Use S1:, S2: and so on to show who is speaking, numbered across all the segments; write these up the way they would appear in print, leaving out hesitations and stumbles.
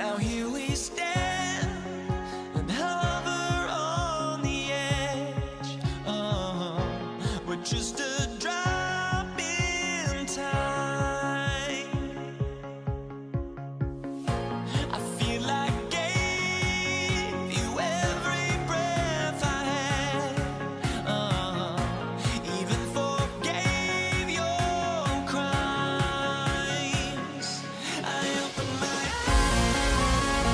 S1: Now here we stand and hover on the edge. We're just a drop in time. I feel like gave you every breath I had. Even forgave your crimes. I open my eyes.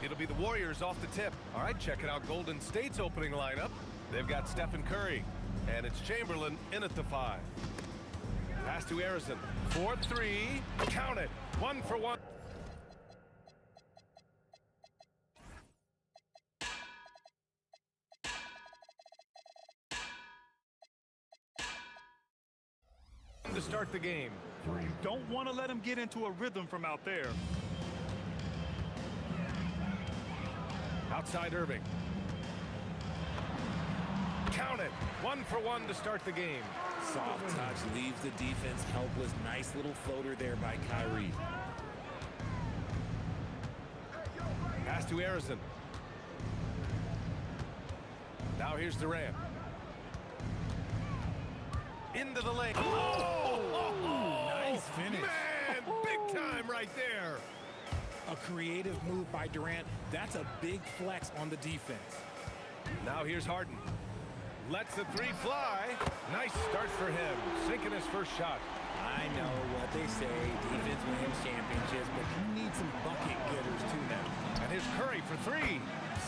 S2: It'll be the Warriors off the tip. All right, checking out Golden State's opening lineup. They've got Stephen Curry, and it's Chamberlain in at the 5. Pass to Harrison. 4-3. Count it. 1 for 1. To start the game.
S3: You don't want to let him get into a rhythm from out there.
S2: Outside Irving. Count it. 1 for 1 to start the game.
S4: Soft touch leaves the defense helpless. Nice little floater there by Kyrie.
S2: Pass to Harrison. Now here's Durant. Into the lane.
S4: Nice finish.
S2: Man, big time right there.
S4: A creative move by Durant. That's a big flex on the defense.
S2: Now here's Harden. Lets the 3 fly. Nice start for him. Sinking his first shot.
S4: I know what they say. Defense wins championships, but you need some bucket getters too now.
S2: And here's Curry for 3.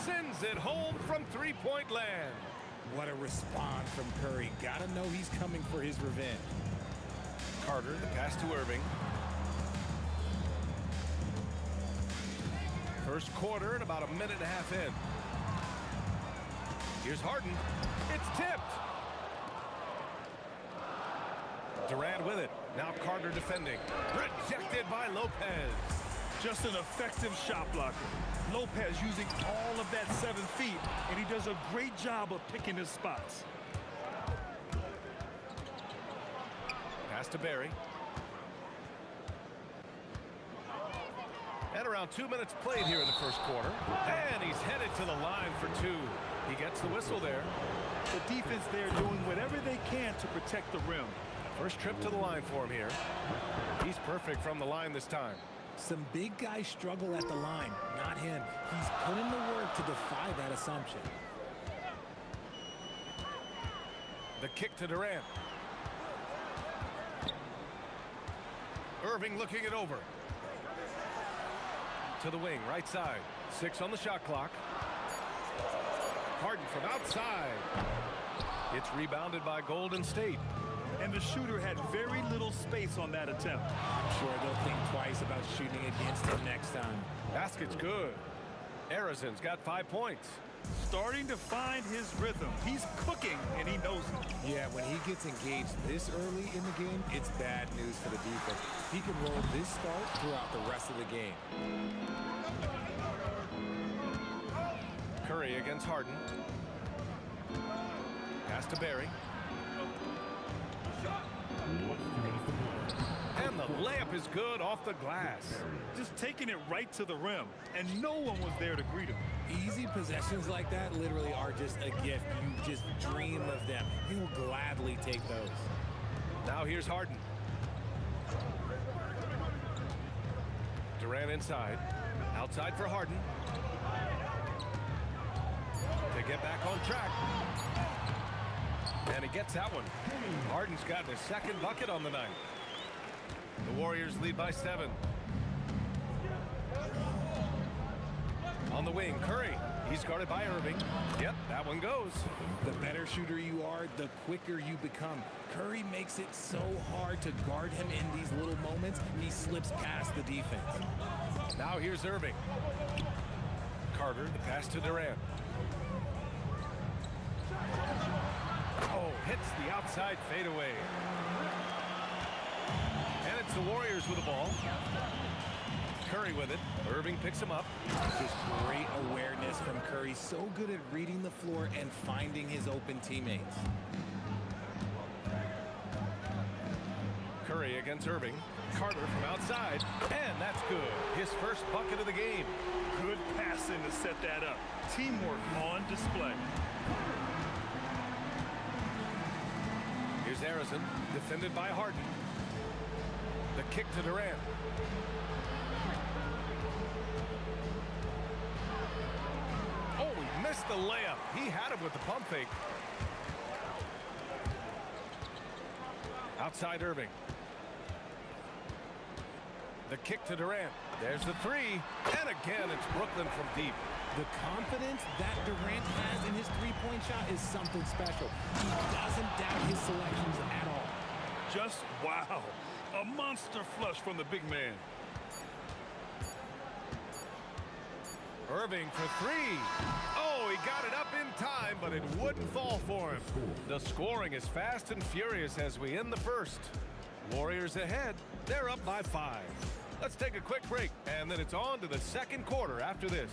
S2: Sends it home from three-point land.
S4: What a response from Curry. Gotta know he's coming for his revenge.
S2: Carter, the pass to Irving. First quarter and about a minute and a half in. Here's Harden. It's tipped. Durant with it. Now Carter defending. Rejected by Lopez.
S3: Just an effective shot blocker. Lopez using all of that 7 feet, and he does a great job of picking his spots.
S2: Pass to Barry. And around 2 minutes played here in the first quarter. And he's headed to the line for 2. He gets the whistle there.
S3: The defense there doing whatever they can to protect the rim.
S2: First trip to the line for him here. He's perfect from the line this time.
S4: Some big guys struggle at the line, not him. He's put in the work to defy that assumption.
S2: The kick to Durant. Irving looking it over. To the wing, right side. 6 on the shot clock. Harden from outside. It's rebounded by Golden State.
S3: And the shooter had very little space on that attempt.
S4: I'm sure they'll think twice about shooting against him next time.
S2: Basket's good. Harrison's got 5 points.
S3: Starting to find his rhythm. He's cooking, and he knows it.
S4: Yeah, when he gets engaged this early in the game, it's bad news for the defense. He can roll this start throughout the rest of the game.
S2: Curry against Harden. Pass to Barry. And the layup is good off the glass.
S3: Just taking it right to the rim, and no one was there to greet him.
S4: Easy possessions like that literally are just a gift. You just dream of them. He'll gladly take those.
S2: Now here's Harden. Durant inside. Outside for Harden. To get back on track. And he gets that one. Harden's got his second bucket on the night. The Warriors lead by 7. On the wing, Curry. He's guarded by Irving. Yep, that one goes.
S4: The better shooter you are, the quicker you become. Curry makes it so hard to guard him in these little moments. He slips past the defense.
S2: Now here's Irving. Carter, the pass to Durant. Oh, hits the outside fadeaway. And it's the Warriors with the ball. Curry with it. Irving picks him up.
S4: Just great awareness from Curry. So good at reading the floor and finding his open teammates.
S2: Curry against Irving. Carter from outside. And that's good. His first bucket of the game.
S3: Good passing to set that up. Teamwork on display.
S2: Here's Harrison, defended by Harden. The kick to Durant. Oh, he missed the layup. He had him with the pump fake. Outside Irving. The kick to Durant. There's the three. And again, it's Brooklyn from deep.
S4: The confidence that Durant has in his three-point shot is something special. He doesn't doubt his selections at all.
S3: Just wow. A monster flush from the big man.
S2: Irving for three. Oh, he got it up in time, but it wouldn't fall for him. The scoring is fast and furious as we end the first. Warriors ahead. They're up by 5. Let's take a quick break, and then it's on to the second quarter after this.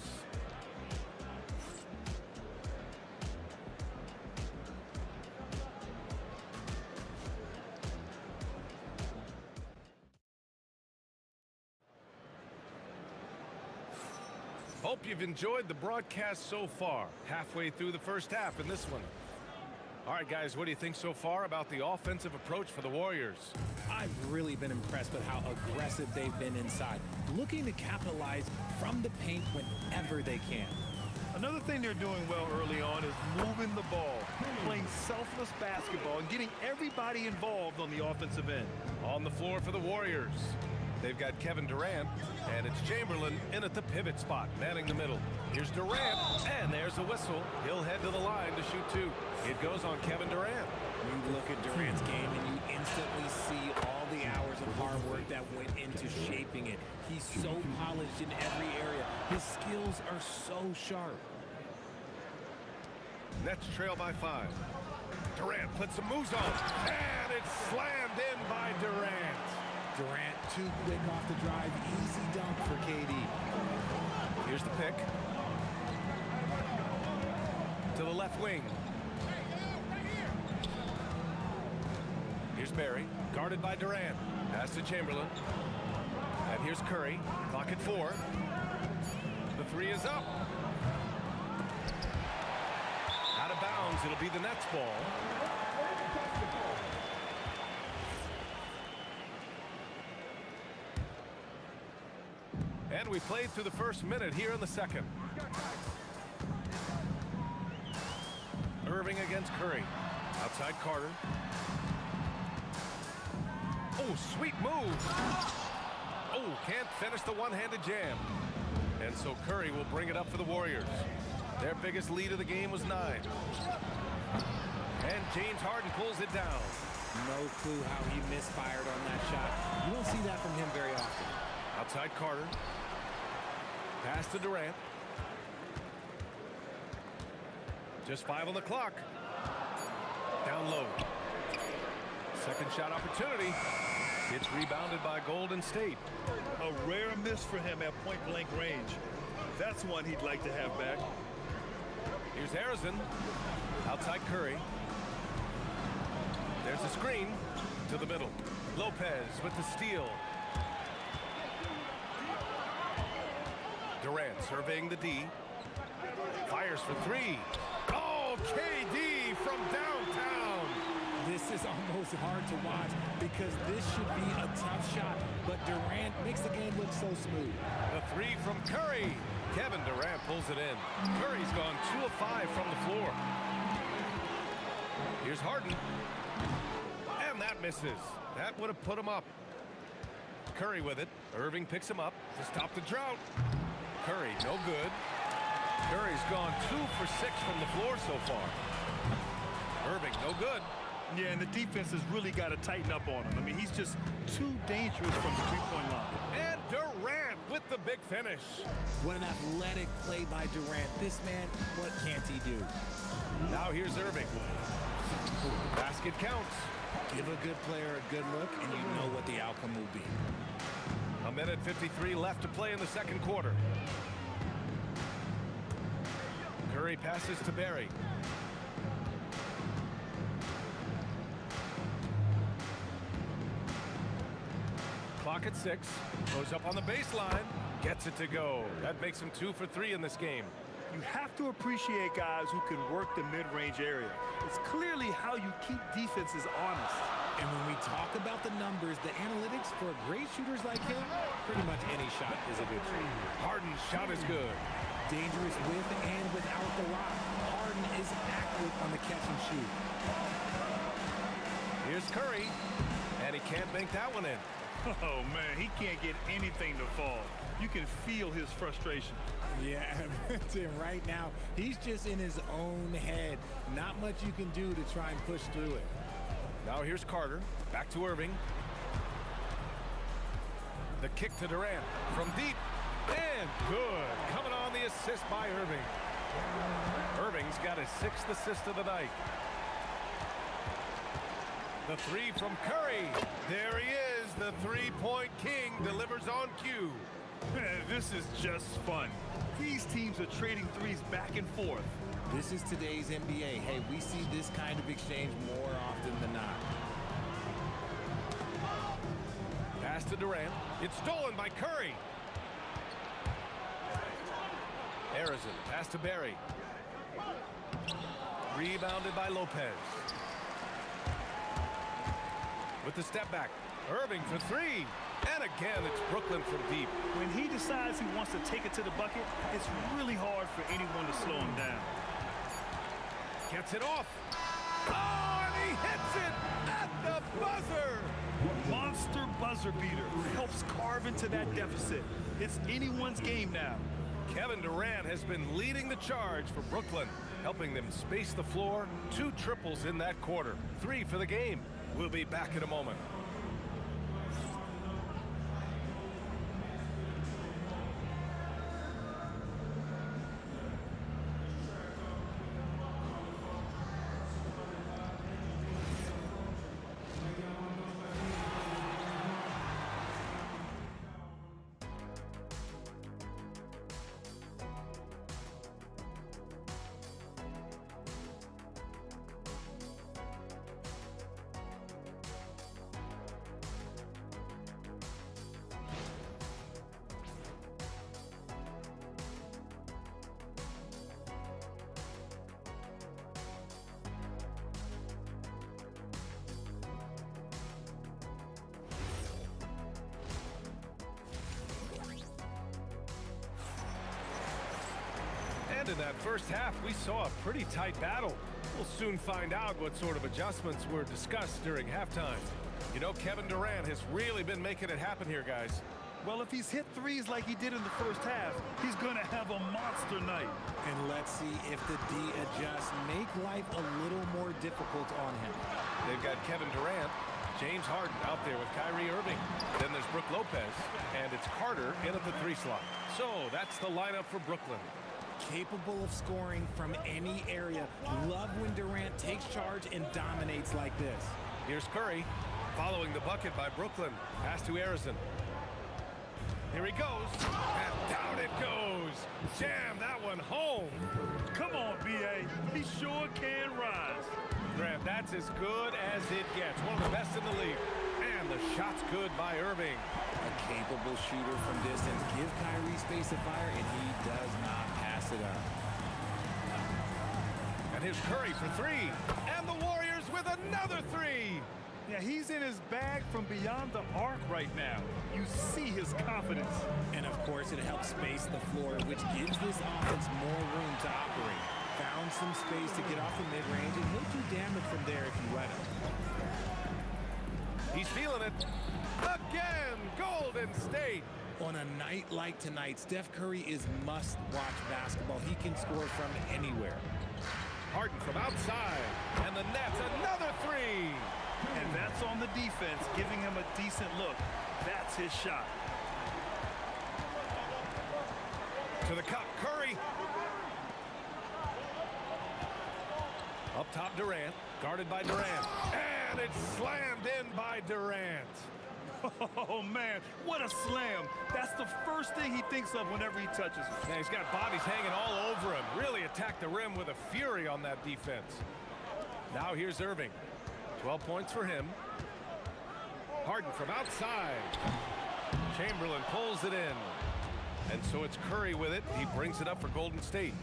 S2: Hope you've enjoyed the broadcast so far. Halfway through the first half in this one. All right, guys, what do you think so far about the offensive approach for the Warriors?
S4: I've really been impressed with how aggressive they've been inside, looking to capitalize from the paint whenever they can.
S3: Another thing they're doing well early on is moving the ball, playing selfless basketball, and getting everybody involved on the offensive end.
S2: On the floor for the Warriors, they've got Kevin Durant, and it's Chamberlain in at the pivot spot, manning the middle. Here's Durant, and there's a whistle. He'll head to the line to shoot 2. It goes on Kevin Durant.
S4: You look at Durant's game and you instantly see all the hours of hard work that went into shaping it. He's so polished in every area. His skills are so sharp.
S2: Nets trail by 5. Durant puts some moves on, and it's slammed in by Durant.
S4: Durant too quick off the drive. Easy dunk for KD.
S2: Here's the pick. To the left wing. Here's Barry, guarded by Durant. Pass to Chamberlain. And here's Curry. Clock at 4. The 3 is up. Out of bounds. It'll be the Nets ball. And we played through the first minute here in the second. Irving against Curry. Outside Carter. Oh, sweet move. Oh, can't finish the one-handed jam. And so Curry will bring it up for the Warriors. Their biggest lead of the game was 9. And James Harden pulls it down.
S4: No clue how he misfired on that shot. You don't see that from him very often.
S2: Outside Carter. Pass to Durant. Just 5 on the clock. Down low. Second shot opportunity. It's rebounded by Golden State.
S3: A rare miss for him at point-blank range. That's one he'd like to have back.
S2: Here's Harrison. Outside Curry. There's a screen to the middle. Lopez with the steal. Durant surveying the D. Fires for three. Oh, KD from downtown.
S4: This is almost hard to watch because this should be a tough shot, but Durant makes the game look so smooth.
S2: The three from Curry. Kevin Durant pulls it in. Curry's gone 2 of 5 from the floor. Here's Harden. And that misses. That would have put him up. Curry with it. Irving picks him up to stop the drought. Curry, no good. Curry's gone 2 for 6 from the floor so far. Irving, no good.
S3: Yeah, and the defense has really got to tighten up on him. I mean, he's just too dangerous from the three-point line.
S2: And Durant with the big finish.
S4: What an athletic play by Durant. This man, what can't he do?
S2: Now here's Irving. Basket counts.
S4: Give a good player a good look, and you know what the outcome will be.
S2: A minute 53 left to play in the second quarter. Curry passes to Barry. Clock at 6. Goes up on the baseline. Gets it to go. That makes him 2 for 3 in this game.
S3: You have to appreciate guys who can work the mid-range area. It's clearly how you keep defenses honest.
S4: And when we talk about the numbers, the analytics for great shooters like him, pretty much any shot is a good shot.
S2: Harden's shot is good.
S4: Dangerous with and without the rock. Harden is active on the catch and shoot.
S2: Here's Curry. And he can't bank that one in.
S3: Oh, man, he can't get anything to fall. You can feel his frustration.
S4: Yeah, Tim, right now, he's just in his own head. Not much you can do to try and push through it.
S2: Now here's Carter. Back to Irving. The kick to Durant from deep. And good. Coming on the assist by Irving. Irving's got his 6th assist of the night. The three from Curry. There he is. The three-point king delivers on cue.
S3: This is just fun. These teams are trading threes back and forth.
S4: This is today's NBA. Hey, we see this kind of exchange more often than not.
S2: Pass to Durant. It's stolen by Curry. Harrison, pass to Barry. Rebounded by Lopez. With the step back. Irving for three. And again, it's Brooklyn from deep.
S3: When he decides he wants to take it to the bucket, it's really hard for anyone to slow him down.
S2: Gets it off. Oh, and he hits it at the buzzer.
S3: Monster buzzer beater helps carve into that deficit. It's anyone's game now.
S2: Kevin Durant has been leading the charge for Brooklyn, helping them space the floor. 2 triples in that quarter. 3 for the game. We'll be back in a moment. And in that first half, we saw a pretty tight battle. We'll soon find out what sort of adjustments were discussed during halftime. You know, Kevin Durant has really been making it happen here, guys.
S3: Well, if he's hit threes like he did in the first half, he's going to have a monster night.
S4: And let's see if the D adjusts, make life a little more difficult on him.
S2: They've got Kevin Durant, James Harden out there with Kyrie Irving. Then there's Brook Lopez, and it's Carter in at the 3 slot. So that's the lineup for Brooklyn.
S4: Capable of scoring from any area. Love when Durant takes charge and dominates like this.
S2: Here's Curry, following the bucket by Brooklyn. Pass to Harrison. Here he goes, and down it goes. Jam that one home.
S3: Come on, B.A. He sure can rise.
S2: Grant, that's as good as it gets. One of the best in the league. And the shot's good by Irving.
S4: A capable shooter from distance. Give Kyrie space to fire, and he does not pass it up.
S2: And here's Curry for three. And the Warriors with another three.
S3: Yeah, he's in his bag from beyond the arc right now. You see his confidence.
S4: And of course, it helps space the floor, which gives this offense more room to operate. Found some space to get off the mid-range, and he'll do damage from there if you let him.
S2: He's feeling it. Again, Golden State.
S4: On a night like tonight, Steph Curry is must-watch basketball. He can score from anywhere.
S2: Harden from outside. And the Nets, another three.
S3: And that's on the defense, giving him a decent look. That's his shot.
S2: To the cup, Curry. Up top, Durant. Guarded by Durant. And it's slammed in by Durant.
S3: Oh, man, what a slam. That's the first thing he thinks of whenever he touches.
S2: Man, he's got bodies hanging all over him. Really attacked the rim with a fury on that defense. Now here's Irving. 12 points for him. Harden from outside. Chamberlain pulls it in. And so it's Curry with it. He brings it up for Golden State.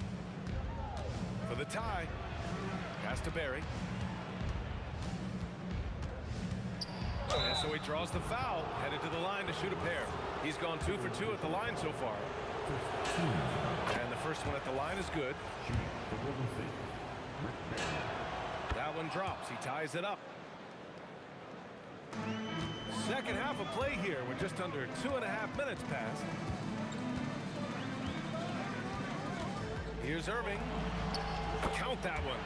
S2: For the tie. Pass to Barry. And so he draws the foul. Headed to the line to shoot a pair. He's gone 2 for 2 at the line so far. And the first one at the line is good. That one drops. He ties it up. Second half of play here. We're just under 2.5 minutes past. Here's Irving. Count that one.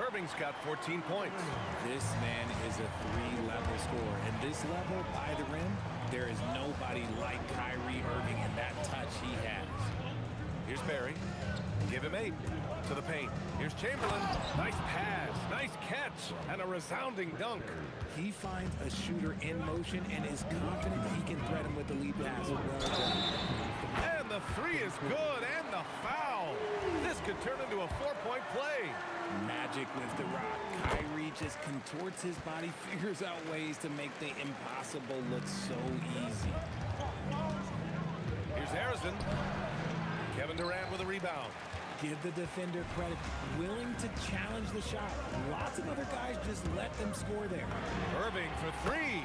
S2: Irving's got 14 points.
S4: This man is a three-level scorer. And this level, by the rim, there is nobody like Kyrie Irving in that touch he has.
S2: Here's Barry. Give him 8 to the paint. Here's Chamberlain. Nice pass, nice catch, and a resounding dunk.
S4: He finds a shooter in motion and is confident he can threat him with the lead pass. Well done.
S2: And the three is good, and the foul. This could turn into a 4-point play.
S4: Magic with the rock. Kyrie just contorts his body, figures out ways to make the impossible look so easy.
S2: Here's Harrison. Kevin Durant with a rebound.
S4: Give the defender credit, willing to challenge the shot. Lots of other guys just let them score there.
S2: Irving for three.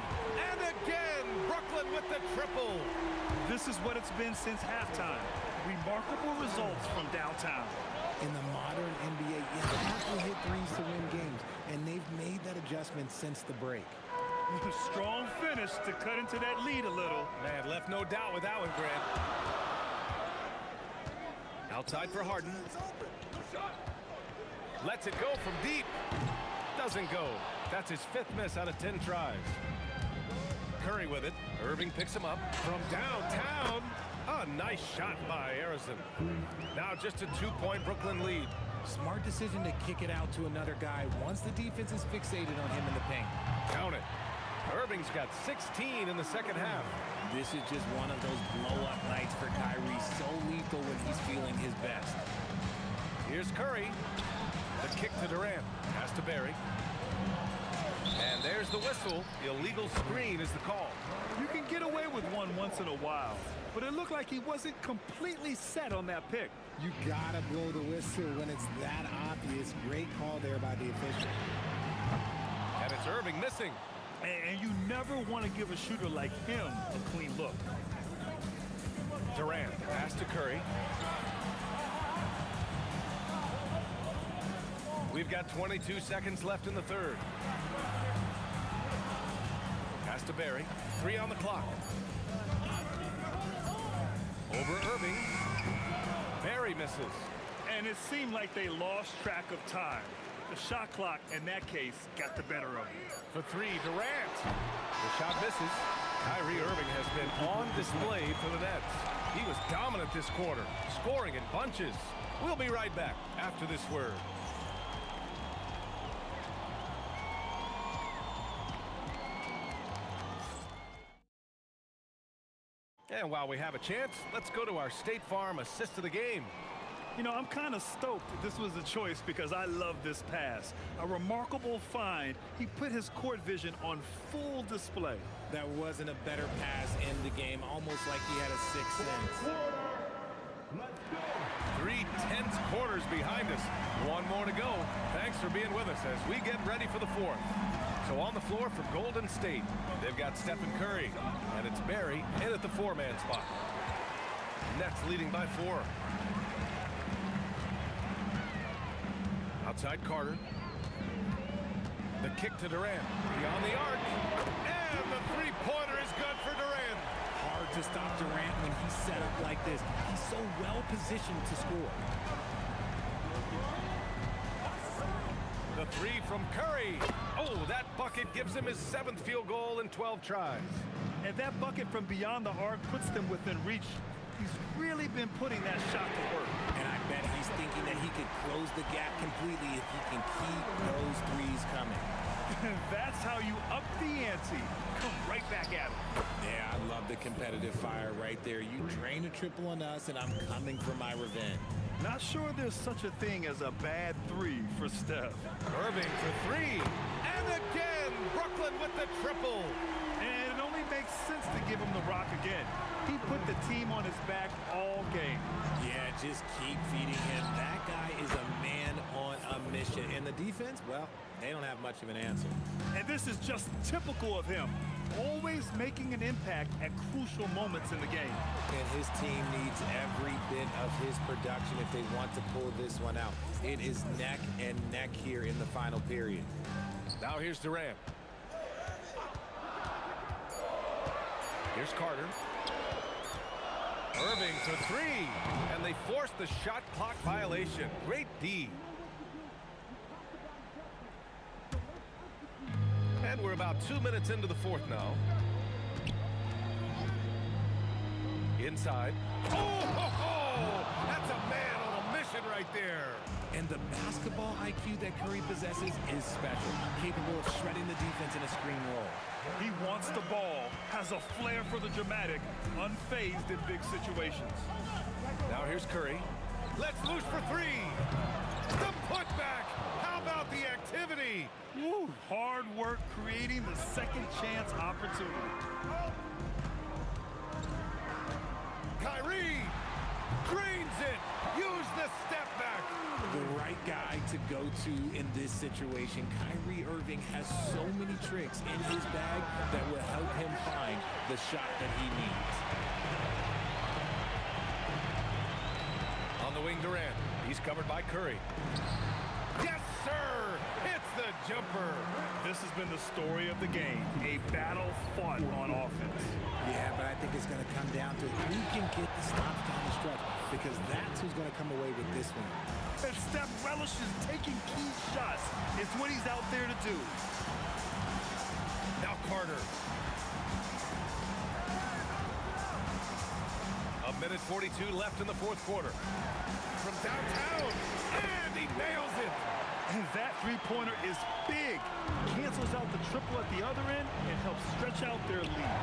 S2: And again, Brooklyn with the triple.
S3: This is what it's been since halftime. Remarkable results from downtown.
S4: In the modern NBA, you have to hit threes to win games, and they've made that adjustment since the break.
S3: Strong finish to cut into that lead a little.
S2: Man, left no doubt with that one, Grant. Outside for Harden. Lets it go from deep. Doesn't go. That's his 5th miss out of 10 tries. Curry with it. Irving picks him up from downtown. A nice shot by Harrison. Now just a 2-point Brooklyn lead.
S4: Smart decision to kick it out to another guy once the defense is fixated on him in the paint.
S2: Count it. Irving's got 16 in the second half.
S4: This is just one of those blow-up nights for Kyrie, so lethal when he's feeling his best.
S2: Here's Curry. The kick to Durant. Pass to Barry. And there's the whistle. Illegal screen is the call.
S3: You can get away with one once in a while, but it looked like he wasn't completely set on that pick.
S4: You gotta blow the whistle when it's that obvious. Great call there by the official.
S2: And it's Irving missing.
S3: And you never want to give a shooter like him a clean look.
S2: Durant, pass to Curry. We've got 22 seconds left in the third. Pass to Barry. 3 on the clock. Over Irving. Barry misses.
S3: And it seemed like they lost track of time. The shot clock, in that case, got the better of him.
S2: For 3, Durant. The shot misses. Kyrie Irving has been on display for the Nets. He was dominant this quarter, scoring in bunches. We'll be right back after this word. And while we have a chance, let's go to our State Farm assist of the game.
S3: You know, I'm kind of stoked that this was a choice because I love this pass. A remarkable find. He put his court vision on full display.
S4: That wasn't a better pass in the game, almost like he had a sixth sense.
S2: 3 tense quarters behind us. One more to go. Thanks for being with us as we get ready for the fourth. So on the floor for Golden State, they've got Stephen Curry, and it's Barry in at the 4-man spot. Nets leading by 4. Outside Carter. The kick to Durant. Beyond the arc. And the three-pointer is good for Durant.
S4: Hard to stop Durant when he's set up like this. He's so well positioned to score.
S2: The 3 from Curry. Oh, that bucket gives him his 7th field goal in 12 tries.
S3: And that bucket from beyond the arc puts them within reach. He's really been putting that shot to work.
S4: And I bet he's thinking that he could close the gap completely if he can keep those threes coming.
S3: That's how you up the ante. Come right back at him.
S4: Yeah, I love the competitive fire right there. You drain a triple on us, and I'm coming for my revenge.
S3: Not sure there's such a thing as a bad 3 for Steph.
S2: Irving for 3. And again, Brooklyn with the triple.
S3: And it only makes sense to give him the rock again. He put the team on his back all game.
S4: Yeah, just keep feeding him. That guy is a man on a mission. And the defense, well, they don't have much of an answer.
S3: And this is just typical of him. Always making an impact at crucial moments in the game.
S4: And his team needs every bit of his production if they want to pull this one out. It is neck and neck here in the final period.
S2: Now here's Durant. Here's Carter. Irving for 3. And they force the shot clock violation. Great D. And we're about 2 minutes into the fourth now. Inside. Oh! That's a man on a mission right there.
S4: And the basketball IQ that Curry possesses is special, capable of shredding the defense in a screen roll.
S3: He wants the ball, has a flair for the dramatic, unfazed in big situations.
S2: Now here's Curry. Let's loose for 3. The putback. How about the activity?
S3: Woo, hard work creating the second chance opportunity.
S2: Kyrie drains it. Use the step back.
S4: The right guy to go to in this situation. Kyrie Irving has so many tricks in his bag that will help him find the shot that he needs.
S2: On the wing, Durant. He's covered by Curry. Yes, sir! Hits the jumper.
S3: This has been the story of the game. A battle fought on offense.
S4: Yeah, but I think it's going to come down to who can get the stops down the stretch, because that's who's going to come away with this one.
S3: And Steph relishes taking key shots. It's what he's out there to do.
S2: Now Carter. A minute 42 left in the fourth quarter. From downtown, and he nails it.
S3: And that three-pointer is big. Cancels out the triple at the other end and helps stretch out their lead.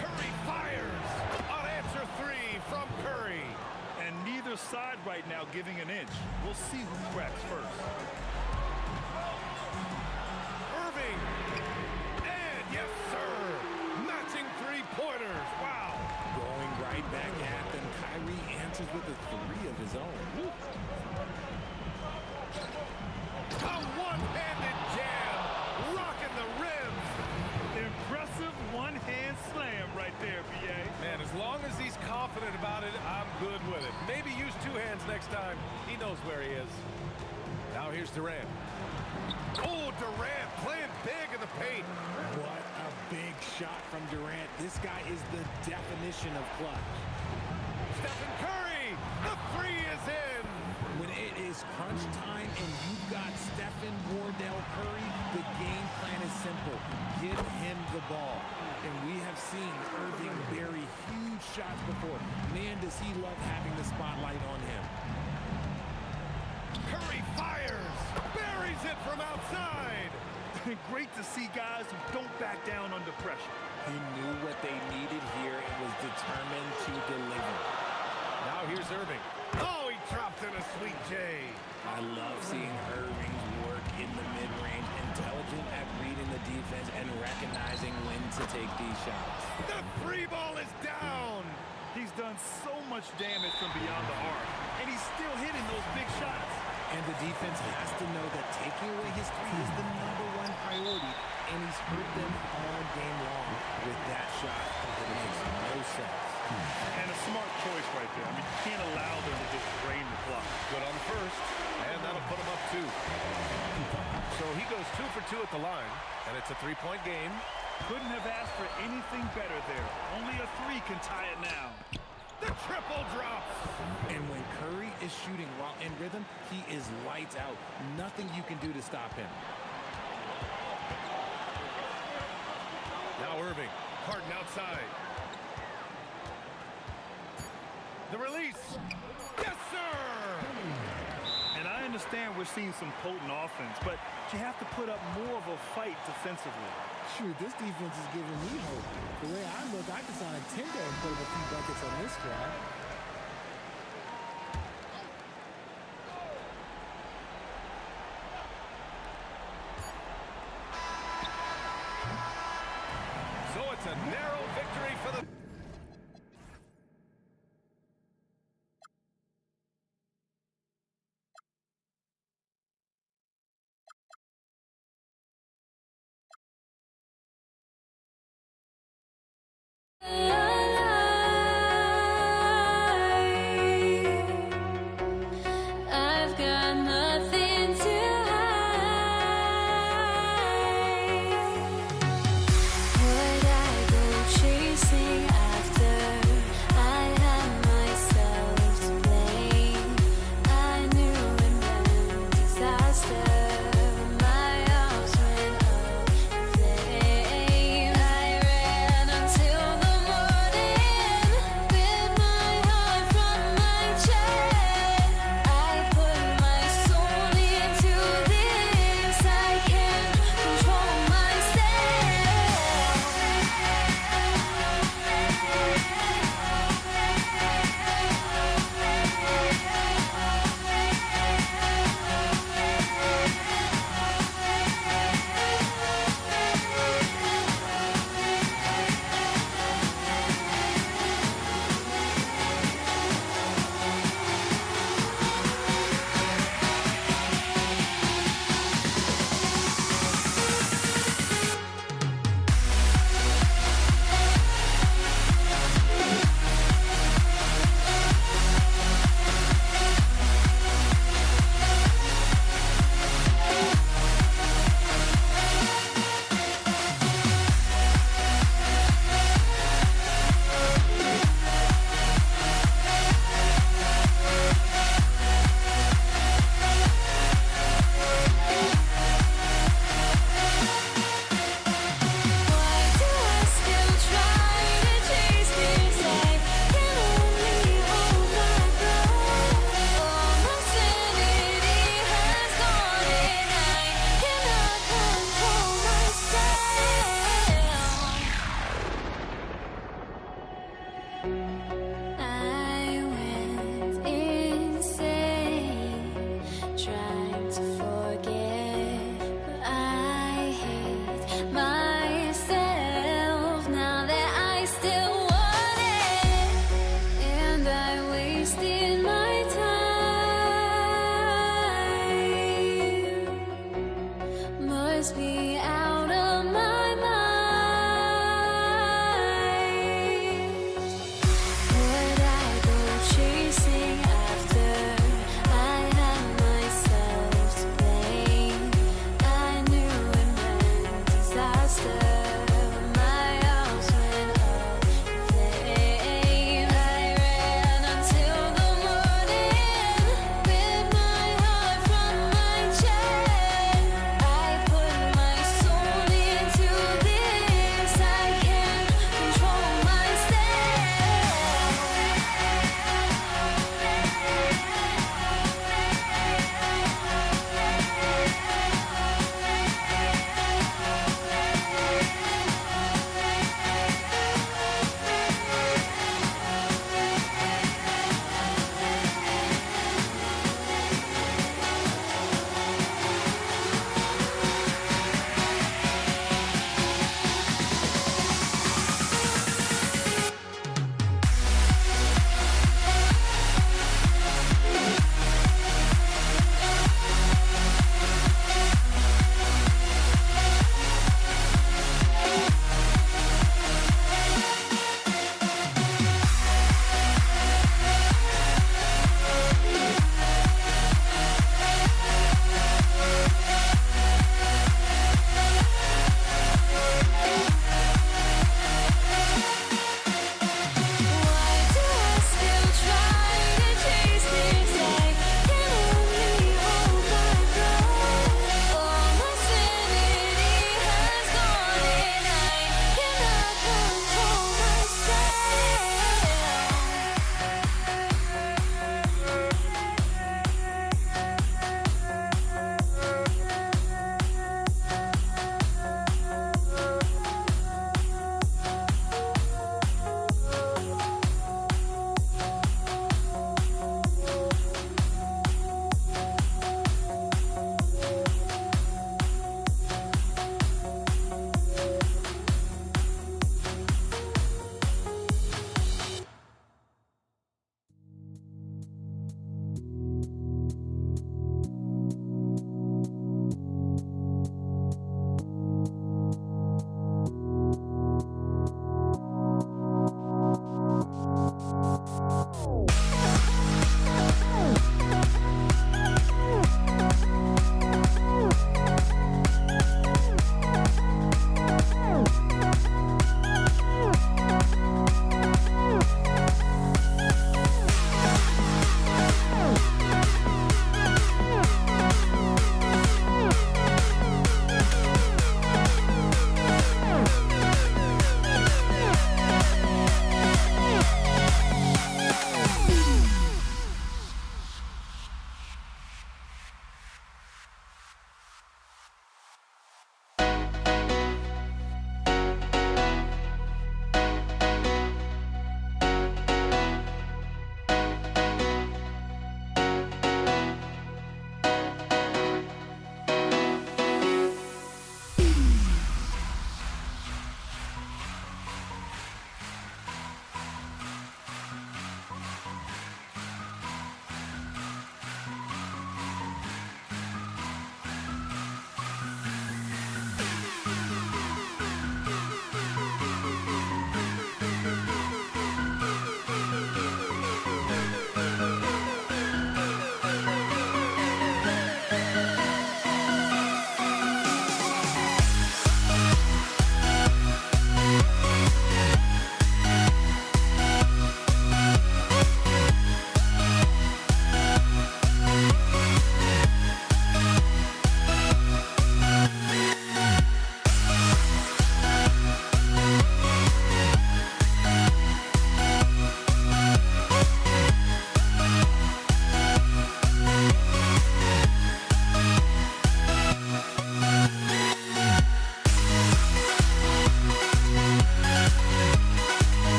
S2: Curry fires. Unanswered 3 from Curry.
S3: And neither side right now giving an inch. We'll see who cracks first.
S2: Irving. And yes, sir. Matching three-pointers. Wow.
S4: Going right back at them. Kyrie answers with a 3 of his own. Woo.
S2: A one-handed jam. Rocking the rim.
S3: Impressive one-hand slam right there, B.A.
S2: Man, as long as he's confident about it, I'm good with it. Maybe use 2 hands next time. He knows where he is. Now here's Durant. Oh, Durant playing big in the paint.
S4: What a big shot from Durant. This guy is the definition of clutch.
S2: Stephen Curry. The 3 is in.
S4: When it is crunch time and you've got Stephen Wardell Curry, the game plan is simple. Give him the ball. And we have seen Irving bury huge shots before. Man, does he love having the spotlight on him.
S2: Curry fires. Buries it from outside.
S3: Great to see guys who don't back down under pressure.
S4: He knew what they needed here and was determined to deliver.
S2: Now here's Irving. Oh, he dropped it
S4: shots.
S3: The free ball is down. He's done so much damage from beyond the arc, and he's still hitting those big shots.
S4: And the defense has to know that taking away his three is the #1 priority, and he's hurt them all game long with that shot. It makes no sense.
S3: And a smart choice right there. I mean, you can't allow them to just drain the clock.
S2: Good on first, and that'll put him up 2. So he goes 2 for 2 at the line, and it's a 3-point game.
S3: Couldn't have asked for anything better there. Only a 3 can tie it now. The triple drop.
S4: And when Curry is shooting while in rhythm, he is lights out. Nothing you can do to stop him.
S2: Now Irving, Harden outside. The release. Yes, sir!
S3: And I understand we're seeing some potent offense, but you have to put up more of a fight defensively.
S4: Shoot, this defense is giving me hope. The way I look, I can sign Tinder and put up a few buckets on this drive.
S2: So it's a narrow victory for the...
S5: I've got nothing to hide. Would I go chasing?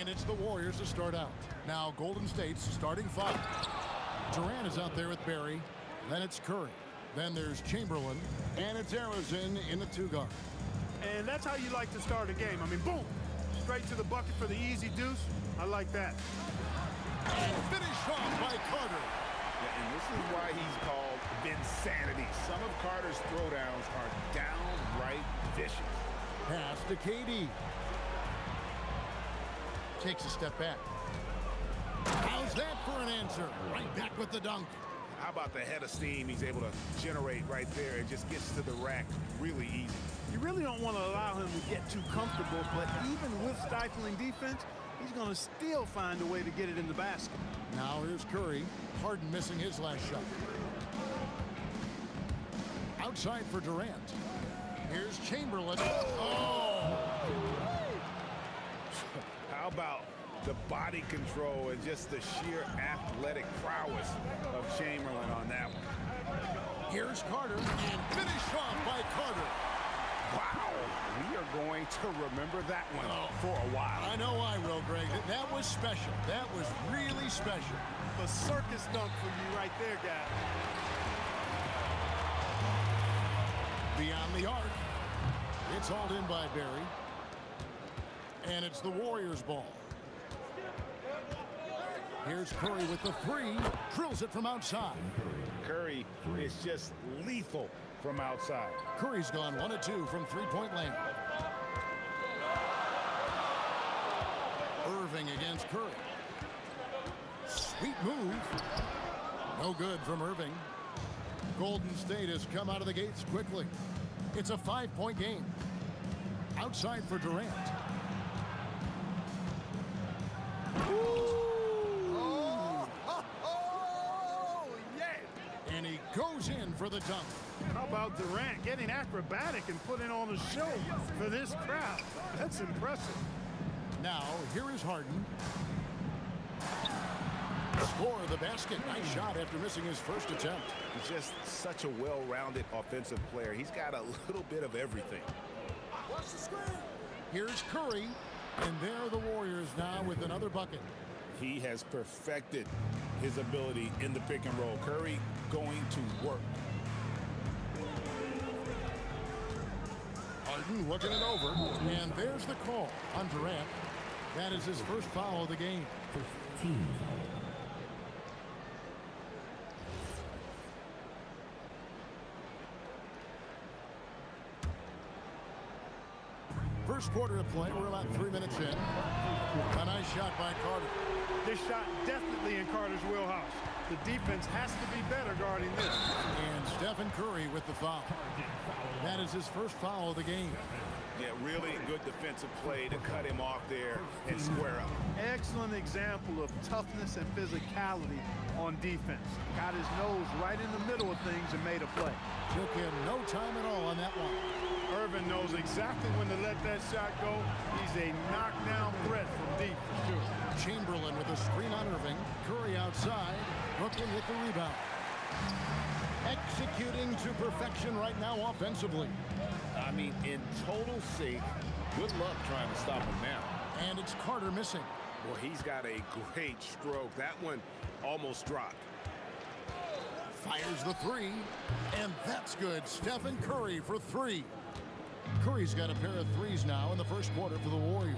S6: And it's the Warriors to start out. Now Golden State's starting five. Durant is out there with Barry. Then it's Curry. Then there's Chamberlain. And it's Arizin in the two guard.
S7: And that's how you like to start a game. I mean, boom, straight to the bucket for the easy deuce. I like that.
S6: And finished off by Carter.
S8: Yeah, and this is why he's called Vinsanity. Some of Carter's throwdowns are downright vicious.
S6: Pass to KD. Takes a step back. How's that for an answer? Right back with the dunk.
S8: How about the head of steam he's able to generate right there? It just gets to the rack really easy.
S7: You really don't want to allow him to get too comfortable, but even with stifling defense, he's going to still find a way to get it in the basket.
S6: Now here's Curry. Harden missing his last shot. Outside for Durant. Here's Chamberlain. Oh!
S8: How about the body control and just the sheer athletic prowess of Chamberlain on that one?
S6: Here's Carter, and finished off by Carter.
S8: Wow, we are going to remember that one for a while.
S6: I know I will, Greg. That was special. That was really special.
S7: A circus dunk for you right there, guy.
S6: Beyond the arc. It's hauled in by Barry. And it's the Warriors' ball. Here's Curry with the three. Drills it from outside.
S8: Curry is just lethal from outside.
S6: Curry's gone 1 of 2 from three-point land. Irving against Curry. Sweet move. No good from Irving. Golden State has come out of the gates quickly. It's a 5-point game. Outside for Durant. And he goes in for the dunk.
S7: How about Durant getting acrobatic and putting on a show for this crowd? That's impressive.
S6: Now, here is Harden. Score of the basket. Nice shot after missing his first attempt.
S8: He's just such a well-rounded offensive player. He's got a little bit of everything.
S6: Watch the screen. Here's Curry. And there are the Warriors now with another bucket.
S8: He has perfected his ability in the pick and roll. Curry going to work.
S6: Harden looking it over. And there's the call on Durant. That is his first foul of the game. 15. First quarter of play. We're about 3 minutes in. A nice shot by Carter.
S7: This shot definitely in Carter's wheelhouse. The defense has to be better guarding this.
S6: And Stephen Curry with the foul. That is his first foul of the game.
S8: Yeah, really good defensive play to cut him off there and square up.
S7: Excellent example of toughness and physicality on defense. Got his nose right in the middle of things and made a play.
S6: Took him no time at all on that one.
S7: Irvin knows exactly when to let that shot go. He's a knockdown threat from deep for sure.
S6: Chamberlain with a screen on Irving. Curry outside. Brooklyn with the rebound. Executing to perfection right now offensively.
S8: I mean, in total sync. Good luck trying to stop him now.
S6: And it's Carter missing.
S8: Well, he's got a great stroke. That one almost dropped.
S6: Fires the three. And that's good. Stephen Curry for three. Curry's got a pair of threes now in the first quarter for the Warriors.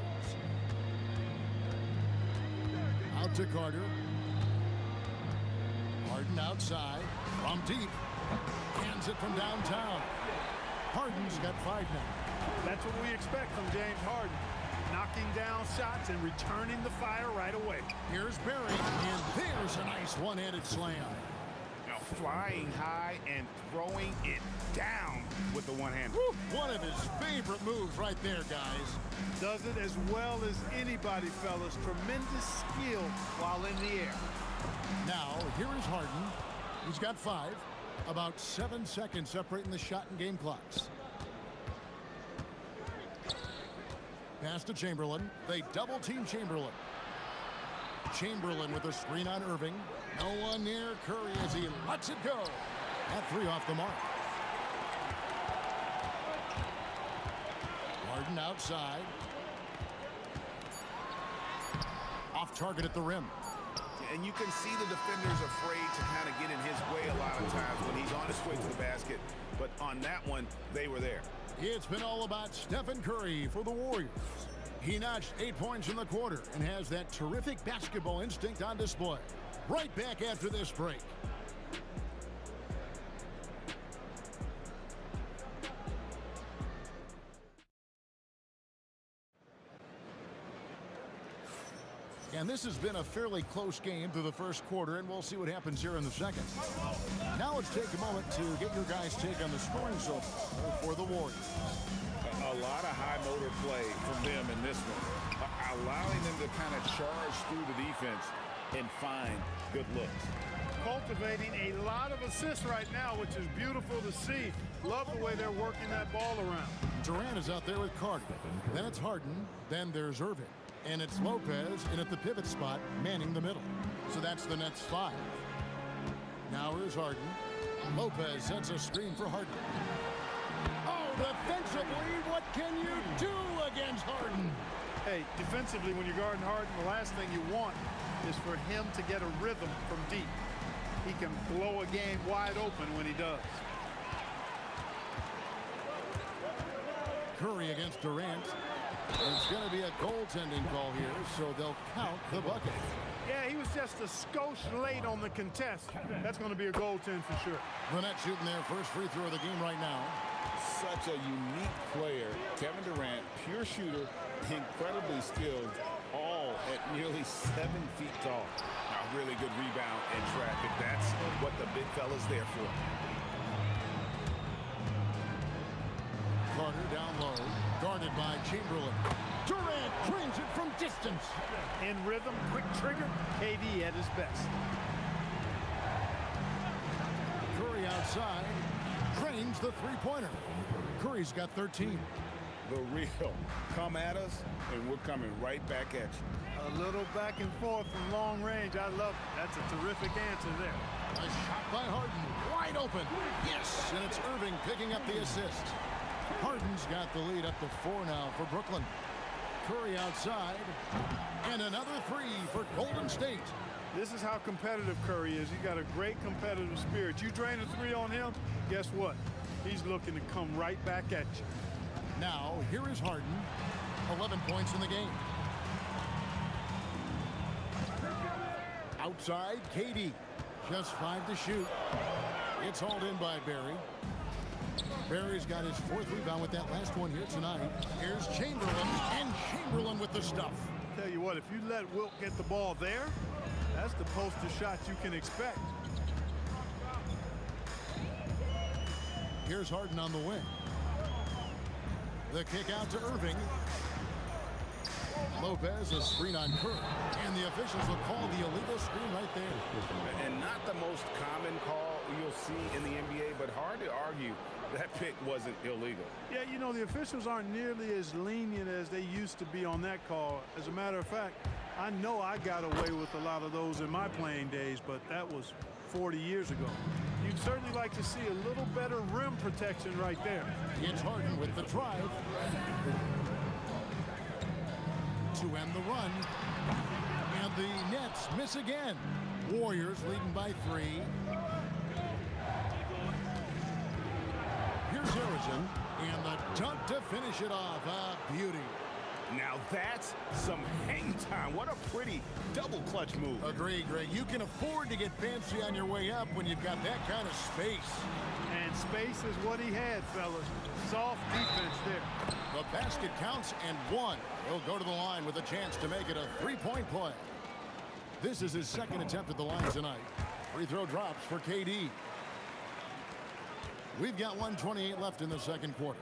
S6: Out to Carter. Harden outside. From deep. Hands it from downtown. Harden's got 5 now.
S7: That's what we expect from James Harden. Knocking down shots and returning the fire right away.
S6: Here's Barry, and there's a nice one-handed slam.
S8: Now flying high and throwing it down with the one-hand.
S6: One of his favorite moves right there, guys.
S7: Does it as well as anybody, fellas. Tremendous skill while in the air.
S6: Now, here is Harden. He's got 5. About 7 seconds separating the shot and game clocks. Pass to Chamberlain. They double-team Chamberlain. Chamberlain with a screen on Irving. No one near Curry as he lets it go. That 3 off the mark. Harden outside. target at the rim.
S8: And you can see the defender's afraid to kind of get in his way a lot of times when he's on his way to the basket. But on that one, they were there.
S6: It's been all about Stephen Curry for the Warriors. He notched 8 points in the quarter and has that terrific basketball instinct on display. Right back after this break. And this has been a fairly close game through the first quarter, and we'll see what happens here in the second. Now let's take a moment to get your guys' take on the scoring so far for the Warriors.
S8: A lot of high motor play from them in this one, allowing them to kind of charge through the defense and find good looks.
S7: Cultivating a lot of assists right now, which is beautiful to see. Love the way they're working that ball around.
S6: Durant is out there with Carter. Then it's Harden. Then there's Irving. And it's Lopez in at the pivot spot, manning the middle. So that's the Nets' 5. Now here's Harden. Lopez sets a screen for Harden. Oh, defensively, what can you do against Harden?
S7: Hey, defensively, when you're guarding Harden, the last thing you want is for him to get a rhythm from deep. He can blow a game wide open when he does.
S6: Curry against Durant. It's going to be a goaltending call here, so they'll count the bucket.
S7: Yeah, he was just a skosh late on the contest. That's going to be a goaltend for sure.
S6: The Nets shooting their first free throw of the game right now.
S8: Such a unique player. Kevin Durant, pure shooter, incredibly skilled, all at nearly 7 feet tall. A really good rebound in traffic. That's what the big fella's there for.
S6: Carter down low, guarded by Chamberlain. Durant drains it from distance.
S7: In rhythm, quick trigger, KD at his best.
S6: Curry outside, drains the three-pointer. Curry's got 13.
S8: The real. Come at us, and we're coming right back at you.
S7: A little back and forth from long range. I love it. That's a terrific answer there.
S6: A shot by Harden, wide open. Yes, and it's Irving picking up the assist. Harden's got the lead up to 4 now for Brooklyn. Curry outside, and another 3 for Golden State.
S7: This is how competitive Curry is. He's got a great competitive spirit. You drain a 3 on him, guess what? He's looking to come right back at you.
S6: Now, here is Harden, 11 points in the game. Outside, KD, just 5 to shoot. It's hauled in by Barry. Barry's got his 4th rebound with that last one here tonight. Here's Chamberlain, and Chamberlain with the stuff.
S7: Tell you what, if you let Wilt get the ball there, that's the poster shot you can expect.
S6: Here's Harden on the wing. The kick out to Irving. Lopez, a screen on Curry. And the officials will call the illegal screen right there.
S8: And not the most common call you'll see in the NBA, but hard to argue that pick wasn't illegal.
S7: Yeah, you know, the officials aren't nearly as lenient as they used to be on that call. As a matter of fact, I know I got away with a lot of those in my playing days, but that was 40 years ago. You'd certainly like to see a little better rim protection right there.
S6: It's Harden with the drive. To end the run. And the Nets miss again. Warriors leading by 3. Here's Harrison. And the dunk to finish it off. A beauty.
S8: Now that's some hang time. What a pretty double clutch move.
S6: Agree, Greg. You can afford to get fancy on your way up when you've got that kind of space.
S7: And space is what he had, fellas. Soft defense there.
S6: The basket counts and 1. He'll go to the line with a chance to make it a 3-point play. This is his 2nd attempt at the line tonight. Free throw drops for KD. We've got 1:28 left in the second quarter.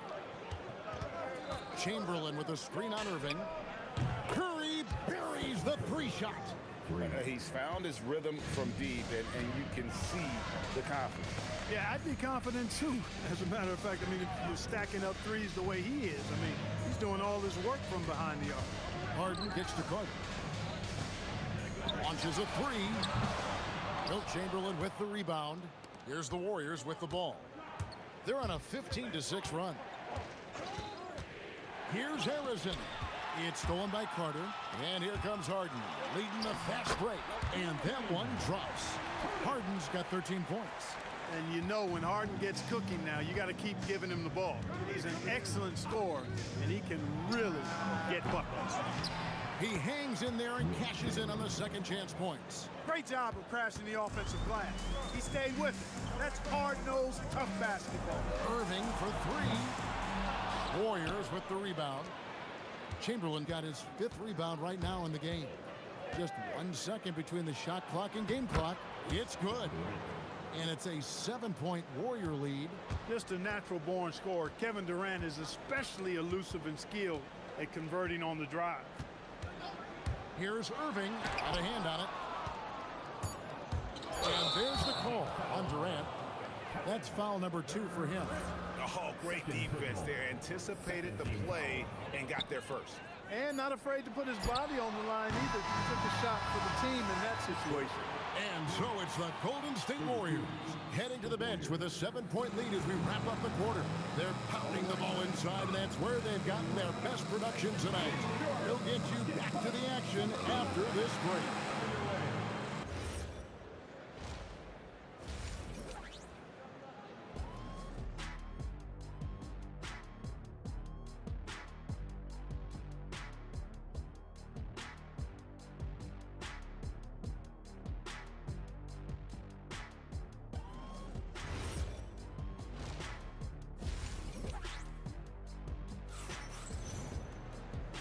S6: Chamberlain with a screen on Irving. Curry buries the 3-shot.
S8: He's found his rhythm from deep, and you can see the confidence.
S7: Yeah, I'd be confident too. As a matter of fact, I mean, if you're stacking up threes the way he is, I mean, he's doing all his work from behind the arc.
S6: Harden kicks to Carter. Launches a 3. Wilt Chamberlain with the rebound. Here's the Warriors with the ball. They're on a 15-6 run. Here's Harrison. It's stolen by Carter. And here comes Harden, leading the fast break. And that one drops. Harden's got 13 points.
S7: And you know when Harden gets cooking now, you got to keep giving him the ball. He's an excellent scorer, and he can really get buckets.
S6: He hangs in there and cashes in on the second chance points.
S7: Great job of crashing the offensive glass. He stayed with it. That's hard-nosed, tough basketball.
S6: Irving for three. Warriors with the rebound. Chamberlain got his 5th rebound right now in the game. Just 1 second between the shot clock and game clock. It's good. And it's a 7-point Warrior lead.
S7: Just a natural-born scorer. Kevin Durant is especially elusive and skilled at converting on the drive.
S6: Here's Irving. Got a hand on it. And there's the call on Durant. That's foul number 2 for him.
S8: Oh, great defense there. Anticipated the play and got there first.
S7: And not afraid to put his body on the line either. He took a shot for the team in that situation.
S6: And so it's the Golden State Warriors heading to the bench with a 7-point lead as we wrap up the quarter. They're pounding the ball inside, and that's where they've gotten their best production tonight. We'll get you back to the action after this break.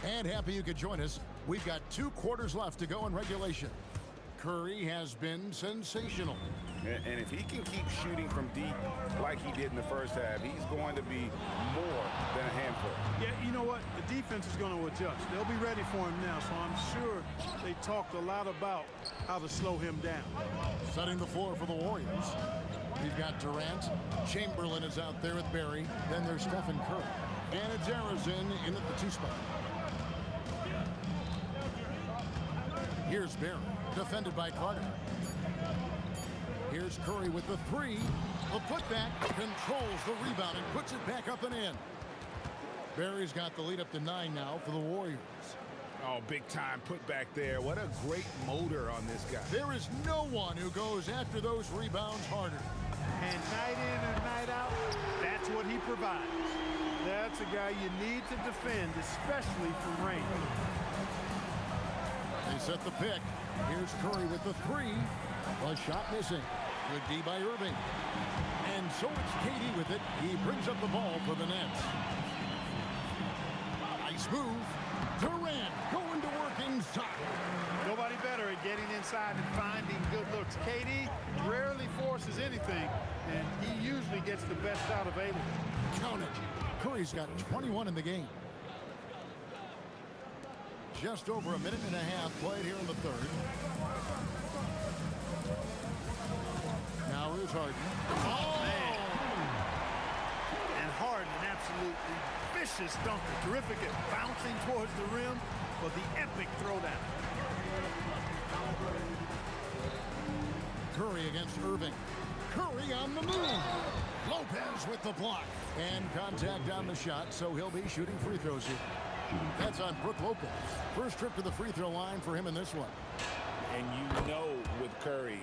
S6: And happy you could join us. We've got 2 quarters left to go in regulation. Curry has been sensational.
S8: And if he can keep shooting from deep like he did in the first half, he's going to be more than a handful.
S7: Yeah, you know what? The defense is going to adjust. They'll be ready for him now, so I'm sure they talked a lot about how to slow him down.
S6: Setting the floor for the Warriors. We've got Durant. Chamberlain is out there with Barry. Then there's Stephen Curry. And it's Arizin in at the 2 spot. Here's Barry, defended by Carter. Here's Curry with the 3. The putback controls the rebound and puts it back up and in. Barry's got the lead up to 9 now for the Warriors.
S8: Oh, big time put back there. What a great motor on this guy.
S6: There is no one who goes after those rebounds harder.
S7: And night in and night out, that's what he provides. That's a guy you need to defend, especially from range.
S6: They set the pick. Here's Curry with the 3. A shot missing. Good D by Irving. And so it's KD with it. He brings up the ball for the Nets. Nice move. Durant going to work inside.
S7: Nobody better at getting inside and finding good looks. KD rarely forces anything, and he usually gets the best out available.
S6: Count it. Curry's got 21 in the game. Just over a minute and a half played here in the 3rd. Now here's Harden.
S7: Oh, man. And Harden, an absolutely vicious dunker. Terrific at bouncing towards the rim for the epic throwdown.
S6: Curry against Irving. Curry on the move. Lopez with the block. And contact on the shot, so he'll be shooting free throws here. That's on Brook Lopez. First trip to the free throw line for him in this one.
S8: And you know with Curry,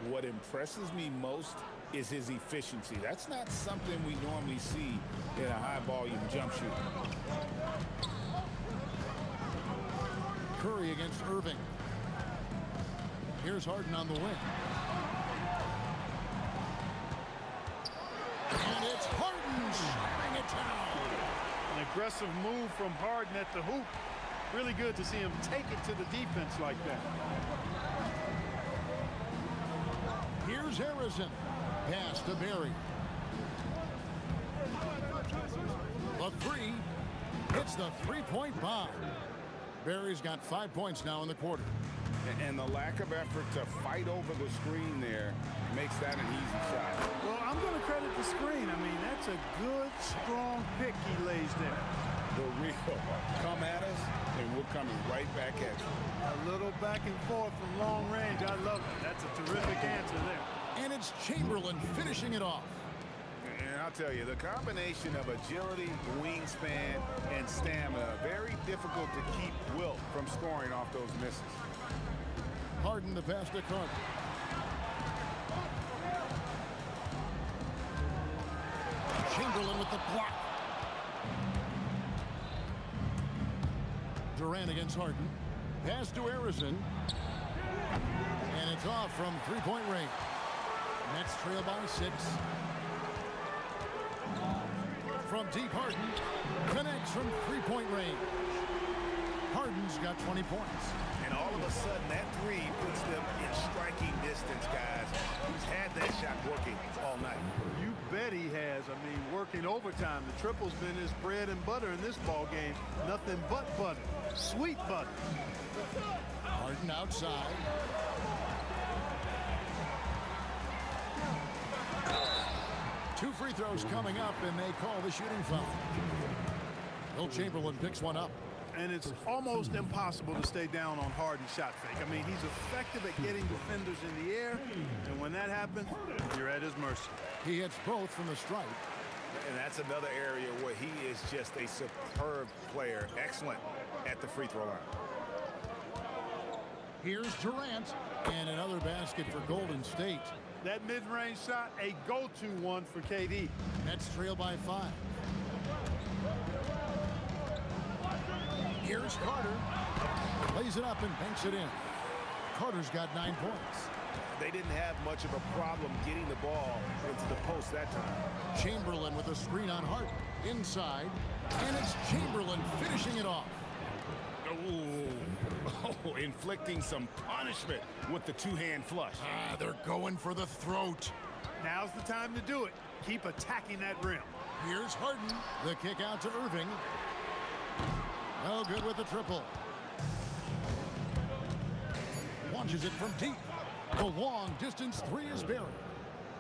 S8: what impresses me most is his efficiency. That's not something we normally see in a high-volume jump shooter.
S6: Curry against Irving. Here's Harden on the wing. And it's Harden slamming it down.
S7: An aggressive move from Harden at the hoop. Really good to see him take it to the defense like that.
S6: Here's Harrison. Pass to Barry. The 3. Hits the 3-point bomb. Barry's got 5 points now in the quarter.
S8: And the lack of effort to fight over the screen there makes that an easy shot.
S7: Well, I'm going to credit the screen. I mean, that's a good, strong pick he lays there.
S8: The real come at us, and we're coming right back at you.
S7: A little back and forth from long range. I love it. That's a terrific answer there.
S6: And it's Chamberlain finishing it off.
S8: And I'll I'll tell you, the combination of agility, wingspan, and stamina, very difficult to keep Wilt from scoring off those misses.
S6: Harden the pass to Carter. Chamberlain with the block. Durant against Harden. Pass to Harrison. And it's off from three-point range. Nets trail by 6. From deep, Harden connects from three-point range. Harden's got 20 points.
S8: And all of a sudden, that three puts them in striking distance, guys. He's had that shot working all night.
S7: You bet he has. I mean, working overtime. The triple's been his bread and butter in this ball game. Nothing but butter. Sweet butter.
S6: Harden outside. Two free throws coming up, and they call the shooting foul. Wilt Chamberlain picks one up.
S7: And it's almost impossible to stay down on Harden's shot fake. I mean, he's effective at getting defenders in the air, and when that happens, you're at his mercy.
S6: He hits both from the stripe.
S8: And that's another area where he is just a superb player. Excellent at the free throw line.
S6: Here's Durant, and another basket for Golden State.
S7: That mid-range shot, a go-to one for KD.
S6: Nets trail by 5. Here's Carter. Lays it up and banks it in. Carter's got 9 points.
S8: They didn't have much of a problem getting the ball into the post that time.
S6: Chamberlain with a screen on Harden. Inside. And it's Chamberlain finishing it off.
S8: Oh, inflicting some punishment with the two-hand flush.
S6: They're going for the throat.
S7: Now's the time to do it. Keep attacking that rim.
S6: Here's Harden. The kick out to Irving. No good with the triple. Launches it from deep. The long distance three is buried.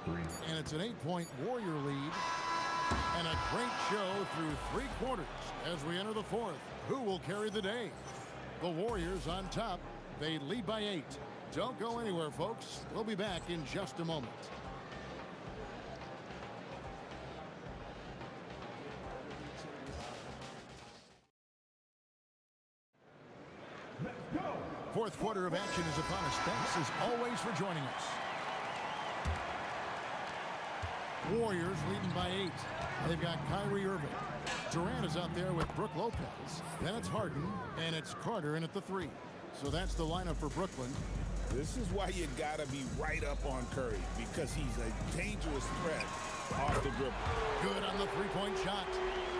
S6: And it's an 8-point Warrior lead. And a great show through 3 quarters as we enter the 4th. Who will carry the day? The Warriors on top. They lead by 8. Don't go anywhere, folks. We'll be back in just a moment. Fourth quarter of action is upon us. Thanks, as always, for joining us. Warriors leading by 8. They've got Kyrie Irving. Durant is out there with Brook Lopez. Then it's Harden, and it's Carter in at the 3. So that's the lineup for Brooklyn.
S8: This is why you got to be right up on Curry, because he's a dangerous threat off the dribble.
S6: Good on the three-point shot.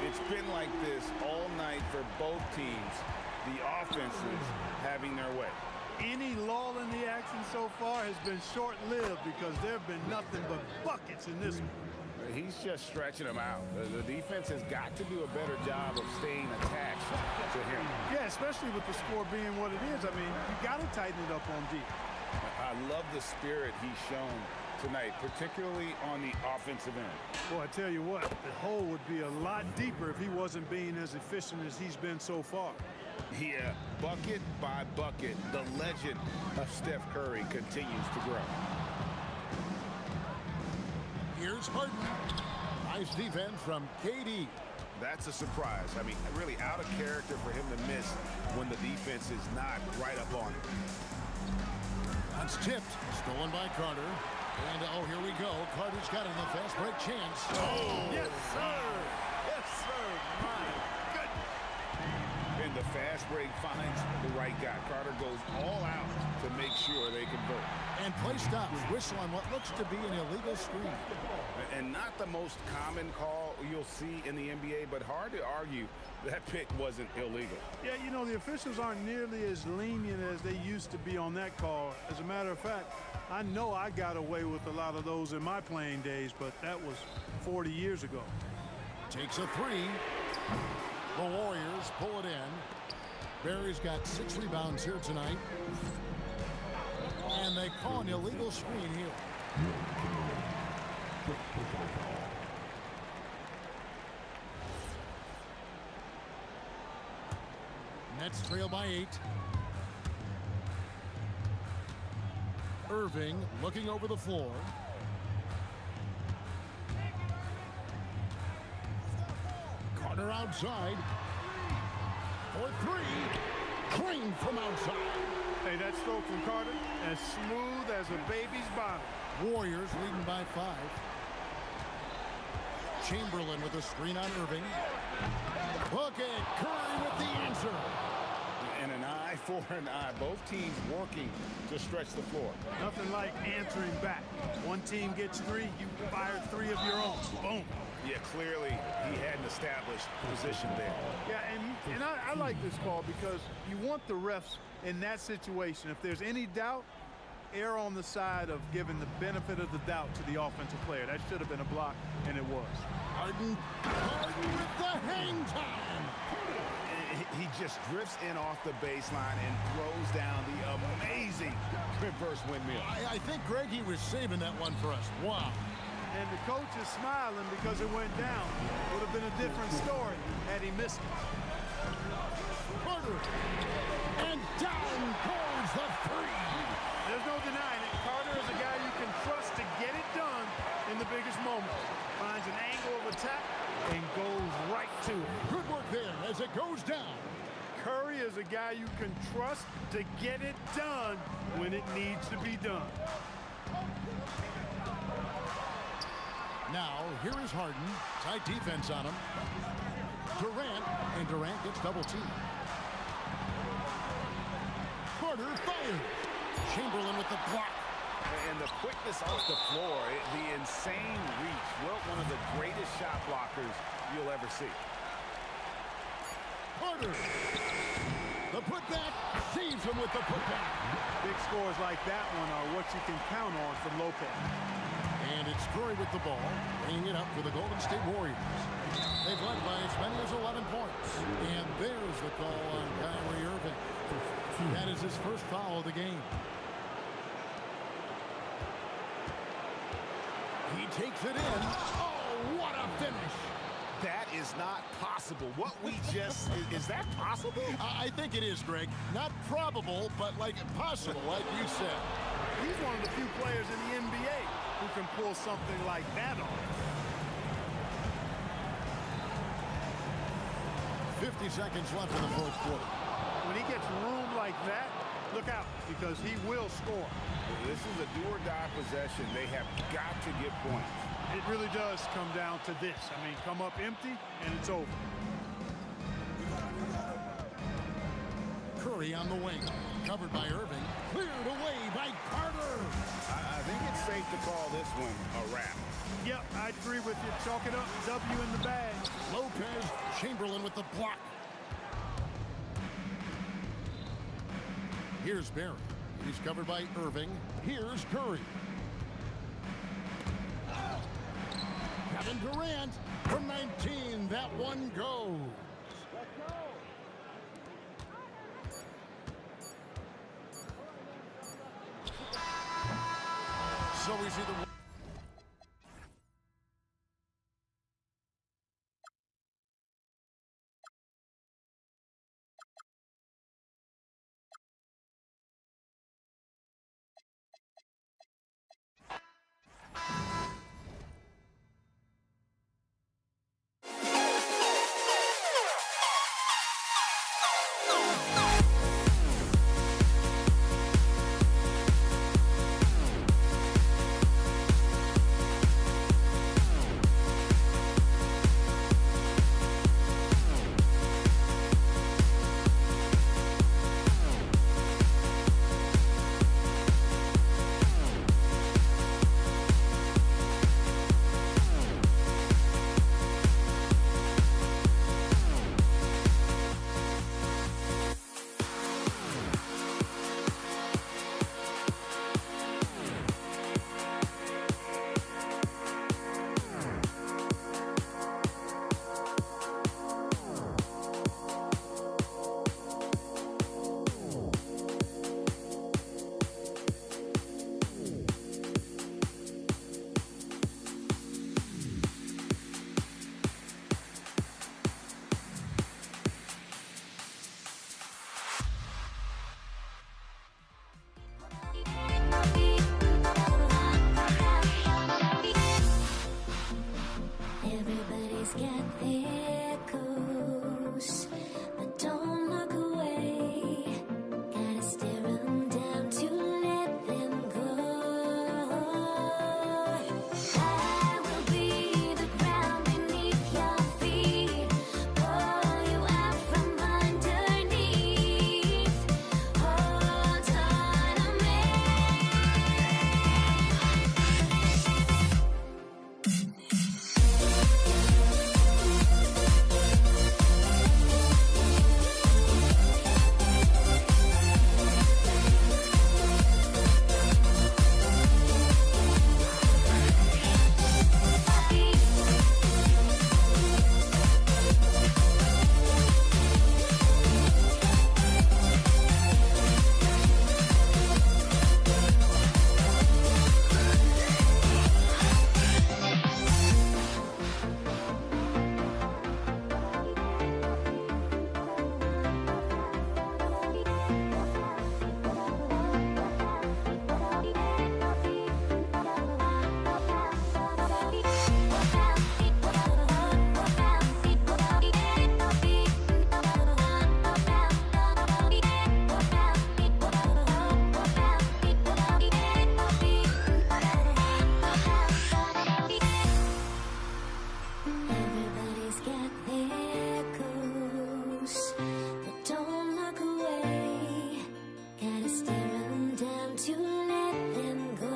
S8: It's been like this all night for both teams. The offenses having their way.
S7: Any lull in the action so far has been short-lived because there have been nothing but buckets in this one.
S8: He's just stretching them out. The defense has got to do a better job of staying attached to him.
S7: Yeah, especially with the score being what it is. I mean, you got to tighten it up on D.
S8: I love the spirit he's shown tonight, particularly on the offensive end.
S7: Well, I tell you what, the hole would be a lot deeper if he wasn't being as efficient as he's been so far.
S8: Yeah, bucket by bucket, the legend of Steph Curry continues to grow.
S6: Here's Harden. Nice defense from KD.
S8: That's a surprise. I mean, really out of character for him to miss when the defense is not right up on him.
S6: That's tipped. Stolen by Carter. And, oh, here we go. Carter's got it in the fast break chance.
S8: Oh!
S7: Yes, sir. Yes, sir. My goodness.
S8: And the fast break finds the right guy. Carter goes all out to make sure they convert.
S6: And play stops. Whistle on what looks to be an illegal screen.
S8: And not the most common call you'll see in the NBA, but hard to argue that pick wasn't illegal.
S7: Yeah, you know, the officials aren't nearly as lenient as they used to be on that call. As a matter of fact, I know I got away with a lot of those in my playing days, but that was 40 years ago.
S6: Takes a 3. The Warriors pull it in. Barry's got 6 rebounds here tonight. And they call an illegal screen here. Nets trail by 8. Irving looking over the floor. Carter outside. For three. Drained from outside.
S7: Hey, that stroke from Carter, as smooth as a baby's bottom.
S6: Warriors leading by 5. Chamberlain with a screen on Irving. Look at Curry with the answer.
S8: And an eye for an eye. Both teams working to stretch the floor.
S7: Nothing like answering back. One team gets 3, you fire 3 of your own. Boom.
S8: Yeah, clearly he had an established position there.
S7: Yeah, and I like this call because you want the refs in that situation. If there's any doubt, err on the side of giving the benefit of the doubt to the offensive player. That should have been a block, and it was.
S6: Harden with the hang time.
S8: He just drifts in off the baseline and throws down the amazing reverse windmill.
S6: I think, Greg, he was saving that one for us. Wow.
S7: And the coach is smiling because it went down. Would have been a different story had he missed it.
S6: Carter. And down goes the 3.
S7: There's no denying it. Carter is a guy you can trust to get it done in the biggest moments. Finds an angle of attack and goes right to it.
S6: Good work there as it goes down.
S7: Curry is a guy you can trust to get it done when it needs to be done.
S6: Now, here is Harden. Tight defense on him. Durant, and Durant gets double teamed. Carter fired. Chamberlain with the block.
S8: And the quickness off the floor, the insane reach. Well, one of the greatest shot blockers you'll ever see.
S6: Carter. The putback saves him with the putback.
S7: Big scores like that one are what you can count on from Lopez.
S6: And it's Curry with the ball, bringing it up for the Golden State Warriors. They've led by as many as 11 points. And there's the call on Kyrie Irving. That is his first foul of the game. He takes it in. Oh, what a finish.
S8: That is not possible. What we just, is that possible?
S6: I think it is, Greg. Not probable, but like possible, like you said.
S7: He's one of the few players in the NBA who can pull something like that off.
S6: 50 seconds left in the fourth quarter.
S7: When he gets room like that, look out, because he will score.
S8: This is a do-or-die possession. They have got to get points.
S7: It really does come down to this. I mean, come up empty, and it's over.
S6: Curry on the wing. Covered by Irving. Cleared away by Carter.
S8: I think it's safe to call this one a wrap.
S7: Yep, I agree with you. Chalk it up. W in the bag.
S6: Lopez. Chamberlain with the block. Here's Barry. He's covered by Irving. Here's Curry. Kevin Durant from 19. That one goes. So we see the
S5: Gotta stare 'em down to let them go.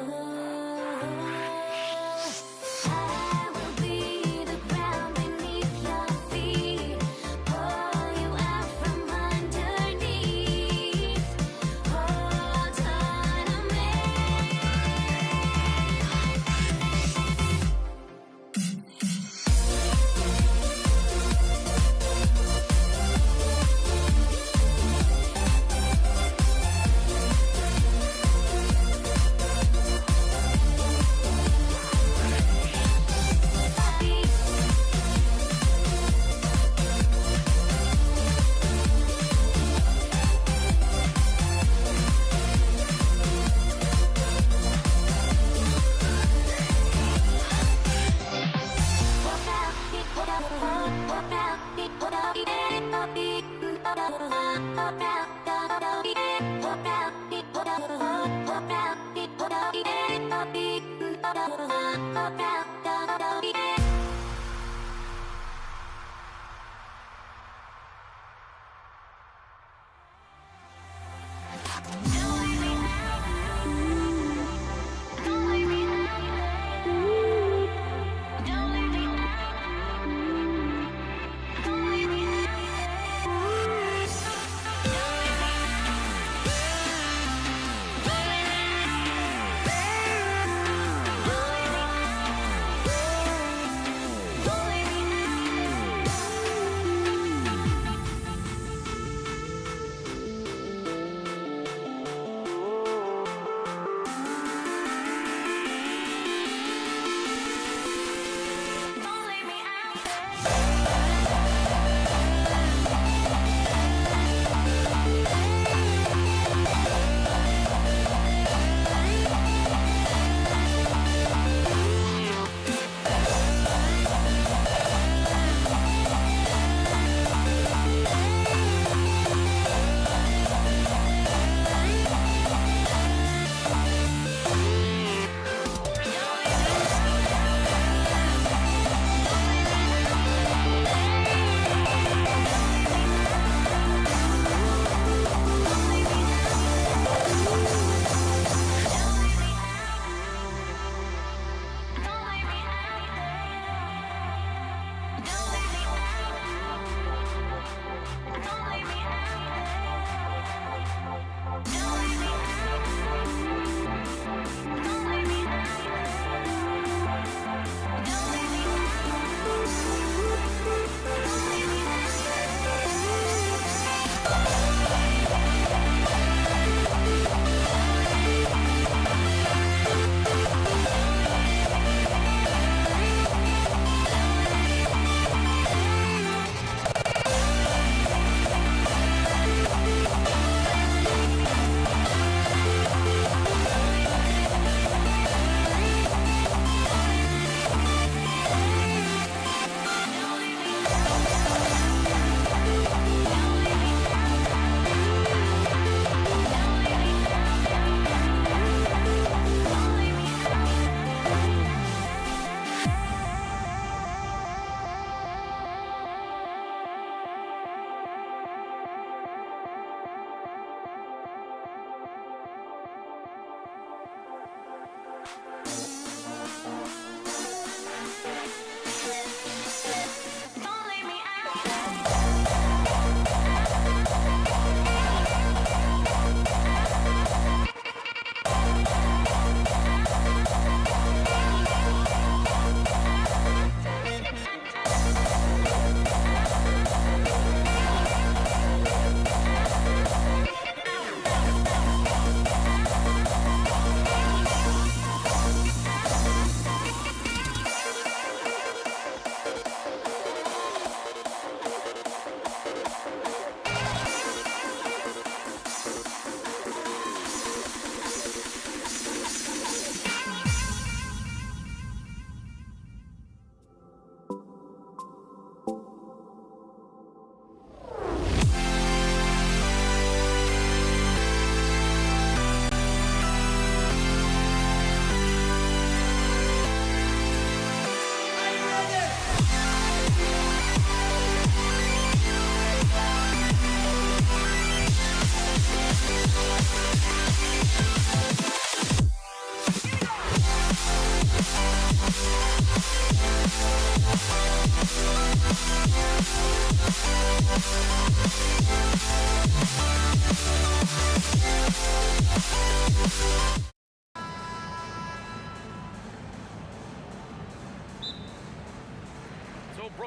S5: I will be the ground beneath your feet, pull you out from underneath. Hold on to me.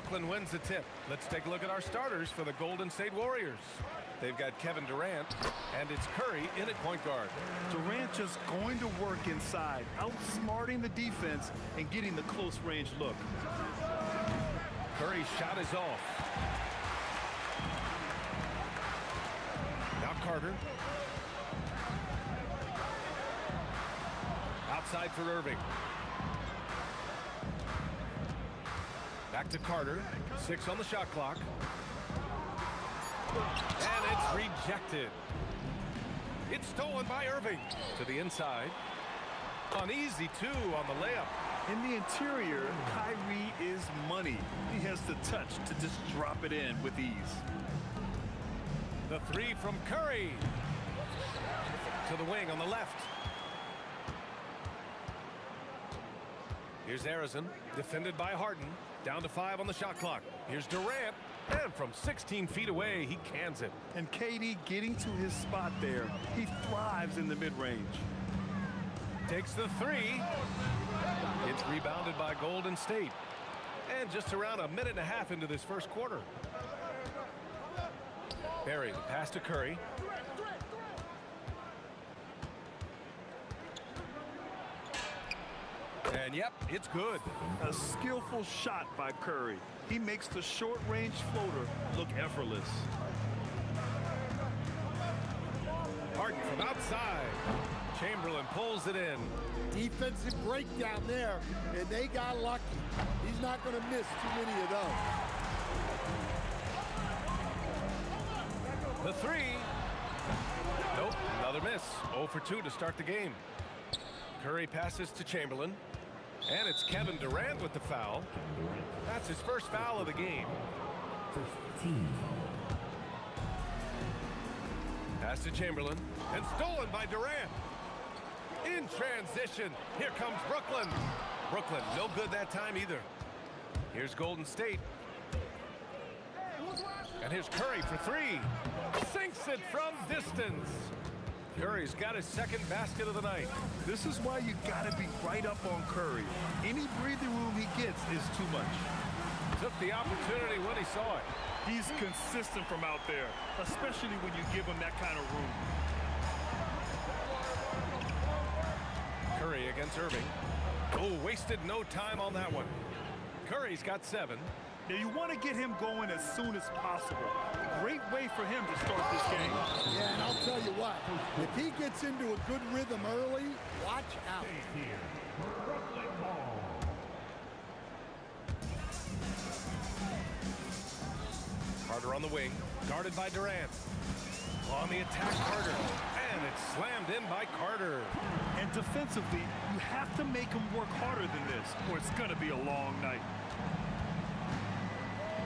S2: Brooklyn wins the tip. Let's take a look at our starters for the Golden State Warriors. They've got Kevin Durant, and it's Curry in at point guard.
S3: Durant just going to work inside, outsmarting the defense and getting the close range look.
S2: Curry's shot is off. Now Carter. Outside for Irving. Back to Carter. 6 on the shot clock. And it's rejected. It's stolen by Irving. To the inside. An easy 2 on the layup.
S3: In the interior, Kyrie is money. He has the touch to just drop it in with ease.
S2: The 3 from Curry. To the wing on the left. Here's Arizon, defended by Harden. Down to 5 on the shot clock. Here's Durant, and from 16 feet away, he cans it.
S3: And KD getting to his spot there. He thrives in the mid-range.
S2: Takes the 3. It's rebounded by Golden State. And just around a minute and a half into this first quarter. Barry, the pass to Curry. And yep, it's good.
S3: A skillful shot by Curry. He makes the short-range floater look effortless.
S2: Harden from outside. Chamberlain pulls it in.
S6: Defensive breakdown there, and they got lucky. He's not going to miss too many of those.
S2: The 3. Nope, another miss. 0 for 2 to start the game. Curry passes to Chamberlain. And it's Kevin Durant with the foul. That's his first foul of the game. Pass to Chamberlain. And stolen by Durant. In transition. Here comes Brooklyn. Brooklyn, no good that time either. Here's Golden State. And here's Curry for 3. Sinks it from distance. Curry's got his second basket of the night.
S3: This is why you got to be right up on Curry. Any breathing room he gets is too much.
S2: Took the opportunity when he saw it.
S3: He's consistent from out there, especially when you give him that kind of room.
S2: Curry against Irving. Oh, wasted no time on that one. Curry's got 7.
S3: Now you want to get him going as soon as possible. Great way for him to start this game.
S6: Yeah, and I'll tell you what, if he gets into a good rhythm early, watch out.
S2: Carter on the wing, guarded by Durant. On the attack, Carter. And it's slammed in by Carter.
S3: And defensively, you have to make him work harder than this, or it's going to be a long night.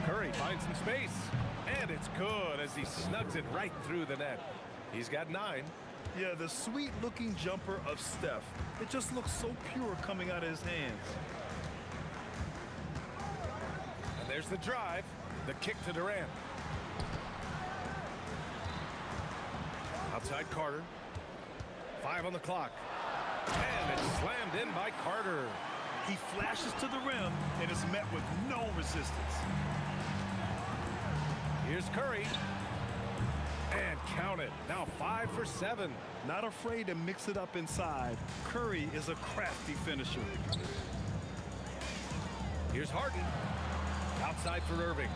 S2: Curry finds some space. And it's good as he snugs it right through the net. He's got 9.
S3: Yeah, the sweet-looking jumper of Steph. It just looks so pure coming out of his hands.
S2: And there's the drive. The kick to Durant. Outside Carter. 5 on the clock. And it's slammed in by Carter.
S3: He flashes to the rim and is met with no resistance.
S2: Here's Curry. And count it. Now 5 for 7.
S3: Not afraid to mix it up inside. Curry is a crafty finisher.
S2: Here's Harden. Outside for Irving.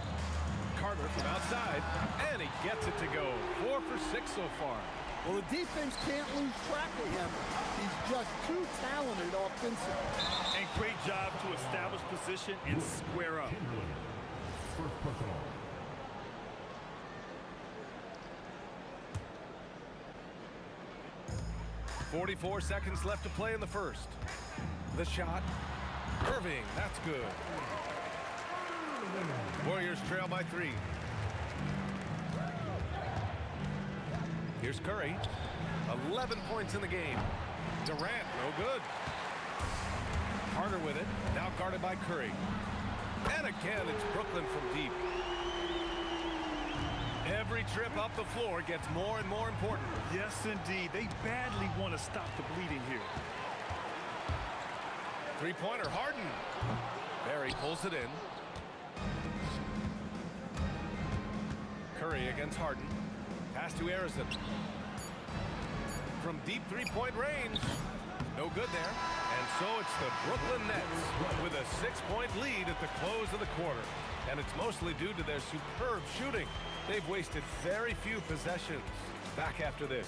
S2: Carter from outside. And he gets it to go. 4 for 6 so far.
S6: Well, the defense can't lose track of him. He's just too talented offensively.
S3: And great job to establish position and square up.
S2: 44 seconds left to play in the first. The shot. Irving, that's good. Warriors trail by 3. Here's Curry. 11 points in the game. Durant, no good. Carter with it. Now guarded by Curry. And again, it's Brooklyn from deep. Every trip up the floor gets more and more important.
S3: Yes, indeed. They badly want to stop the bleeding here.
S2: Three-pointer, Harden. Barry pulls it in. Curry against Harden. Pass to Harrison. From deep three-point range. No good there. And so it's the Brooklyn Nets with a 6-point lead at the close of the quarter. And it's mostly due to their superb shooting. They've wasted very few possessions. Back after this.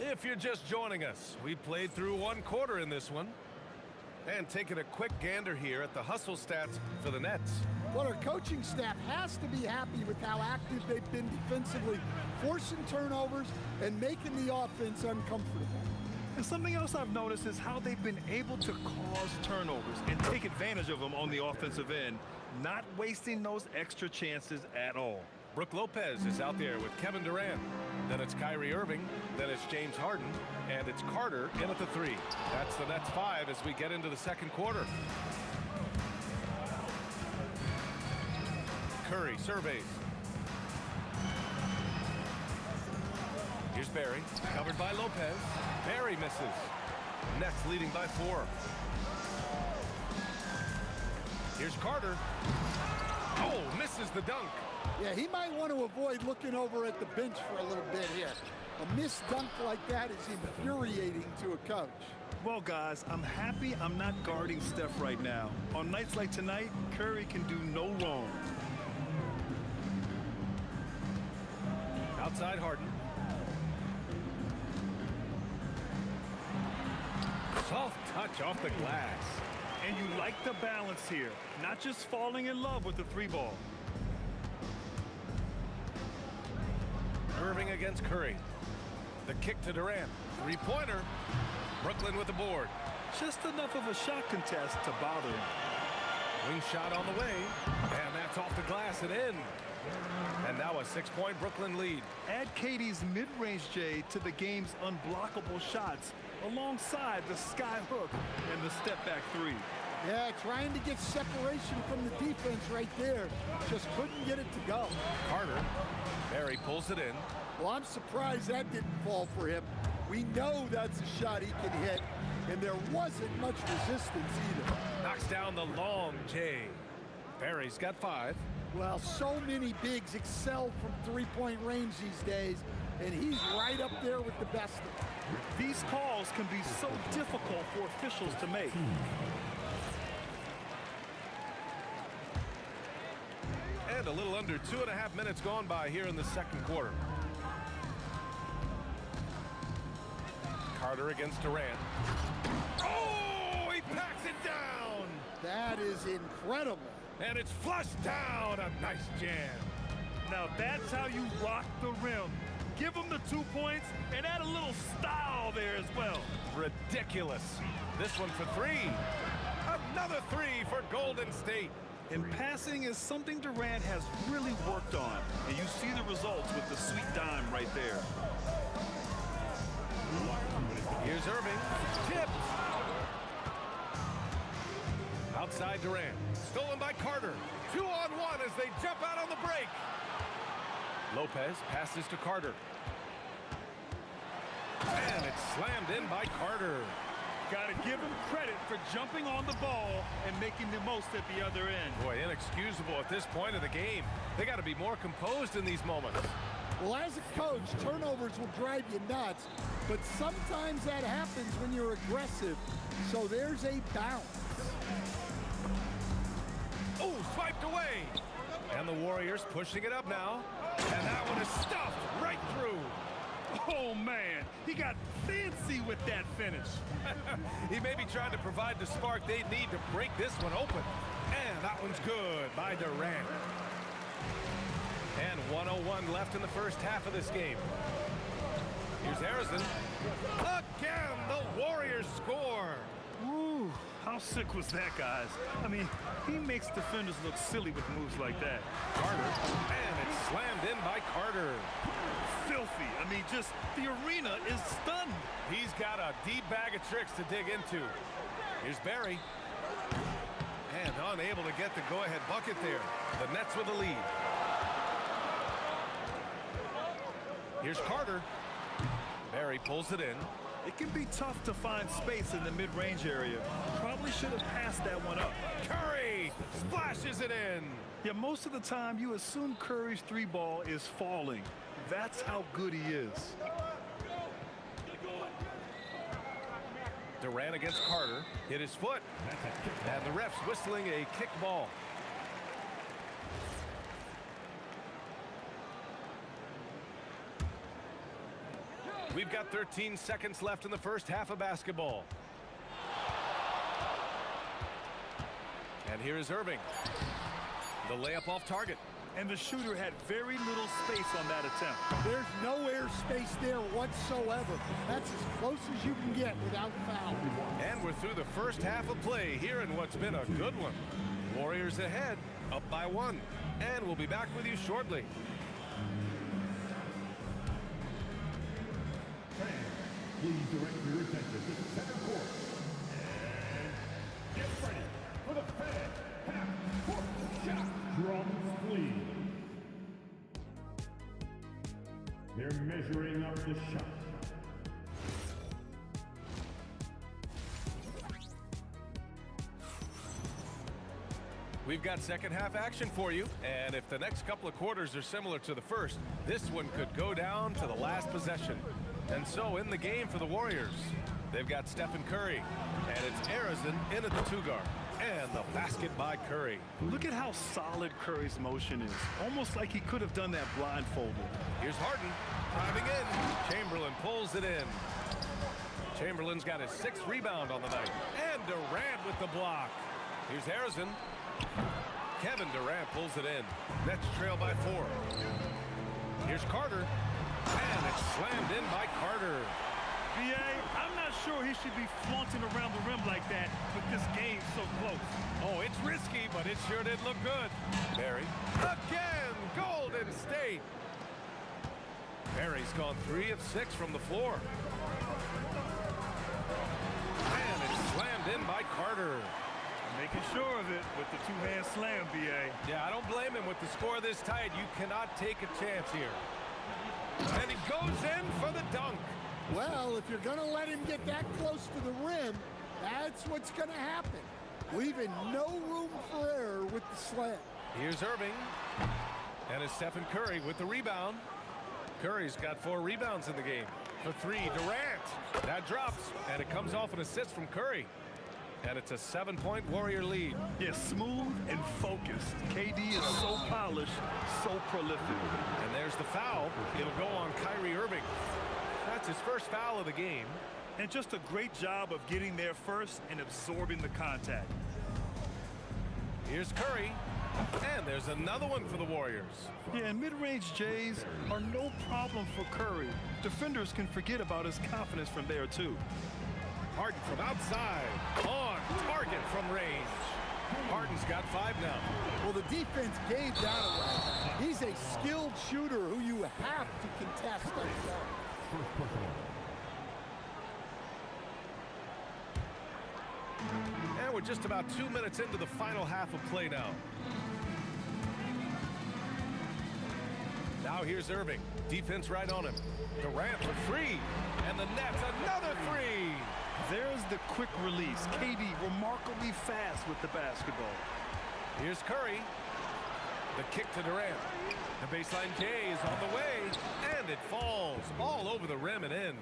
S2: If you're just joining us, we played through one quarter in this one. And taking a quick gander here at the hustle stats for the Nets.
S9: Well, our coaching staff has to be happy with how active they've been defensively, forcing turnovers and making the offense uncomfortable.
S3: And something else I've noticed is how they've been able to cause turnovers and take advantage of them on the offensive end, not wasting those extra chances at all.
S2: Brook Lopez is out there with Kevin Durant. Then it's Kyrie Irving. Then it's James Harden. And it's Carter in at the 3. That's the Nets 5 as we get into the second quarter. Curry surveys. Here's Barry, covered by Lopez. Barry misses. Nets leading by 4. Here's Carter. Oh, misses the dunk.
S9: Yeah, he might want to avoid looking over at the bench for a little bit here. A missed dunk like that is infuriating to a coach.
S3: Well, guys, I'm happy I'm not guarding Steph right now. On nights like tonight, Curry can do no wrong.
S2: Outside Harden. Soft touch off the glass.
S3: And you like the balance here, not just falling in love with the 3-ball.
S2: Irving against Curry. The kick to Durant. 3-pointer. Brooklyn with the board.
S3: Just enough of a shot contest to bother him.
S2: Wing shot on the way. And that's off the glass and in. And now a 6-point Brooklyn lead.
S3: Add Katie's mid-range J to the game's unblockable shots alongside the sky hook and the step-back 3.
S9: Yeah, trying to get separation from the defense right there. Just couldn't get it to go.
S2: Carter. Barry pulls it in.
S9: Well, I'm surprised that didn't fall for him. We know that's a shot he can hit, and there wasn't much resistance either.
S2: Knocks down the long J. Barry's got 5.
S9: Well, so many bigs excel from 3-point range these days, and he's right up there with the best of them.
S3: These calls can be so difficult for officials to make.
S2: And a little under 2.5 minutes gone by here in the second quarter. Carter against Durant. Oh, he packs it down.
S9: That is incredible.
S2: And it's flushed down. A nice jam.
S3: Now that's how you rock the rim. Give them the 2 points and add a little style there as well.
S2: Ridiculous. This one for 3. Another 3 for Golden State.
S3: And passing is something Durant has really worked on. And you see the results with the sweet dime right there.
S2: Here's Irving. Tipped. Outside Durant. Stolen by Carter. 2-on-1 as they jump out on the break. Lopez passes to Carter. And it's slammed in by Carter.
S3: Gotta give him credit for jumping on the ball and making the most at the other end.
S2: Boy, inexcusable at this point of the game. They got to be more composed in these moments.
S9: Well, as a coach, turnovers will drive you nuts, but sometimes that happens when you're aggressive. So there's a balance.
S2: Oh, swiped away. And the Warriors pushing it up now. And that one is stuffed right through.
S3: Oh, man, he got fancy with that finish.
S2: He may be trying to provide the spark they need to break this one open. And that one's good by Durant. And 1:01 left in the first half of this game. Here's Harrison. Again, the Warriors score.
S3: Ooh, how sick was that, guys? I mean, he makes defenders look silly with moves like that.
S2: Carter, and it's slammed in by Carter.
S3: Filthy. I mean, just the arena is stunned.
S2: He's got a deep bag of tricks to dig into. Here's Barry. And unable to get the go-ahead bucket there. The Nets with the lead. Here's Carter. Barry pulls it in.
S3: It can be tough to find space in the mid-range area. Probably should have passed that one up.
S2: Curry splashes it in.
S3: Yeah, most of the time you assume Curry's three ball is falling. That's how good he is.
S2: Durant against Carter. Hit his foot. And the ref's whistling a kicked ball. We've got 13 seconds left in the first half of basketball. And here is Irving. The layup off target.
S3: And the shooter had very little space on that attempt.
S9: There's no air space there whatsoever. That's as close as you can get without foul.
S2: And we're through the first half of play here in what's been a good one. Warriors ahead, up by 1. And we'll be back with you shortly.
S10: Please direct your attention to center court. And get ready for the fan half-court shot. Drums, please. They're measuring up the shot.
S2: We've got second half action for you, and if the next couple of quarters are similar to the first, this one could go down to the last possession. And so in the game for the Warriors, they've got Stephen Curry, and it's Arizin in at the 2-guard. And the basket by Curry.
S3: Look at how solid Curry's motion is. Almost like he could have done that blindfolded.
S2: Here's Harden driving in. Chamberlain pulls it in. Chamberlain's got his 6th rebound on the night. And Durant with the block. Here's Arizin. Kevin Durant pulls it in. Nets trail by 4. Here's Carter. And it's slammed in by Carter.
S3: B.A., I'm not sure he should be flaunting around the rim like that with this game so close.
S2: Oh, it's risky, but it sure did look good. Barry. Again, Golden State. Barry's gone 3 of 6 from the floor. And it's slammed in by Carter.
S3: Making sure of it with the two-hand slam, B.A.
S2: Yeah, I don't blame him. With the score this tight, you cannot take a chance here. And he goes in for the dunk.
S9: Well, if you're going to let him get that close to the rim, that's what's going to happen. Leaving no room for error with the slam.
S2: Here's Irving. And it's Stephen Curry with the rebound. Curry's got 4 rebounds in the game. For 3, Durant. That drops, and it comes off an assist from Curry. And it's a 7-point Warrior lead.
S3: Yeah, smooth and focused. KD is so polished, so prolific.
S2: And there's the foul. It'll go on Kyrie Irving. That's his first foul of the game.
S3: And just a great job of getting there first and absorbing the contact.
S2: Here's Curry. And there's another one for the Warriors.
S3: Yeah, and mid-range Jays are no problem for Curry. Defenders can forget about his confidence from there, too.
S2: Harden from outside. On target from range. Harden's got 5 now.
S9: Well, the defense gave that away. He's a skilled shooter who you have to contest that shot.
S2: And we're just about 2 minutes into the final half of play now. Now here's Irving. Defense right on him. Durant for 3. And the Nets another 3.
S3: There's the quick release. KD remarkably fast with the basketball.
S2: Here's Curry. The kick to Durant. The baseline J is on the way. And it falls all over the rim and in.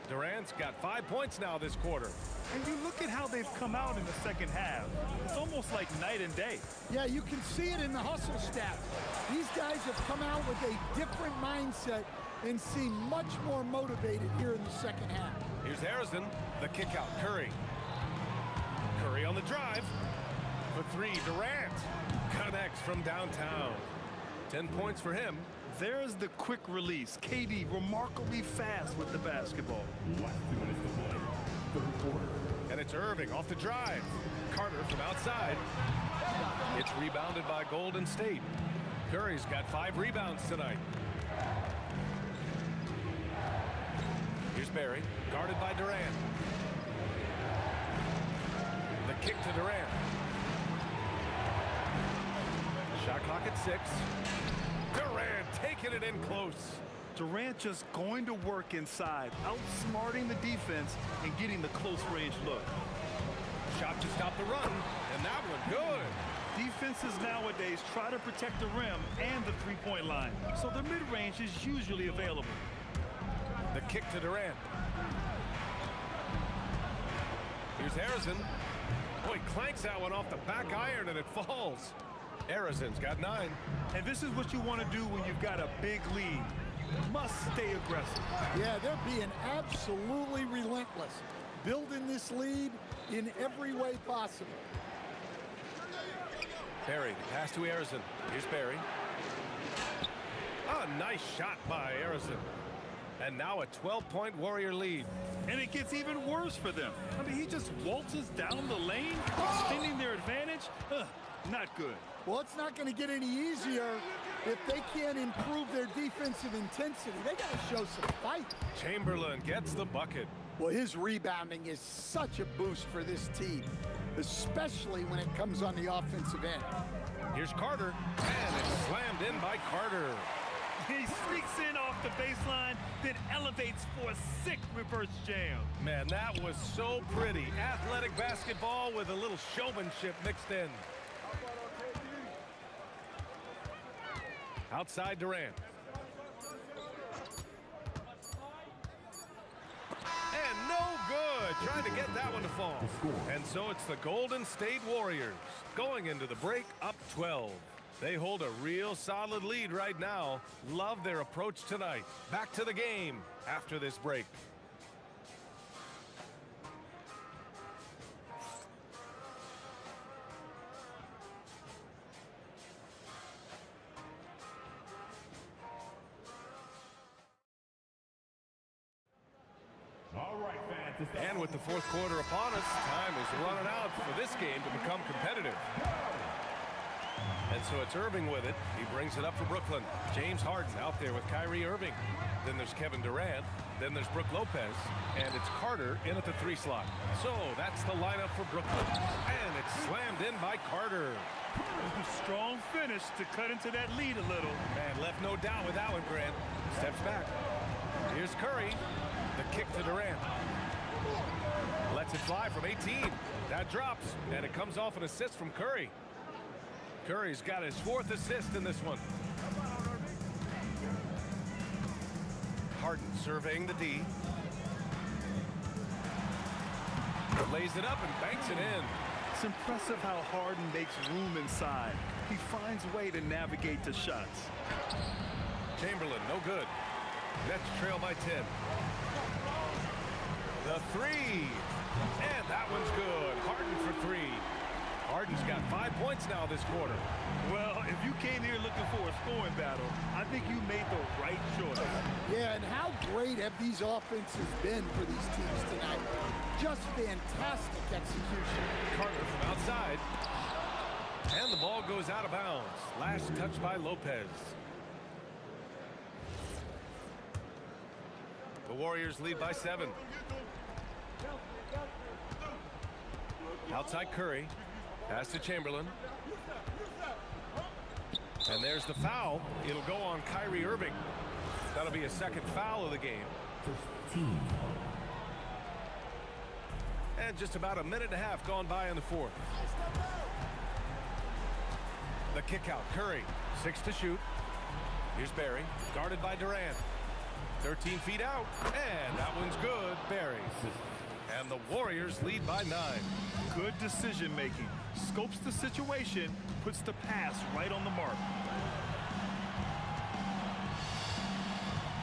S2: Durant's got 5 points now this quarter.
S3: And you look at how they've come out in the second half. It's almost like night and day.
S9: Yeah, you can see it in the hustle stats. These guys have come out with a different mindset and seem much more motivated here in the second half.
S2: Here's Harrison, the kick out, Curry. Curry on the drive. For 3, Durant. Connects from downtown. 10 points for him.
S3: There's the quick release. KD remarkably fast with the basketball.
S10: Last 2 minutes to play. Third quarter.
S2: And it's Irving off the drive. Carter from outside. It's rebounded by Golden State. Curry's got 5 rebounds tonight. Here's Barry, guarded by Durant. The kick to Durant. Shot clock at 6. Durant taking it in close.
S3: Durant just going to work inside, outsmarting the defense and getting the close range look.
S2: Shot to stop the run, and that one good.
S3: Defenses nowadays try to protect the rim and the three-point line, so the mid-range is usually available.
S2: The kick to Durant. Here's Harrison. Boy, clanks that one off the back iron and it falls. Harrison's got 9.
S3: And this is what you want to do when you've got a big lead. Must stay aggressive.
S9: Yeah, they're being absolutely relentless, building this lead in every way possible.
S2: Barry, the pass to Harrison. Here's Barry. A nice shot by Harrison. And now a 12-point Warrior lead.
S3: And it gets even worse for them. I mean, he just waltzes down the lane, extending their advantage. Not good.
S9: Well, it's not going to get any easier if they can't improve their defensive intensity. They got to show some fight.
S2: Chamberlain gets the bucket.
S9: Well, his rebounding is such a boost for this team, especially when it comes on the offensive end.
S2: Here's Carter, and it's slammed in by Carter.
S3: He sneaks in off the baseline, then elevates for a sick reverse jam.
S2: Man, that was so pretty. Athletic basketball with a little showmanship mixed in. Outside Durant. And no good. Trying to get that one to fall. And so it's the Golden State Warriors going into the break up 12. They hold a real solid lead right now. Love their approach tonight. Back to the game after this break.
S10: All right, fans.
S2: And with the fourth quarter upon us, time is running out for this game to become competitive. And so it's Irving with it. He brings it up for Brooklyn. James Harden out there with Kyrie Irving. Then there's Kevin Durant. Then there's Brook Lopez. And it's Carter in at the 3 slot. So that's the lineup for Brooklyn. And it's slammed in by Carter.
S3: Strong finish to cut into that lead a little.
S2: Man, left no doubt with that one, Grant. Steps back. Here's Curry. The kick to Durant. Lets it fly from 18. That drops. And it comes off an assist from Curry. Curry's got his 4th assist in this one. Harden surveying the D. Lays it up and banks it in.
S3: It's impressive how Harden makes room inside. He finds a way to navigate the shots.
S2: Chamberlain, no good. Nets trail by 10. The 3. And that one's good. Harden for 3. Harden's got 5 points now this quarter.
S3: Well, if you came here looking for a scoring battle, I think you made the right choice.
S9: Yeah, and how great have these offenses been for these teams tonight? Just fantastic execution.
S2: Carter from outside. And the ball goes out of bounds. Last touch by Lopez. The Warriors lead by 7. Outside Curry. Pass to Chamberlain. And there's the foul. It'll go on Kyrie Irving. That'll be a second foul of the game. And just about a minute and a half gone by in the 4th. The kick out. Curry. 6 to shoot. Here's Barry. Guarded by Durant. 13 feet out. And that one's good. Barry. And the Warriors lead by 9.
S3: Good decision making. Scopes the situation, puts the pass right on the mark.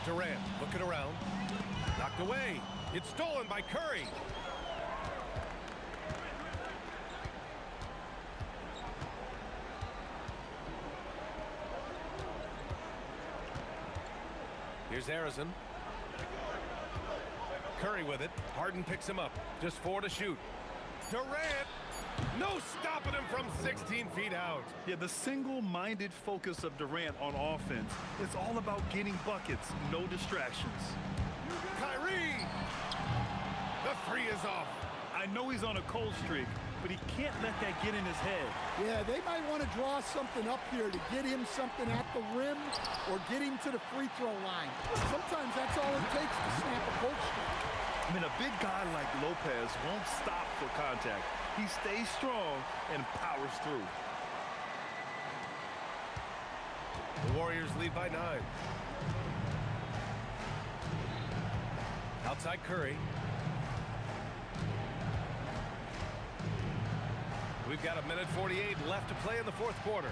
S2: Durant looking around. Knocked away. It's stolen by Curry. Here's Harrison. Curry with it. Harden picks him up. Just 4 to shoot. Durant. No stopping him from 16 feet out.
S3: Yeah, the single-minded focus of Durant on offense. It's all about getting buckets, no distractions.
S2: Kyrie. The 3 is off.
S3: I know he's on a cold streak, but he can't let that get in his head.
S9: Yeah, they might want to draw something up here to get him something at the rim or get him to the free throw line. Sometimes that's all it takes to snap a coach streak.
S3: I mean, a big guy like Lopez won't stop for contact. He stays strong and powers through.
S2: The Warriors lead by 9. Outside Curry. We've got 1:48 left to play in the fourth quarter.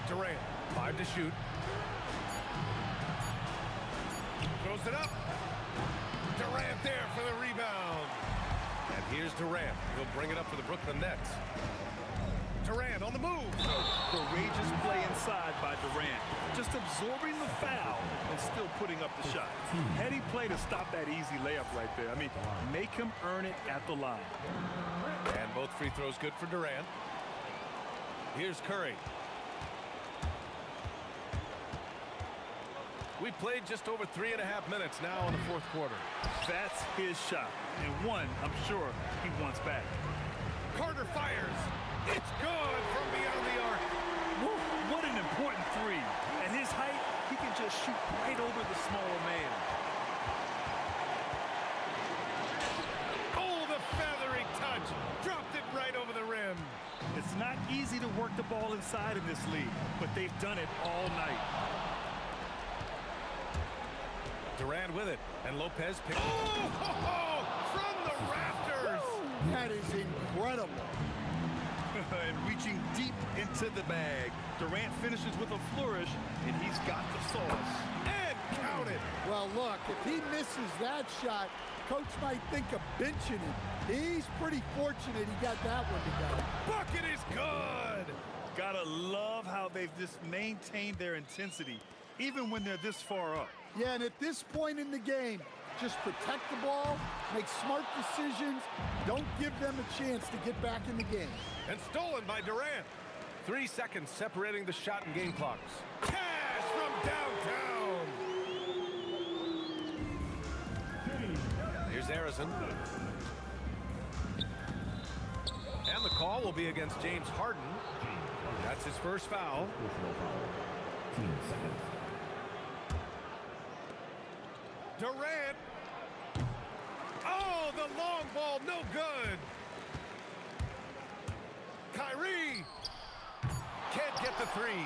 S2: Durant, 5 to shoot. Throws it up. Durant there for the rebound. And here's Durant. He'll bring it up for the Brooklyn Nets. Durant on the move.
S3: Courageous play inside by Durant. Just absorbing the foul and still putting up the shot. Heady play to stop that easy layup right there. I mean, make him earn it at the line.
S2: And both free throws good for Durant. Here's Curry. We played just over 3.5 minutes now in the fourth quarter.
S3: That's his shot. And one, I'm sure, he wants back.
S2: Carter fires. It's good from beyond the arc.
S3: Woo, what an important three. At his height, he can just shoot right over the smaller man.
S2: Oh, the feathery touch. Dropped it right over the rim.
S3: It's not easy to work the ball inside in this league, but they've done it all night.
S2: Durant with it, and Lopez picks. Oh, from the rafters.
S9: That is incredible.
S3: And reaching deep into the bag. Durant finishes with a flourish, and he's got the sauce.
S2: And count it.
S9: Well, look, if he misses that shot, coach might think of benching him. He's pretty fortunate he got that one to go.
S2: Bucket is good.
S3: Gotta love how they've just maintained their intensity, even when they're this far up.
S9: Yeah, and at this point in the game, just protect the ball, make smart decisions, don't give them a chance to get back in the game.
S2: And stolen by Durant. 3 seconds separating the shot and game clocks. Cash from downtown. Here's Harrison. And the call will be against James Harden. That's his first foul. Durant. Oh, the long ball, no good. Kyrie can't get the three.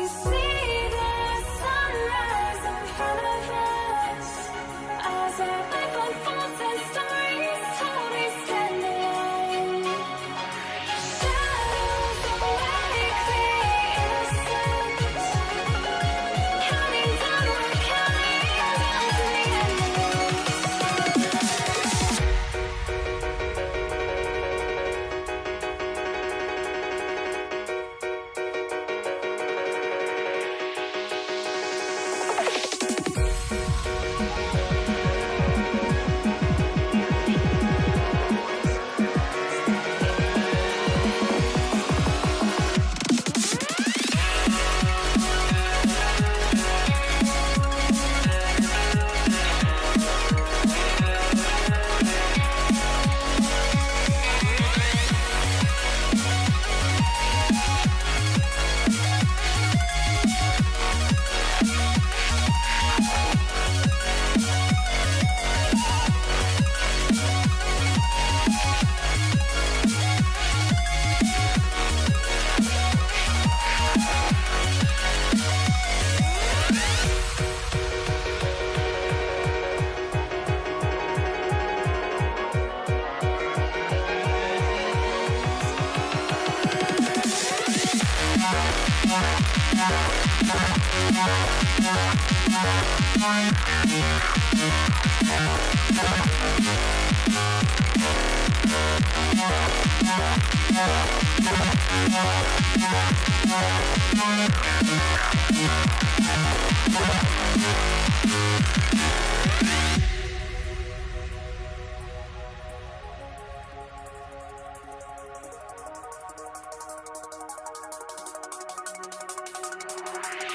S5: see the sunrise in front of us as our life unfolds and stories told we stand alone. Shadows awake the innocence, counting down, we're counting down to the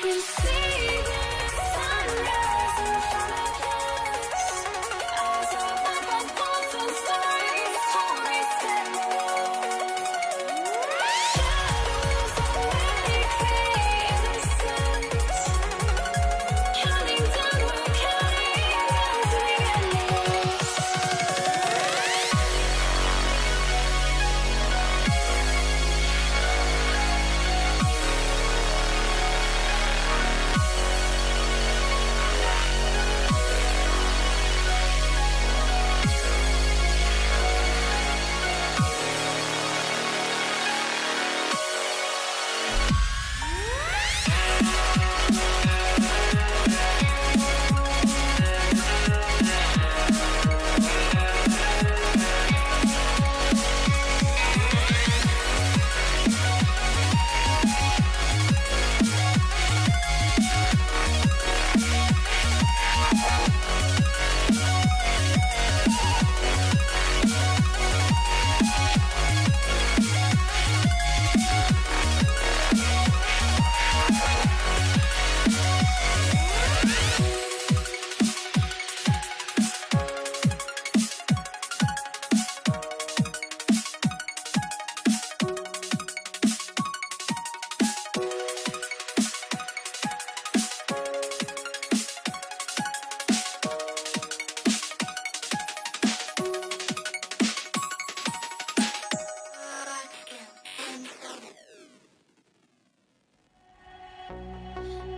S5: You see the sunrise in front of us as our life unfolds and stories told we stand alone. Shadows awake the innocence, counting down, we're counting down to the endless.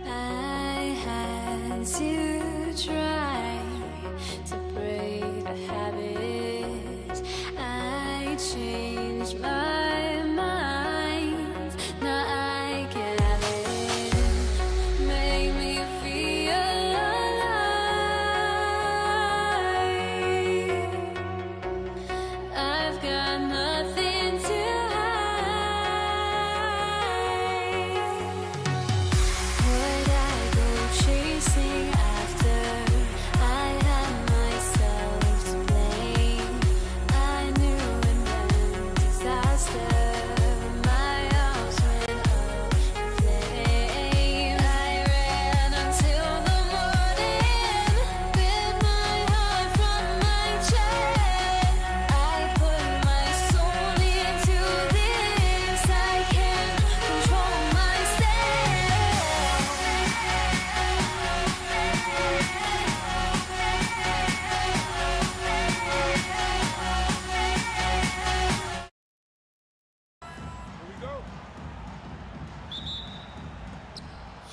S5: I had to try to break the habit. I changed my mind. Now I can have it. Make me feel alive. I've got nothing to hide. Would I go chasing after? I had myself to blame. I knew and then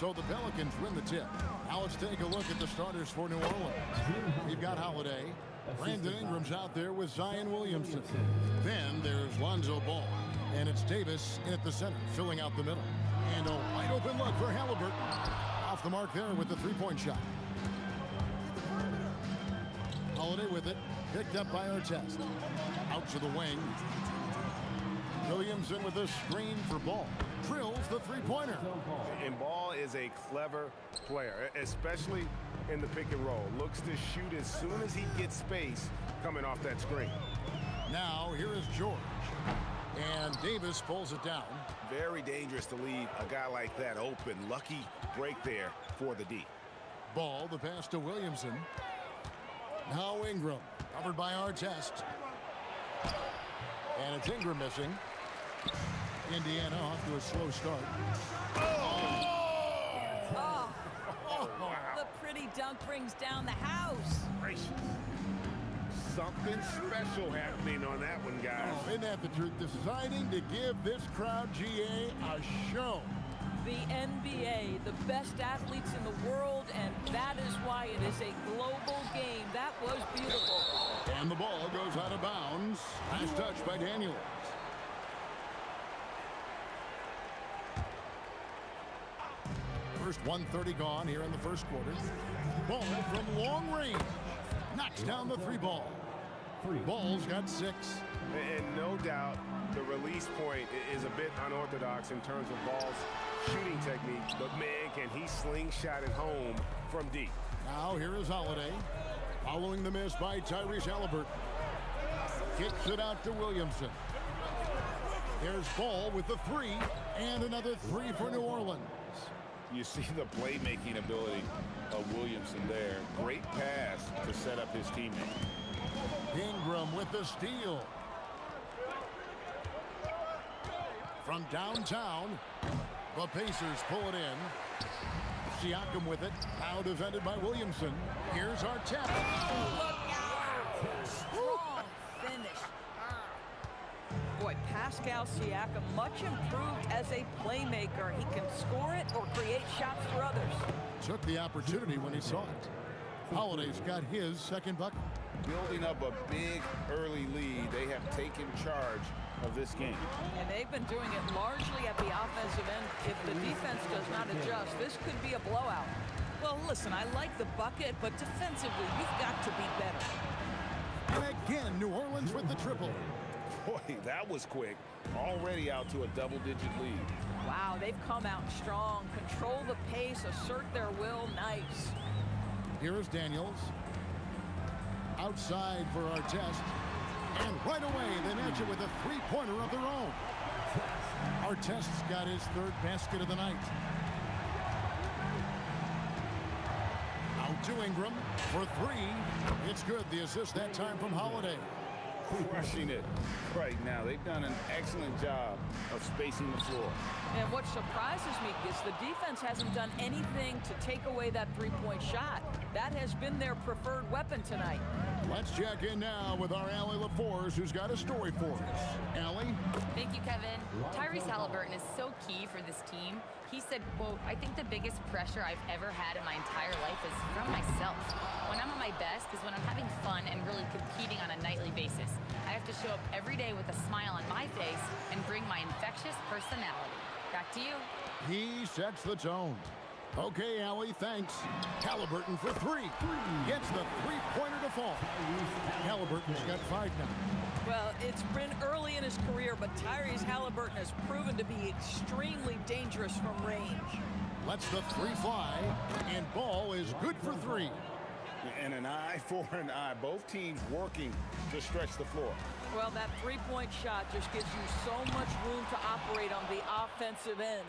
S6: So the Pelicans win the tip. Now let's take a look at the starters for New Orleans. We've got Holiday. Brandon Ingram's out there with Zion Williamson. Then there's Lonzo Ball. And it's Davis in at the center, filling out the middle. And a wide open look for Halliburton. Off the mark there with the three-point shot. Holiday with it. Picked up by Artest. Out to the wing. Williamson with a screen for Ball. Drills the three-pointer.
S2: And Ball is a clever player, especially in the pick and roll. Looks to shoot as soon as he gets space coming off that screen.
S6: Now here is George. And Davis pulls it down.
S8: Very dangerous to leave a guy like that open. Lucky break there for the D.
S6: Ball, the pass to Williamson. Now Ingram, covered by Artest. And it's Ingram missing. Indiana off to a slow start.
S11: The pretty dunk brings down the house.
S2: Gracious. Something special happening on that one, guys.
S6: Oh, isn't that the truth? Deciding to give this crowd, GA, a show.
S11: The NBA, the best athletes in the world, and that is why it is a global game. That was beautiful.
S6: And the ball goes out of bounds. Nice touch by Daniels. First 1:30 gone here in the first quarter. Ball from long range. Knocks down the three ball. Ball's got 6.
S2: And no doubt the release point is a bit unorthodox in terms of Ball's shooting technique, but man, can he slingshot it home from deep.
S6: Now here is Holiday. Following the miss by Tyrese Halliburton. Kicks it out to Williamson. There's Ball with the 3, and another 3 for New Orleans.
S8: You see the playmaking ability of Williamson there. Great pass to set up his teammate.
S6: Ingram with the steal. From downtown, the Pacers pull it in. Siakam with it. Now defended by Williamson. Here's Artest.
S11: Look out! Strong finish. Boy, Pascal Siakam, much improved as a playmaker. He can score it or create shots for others.
S6: Took the opportunity when he saw it. Holiday's got his second bucket.
S8: Building up a big early lead, they have taken charge of this game.
S11: And they've been doing it largely at the offensive end. If the defense does not adjust, this could be a blowout. Well, listen, I like the bucket, but defensively, you've got to be better.
S6: And again, New Orleans with the triple.
S8: Boy, that was quick. Already out to a double-digit lead.
S11: Wow, they've come out strong. Control the pace, assert their will. Nice.
S6: Here is Daniels. Outside for Artest. And right away, they match it with a three-pointer of their own. Artest's got his 3rd basket of the night. Out to Ingram for 3. It's good. The assist that time from Holiday.
S8: Crushing it right now. They've done an excellent job of spacing the floor.
S11: And what surprises me is the defense hasn't done anything to take away that three-point shot. That has been their preferred weapon tonight.
S6: Let's check in now with our Allie LaForce, who's got a story for us. Allie?
S12: Thank you, Kevin. Tyrese Halliburton is so key for this team. He said, quote, "I think the biggest pressure I've ever had in my entire life is from myself. When I'm at my best is when I'm having fun and really competing on a nightly basis. I have to show up every day with a smile on my face and bring my infectious personality." Back to you.
S6: He sets the tone. Okay, Allie, thanks. Halliburton for 3. Gets the three-pointer to fall. Halliburton's got 5 now.
S11: Well, it's been early in his career, but Tyrese Halliburton has proven to be extremely dangerous from range.
S6: Lets the 3 fly, and Ball is good for 3.
S8: And an eye for an eye. Both teams working to stretch the floor.
S11: Well, that three-point shot just gives you so much room to operate on the offensive end.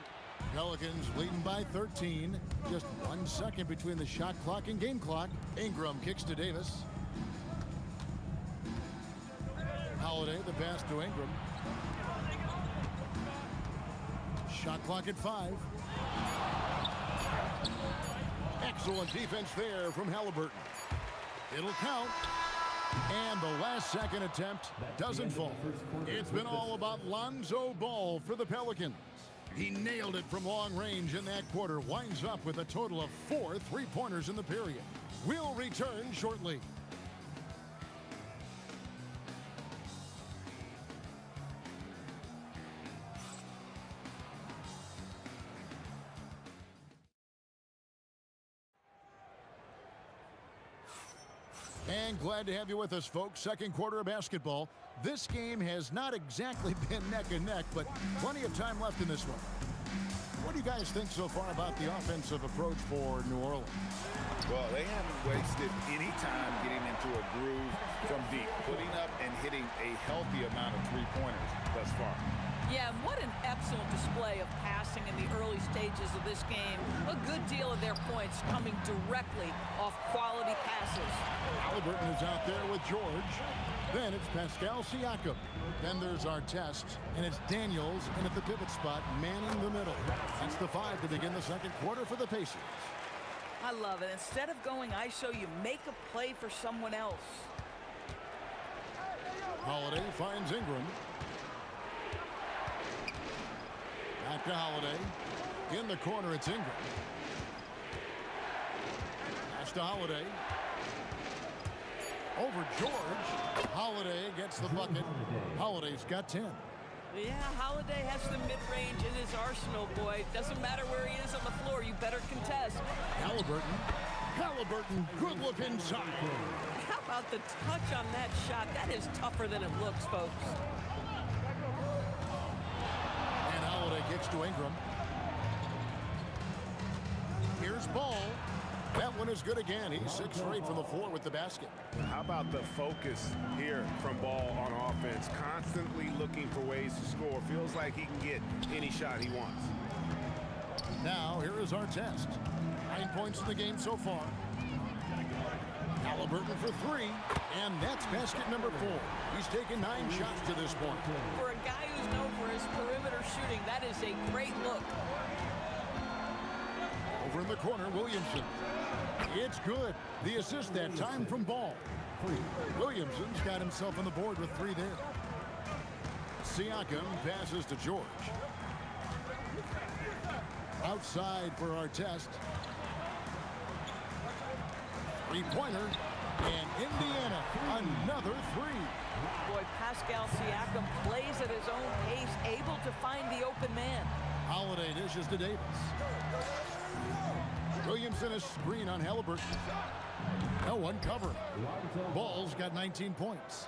S6: Pelicans leading by 13. Just 1 second between the shot clock and game clock. Ingram kicks to Davis. Holiday, the pass to Ingram. Shot clock at 5. Excellent defense there from Halliburton. It'll count. And the last second attempt doesn't fall. It's been all about Lonzo Ball for the Pelicans. He nailed it from long range in that quarter. Winds up with a total of 4 3-pointers in the period. We'll return shortly. And glad to have you with us, folks. Second quarter of basketball. This game has not exactly been neck and neck, but plenty of time left in this one. What do you guys think so far about the offensive approach for New Orleans?
S8: Well, they haven't wasted any time getting into a groove from deep, putting up and hitting a healthy amount of three-pointers thus far.
S11: Yeah, and what an excellent display of passing in the early stages of this game. A good deal of their points coming directly off quality passes.
S6: Halliburton is out there with George. Then it's Pascal Siakam. Then there's our test, and it's Daniels in at the pivot spot, manning the middle. That's the 5 to begin the second quarter for the Pacers.
S11: I love it. Instead of going ISO, you make a play for someone else.
S6: Holiday finds Ingram. Back to Holiday. In the corner, it's Ingram. Pass to Holiday. Over George. Holiday gets the bucket. Holiday's got 10.
S11: Yeah, Holiday has the mid-range in his arsenal, boy. Doesn't matter where he is on the floor, you better contest.
S6: Halliburton, good look inside.
S11: How about the touch on that shot? That is tougher than it looks, folks.
S6: And Holiday kicks to Ingram. Here's Ball. That one is good again. He's 6 straight from the floor with the basket.
S2: How about the focus here from Ball on offense? Constantly looking for ways to score. Feels like he can get any shot he wants.
S6: Now, here is our test. 9 points in the game so far. Halliburton for 3, and that's basket number 4. He's taken 9 shots to this point.
S11: For a guy who's known for his perimeter shooting, that is a great look.
S6: Over in the corner, Williamson. It's good. The assist that time from Ball. Williamson's got himself on the board with 3 there. Siakam passes to George. Outside for our test. 3-pointer. And Indiana, another 3.
S11: Boy, Pascal Siakam plays at his own pace, able to find the open man.
S6: Holiday dishes to Davis. Williamson a screen on Halliburton. No one covering. Ball's got 19 points.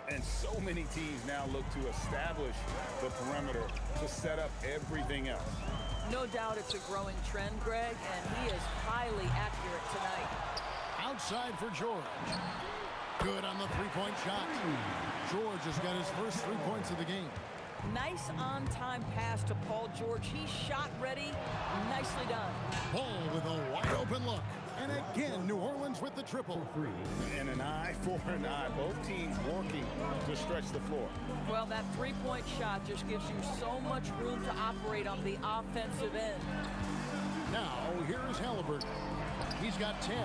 S8: And so many teams now look to establish the perimeter to set up everything else.
S11: No doubt it's a growing trend, Greg, and he is highly accurate tonight.
S6: Outside for George. Good on the 3-point shot. George has got his first 3 points of the game.
S11: Nice on-time pass to Paul George. He's shot ready. Nicely done.
S6: Ball with a wide-open look. And again, New Orleans with the triple.
S8: And an eye for an eye. Both teams working to stretch the floor.
S11: Well, that 3-point shot just gives you so much room to operate on the offensive end.
S6: Now, here is Halliburton. He's got 10.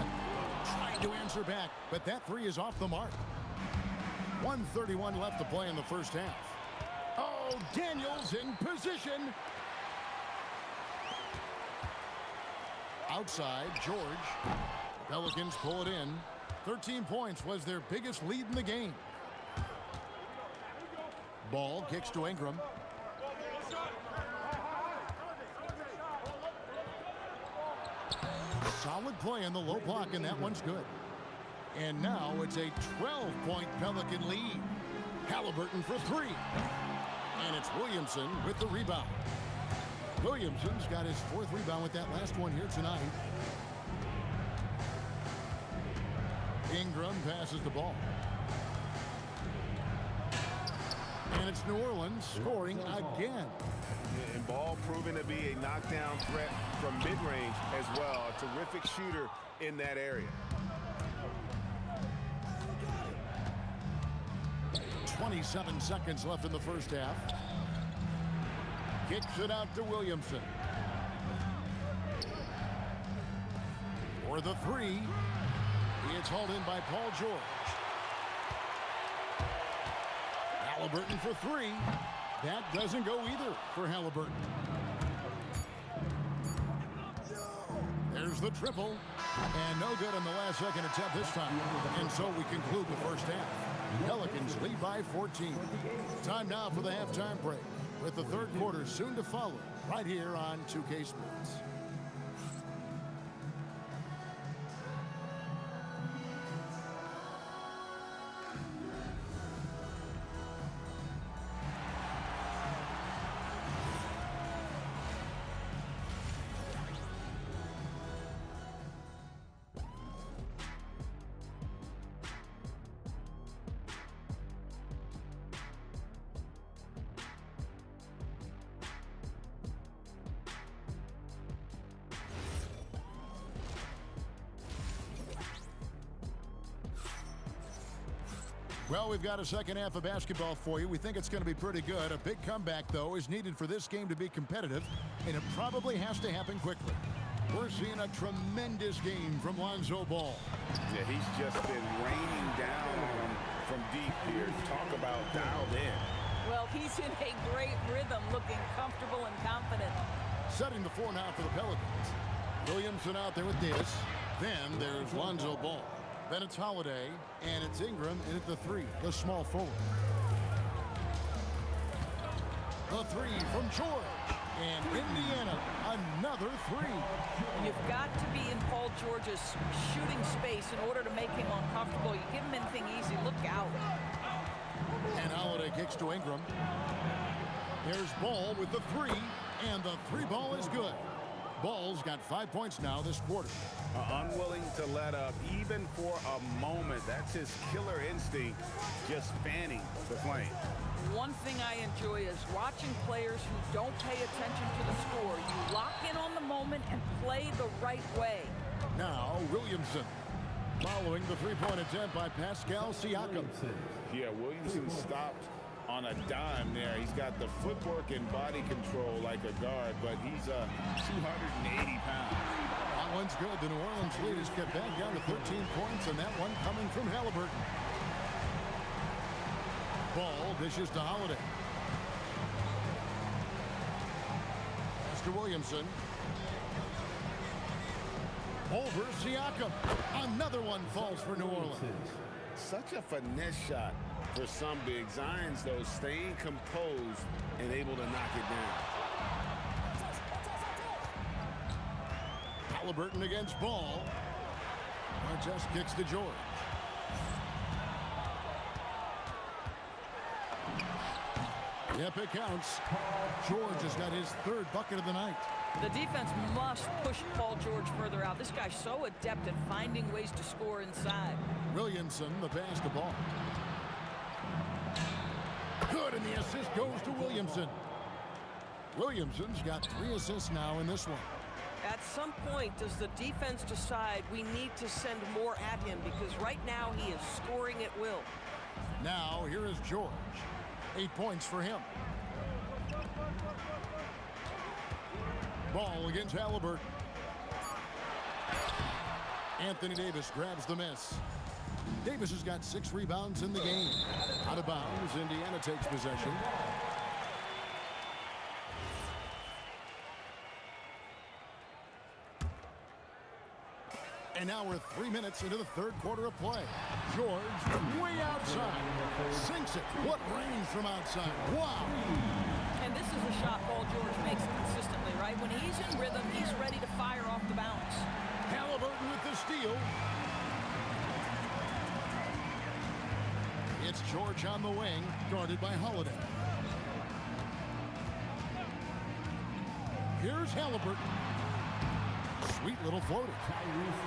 S6: Trying to answer back, but that 3 is off the mark. 1:31 left to play in the first half. Oh, Daniels in position. Outside, George. Pelicans pull it in. 13 points was their biggest lead in the game. Ball kicks to Ingram. Solid play in the low block, and that one's good. And now it's a 12-point Pelican lead. Halliburton for 3. And it's Williamson with the rebound. Williamson's got his 4th rebound with that last one here tonight. Ingram passes the ball. And it's New Orleans scoring again.
S2: And Ball proving to be a knockdown threat from mid-range as well. A terrific shooter in that area.
S6: 27 seconds left in the first half. Kicks it out to Williamson. For the 3. It's hauled in by Paul George. Halliburton for 3. That doesn't go either for Halliburton. There's the triple. And no good on the last second attempt this time. And so we conclude the first half. Pelicans lead by 14. Time now for the halftime break, with the third quarter soon to follow, right here on 2K Sports. Well, we've got a second half of basketball for you. We think it's going to be pretty good. A big comeback, though, is needed for this game to be competitive, and it probably has to happen quickly. We're seeing a tremendous game from Lonzo Ball.
S8: Yeah, he's just been raining down from deep here. Talk about dialed in.
S11: Well, he's in a great rhythm, looking comfortable and confident.
S6: Setting the floor now for the Pelicans. Williamson out there with Davis. Then there's Lonzo Ball. Then it's Holiday, and it's Ingram in at the three, the small forward. The three from George, and Indiana, another three.
S11: You've got to be in Paul George's shooting space in order to make him uncomfortable. You give him anything easy, look out.
S6: And Holiday kicks to Ingram. There's Ball with the three, and the three ball is good. Ball's got 5 points now this quarter.
S8: Unwilling to let up even for a moment. That's his killer instinct, just fanning the flame.
S11: One thing I enjoy is watching players who don't pay attention to the score. You lock in on the moment and play the right way.
S6: Now Williamson, following the three-point attempt by Pascal Siakam.
S8: Yeah, Williamson stopped on a dime there. He's got the footwork and body control like a guard, but he's 280 pounds.
S6: That one's good. The New Orleans lead is kept back down to 13 points, and that one coming from Halliburton. Ball dishes to Holiday. Mr. Williamson. Over Siakam. Another one falls for New Orleans.
S8: Such a finesse shot for some big. Zions, though, staying composed and able to knock it down.
S6: Halliburton against Ball. Just kicks to George. Yep, it counts. George has got his third bucket of the night.
S11: The defense must push Paul George further out. This guy's so adept at finding ways to score inside.
S6: Williamson, the pass to Ball. Good, and the assist goes to Williamson. Williamson's got 3 assists now in this one.
S11: At some point, does the defense decide we need to send more at him? Because right now he is scoring at will.
S6: Now here is George. 8 points for him. Ball against Halliburton. Anthony Davis grabs the miss. Davis has got 6 rebounds in the game. Out of bounds, Indiana takes possession. And now we're 3 minutes into the third quarter of play. George way outside. Sinks it. What range from outside. Wow.
S11: And this is a shot Paul George makes consistently, right? When he's in rhythm, he's ready to fire off the bounce.
S6: Halliburton with the steal. It's George on the wing, guarded by Holiday. Here's Halliburton. Sweet little floater.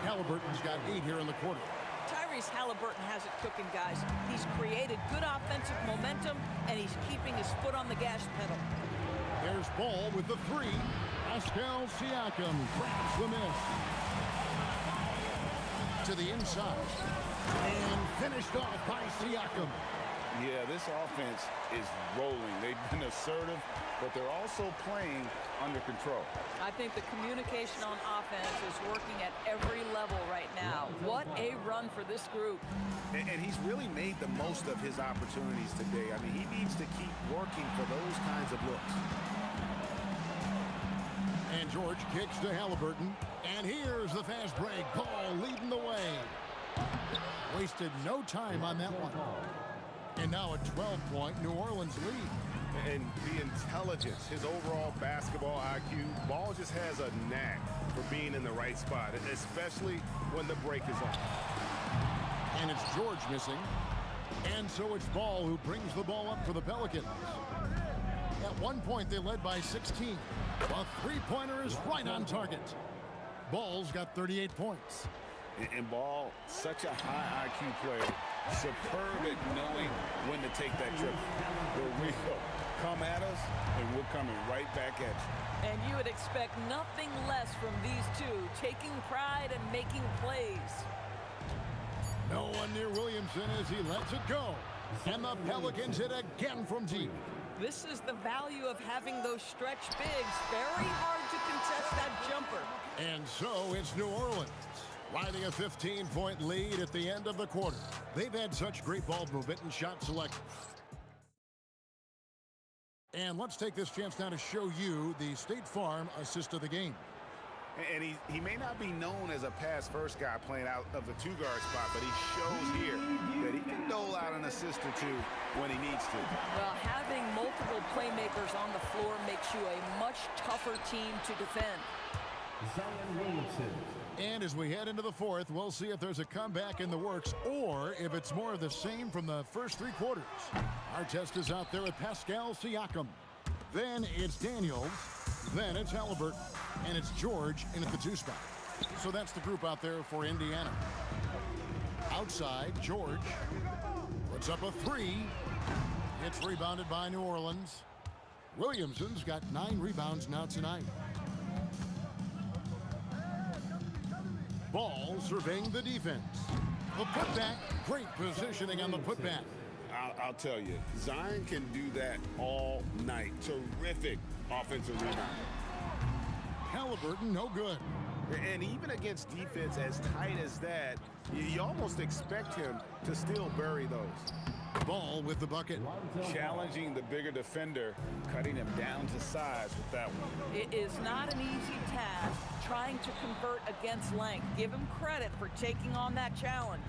S6: Halliburton's got 8 here in the quarter.
S11: Tyrese Halliburton has it cooking, guys. He's created good offensive momentum, and he's keeping his foot on the gas pedal.
S6: There's Ball with the 3. Pascal Siakam grabs the miss. To the inside. And finished off by Siakam.
S8: Yeah, this offense is rolling. They've been assertive, but they're also playing under control.
S11: I think the communication on offense is working at every level right now. What a run for this group.
S8: And he's really made the most of his opportunities today. I mean, he needs to keep working for those kinds of looks.
S6: And George kicks to Halliburton. And here's the fast break. Ball leading the way. Wasted no time on that one. And now a 12-point New Orleans lead.
S8: And the intelligence, his overall basketball IQ, Ball just has a knack for being in the right spot, especially when the break is on.
S6: And it's George missing. And so it's Ball who brings the ball up for the Pelicans. At one point, they led by 16. A three-pointer is right on target. Ball's got 38 points.
S8: And Ball, such a high IQ player, superb at knowing when to take that trip. We're real. Come at us, and we're coming right back at you.
S11: And you would expect nothing less from these two, taking pride and making plays.
S6: No one near Williamson as he lets it go. And the Pelicans hit again from deep.
S11: This is the value of having those stretch bigs. Very hard to contest that jumper.
S6: And so it's New Orleans, riding a 15-point lead at the end of the quarter. They've had such great ball movement and shot selection. And let's take this chance now to show you the State Farm assist of the game.
S8: And he may not be known as a pass-first guy playing out of the two-guard spot, but he shows here that he can dole out an assist or two when he needs to.
S11: Well, having multiple playmakers on the floor makes you a much tougher team to defend.
S6: And as we head into the fourth, we'll see if there's a comeback in the works or if it's more of the same from the first three quarters. Our test is out there with Pascal Siakam. Then it's Daniels. Then it's Halliburton. And it's George in at the two spot. So that's the group out there for Indiana. Outside, George puts up a three. It's rebounded by New Orleans. Williamson's got 9 rebounds now tonight. Ball surveying the defense. The putback, great positioning on the putback.
S8: I'll tell you, Zion can do that all night. Terrific offensive rebound.
S6: Halliburton, no good.
S8: And even against defense as tight as that, you almost expect him to still bury those.
S6: Ball with the bucket.
S8: Challenging the bigger defender, cutting him down to size with that one.
S11: It is not an easy task trying to convert against length. Give him credit for taking on that challenge.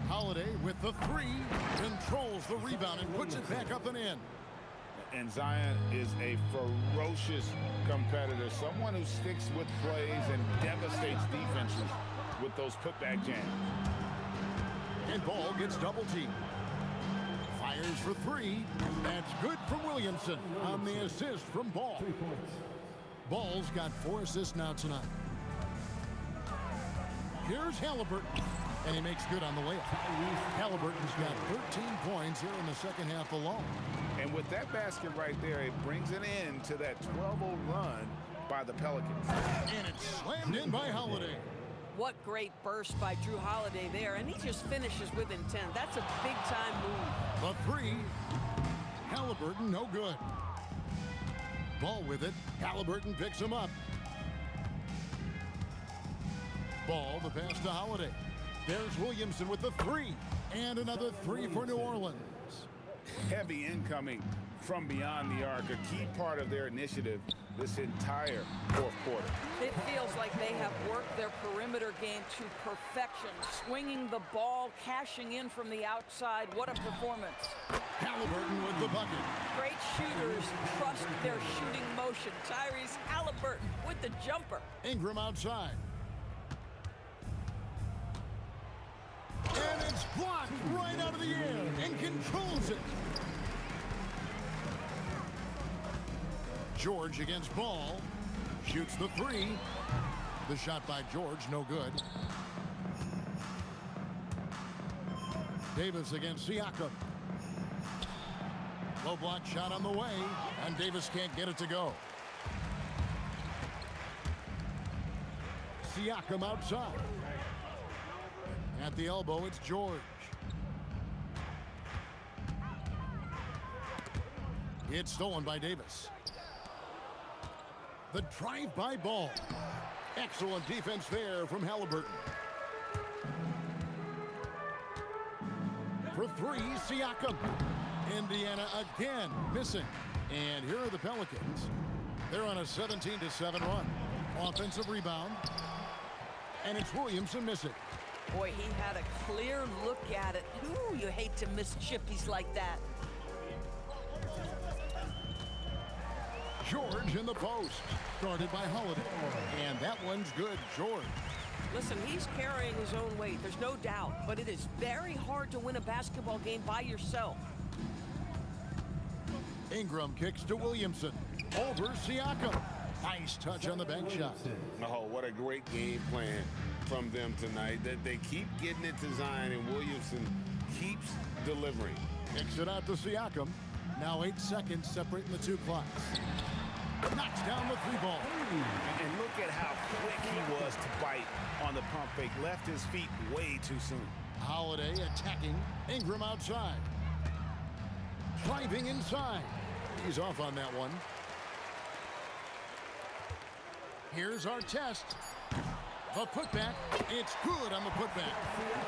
S6: Holiday with the three, controls the rebound and puts it back up and in.
S8: And Zion is a ferocious competitor, someone who sticks with plays and devastates defenses with those putback jams.
S6: And Ball gets double teamed. Fires for three. That's good from Williamson on the assist from Ball. Ball's got 4 assists now tonight. Here's Halliburton, and he makes good on the layup. Halliburton's got 13 points here in the second half alone.
S8: And with that basket right there, it brings an end to that 12-0 run by the Pelicans.
S6: And it's slammed in by Holiday.
S11: What great burst by Drew Holiday there, and he just finishes with intent. That's a big-time move.
S6: The three. Halliburton, no good. Ball with it. Halliburton picks him up. Ball, the pass to Holiday. There's Williamson with the three. And another three for New Orleans.
S8: Heavy incoming from beyond the arc, a key part of their initiative this entire fourth quarter.
S11: It feels like they have worked their perimeter game to perfection, swinging the ball, cashing in from the outside. What a performance.
S6: Halliburton with the bucket.
S11: Great shooters trust their shooting motion. Tyrese Halliburton with the jumper.
S6: Ingram outside. And it's blocked right out of the air and controls it. George against Ball. Shoots the three. The shot by George, no good. Davis against Siakam. Low block shot on the way, and Davis can't get it to go. Siakam outside. At the elbow, it's George. It's stolen by Davis. The drive by Ball. Excellent defense there from Halliburton. For three, Siakam. Indiana again missing. And here are the Pelicans. They're on a 17-7 run. Offensive rebound. And it's Williamson missing.
S11: Boy, he had a clear look at it. Ooh, you hate to miss chippies like that.
S6: George in the post. Guarded by Holiday. And that one's good. George.
S13: Listen, he's carrying his own weight, there's no doubt, but it is very hard to win a basketball game by yourself.
S6: Ingram kicks to Williamson. Over Siakam. Nice touch on the bank shot.
S8: Oh, what a great game plan from them tonight. They keep getting it to Zion, and Williamson keeps delivering.
S6: Kicks it out to Siakam. Now 8 seconds separating the two clocks. Knocks down the three ball.
S8: And look at how quick he was to bite on the pump fake. Left his feet way too soon.
S6: Holiday attacking. Ingram outside. Driving inside. He's off on that one. Here's our test. The putback. It's good on the putback.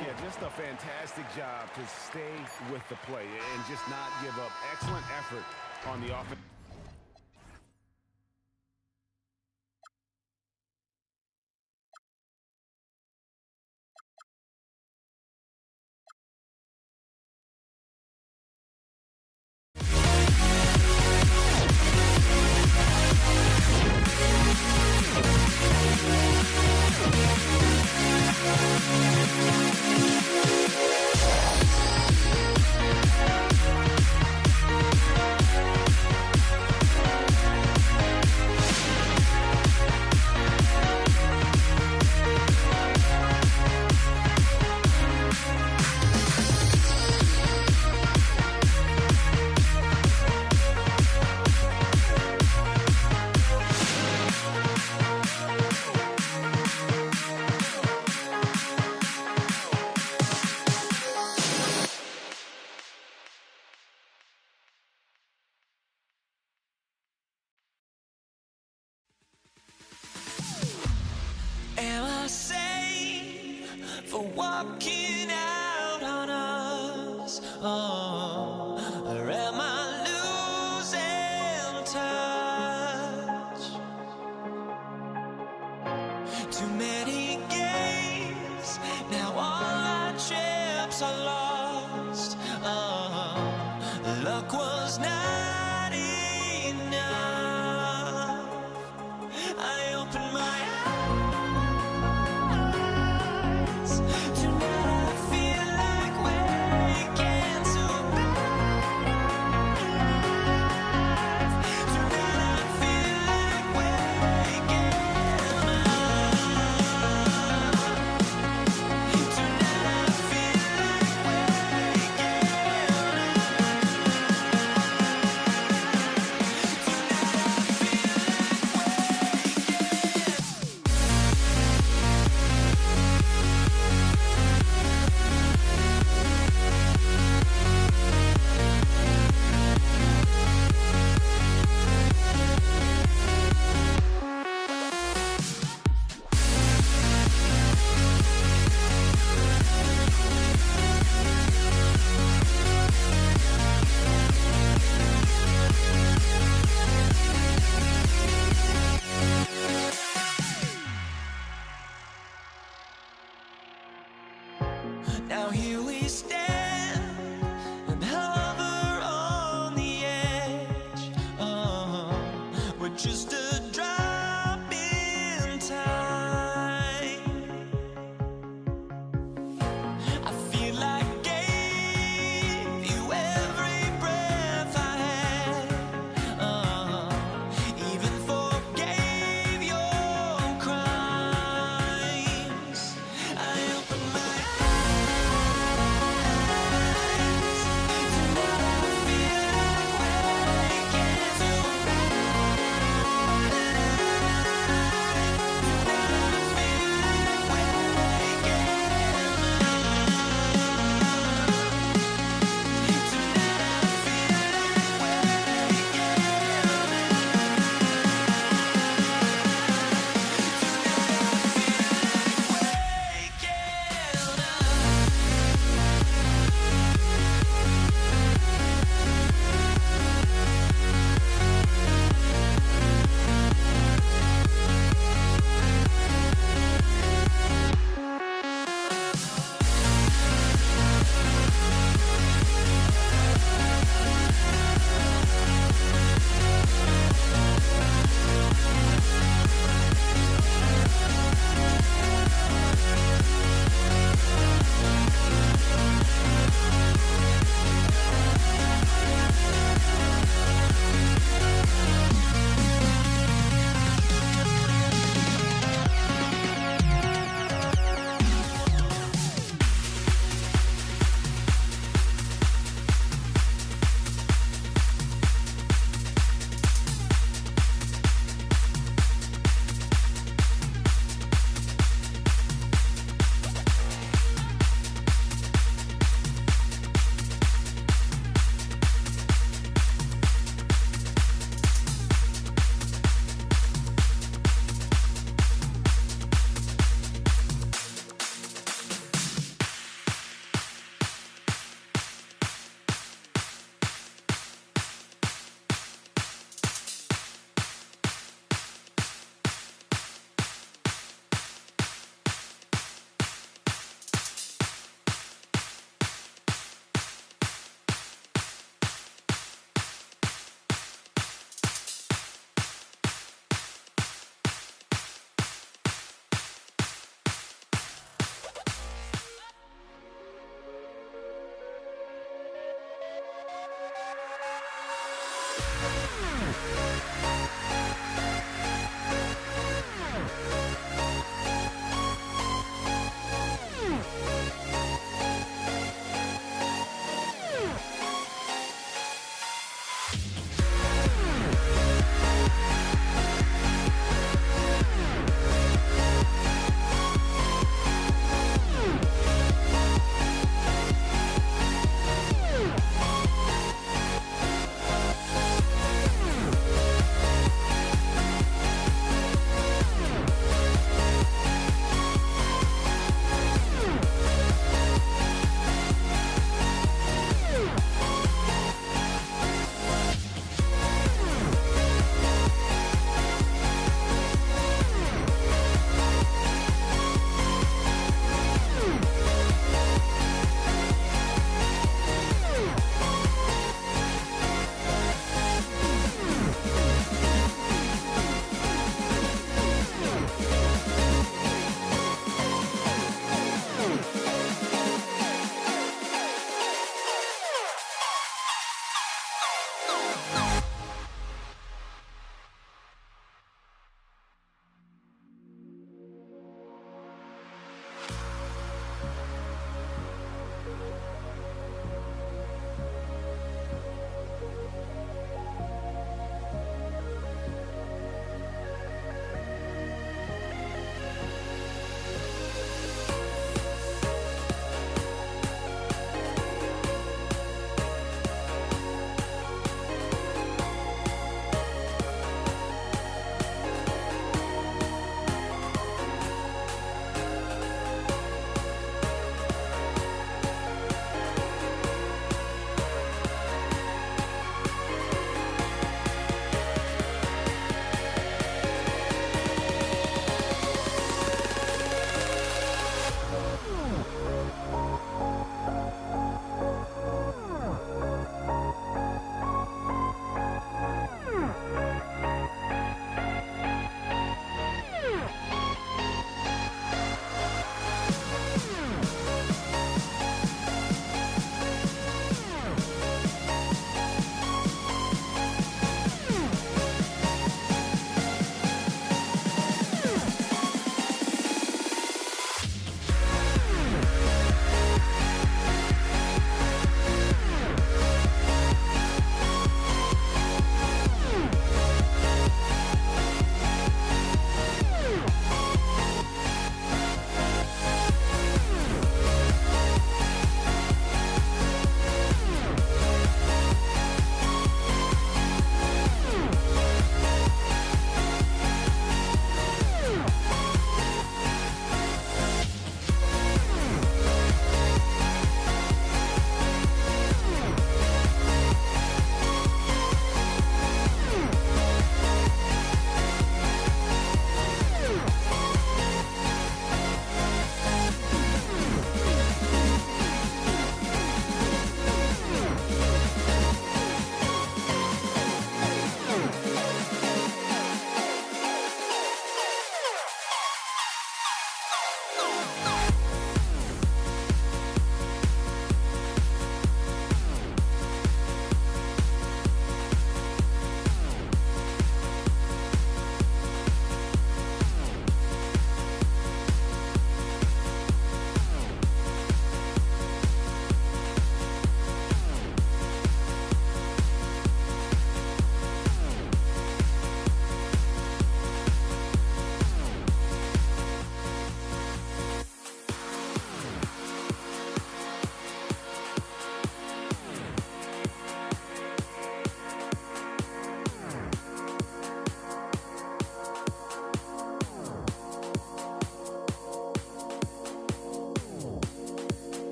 S8: Yeah, just a fantastic job to stay with the play and just not give up. Excellent effort on the offense.
S1: Am I safe for walking out on us? Oh, or am I losing touch? Too many games, now all our chips are lost. Oh, luck was not enough. I opened my eyes.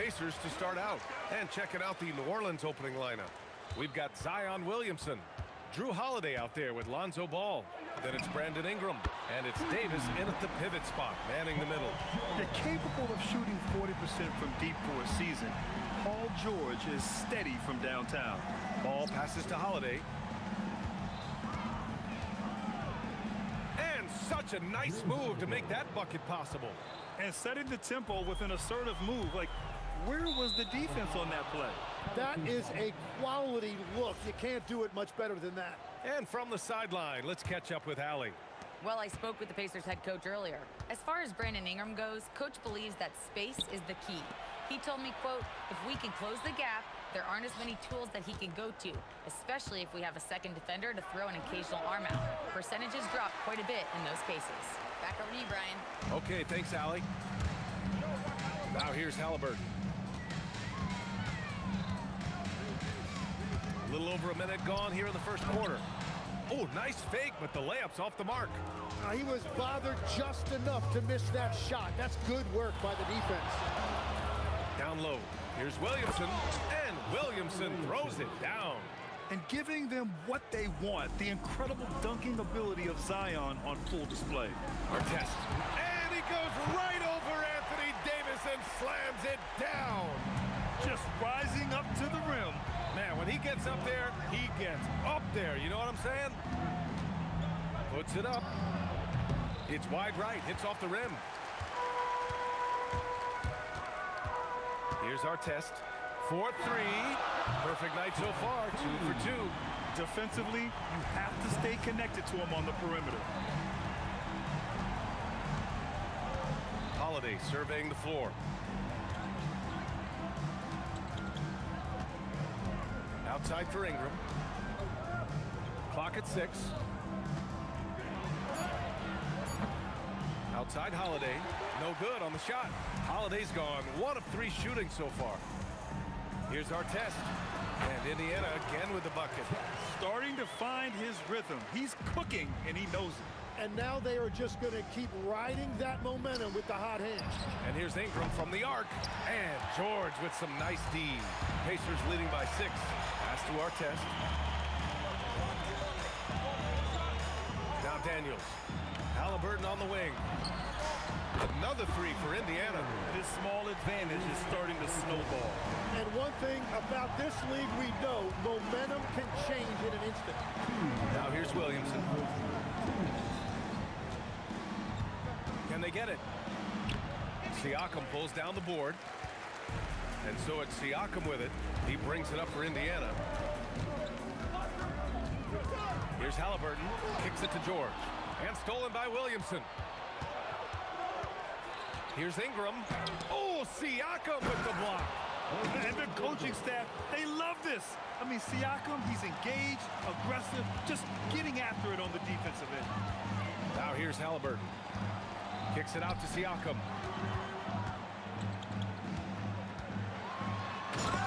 S2: Pacers to start out. And checking out the New Orleans opening lineup. We've got Zion Williamson, Drew Holiday out there with Lonzo Ball. Then it's Brandon Ingram, and it's Davis in at the pivot spot, manning the middle.
S3: They're capable of shooting 40% from deep for a season. Paul George is steady from downtown.
S2: Ball passes to Holiday. And such a nice move to make that bucket possible.
S3: And setting the tempo with an assertive move. Like, where was the defense on that play?
S14: That is a quality look. You can't do it much better than that.
S2: And from the sideline, let's catch up with Allie.
S12: Well, I spoke with the Pacers head coach earlier. As far as Brandon Ingram goes, coach believes that space is the key. He told me, quote, if we can close the gap, there aren't as many tools that he can go to, especially if we have a second defender to throw an occasional arm out. Percentages drop quite a bit in those cases. Back over to you, Brian.
S2: Okay, thanks, Allie. Now here's Halliburton. A little over a minute gone here in the first quarter. Oh, nice fake, but the layup's off the mark.
S14: He was bothered just enough to miss that shot. That's good work by the defense.
S2: Down low. Here's Williamson, and Williamson throws it down.
S3: And giving them what they want, the incredible dunking ability of Zion on full display.
S2: Artest. And he goes right over Anthony Davis and slams it down.
S3: Just rising up to the rim.
S2: Man, when he gets up there, he gets up there. You know what I'm saying? Puts it up. It's wide right. Hits off the rim. Here's our test. 4-3. Perfect night so far. 2 for 2.
S3: Defensively, you have to stay connected to him on the perimeter.
S2: Holiday surveying the floor. Outside for Ingram. Clock at 6. Outside Holiday. No good on the shot. Holiday's gone 1 of 3 shooting so far. Here's our test. And Indiana again with the bucket.
S3: Starting to find his rhythm. He's cooking, and he knows it.
S14: And now they are just going to keep riding that momentum with the hot hands.
S2: And here's Ingram from the arc. And George with some nice D. Pacers leading by 6. Pass to our test. Now Daniels. Halliburton on the wing. Another 3 for Indiana.
S3: This small advantage is starting to snowball.
S14: And one thing about this league we know, momentum can change in an instant.
S2: Now here's Williamson. Can they get it? Siakam pulls down the board. And so it's Siakam with it. He brings it up for Indiana. Here's Halliburton. Kicks it to George. And stolen by Williamson. Here's Ingram. Oh, Siakam with the block.
S3: And the coaching staff, they love this. I mean, Siakam, he's engaged, aggressive, just getting after it on the defensive end.
S2: Now here's Halliburton. Kicks it out to Siakam.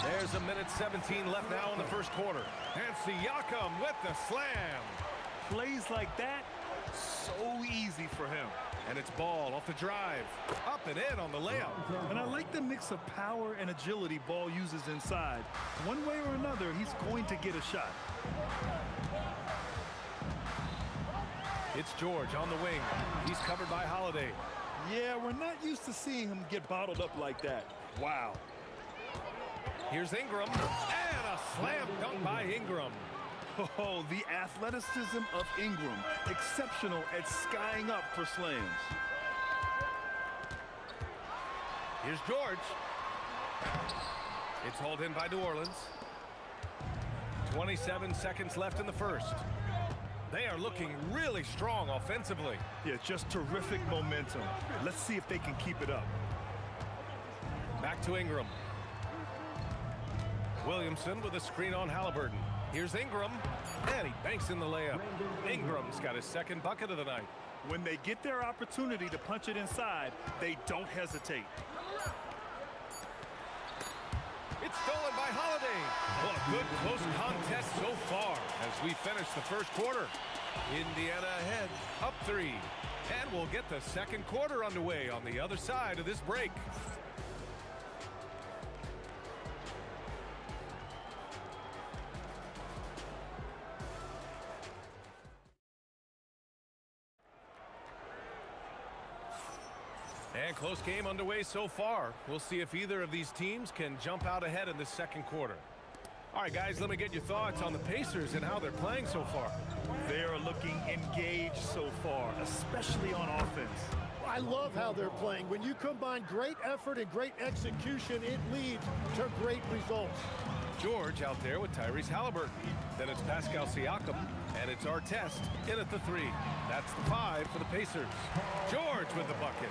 S2: There's a minute 17 left now in the first quarter. And Siakam with the slam.
S3: Plays like that, so easy for him.
S2: And it's Ball off the drive. Up and in on the layup.
S3: And I like the mix of power and agility Ball uses inside. One way or another, he's going to get a shot.
S2: It's George on the wing. He's covered by Holiday.
S3: Yeah, we're not used to seeing him get bottled up like that. Wow.
S2: Here's Ingram. And a slam dunk by Ingram.
S3: Oh, the athleticism of Ingram. Exceptional at skying up for slams.
S2: Here's George. It's hauled in by New Orleans. 27 seconds left in the first. They are looking really strong offensively.
S3: Yeah, just terrific momentum. Let's see if they can keep it up.
S2: Back to Ingram. Williamson with a screen on Halliburton. Here's Ingram, and he banks in the layup. Ingram's got his second bucket of the night.
S3: When they get their opportunity to punch it inside, they don't hesitate.
S2: It's stolen by Holiday. Well, a good close contest so far as we finish the first quarter. Indiana ahead, up 3. And we'll get the second quarter underway on the other side of this break. And close game underway so far. We'll see if either of these teams can jump out ahead in the second quarter. All right, guys, let me get your thoughts on the Pacers and how they're playing so far.
S3: They're looking engaged so far, especially on offense.
S14: I love how they're playing. When you combine great effort and great execution, it leads to great results.
S2: George out there with Tyrese Halliburton. Then it's Pascal Siakam, and it's Artest in at the 3. That's the 5 for the Pacers. George with the bucket.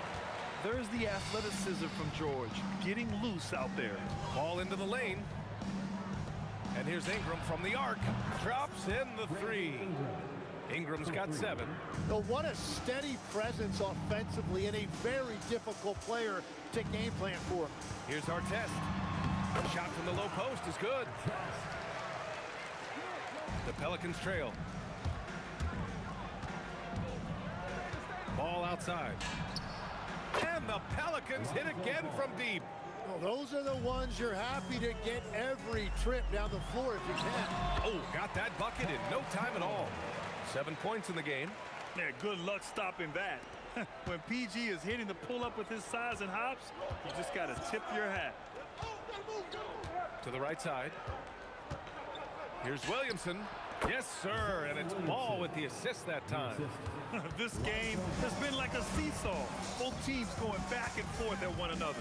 S3: There's the athleticism from George, getting loose out there.
S2: Ball into the lane. And here's Ingram from the arc. Drops in the 3. Ingram's got 7.
S14: So what a steady presence offensively and a very difficult player to game plan for.
S2: Here's Artest. Shot from the low post is good. The Pelicans trail. Ball outside. And the Pelicans hit again from deep.
S14: Well, those are the ones you're happy to get every trip down the floor if you can.
S2: Oh, got that bucket in no time at all. 7 points in the game.
S3: Yeah, good luck stopping that. When PG is hitting the pull-up with his size and hops, you just got to tip your hat.
S2: To the right side. Here's Williamson. Yes, sir, and it's Ball with the assist that time.
S3: This game has been like a seesaw. Both teams going back and forth at one another.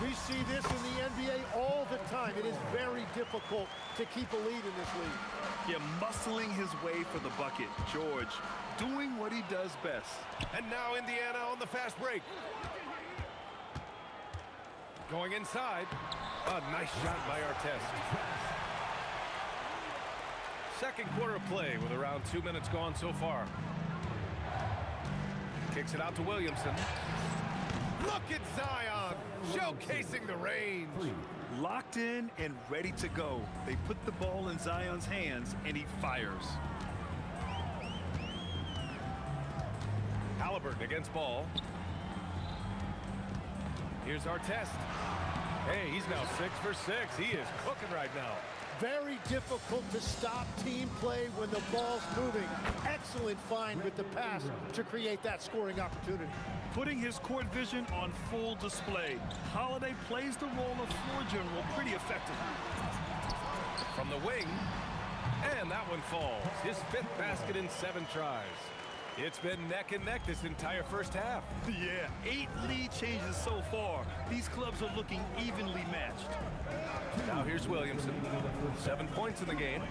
S14: We see this in the NBA all the time. It is very difficult to keep a lead in this league.
S3: Yeah, muscling his way for the bucket. George doing what he does best.
S2: And now Indiana on the fast break. Going inside. A nice shot by Artest. Second quarter of play with around 2 minutes gone so far. Kicks it out to Williamson. Look at Zion showcasing the range.
S3: Locked in and ready to go. They put the ball in Zion's hands and he fires.
S2: Halliburton against Ball. Here's Artest. Hey, he's now 6 for 6. He is cooking right now.
S14: Very difficult to stop team play when the ball's moving. Excellent find with the pass to create that scoring opportunity.
S3: Putting his court vision on full display. Holiday plays the role of floor general pretty effectively.
S2: From the wing, and that one falls. His 5th basket in 7 tries. It's been neck and neck this entire first half.
S3: Yeah, 8 lead changes so far. These clubs are looking evenly matched.
S2: Now here's Williamson. 7 points in the game.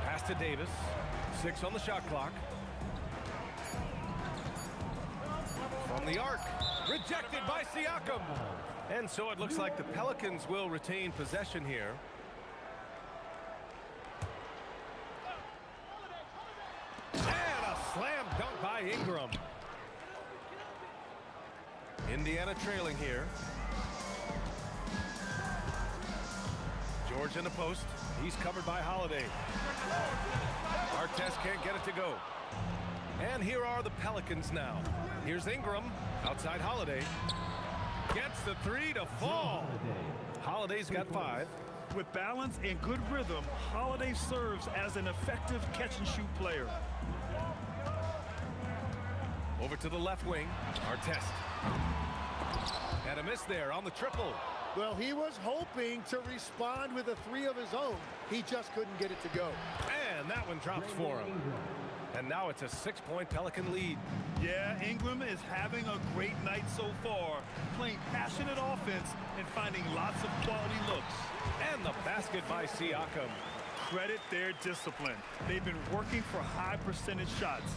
S2: Pass to Davis. 6 on the shot clock. From the arc. Rejected by Siakam. And so it looks like the Pelicans will retain possession here. And a slam dunk by Ingram. Indiana trailing here. George in the post. He's covered by Holiday. Artest can't get it to go. And here are the Pelicans now. Here's Ingram. Outside Holiday. Gets the 3 to fall. Holiday's got 5.
S3: With balance and good rhythm, Holiday serves as an effective catch-and-shoot player.
S2: Over to the left wing. Artest. And a miss there on the triple.
S14: Well, he was hoping to respond with a 3 of his own. He just couldn't get it to go.
S2: And that one drops for him. And now it's a 6-point Pelican lead.
S3: Yeah, Ingram is having a great night so far, playing passionate offense and finding lots of quality looks.
S2: And the basket by Siakam.
S3: Credit their discipline. They've been working for high percentage shots.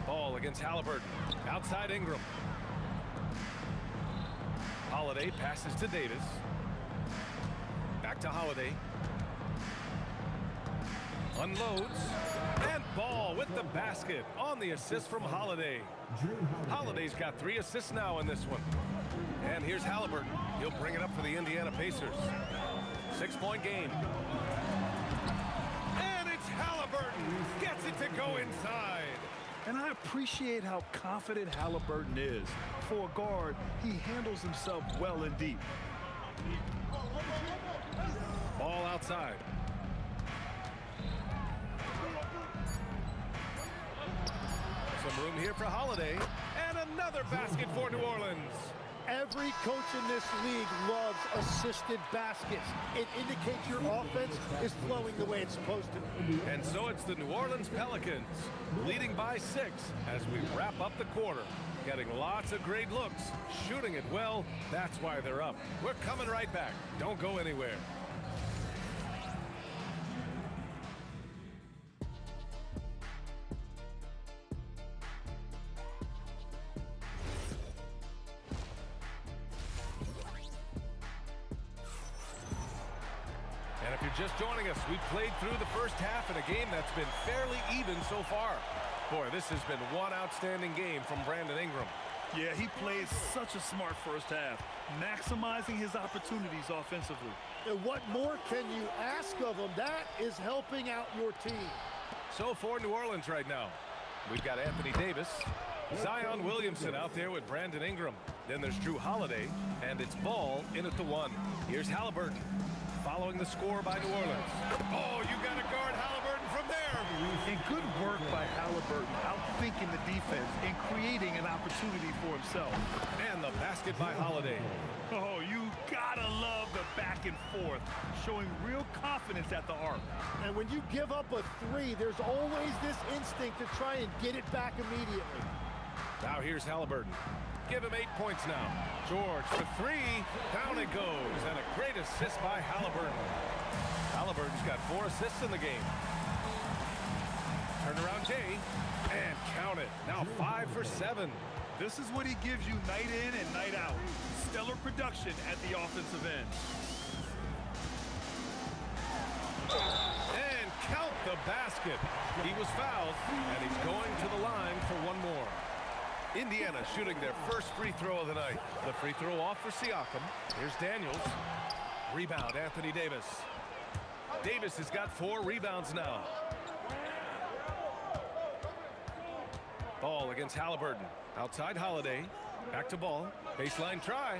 S2: Ball against Halliburton. Outside Ingram. Holiday passes to Davis. Back to Holiday. Unloads. And Ball with the basket on the assist from Holiday. Holiday's got 3 assists now in this one. And here's Halliburton. He'll bring it up for the Indiana Pacers. 6-point game. And it's Halliburton. Gets it to go inside.
S3: And I appreciate how confident Halliburton is. For a guard, he handles himself well and deep.
S2: Ball outside. Room here for Holiday. And another basket for New Orleans.
S14: Every coach in this league loves assisted baskets. It indicates your offense is flowing the way it's supposed to.
S2: And so it's the New Orleans Pelicans leading by 6 as we wrap up the quarter. Getting lots of great looks, shooting it well. That's why they're up. We're coming right back. Don't go anywhere. And if you're just joining us, we've played through the first half in a game that's been fairly even so far. Boy, this has been one outstanding game from Brandon Ingram.
S3: Yeah, he played such a smart first half, maximizing his opportunities offensively.
S14: And what more can you ask of him? That is helping out your team.
S2: So for New Orleans right now, we've got Anthony Davis, Zion Williamson out there with Brandon Ingram. Then there's Drew Holiday, and it's Ball in at the 1. Here's Halliburton, following the score by New Orleans. Oh, you got to guard Halliburton from there.
S3: And good work by Halliburton, outthinking the defense and creating an opportunity for himself.
S2: And the basket by Holiday.
S3: Oh, you gotta love the back and forth, showing real confidence at the arc.
S14: And when you give up a 3, there's always this instinct to try and get it back immediately.
S2: Now here's Halliburton. Give him 8 points now. George for 3. Down it goes. And a great assist by Halliburton. Halliburton's got 4 assists in the game. Turn around Jay. And count it. Now 5 for 7.
S3: This is what he gives you night in and night out. Stellar production at the offensive end.
S2: And count the basket. He was fouled, and he's going to the line for one more. Indiana shooting their first free throw of the night. The free throw off for Siakam. Here's Daniels. Rebound, Anthony Davis. Davis has got 4 rebounds now. Ball against Halliburton. Outside Holiday. Back to Ball. Baseline try.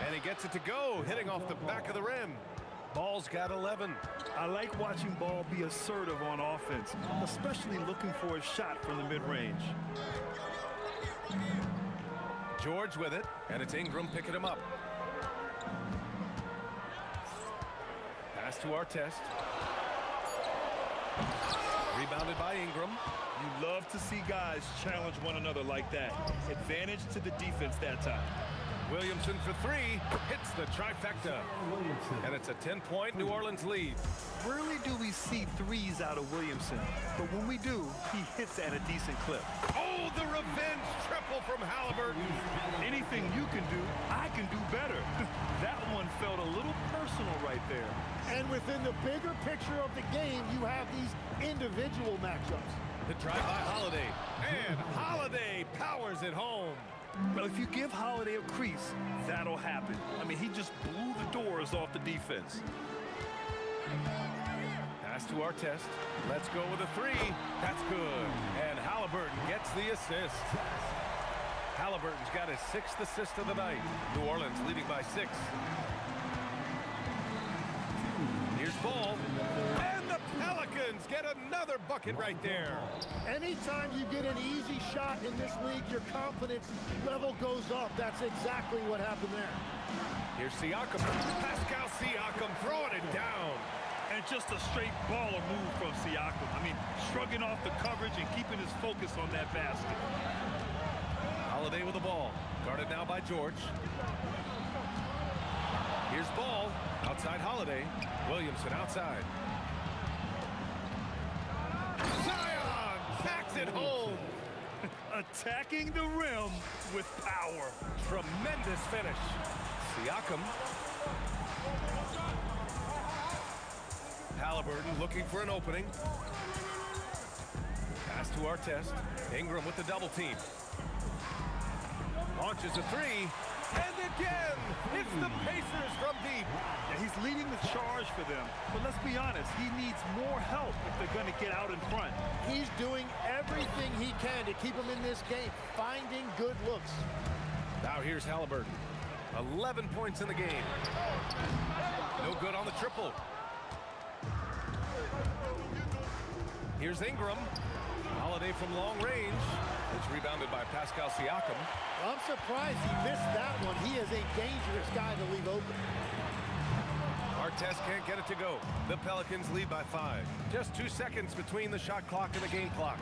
S2: And he gets it to go, hitting off the back of the rim. Ball's got 11.
S3: I like watching Ball be assertive on offense, especially looking for a shot from the mid-range.
S2: George with it, and it's Ingram picking him up. Pass to Artest. Rebounded by Ingram.
S3: You love to see guys challenge one another like that. Advantage to the defense that time.
S2: Williamson for 3, hits the trifecta. And it's a 10-point New Orleans lead.
S3: Rarely do we see threes out of Williamson, but when we do, he hits at a decent clip.
S2: Oh, the revenge triple from Halliburton.
S3: Anything you can do, I can do better. That one felt a little personal right there.
S14: And within the bigger picture of the game, you have these individual matchups.
S2: The drive by Holiday. And Holiday powers it home.
S3: Well, if you give Holiday a crease, that'll happen. I mean, he just blew the doors off the defense.
S2: Pass to Artest. Let's go with a 3. That's good. And Halliburton gets the assist. Halliburton's got his 6th assist of the night. New Orleans leading by 6. Here's Ball. And the Pelicans get another bucket right there.
S14: Anytime you get an easy shot in this league, your confidence level goes up. That's exactly what happened there.
S2: Here's Siakam. Pascal Siakam throwing it down.
S3: And just a straight baller move from Siakam. I mean, shrugging off the coverage and keeping his focus on that basket.
S2: Holiday with the ball. Guarded now by George. Here's Ball. Outside Holiday. Williamson outside. Zion backs it home.
S3: Attacking the rim with power.
S2: Tremendous finish. Siakam. Halliburton looking for an opening. Pass to Artest. Ingram with the double team. Launches a 3. And again, it's the Pacers from deep.
S3: Yeah, he's leading the charge for them. But let's be honest, he needs more help if they're going to get out in front.
S14: He's doing everything he can to keep him in this game, finding good looks.
S2: Now here's Halliburton. 11 points in the game. No good on the triple. Here's Ingram. Holiday from long range. It's rebounded by Pascal Siakam.
S14: I'm surprised he missed that one. He is a dangerous guy to leave open.
S2: Artest can't get it to go. The Pelicans lead by 5. Just 2 seconds between the shot clock and the game clock.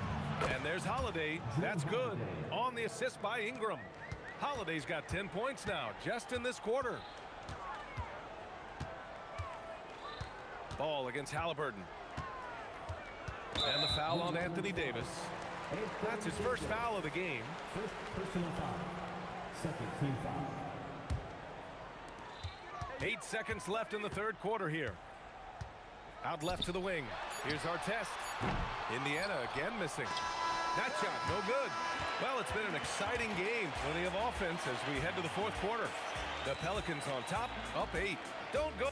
S2: And there's Holiday. That's good. On the assist by Ingram. Holiday's got 10 points now, just in this quarter. Ball against Halliburton. And the foul on Anthony Davis. That's his first foul of the game.
S10: First personal foul. Second team foul.
S2: 8 seconds left in the third quarter here. Out left to the wing. Here's Artest. Indiana again missing. That shot, no good. Well, it's been an exciting game. Plenty of offense as we head to the fourth quarter. The Pelicans on top, up 8. Don't go.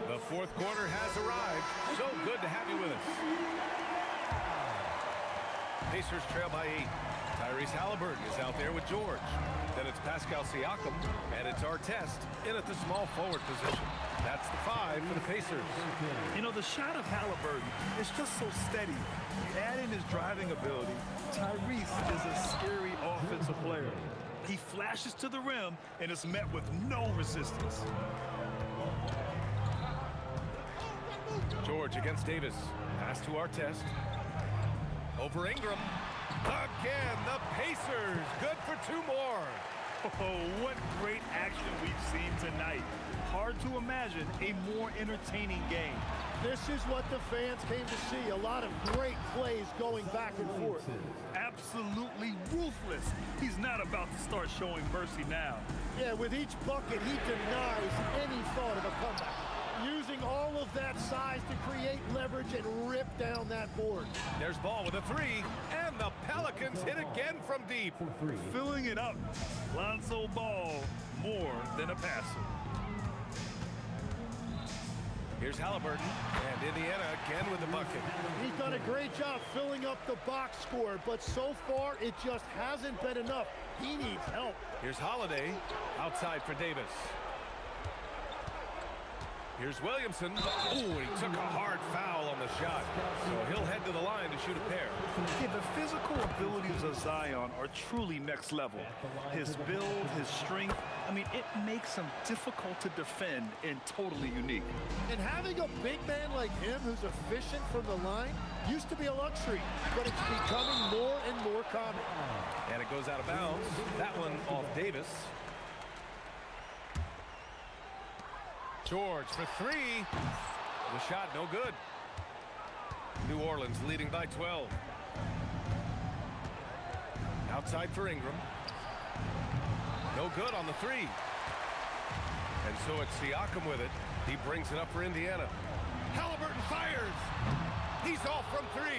S2: The fourth quarter has arrived. So good to have you with us. Pacers trail by 8. Tyrese Halliburton is out there with George. Then it's Pascal Siakam, and it's Artest in at the small forward position. That's the 5 for the Pacers.
S3: You know, the shot of Halliburton is just so steady. You add in his driving ability. Tyrese is a scary offensive player. He flashes to the rim and is met with no resistance.
S2: George against Davis. Pass to Artest. Over Ingram. Again, the Pacers. Good for 2 more.
S3: Oh, what great action we've seen tonight. Hard to imagine a more entertaining game.
S14: This is what the fans came to see. A lot of great plays going back and forth.
S3: Absolutely ruthless. He's not about to start showing mercy now.
S14: Yeah, with each bucket, he denies any thought of a comeback. Using all of that size to create leverage and rip down that board.
S2: There's Ball with a 3, and the Pelicans hit again from deep.
S3: Filling it up. Lonzo Ball, more than a passer.
S2: Here's Halliburton, and Indiana again with the bucket.
S14: He's done a great job filling up the box score, but so far it just hasn't been enough. He needs help.
S2: Here's Holiday, outside for Davis. Here's Williamson. Oh, he took a hard foul on the shot. So he'll head to the line to shoot a pair.
S3: Yeah, the physical abilities of Zion are truly next level. His build, his strength, I mean, it makes him difficult to defend and totally unique.
S14: And having a big man like him who's efficient from the line used to be a luxury, but it's becoming more and more common.
S2: And it goes out of bounds. That one off Davis. George for 3. The shot no good. New Orleans leading by 12. Outside for Ingram. No good on the 3. And so it's Siakam with it. He brings it up for Indiana. Halliburton fires. He's off from 3.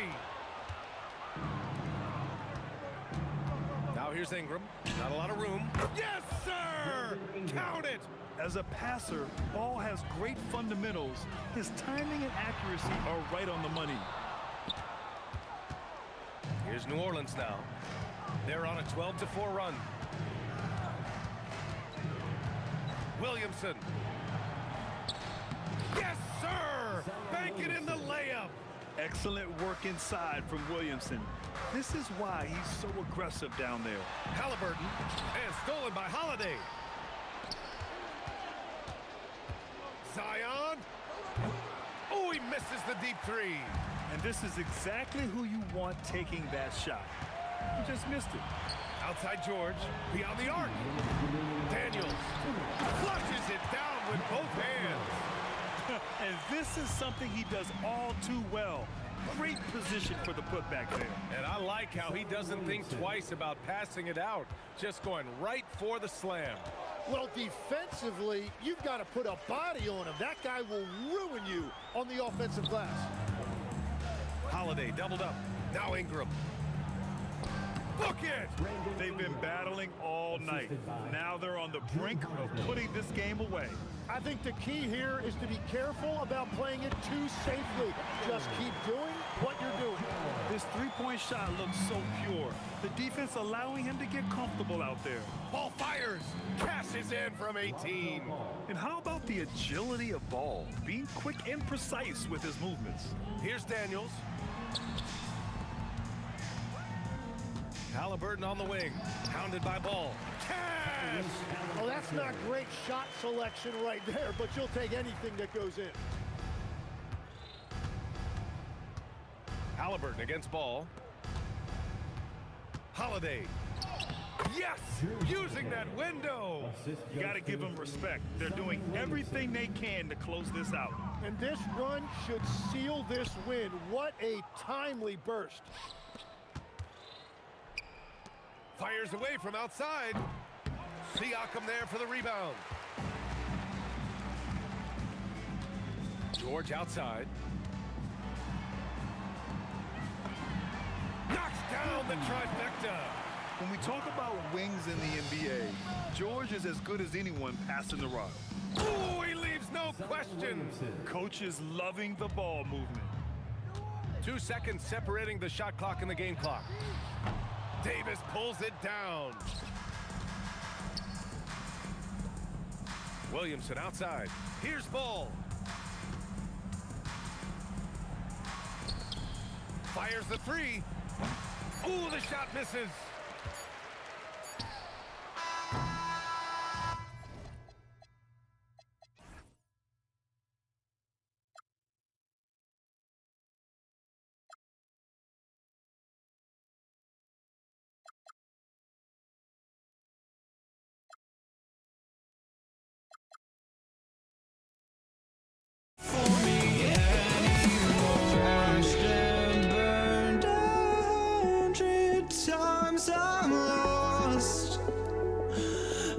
S2: Now here's Ingram. Not a lot of room. Yes, sir! Count it!
S3: As a passer, Ball has great fundamentals. His timing and accuracy are right on the money.
S2: Here's New Orleans now. They're on a 12-4 run. Williamson. Yes, sir! Bank it in the layup.
S3: Excellent work inside from Williamson. This is why he's so aggressive down there.
S2: Halliburton, and stolen by Holiday. Zion. Oh, he misses the deep 3.
S3: And this is exactly who you want taking that shot. He just missed it.
S2: Outside George, beyond the arc. Daniels flushes it down with both hands.
S3: And this is something he does all too well. Great position for the putback there.
S2: And I like how he doesn't think twice about passing it out, just going right for the slam.
S14: Well, defensively, you've got to put a body on him. That guy will ruin you on the offensive glass.
S2: Holiday doubled up. Now Ingram. Book it!
S3: They've been battling all night. Now they're on the brink of putting this game away.
S14: I think the key here is to be careful about playing it too safely. Just keep doing what you're doing.
S3: This three-point shot looks so pure. The defense allowing him to get comfortable out there.
S2: Ball fires. Cashes in from 18.
S3: And how about the agility of Ball? Being quick and precise with his movements.
S2: Here's Daniels. Halliburton on the wing. Hounded by Ball. Cash!
S14: Oh, that's not great shot selection right there, but you'll take anything that goes in.
S2: Halliburton against Ball. Holiday. Yes! Using that window!
S3: You got to give them respect. They're doing everything they can to close this out.
S14: And this run should seal this win. What a timely burst.
S2: Fires away from outside. Siakam there for the rebound. George outside. Knocks down the trifecta.
S3: When we talk about wings in the NBA, George is as good as anyone passing the rock.
S2: Ooh, he leaves no questions.
S3: Coach is loving the ball movement.
S2: 2 seconds separating the shot clock and the game clock. Davis pulls it down. Williamson outside. Here's Ball. Fires the three. Ooh, the shot misses.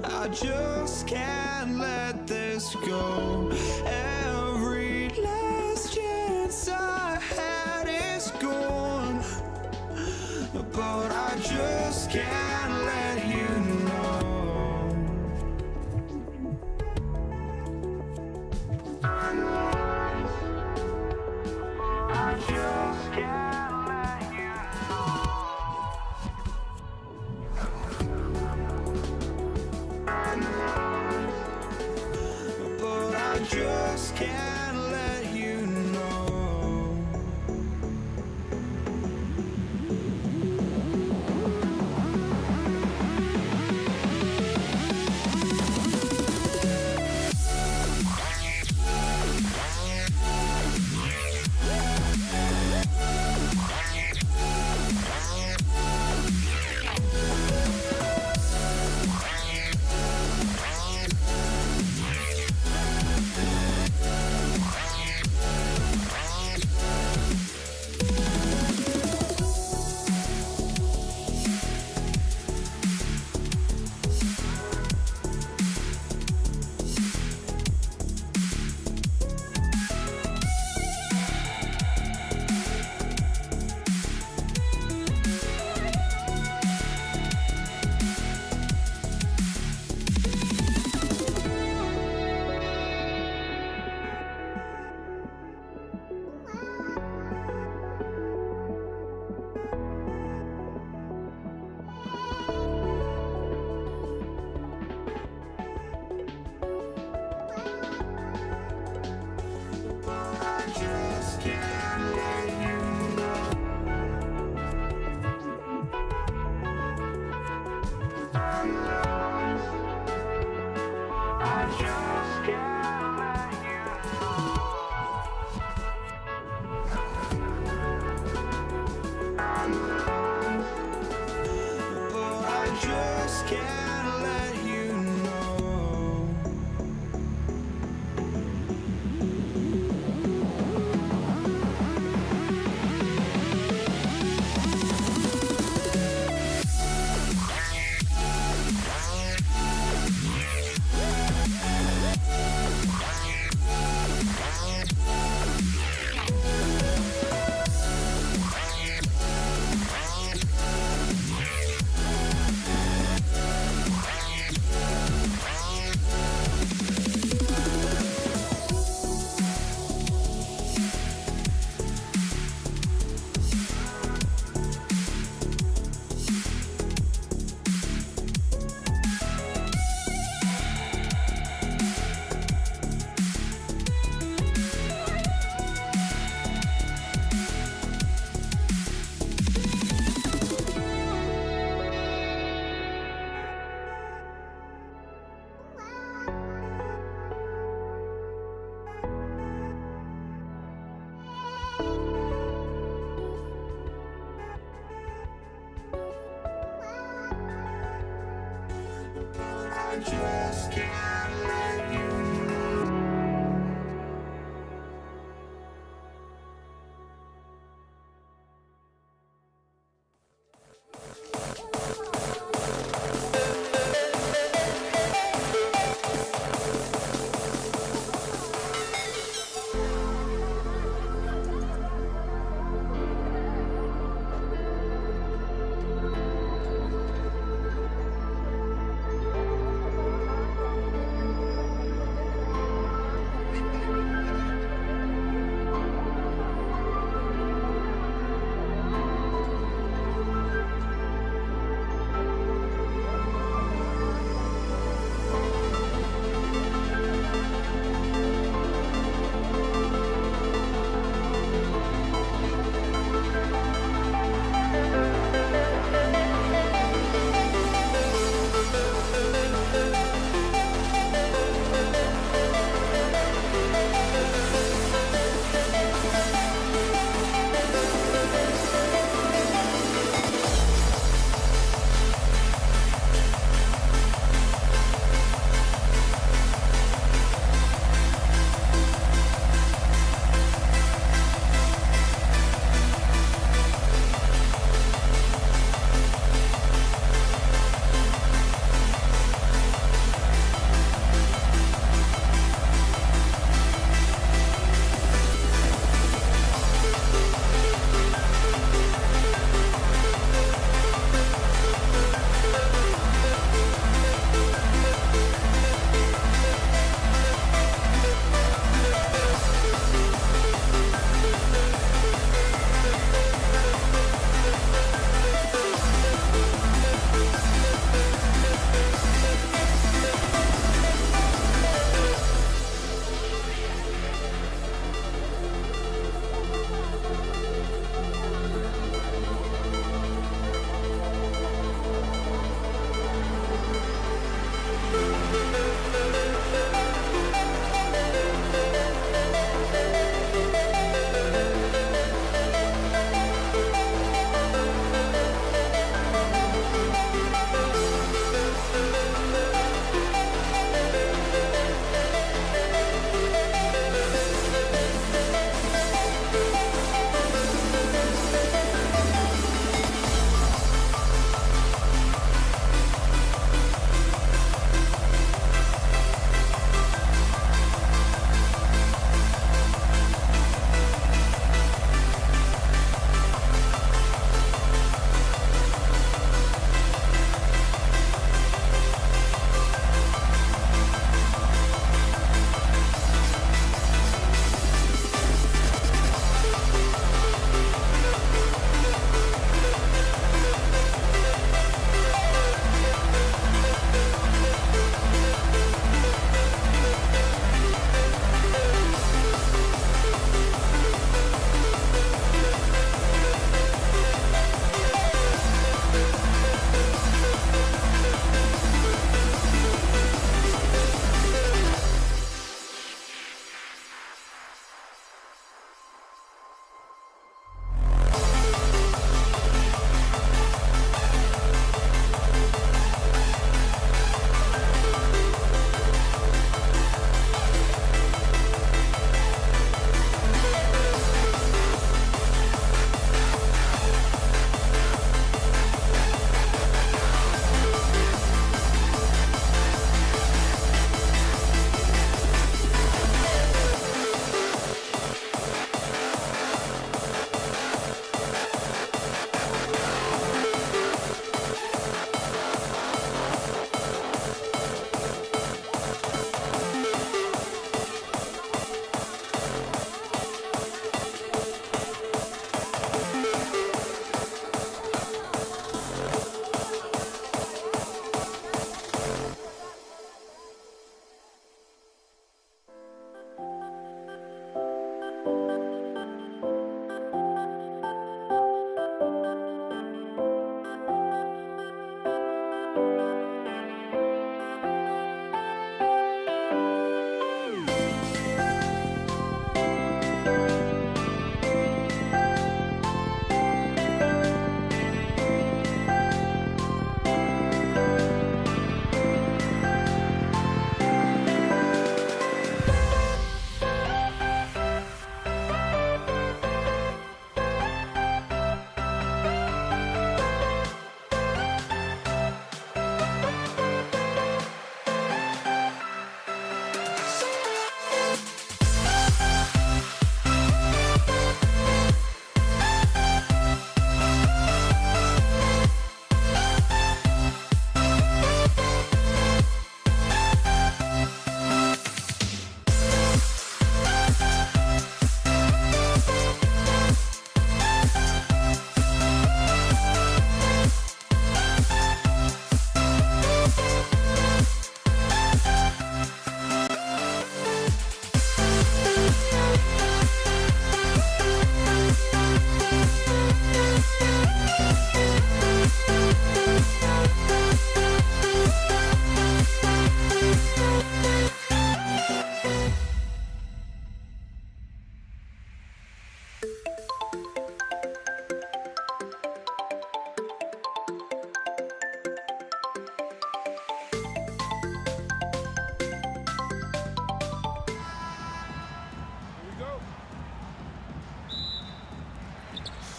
S1: I just can't let this go. Every last chance I had is gone, but I just can't let you know. I just can't let you but I just can't let you know.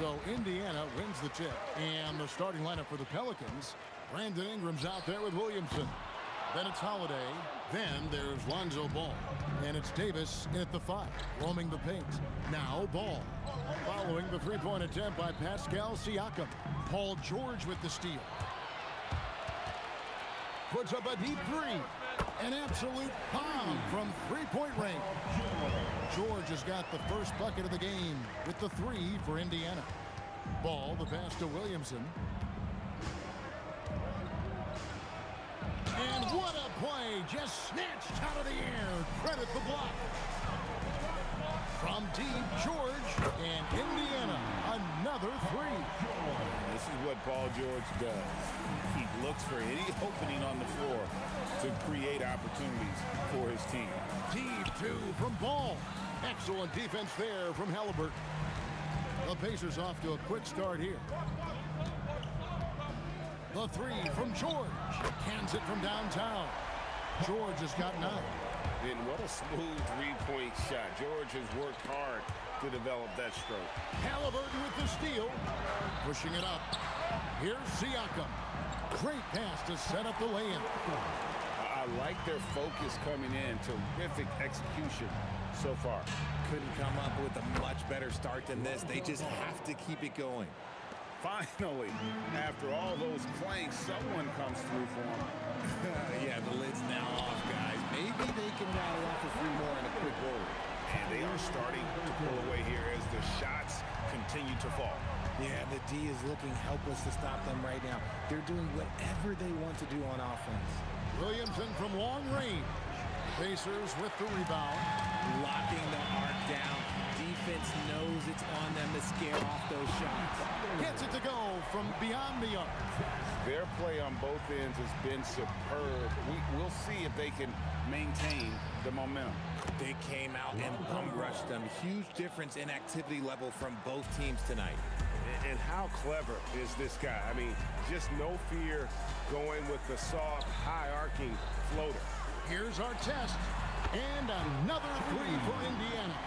S6: So Indiana wins the tip. And the starting lineup for the Pelicans. Brandon Ingram's out there with Williamson. Then it's Holiday. Then there's Lonzo Ball. And it's Davis in at the 5, roaming the paint. Now Ball. Following the three-point attempt by Pascal Siakam. Paul George with the steal. Puts up a deep three. An absolute bomb from three-point range. George has got the first bucket of the game with the 3 for Indiana. Ball, the pass to Williamson. And what a play, just snatched out of the air. Credit the block. From deep, George, and Indiana, another 3.
S8: This is what Paul George does. He looks for any opening on the floor to create opportunities for his team.
S6: Deep 2 from Ball. Excellent defense there from Halliburton. The Pacers off to a quick start here. The 3 from George. Cans it from downtown. George has got 9.
S8: And what a smooth three-point shot. George has worked hard to develop that stroke.
S6: Halliburton with the steal. Pushing it up. Here's Siakam. Great pass to set up the lay-in.
S8: I like their focus coming in. Terrific execution so far.
S4: Couldn't come up with a much better start than this. They just have to keep it going.
S8: Finally, after all those planks, someone comes through for them.
S4: Yeah, the lid's now off, guys. Maybe they can rattle off a few more in a quick roll.
S8: And they are starting to pull away here as the shots continue to fall.
S4: Yeah, the D is looking helpless to stop them right now. They're doing whatever they want to do on offense.
S6: Williamson from long range. Pacers with the rebound.
S4: Locking the arc down. Defense knows it's on them to scare off those shots.
S6: Gets it to go from beyond the arc.
S8: Their play on both ends has been superb. We'll see if they can maintain the momentum.
S4: They came out and bum-rushed them. Huge difference in activity level from both teams tonight.
S2: And how clever is this guy? I mean, just no fear going with the soft, high-arcing floater.
S6: Here's our test. And another 3 for Indiana.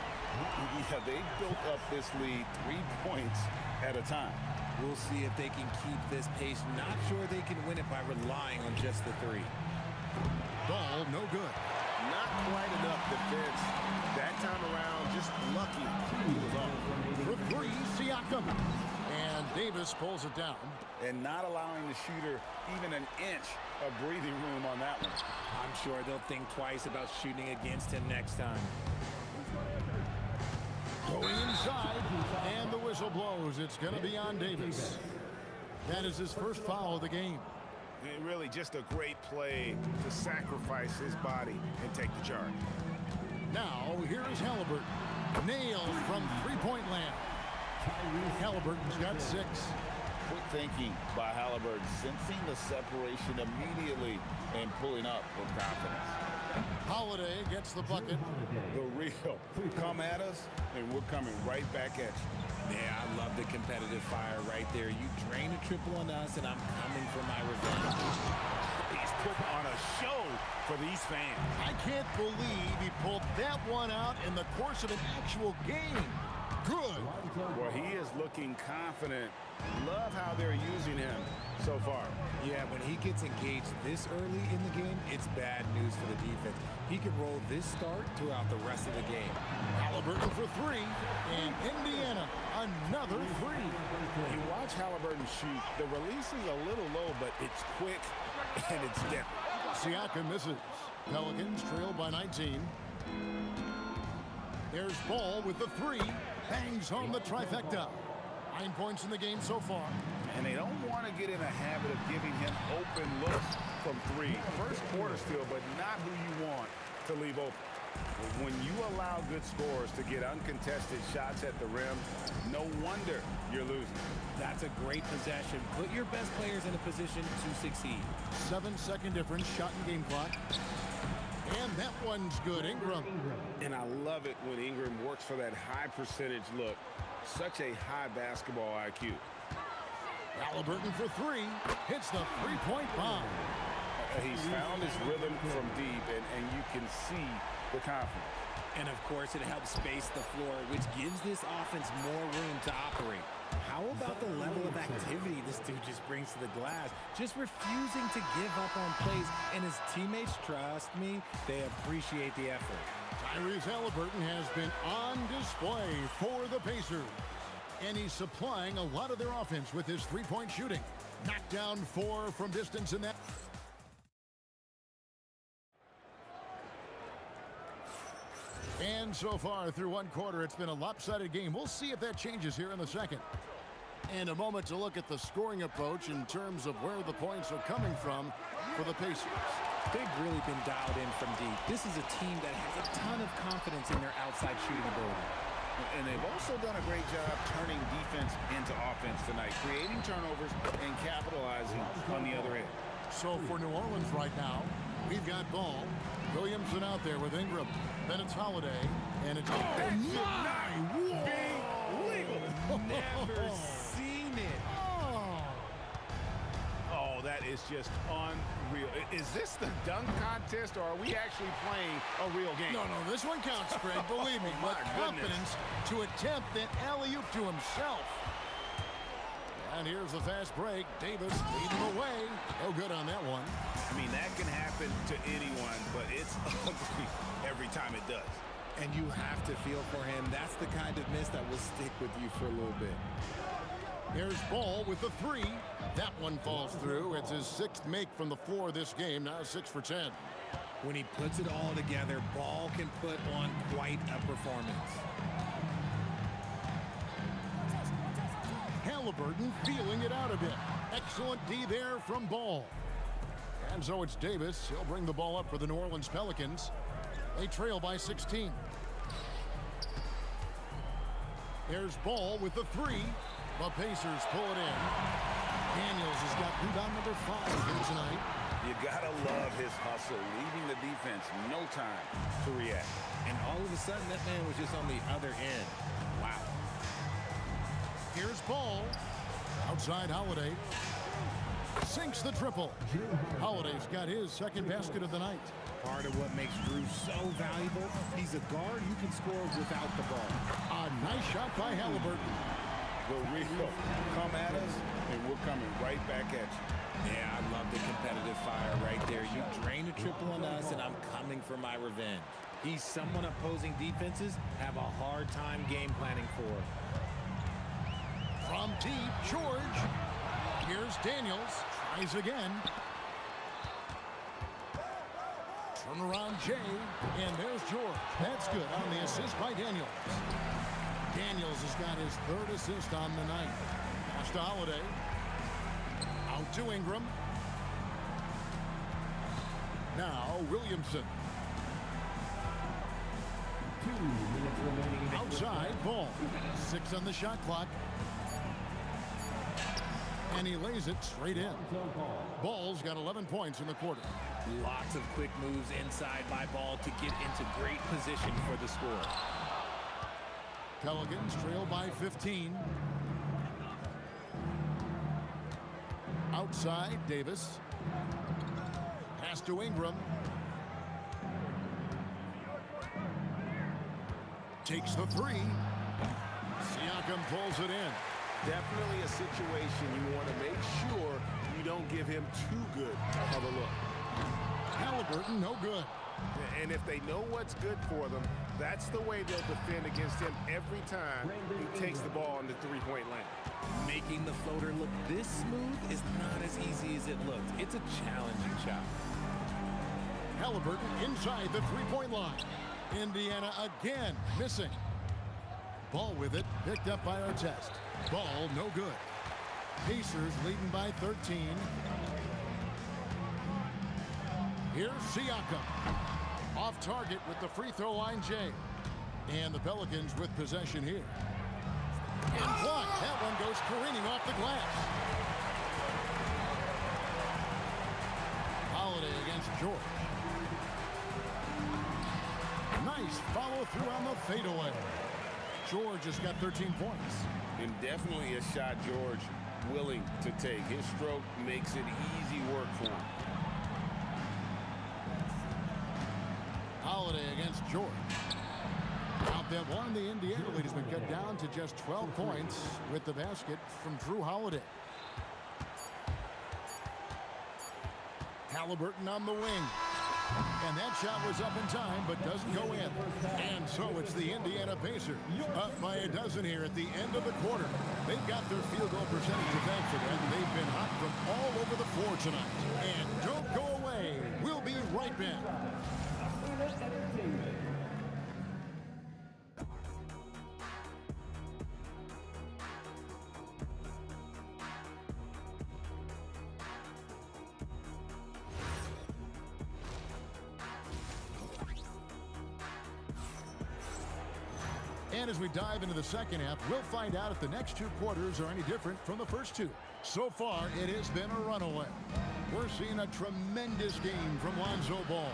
S8: Yeah, they built up this lead 3 points at a time.
S4: We'll see if they can keep this pace. Not sure they can win it by relying on just the 3.
S6: Ball, no good.
S2: Not quite enough defense. That time around, just lucky he was off.
S6: For 3, Siakam. And Davis pulls it down.
S8: And not allowing the shooter even an inch of breathing room on that one.
S4: I'm sure they'll think twice about shooting against him next time.
S6: Going inside, and the whistle blows. It's going to be on Davis. That is his first foul of the game.
S2: And really just a great play to sacrifice his body and take the charge.
S6: Now, here is Halliburton. Nailed from three-point land. Halliburton's got 6.
S8: Quick thinking by Halliburton, sensing the separation immediately and pulling up with confidence.
S6: Holiday gets the bucket.
S8: The real. Come at us, and we're coming right back at you.
S4: Yeah, I love the competitive fire right there. You drain a triple on us, and I'm coming for my revenge.
S2: He's put on a show for these fans.
S6: I can't believe he pulled that one out in the course of an actual game. Good.
S2: Well, he is looking confident. Love how they're using him so far.
S4: Yeah, when he gets engaged this early in the game, it's bad news for the defense. He can roll this start throughout the rest of the game.
S6: Halliburton for 3, and Indiana another 3.
S2: You watch Halliburton shoot. The release is a little low, but it's quick and it's deadly.
S6: Siakam misses. Pelicans trail by 19. There's Ball with the 3. Bangs home the trifecta. 9 points in the game so far.
S8: And they don't want to get in a habit of giving him open looks from 3. First quarter still, but not who you want to leave open. When you allow good scorers to get uncontested shots at the rim, no wonder you're losing.
S4: That's a great possession. Put your best players in a position to succeed.
S6: 7-second difference, shot and game clock. And that one's good, Ingram.
S2: And I love it when Ingram works for that high percentage look. Such a high basketball IQ.
S6: Halliburton for 3. Hits the three-point bomb.
S2: He's found his rhythm from deep, and you can see the confidence.
S4: And of course, it helps space the floor, which gives this offense more room to operate. How about the level of activity this dude just brings to the glass? Just refusing to give up on plays, and his teammates, trust me, they appreciate the effort.
S6: Tyrese Halliburton has been on display for the Pacers. And he's supplying a lot of their offense with his three-point shooting. Knocked down 4 from distance in that. And so far through one quarter, it's been a lopsided game. We'll see if that changes here in the second. And a moment to look at the scoring approach in terms of where the points are coming from for the Pacers.
S4: They've really been dialed in from deep. This is a team that has a ton of confidence in their outside shooting ability.
S8: And they've also done a great job turning defense into offense tonight, creating turnovers and capitalizing on the other end.
S6: So for New Orleans right now, we've got Ball, Williamson out there with Ingram, then it's Holiday, and it's...
S4: Never seen it.
S8: Oh, that is just unreal. Is this the dunk contest, or are we actually playing a real game?
S6: No, this one counts, Greg. Believe me, with confidence to attempt that alley-oop to himself. And here's the fast break. Davis leading the way. No good on that one.
S8: I mean, that can happen to anyone, but it's ugly every time it does.
S4: And you have to feel for him. That's the kind of miss that will stick with you for a little bit.
S6: Here's Ball with the 3. That one falls through. It's his 6th make from the floor this game. Now 6 for 10.
S4: When he puts it all together, Ball can put on quite a performance.
S6: Halliburton feeling it out a bit. Excellent D there from Ball. And so it's Davis. He'll bring the ball up for the New Orleans Pelicans. They trail by 16. There's Ball with the 3. The Pacers pull it in. Daniels has got rebound number 5 here tonight.
S8: You gotta love his hustle, leaving the defense no time to react.
S4: And all of a sudden, that man was just on the other end. Wow.
S6: Here's Ball. Outside Holiday. Sinks the triple. Holiday's got his 2nd basket of the night.
S4: Part of what makes Drew so valuable, he's a guard you can score without the ball.
S6: A nice shot by Halliburton.
S8: The real come at us, and we're coming right back at you.
S4: Yeah, I love the competitive fire right there. You drain a triple on us, and I'm coming for my revenge. He's someone opposing defenses have a hard time game planning for.
S6: From deep, George. Here's Daniels. Tries again. Turnaround Jay. And there's George. That's good on the assist by Daniels. Daniels has got his 3rd assist on the night. Pass to Holiday. Out to Ingram. Now Williamson.
S10: 2 minutes remaining.
S6: Outside, Ball. 6 on the shot clock. And he lays it straight in. Ball's got 11 points in the quarter.
S4: Lots of quick moves inside by Ball to get into great position for the score.
S6: Pelicans trail by 15. Outside, Davis. Pass to Ingram. Takes the 3. Siakam pulls it in.
S2: Definitely a situation you want to make sure you don't give him too good of a look.
S6: Halliburton, no good.
S2: And if they know what's good for them, that's the way they'll defend against him every time he takes the ball in the three-point lane.
S4: Making the floater look this smooth is not as easy as it looked. It's a challenging shot.
S6: Halliburton inside the three-point line. Indiana again missing. Ball with it, picked up by Artest. Ball no good. Pacers leading by 13. Here's Siakam. Off target with the free throw line, Jay. And the Pelicans with possession here. And blocked. That one goes careening off the glass. Holiday against George. Nice follow through on the fadeaway. George has got 13 points.
S8: And definitely a shot George willing to take. His stroke makes it easy work for him.
S6: Holiday against George. that one, the Indiana lead has been cut down to just 12 points with the basket from Drew Holiday. Halliburton on the wing. And that shot was up in time, but doesn't go in. And so it's the Indiana Pacers up by a dozen here at the end of the quarter. They've got their field goal percentage to thank for that. They've been hot from all over the floor tonight. And don't go away. We'll be right back. And as we dive into the second half, we'll find out if the next two quarters are any different from the first two. So far, it has been a runaway. We're seeing a tremendous game from Lonzo Ball.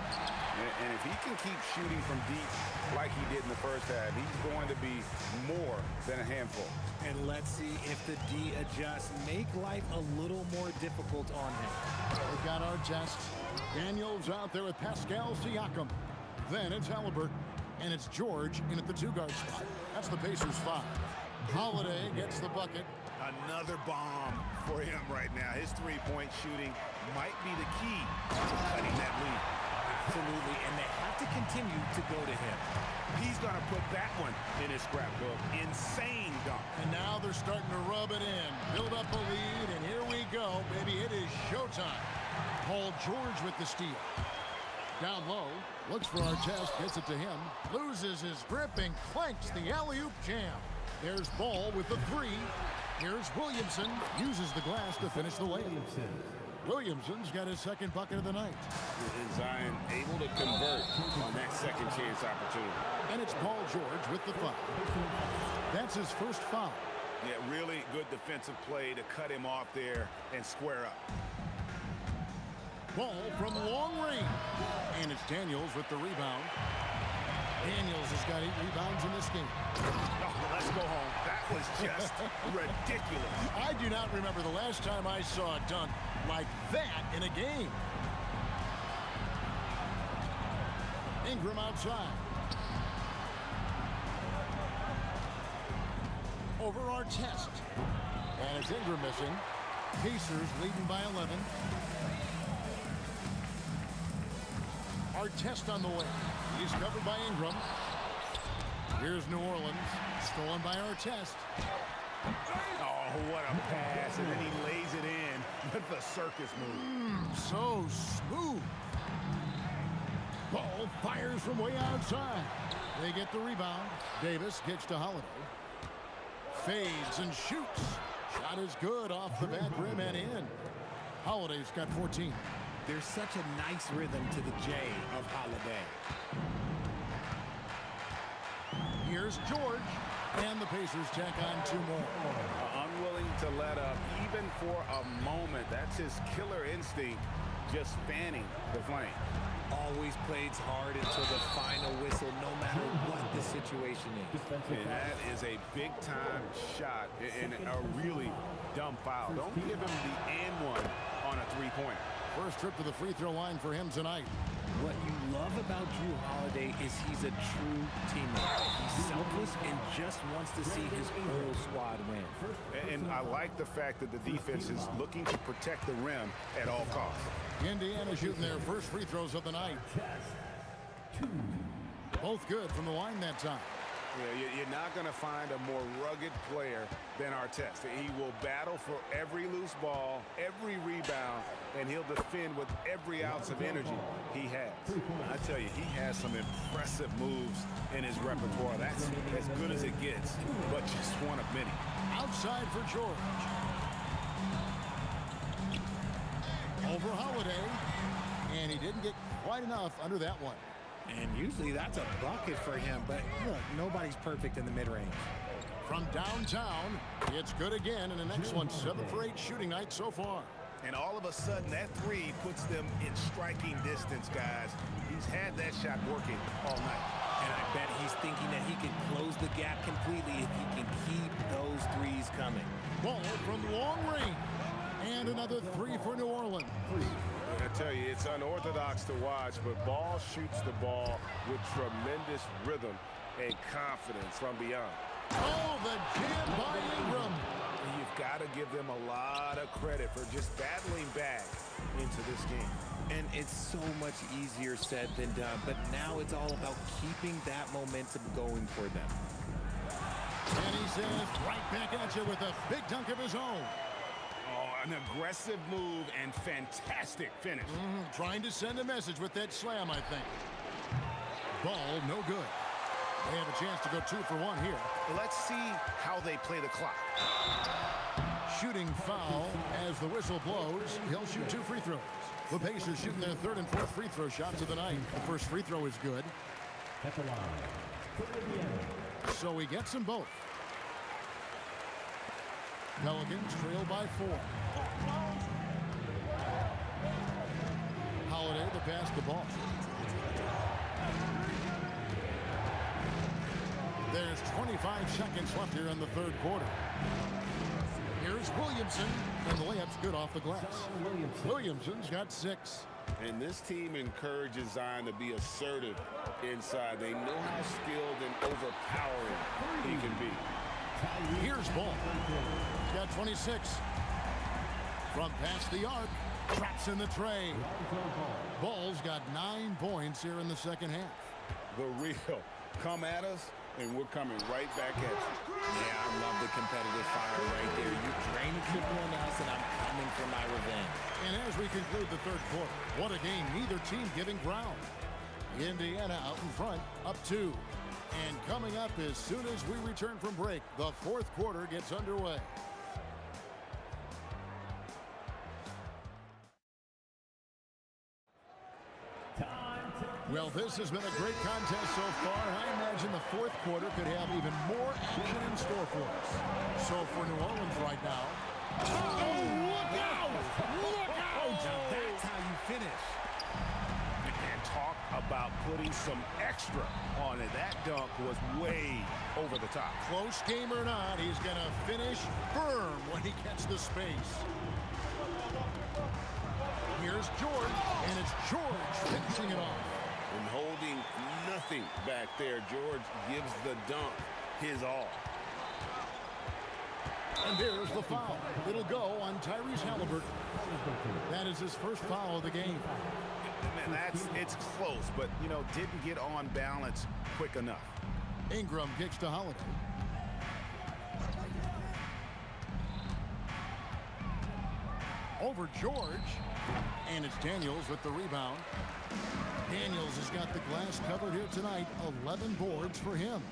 S8: And if he can keep shooting from deep like he did in the first half, he's going to be more than a handful.
S4: And let's see if the D adjusts, make life a little more difficult on him.
S6: We've got our test. Daniels out there with Pascal Siakam. Then it's Halliburton. And it's George in at the two-guard spot. That's the Pacers 5. Holiday gets the bucket.
S8: Another bomb for him right now. His three-point shooting might be the key to cutting that lead.
S4: Absolutely, and they have to continue to go to him.
S8: He's going to put that one in his scrapbook. Insane dunk.
S6: And now they're starting to rub it in. Build up a lead, and here we go. Baby, it is showtime. Paul George with the steal. Down low, looks for Artest, gets it to him, loses his grip and clanks the alley-oop jam. There's Ball with the three. Here's Williamson, uses the glass to finish the layup. Williamson's got his second bucket of the night.
S8: And Zion able to convert on that second chance opportunity.
S6: And it's Paul George with the foul. That's his first foul.
S8: Yeah, really good defensive play to cut him off there and square up.
S6: Ball from long range. And it's Daniels with the rebound. Daniels has got 8 rebounds in this game.
S8: Oh, let's go home. That was just ridiculous.
S6: I do not remember the last time I saw a dunk like that in a game. Ingram outside. Over Artest. And it's Ingram missing. Pacers leading by 11. Artest on the way. He's covered by Ingram. Here's New Orleans. Stolen by Artest.
S8: Oh, what a pass. And then he lays it in with the circus move.
S6: So smooth. Ball fires from way outside. They get the rebound. Davis gets to Holiday. Fades and shoots. Shot is good off the back rim and in. Holiday's got 14.
S4: There's such a nice rhythm to the J of Holiday.
S6: Here's George. And the Pacers tack on 2 more.
S8: Unwilling to let up even for a moment. That's his killer instinct, just fanning the flame.
S4: Always plays hard until the final whistle, no matter what the situation is.
S8: And that is a big-time shot and a really dumb foul. Don't give him the and one on a three-pointer.
S6: First trip to the free throw line for him tonight.
S4: What you love about Drew Holiday is he's a true teammate. He's selfless and just wants to see his whole squad win.
S8: And I like the fact that the defense is looking to protect the rim at all costs.
S6: Indiana shooting their first free throws of the night. Both good from the line that time.
S8: Yeah, you're not going to find a more rugged player than Artest. He will battle for every loose ball, every rebound, and he'll defend with every ounce of energy he has. I tell you, he has some impressive moves in his repertoire. That's as good as it gets, but just one of many.
S6: Outside for George. Over Holiday. And he didn't get quite enough under that one.
S4: And usually that's a bucket for him, but look, nobody's perfect in the mid-range.
S6: From downtown, it's good again, and an excellent 7 for 8 shooting night so far.
S8: And all of a sudden, that three puts them in striking distance, guys. He's had that shot working all night.
S4: And I bet he's thinking that he can close the gap completely if he can keep those threes coming.
S6: Ball from long range. And another 3 for New Orleans.
S8: I tell you, it's unorthodox to watch, but Ball shoots the ball with tremendous rhythm and confidence from beyond.
S6: Oh, the jam by Ingram.
S8: And you've got to give them a lot of credit for just battling back into this game.
S4: And it's so much easier said than done, but now it's all about keeping that momentum going for them.
S6: And he says right back at you with a big dunk of his own.
S8: Oh, an aggressive move and fantastic finish.
S6: Trying to send a message with that slam, I think. Ball, no good. They have a chance to go 2 for 1 here.
S8: Let's see how they play the clock.
S6: Shooting foul as the whistle blows. He'll shoot 2 free throws. The Pacers shooting their 3rd and 4th free throw shots of the night. The first free throw is good.
S10: At the line.
S6: So he gets them both. Pelicans trail by 4. Holiday to pass the ball. There's 25 seconds left here in the 3rd quarter. Here's Williamson, and the layup's good off the glass. Williamson's got 6.
S8: And this team encourages Zion to be assertive inside. They know how skilled and overpowering he can be.
S6: Here's Ball. He's got 26. From past the arc, traps in the tray. Ball's got 9 points here in the second half.
S8: The real. Come at us, and we're coming right back at you.
S4: Yeah, I love the competitive fire right there. You drain the triple on us, and I'm coming for my revenge.
S6: And as we conclude the 3rd quarter, what a game, neither team giving ground. Indiana out in front, up 2. And coming up as soon as we return from break, the 4th quarter gets underway. Well, this has been a great contest so far. I imagine the 4th quarter could have even more action in store for us. So for New Orleans right now. Oh, look out! Look out!
S4: Now that's how you finish.
S8: And talk about putting some extra on it. That dunk was way over the top.
S6: Close game or not, he's going to finish firm when he gets the space. Here's George, and it's George finishing it off.
S8: And holding nothing back there, George gives the dunk his all.
S6: And there's the foul. It'll go on Tyrese Halliburton. That is his first foul of the game.
S8: Man, it's close, but, you know, didn't get on balance quick enough.
S6: Ingram kicks to Holiday. Over George. And it's Daniels with the rebound. Daniels has got the glass covered here tonight. 11 boards for him.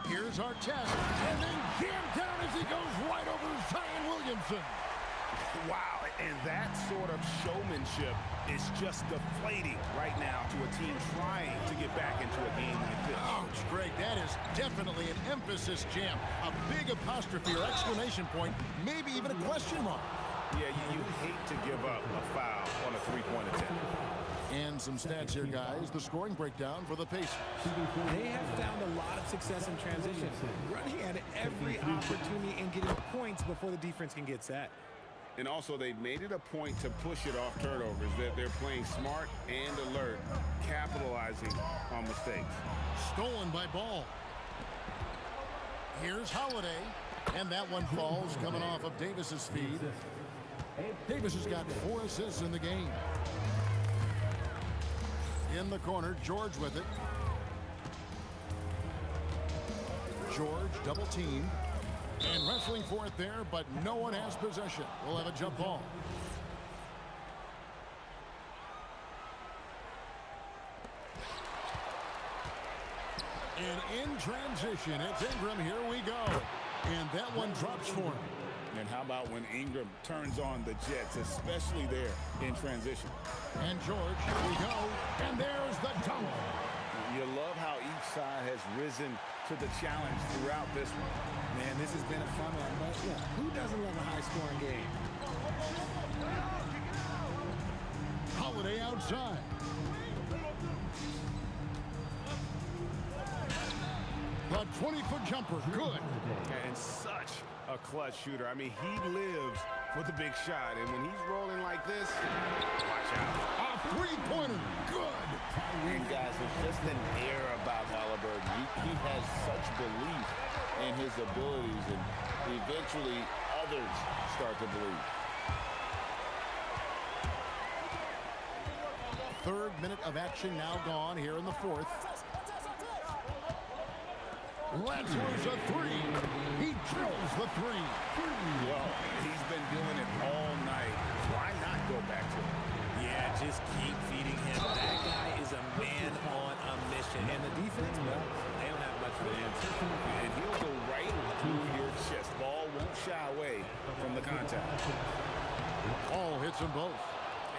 S6: Here's Artest. And then jammed down as he goes right over Zion Williamson.
S8: Wow, and that sort of showmanship is just deflating right now to a team trying to get back into a game like this.
S6: Ouch, Greg, that is definitely an emphasis jam. A big apostrophe or exclamation point, maybe even a question mark.
S8: Yeah, you hate to give up a foul on a three-point attempt.
S6: And some stats here, guys. The scoring breakdown for the Pacers.
S4: They have found a lot of success in transition, running at every opportunity and getting points before the defense can get set.
S8: And also, they've made it a point to push it off turnovers. That they're playing smart and alert, capitalizing on mistakes.
S6: Stolen by Ball. Here's Holiday. And that one falls coming off of Davis's feed. Davis has got 4 assists in the game. In the corner, George with it. George double teamed. And wrestling for it there, but no one has possession. We'll have a jump ball. And in transition, it's Ingram. Here we go. And that one drops for him.
S8: And how about when Ingram turns on the Jets, especially there in transition?
S6: And George, here we go. And there's the dunk.
S8: You love how each side has risen to the challenge throughout this one.
S4: Man, this has been a fun one, but yeah, who doesn't love a high-scoring game?
S6: Holiday outside. The 20-foot jumper, good.
S8: And such a clutch shooter. I mean, he lives for the big shot, and when he's rolling like this, watch out.
S6: A three-pointer, good.
S8: And guys, there's just an air about He has such belief in his abilities, and eventually others start to believe.
S6: Third minute of action now gone here in the fourth. Latzler's a three. He drills the three.
S8: Well, he's been doing it all night. Why not go back to it?
S4: Yeah, just keep feeding him. That guy is a man on a mission. And the defense, well, they don't have much of an answer.
S8: And he'll go right through your chest. Ball won't shy away from the contact.
S6: Ball hits them both.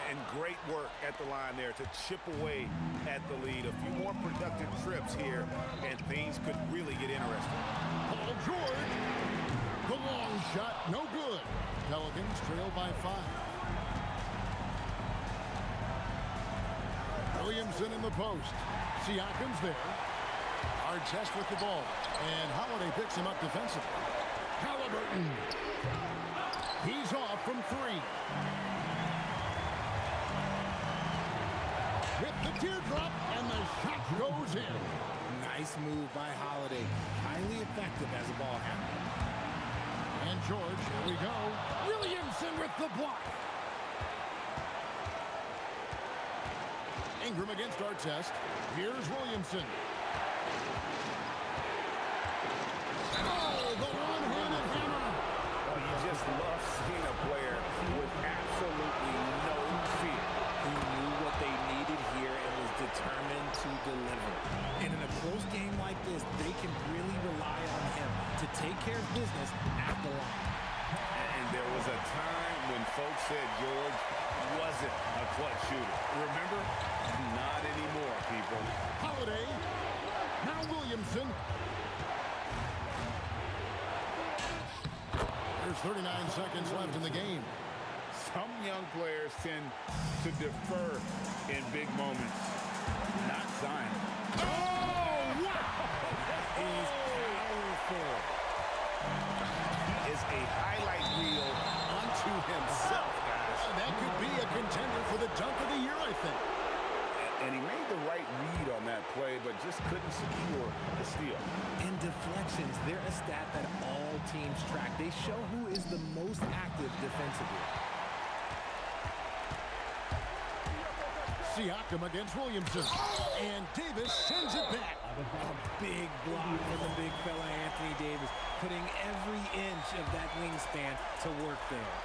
S8: And great work at the line there to chip away at the lead. A few more productive trips here, and things could really get interesting.
S6: Paul George. The long shot, no good. Pelicans trail by 5. Williamson in the post. Siakam's there. Artest with the ball. And Holiday picks him up defensively. Halliburton. He's off from 3. With the teardrop, and the shot goes in.
S4: Nice move by Holiday. Highly effective as a ball handler.
S6: And George, here we go. Williamson with the block. Ingram against Artest. Here's Williamson. Oh, the one-handed hammer.
S8: Well, you just love seeing a player with absolutely no fear.
S4: He knew what they needed here and was determined to deliver. And in a close game like this, they can really rely on him to take care of business at the line.
S8: And there was a time when folks said George wasn't a clutch shooter. Remember? Not anymore, people.
S6: Holiday. Now Williamson. There's 39 seconds left in the game.
S8: Some young players tend to defer in big moments. Not Zion.
S6: Oh, wow!
S4: He's powerful.
S8: Is a highlight reel unto himself, guys.
S6: That could be a contender for the dunk of the year, I think.
S8: And he made the right read on that play, but just couldn't secure the steal.
S4: And deflections, they're a stat that all teams track. They show who is the most active defensively.
S6: Siakam against Williamson. And Davis sends it back.
S4: A big block for the big fella Anthony Davis, putting every inch of that wingspan to work there.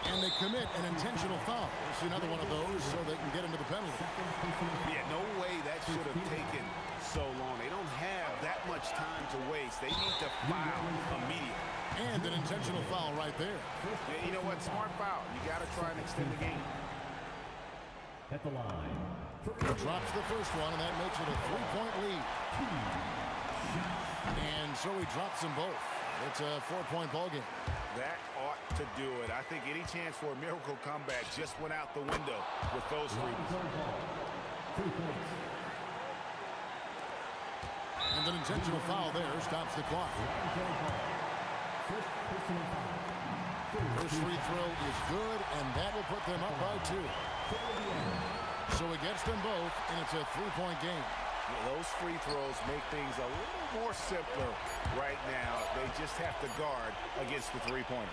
S6: And they commit an intentional foul. We'll see another one of those so they can get into the penalty.
S8: Yeah, no way that should have taken so long. They don't have that much time to waste. They need to foul immediately.
S6: And an intentional foul right there.
S8: Yeah, you know what? Smart foul. You got to try and extend the game.
S10: At the line.
S6: He drops the first one, and that makes it a 3-point lead. And so he drops them both. It's a 4-point ball game.
S8: That ought to do it. I think any chance for a miracle comeback just went out the window with those freebies.
S10: 3 points.
S6: And an intentional foul there stops the clock.
S10: First personal foul.
S6: First free throw is good, and that will put them up by 2. So he gets them both, and it's a 3-point game.
S8: Yeah, those free throws make things a little more simpler right now. They just have to guard against the three-pointer.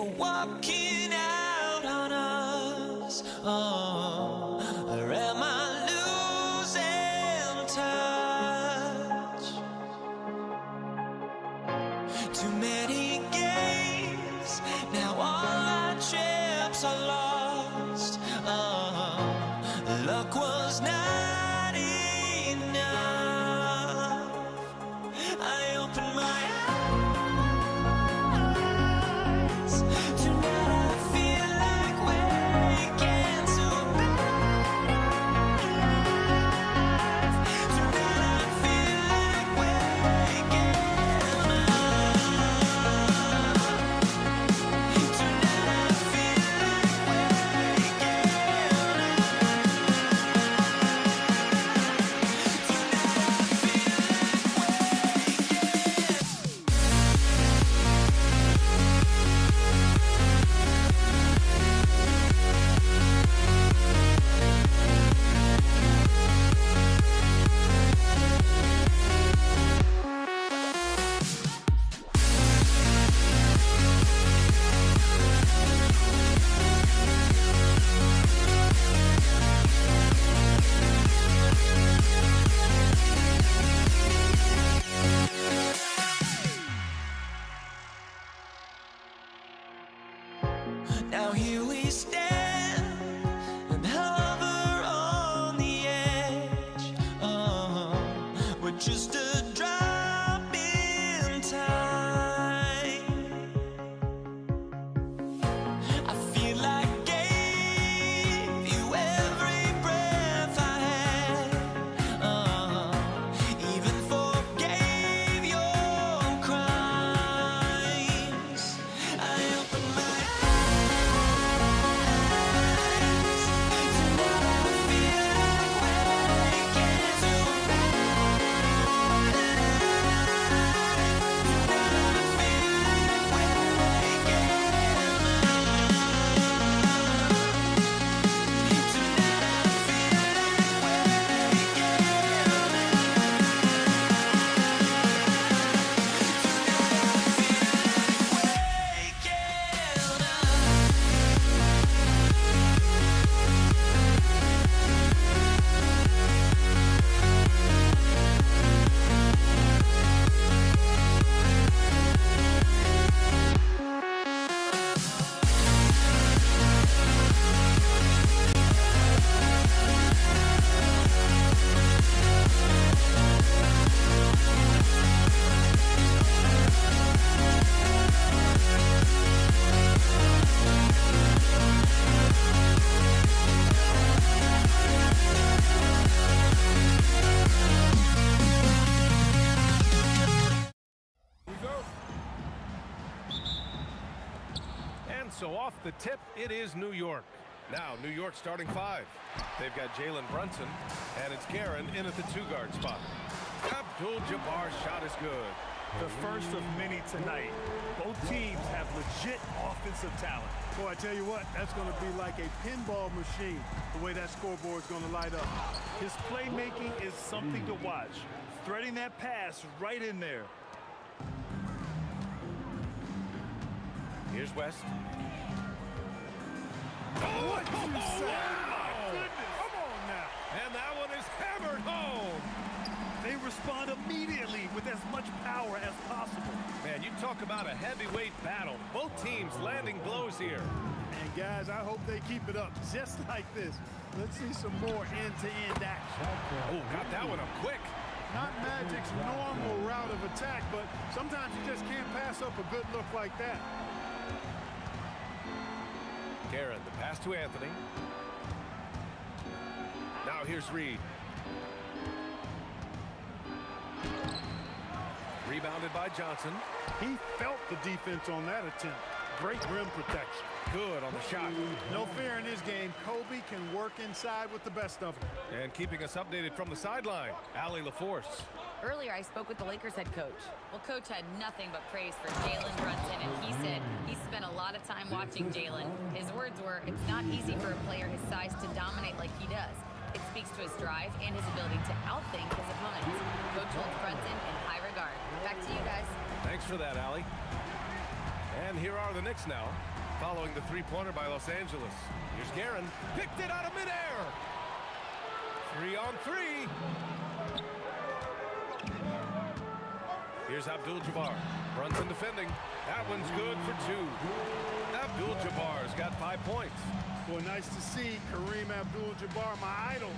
S1: walking out on us. Oh, or am I losing touch? Too many games, now all our chips are lost. Oh, luck was not enough. I opened my eyes. Tonight I feel like waking to a better life. Tonight I feel like waking up. Tonight I feel like waking Now here we stand and hover on the edge. Oh, we're just a drop in time. I feel like I gave you every breath I had. Even forgave your crimes. I opened my
S2: And so off the tip, it is New York. Now, New York starting five. They've got Jalen Brunson, and it's Karen in at the two-guard spot. Abdul-Jabbar's shot is good.
S3: The first of many tonight. Both teams have legit offensive talent.
S7: Boy, I tell you what, that's going to be like a pinball machine, the way that scoreboard's going to light up.
S3: His playmaking is something to watch. Threading that pass right in there.
S2: Here's West.
S3: What you say?
S2: Wow.
S3: Come on now.
S2: And that one is hammered home.
S3: They respond immediately with as much power as possible.
S2: Man, you talk about a heavyweight battle. Both teams landing blows here.
S7: And guys, I hope they keep it up just like this. Let's see some more end-to-end action.
S2: Oh, got that one up quick.
S7: Not Magic's normal route of attack, but sometimes you just can't pass up a good look like that.
S2: Karen, the pass to Anthony. Now here's Reed. Rebounded by Johnson.
S7: He felt the defense on that attempt. Great rim protection.
S2: Good on the shot.
S7: No fear in this game. Kobe can work inside with the best of them.
S2: And keeping us updated from the sideline, Allie LaForce.
S12: Earlier, I spoke with the Lakers head coach. Well, coach had nothing but praise for Jalen Brunson, and he said he spent a lot of time watching Jalen. His words were, it's not easy for a player his size to dominate like he does. It speaks to his drive and his ability to outthink his opponents. Coach holds Brunson in high regard. Back to you guys.
S2: Thanks for that, Allie. And here are the Knicks now. following the three-pointer by Los Angeles. Here's Guerin. Picked it out of midair. 3 on 3. Here's Abdul-Jabbar. Brunson defending. That one's good for 2. Abdul-Jabbar's got 5 points.
S7: Boy, nice to see Kareem Abdul-Jabbar, my idol,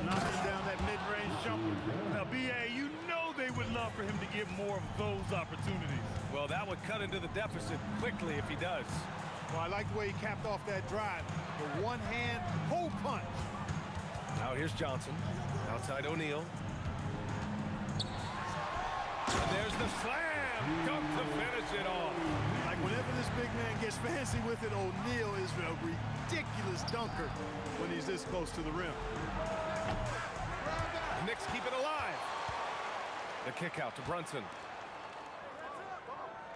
S7: knocking down that mid-range jumper.
S3: Now, B.A., you know they would love for him to get more of those opportunities.
S2: Well, that would cut into the deficit quickly if he does.
S7: Well, I like the way he capped off that drive. The one-hand hole punch.
S2: Now here's Johnson. Outside O'Neal. And there's the slam. Come to finish it off.
S7: Like whenever this big man gets fancy with it, O'Neal is a ridiculous dunker when he's this close to the rim.
S2: The Knicks keep it alive. The kick out to Brunson.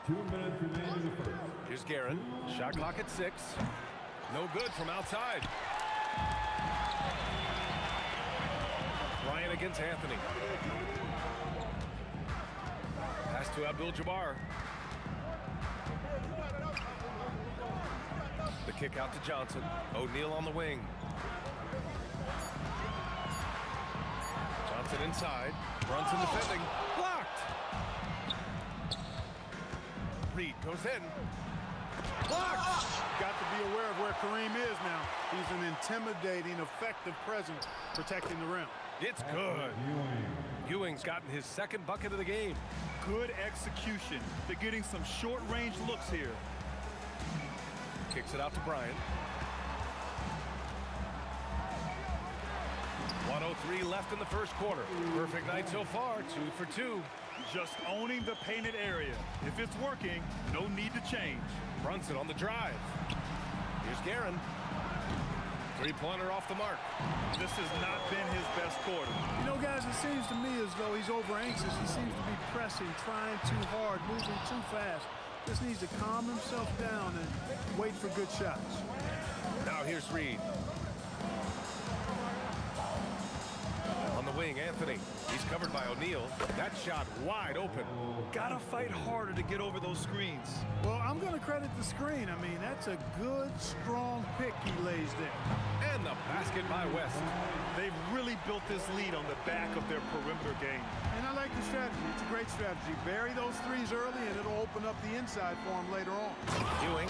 S10: 2 minutes remaining in the first.
S2: Here's Guerin. Shot clock at 6. No good from outside. Ryan against Anthony. Pass to Abdul-Jabbar. The kick out to Johnson. O'Neal on the wing. Johnson inside. Brunson defending. Blocked. Reed goes in. Blocked.
S7: Got to be aware of where Kareem is now. He's an intimidating, effective presence protecting the rim.
S2: It's good. Ewing's gotten his second bucket of the game.
S3: Good execution. They're getting some short-range looks here.
S2: Kicks it out to Bryant. 1:03 left in the first quarter. Perfect night so far, 2 for 2.
S3: Just owning the painted area. If it's working, no need to change.
S2: Brunson on the drive. Here's Guerin. Three-pointer off the mark.
S3: This has not been his best quarter.
S7: You know, guys, it seems to me as though he's over-anxious. He seems to be pressing, trying too hard, moving too fast. Just needs to calm himself down and wait for good shots.
S2: Now here's Reed. On the wing, Anthony. He's covered by O'Neal. That shot wide open.
S3: Gotta fight harder to get over those screens.
S7: Well, I'm going to credit the screen. I mean, that's a good, strong pick he lays there.
S2: And the basket by West.
S3: They've really built this lead on the back of their perimeter game.
S7: And I like the strategy. It's a great strategy. Bury those threes early, and it'll open up the inside for him later on.
S2: Ewing.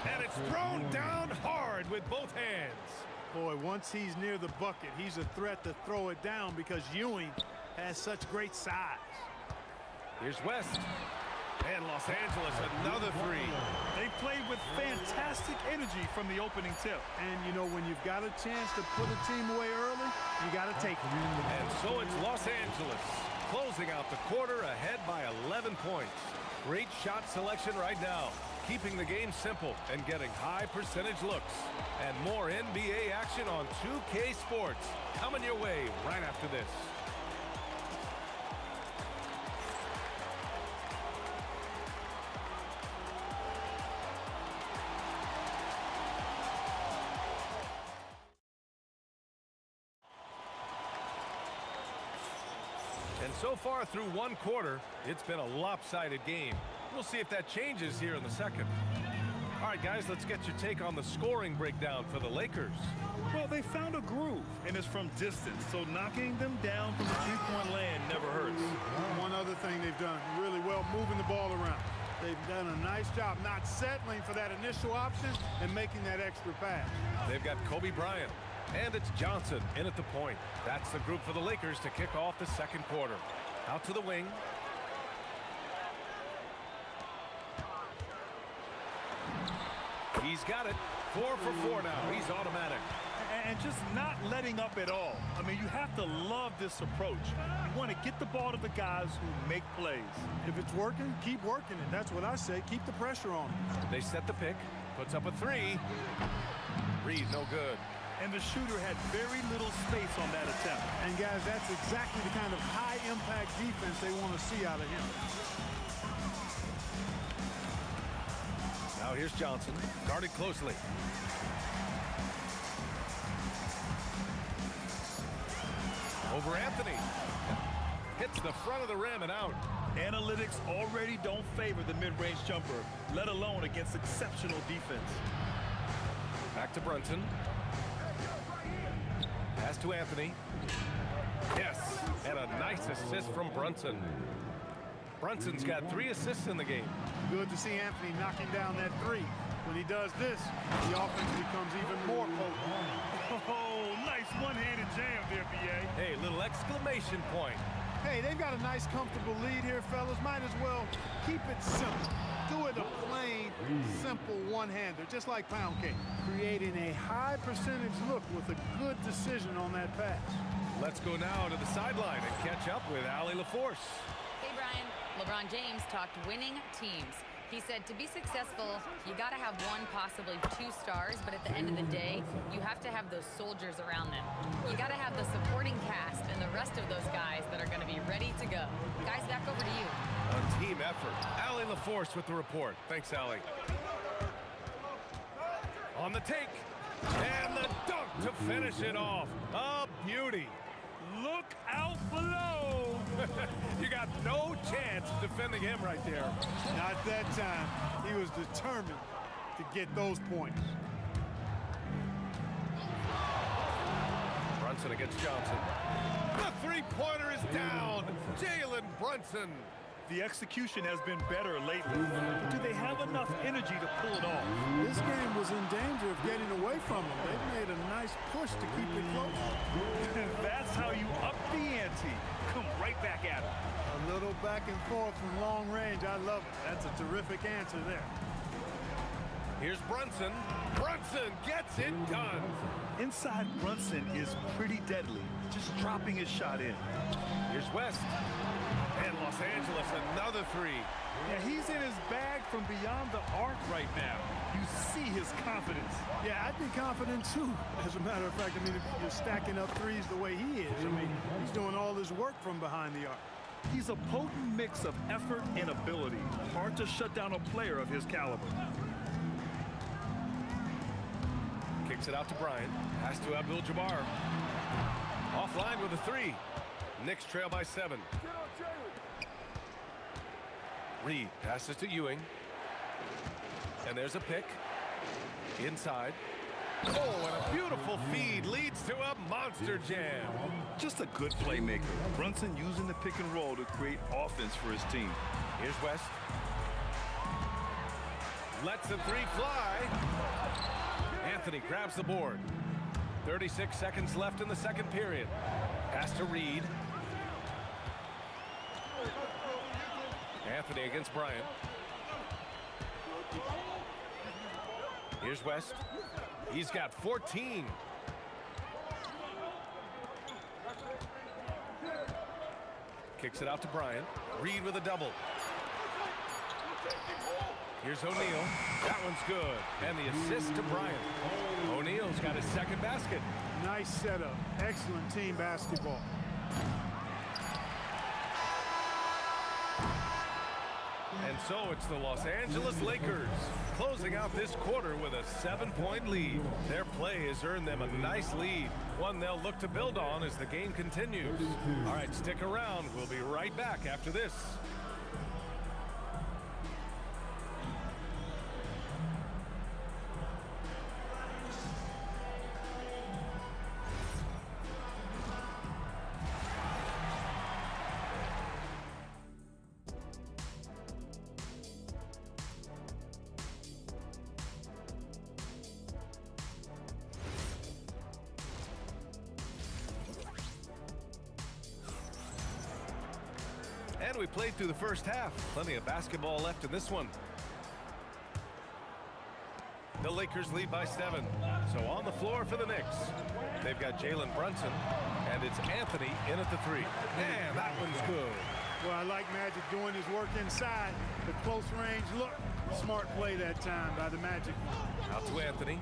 S2: And it's thrown down hard with both hands.
S7: Boy, once he's near the bucket, he's a threat to throw it down because Ewing has such great size.
S2: Here's West. And Los Angeles, another 3.
S3: They played with fantastic energy from the opening tip.
S7: And, you know, when you've got a chance to put a team away early, you got to take it.
S2: And so it's Los Angeles closing out the quarter ahead by 11 points. Great shot selection right now, keeping the game simple and getting high percentage looks. And more NBA action on 2K Sports coming your way right after this. And so far through one quarter, it's been a lopsided game. We'll see if that changes here in the second. All right, guys, let's get your take on the scoring breakdown for the Lakers.
S3: Well, they found a groove, and it's from distance, so knocking them down from the three-point land never hurts.
S7: One other thing they've done really well, moving the ball around. They've done a nice job not settling for that initial option and making that extra pass.
S2: They've got Kobe Bryant, and it's Johnson in at the point. That's the group for the Lakers to kick off the second quarter. Out to the wing. He's got it. 4 for 4 now. He's automatic.
S3: And just not letting up at all. I mean, you have to love this approach. You want to get the ball to the guys who make plays.
S7: If it's working, keep working it. That's what I say. Keep the pressure on them.
S2: They set the pick. Puts up a 3. Reed, no good.
S3: And the shooter had very little space on that attempt.
S7: And, guys, that's exactly the kind of high-impact defense they want to see out of him.
S2: Now here's Johnson, guarded closely. Over Anthony. Hits the front of the rim and out.
S3: Analytics already don't favor the mid-range jumper, let alone against exceptional defense.
S2: Back to Brunson. Pass to Anthony. Yes, and a nice assist from Brunson. Brunson's got 3 assists in the game.
S7: Good to see Anthony knocking down that 3. When he does this, the offense becomes even more potent.
S3: Oh, nice one-handed jam there, B.A.
S2: Hey, little exclamation point.
S7: Hey, they've got a nice, comfortable lead here, fellas. Might as well keep it simple. Do it a plain, simple one-hander, just like pound cake. Creating a high percentage look with a good decision on that pass.
S2: Let's go now to the sideline and catch up with Allie LaForce.
S12: Hey, Brian. LeBron James talked winning teams. He said to be successful, you got to have 1, possibly 2 stars, but at the end of the day, you have to have those soldiers around them. You got to have the supporting cast and the rest of those guys that are going to be ready to go. Guys, back over to you.
S2: A team effort. Allie LaForce with the report. Thanks, Allie. On the take. And the dunk to finish it off. A beauty.
S3: Look out below.
S2: You got no chance defending him right there.
S7: Not that time. He was determined to get those points.
S2: Brunson against Johnson. The three-pointer is down. Jalen Brunson.
S3: The execution has been better lately. Do they have enough energy to pull it off?
S7: This game was in danger of getting away from them. They made a nice push to keep it close.
S3: That's how you up the ante. Come right back at it.
S7: A little back and forth from long range. I love it. That's a terrific answer there.
S2: Here's Brunson. Brunson gets it done.
S3: Inside Brunson is pretty deadly, just dropping his shot in.
S2: Here's West. And Los Angeles, another 3.
S3: Yeah, he's in his bag from beyond the arc right now. You see his confidence.
S7: Yeah, I'd be confident too. As a matter of fact, I mean, if you're stacking up 3s the way he is, I mean, he's doing all his work from behind the arc.
S3: He's a potent mix of effort and ability. Hard to shut down a player of his caliber.
S2: Kicks it out to Bryant. Pass to Abdul-Jabbar. Offline with a 3. Knicks trail by 7. Reed passes to Ewing. And there's a pick. Inside. Oh, and a beautiful feed leads to a monster jam.
S3: Just a good playmaker. Brunson using the pick and roll to create offense for his team.
S2: Here's West. Lets the 3 fly. Anthony grabs the board. 36 seconds left in the second period. Pass to Reed. Anthony against Bryant. Here's West. He's got 14. Kicks it out to Bryant. Reed with a double. Here's O'Neal. That one's good. And the assist to Bryant. O'Neal's got his second basket.
S7: Nice setup. Excellent team basketball.
S2: And so it's the Los Angeles Lakers closing out this quarter with a 7-point lead. Their play has earned them a nice lead, one they'll look to build on as the game continues. All right, stick around. We'll be right back after this. And we played through the first half. Plenty of basketball left in this one. The Lakers lead by 7. So on the floor for the Knicks. They've got Jalen Brunson, and it's Anthony in at the 3. Man, that one's good.
S7: Well, I like Magic doing his work inside. The close range look. Smart play that time by the Magic.
S2: Out to Anthony.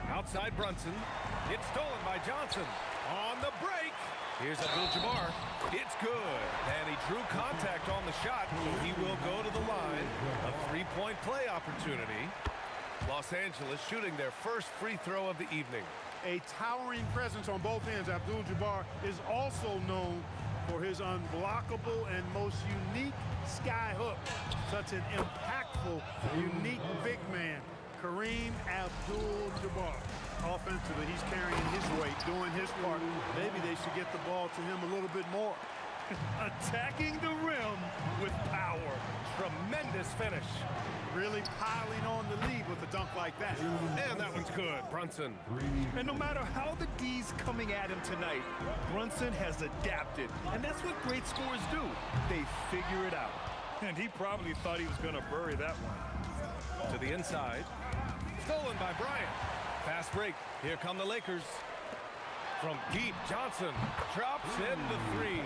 S2: Outside Brunson. It's stolen by Johnson. On the break. Here's Abdul-Jabbar. It's good. And he drew contact on the shot, so he will go to the line. A 3-point play opportunity. Los Angeles shooting their first free throw of the evening.
S7: A towering presence on both ends, Abdul-Jabbar is also known for his unblockable and most unique sky hook. Such an impactful, unique big man, Kareem Abdul-Jabbar. Offensively, he's carrying his weight, doing his part. Maybe they should get the ball to him a little bit more.
S3: Attacking the rim with power.
S2: Tremendous finish.
S7: Really piling on the lead with a dunk like that.
S2: And that one's good, Brunson.
S3: And no matter how the D's coming at him tonight, Brunson has adapted. And that's what great scorers do. They figure it out. And he probably thought he was going to bury that one.
S2: To the inside. Stolen by Bryant. Fast break. Here come the Lakers. From deep, Johnson drops in the three.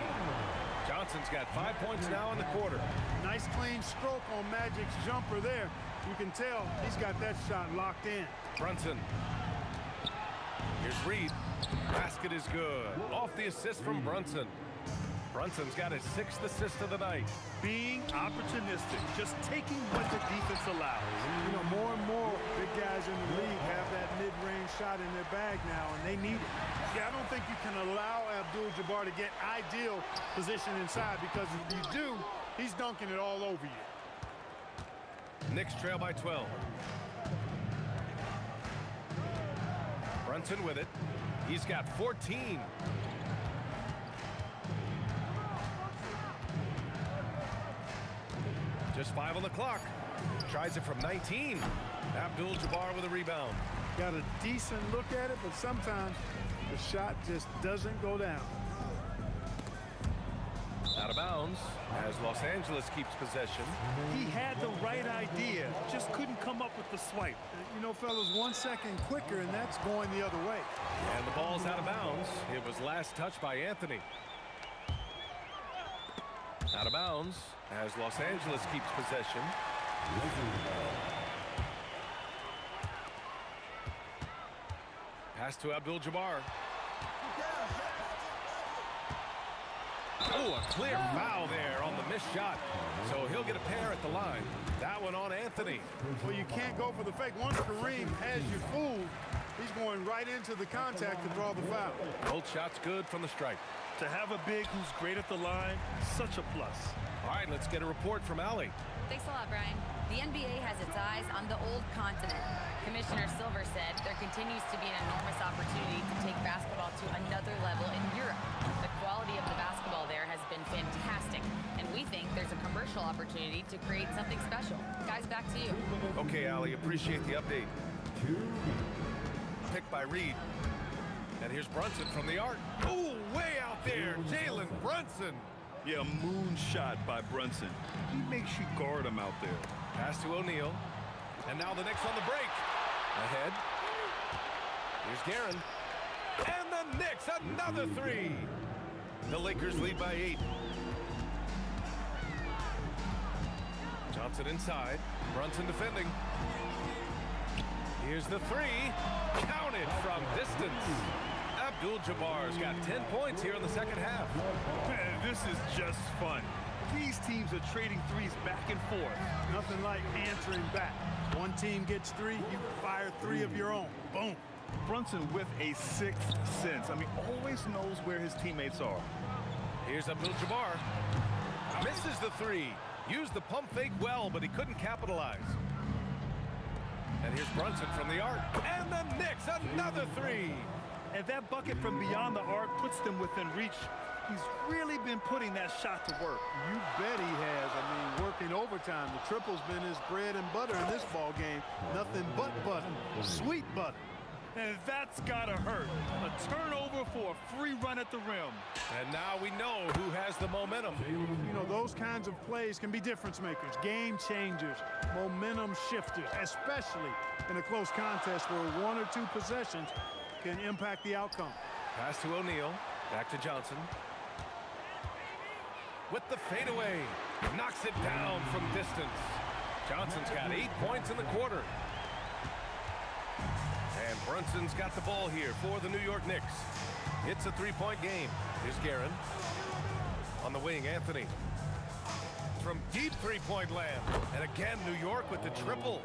S2: Johnson's got 5 points now in the quarter.
S7: Nice clean stroke on Magic's jumper there. You can tell he's got that shot locked in.
S2: Brunson. Here's Reed. Basket is good. Off the assist from Brunson. Brunson's got his 6th assist of the night.
S3: Being opportunistic, just taking what the defense allows.
S7: You know, more and more big guys in the league have that mid-range shot in their bag now, and they need it. Yeah, I don't think you can allow Abdul-Jabbar to get ideal position inside, because if you do, he's dunking it all over you.
S2: Knicks trail by 12. Brunson with it. He's got 14. Just 5 on the clock. Tries it from 19. Abdul-Jabbar with a rebound.
S7: Got a decent look at it, but sometimes the shot just doesn't go down.
S2: Out of bounds as Los Angeles keeps possession.
S3: He had the right idea, just couldn't come up with the swipe.
S7: You know, fellas, 1 second quicker, and that's going the other way.
S2: And the ball's out of bounds. It was last touched by Anthony. Out of bounds as Los Angeles keeps possession. Pass to Abdul-Jabbar. Oh, a clear foul there on the missed shot. So he'll get a pair at the line. That one on Anthony.
S7: Well, you can't go for the fake. Once Kareem has you fooled, he's going right into the contact to draw the foul.
S2: Both shots good from the stripe.
S3: To have a big who's great at the line, such a plus.
S2: All right, let's get a report from Allie.
S12: Thanks a lot, Brian. The NBA has its eyes on the old continent. Commissioner Silver said there continues to be an enormous opportunity to take basketball to another level in Europe. The quality of the basketball there has been fantastic, and we think there's a commercial opportunity to create something special. Guys, back to you.
S2: Okay, Allie, appreciate the update. Picked by Reed. And here's Brunson from the arc. Oh, way out there, Jalen Brunson.
S3: Yeah, moonshot by Brunson. He makes you guard him out there.
S2: Pass to O'Neal. And now the Knicks on the break. Ahead. Here's Guerin. And the Knicks, another three. The Lakers lead by 8. Johnson inside. Brunson defending. Here's the three. Counted from distance. Abdul-Jabbar's got 10 points here in the second half.
S3: Man, this is just fun. These teams are trading threes back and forth.
S7: Nothing like answering back. One team gets 3, you fire 3 of your own. Boom.
S3: Brunson with a sixth sense. I mean, always knows where his teammates are.
S2: Here's Abdul-Jabbar. Misses the 3. Used the pump fake well, but he couldn't capitalize. And here's Brunson from the arc. And the Knicks, another 3.
S3: And that bucket from beyond the arc puts them within reach. He's really been putting that shot to work.
S7: You bet he has. I mean, working overtime. The triple's been his bread and butter in this ball game. Nothing but butter. Sweet butter.
S3: And that's gotta hurt. A turnover for a free run at the rim.
S2: And now we know who has the momentum.
S7: You know, those kinds of plays can be difference makers, game changers, momentum shifters, especially in a close contest where 1 or 2 possessions can impact the outcome.
S2: Pass to O'Neal. Back to Johnson. With the fadeaway. Knocks it down from distance. Johnson's got 8 points in the quarter. And Brunson's got the ball here for the New York Knicks. It's a 3-point game. Here's Guerin. On the wing, Anthony. From deep 3-point land. And again, New York with the triple.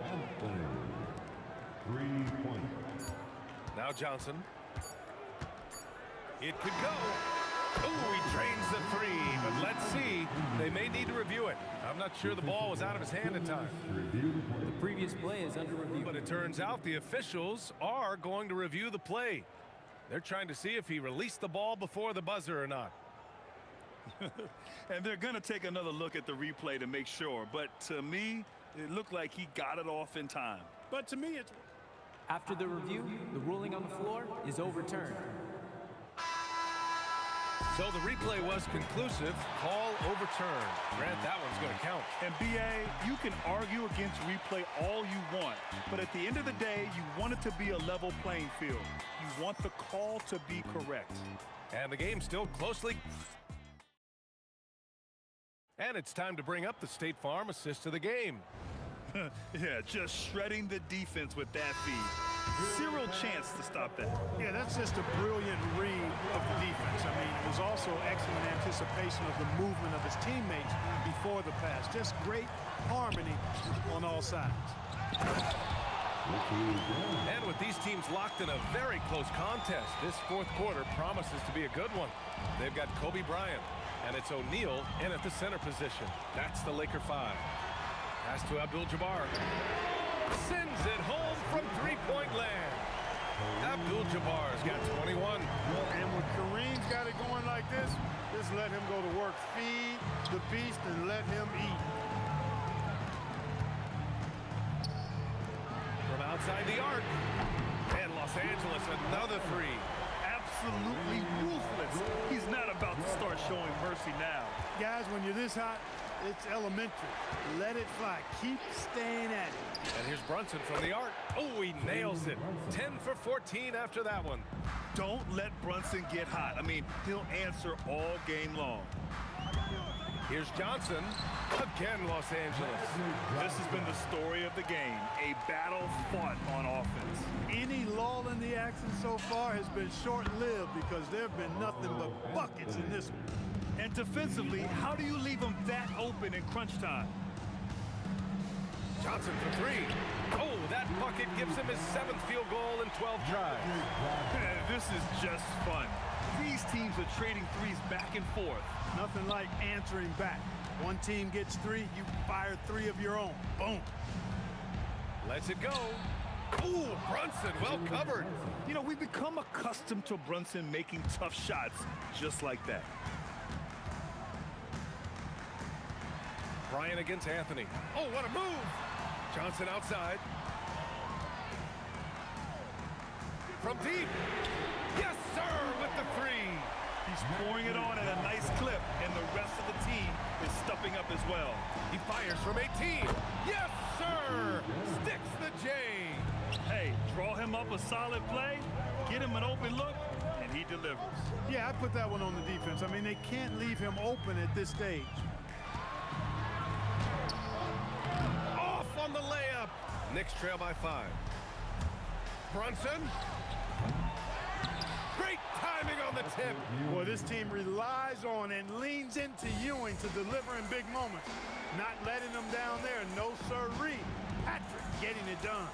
S10: 3 points.
S2: Now Johnson. It could go. Oh, he drains the three, but let's see. They may need to review it. I'm not sure the ball was out of his hand in time.
S15: The previous play is under review.
S2: But it turns out the officials are going to review the play. They're trying to see if he released the ball before the buzzer or not.
S3: And they're going to take another look at the replay to make sure. But to me, it looked like he got it off in time.
S7: But to me, it's...
S15: After the review, the ruling on the floor is overturned.
S2: So the replay was conclusive. Call overturned. Grant, that one's going to count.
S3: And BA, you can argue against replay all you want, but at the end of the day, you want it to be a level playing field. You want the call to be correct.
S2: And the game still closely. And it's time to bring up the State Farm assist to the game.
S3: Yeah, just shredding the defense with that feed. Zero chance to stop that.
S7: Yeah, that's just a brilliant read of the defense. I mean, it was also excellent anticipation of the movement of his teammates before the pass. Just great harmony on all sides.
S2: And with these teams locked in a very close contest, this fourth quarter promises to be a good one. They've got Kobe Bryant, and it's O'Neal in at the center position. That's the Laker 5. Pass to Abdul-Jabbar. Sends it home from three-point land. Abdul-Jabbar's got 21.
S7: And when Kareem's got it going like this, just let him go to work. Feed the beast and let him eat.
S2: From outside the arc. And Los Angeles, another three.
S3: Absolutely ruthless. He's not about to start showing mercy now.
S7: Guys, when you're this hot, it's elementary. Let it fly. Keep staying at it.
S2: And here's Brunson from the arc. Oh, he nails it. 10 for 14 after that one.
S3: Don't let Brunson get hot. I mean, he'll answer all game long.
S2: Here's Johnson. Again, Los Angeles.
S3: This has been the story of the game. A battle fought on offense.
S7: Any lull in the action so far has been short-lived because there have been nothing but buckets in this one.
S3: And defensively, how do you leave them that open in crunch time?
S2: Johnson for three. Oh, that bucket gives him his 7th field goal in 12 tries.
S3: This is just fun. These teams are trading threes back and forth.
S7: Nothing like answering back. One team gets 3, you fire 3 of your own. Boom.
S2: Lets it go. Ooh, Brunson, well covered.
S3: You know, we've become accustomed to Brunson making tough shots just like that.
S2: Bryant against Anthony. Oh, what a move! Johnson outside. From deep. Yes, sir, with the three.
S3: He's pouring it on at a nice clip, and the rest of the team is stepping up as well.
S2: He fires from 18. Yes, sir! Sticks the J.
S3: Hey, draw him up a solid play, get him an open look, and he delivers.
S7: Yeah, I put that one on the defense. I mean, they can't leave him open at this stage.
S2: Off on the layup. Knicks trail by 5. Brunson. Great timing on the tip.
S7: Boy, this team relies on and leans into Ewing to deliver in big moments. Not letting them down there. No sirree. Patrick getting it done.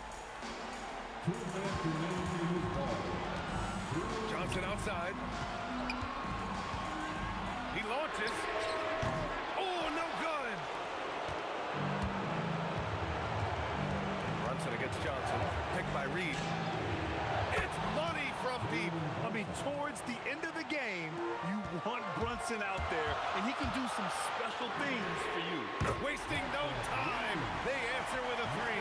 S2: Johnson outside. He launches. Oh, no good. Brunson against Johnson. Picked by Reed. It's money from deep.
S3: I mean, towards the end of the game, you want Brunson out there, and he can do some special things for you.
S2: Wasting no time. They answer with a 3.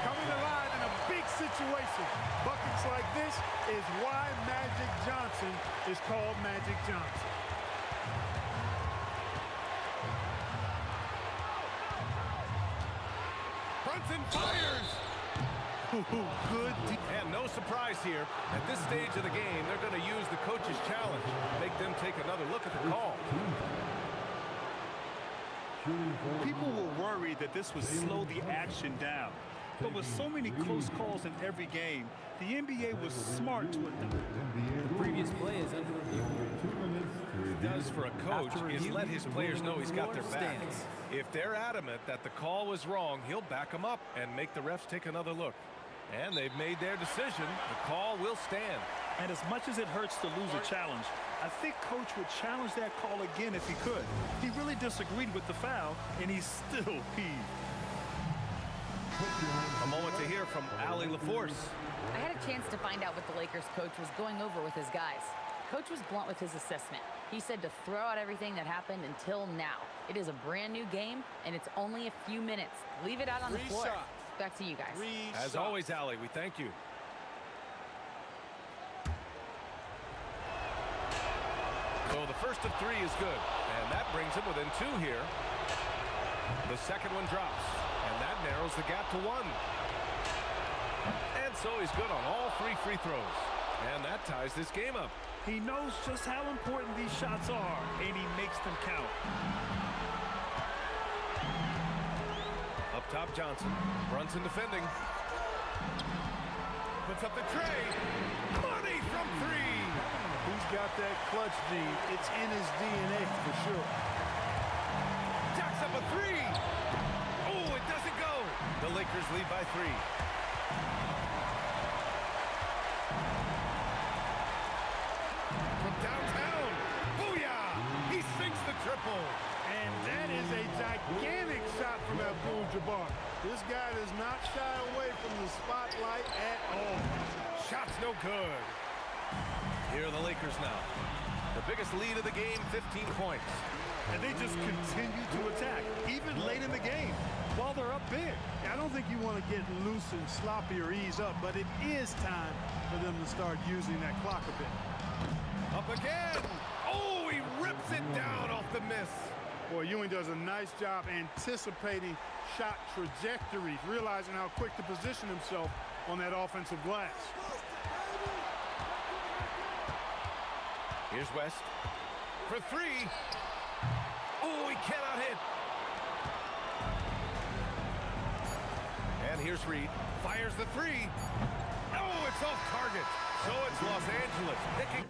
S7: Coming alive in a big situation. Buckets like this is why Magic Johnson is called Magic Johnson.
S2: Brunson fires.
S3: Good.
S2: And no surprise here. At this stage of the game, they're going to use the coach's challenge. Make them take another look at the call.
S3: People were worried that this would slow the action down. But with so many close calls in every game, the NBA was smart to adapt.
S15: The previous play is under review.
S2: What he does for a coach is let his players know he's got their back. If they're adamant that the call was wrong, he'll back them up and make the refs take another look. And they've made their decision. The call will stand.
S3: And as much as it hurts to lose a challenge, I think Coach would challenge that call again if he could. He really disagreed with the foul, and he's still peeved.
S2: A moment to hear from Allie LaForce.
S12: I had a chance to find out what the Lakers coach was going over with his guys. Coach was blunt with his assessment. He said to throw out everything that happened until now. It is a brand new game, and it's only a few minutes. Leave it out on the floor. Back to you guys.
S2: As always, Allie, we thank you. So the first of three is good, and that brings him within two here. The second one drops, and that narrows the gap to one. And so he's good on all three free throws, and that ties this game up.
S3: He knows just how important these shots are, and he makes them count.
S2: Up top, Johnson. Brunson defending. Puts up the tray. Money from three.
S7: He's got that clutch gene. It's in his DNA for sure.
S2: Jacks up a three. Oh, it doesn't go. The Lakers lead by three. From downtown. Booyah! He sinks the triple.
S7: And that is a gigantic shot from Abdul-Jabbar. This guy does not shy away from the spotlight at all.
S2: Shot's no good. Here are the Lakers now. The biggest lead of the game, 15 points.
S3: And they just continue to attack, even late in the game, while they're up big.
S7: I don't think you want to get loose and sloppy or ease up, but it is time for them to start using that clock a bit.
S2: Up again. Oh, he rips it down off the miss.
S7: Boy, Ewing does a nice job anticipating shot trajectories, realizing how quick to position himself on that offensive glass.
S2: Here's West for three. Oh, he cannot hit. And here's Reed. Fires the three. Oh, it's off target. So it's Los Angeles picking.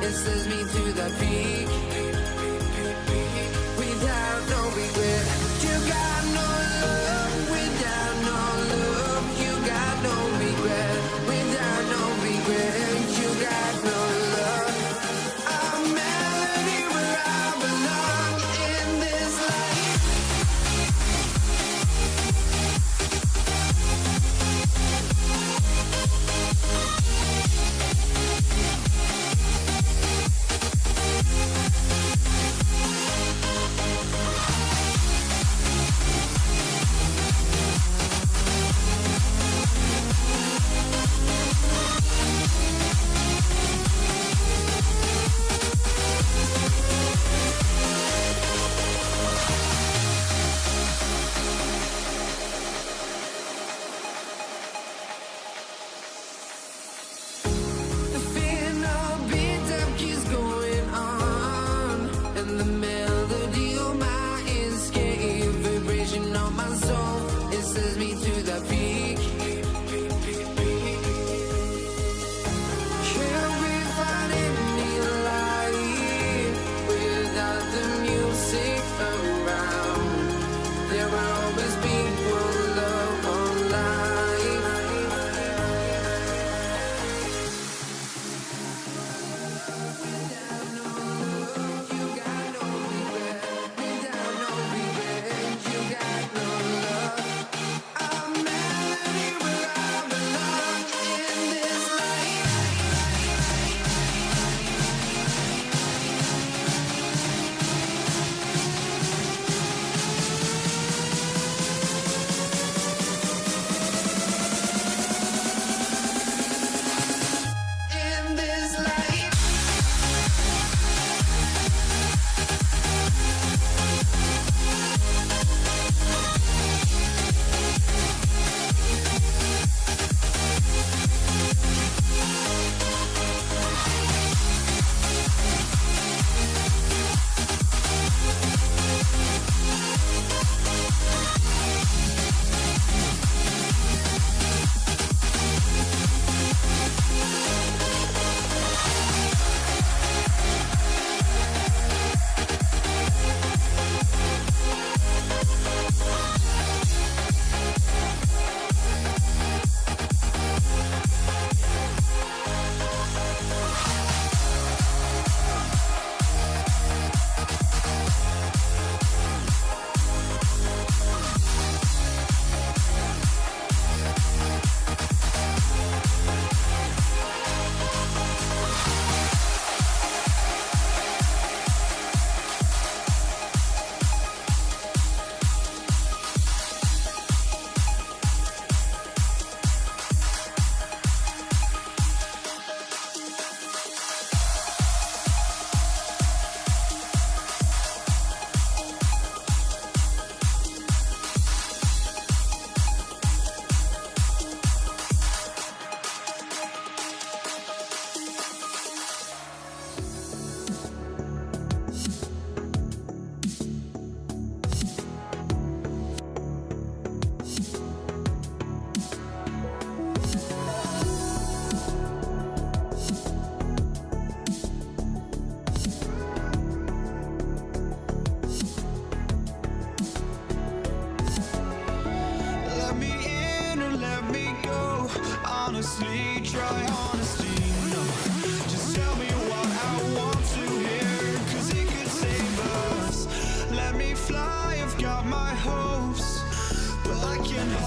S1: It sends me to the peak without no regret. You got no love without no love. You got no regret without no regret. You got no love. A melody where I belong in this life.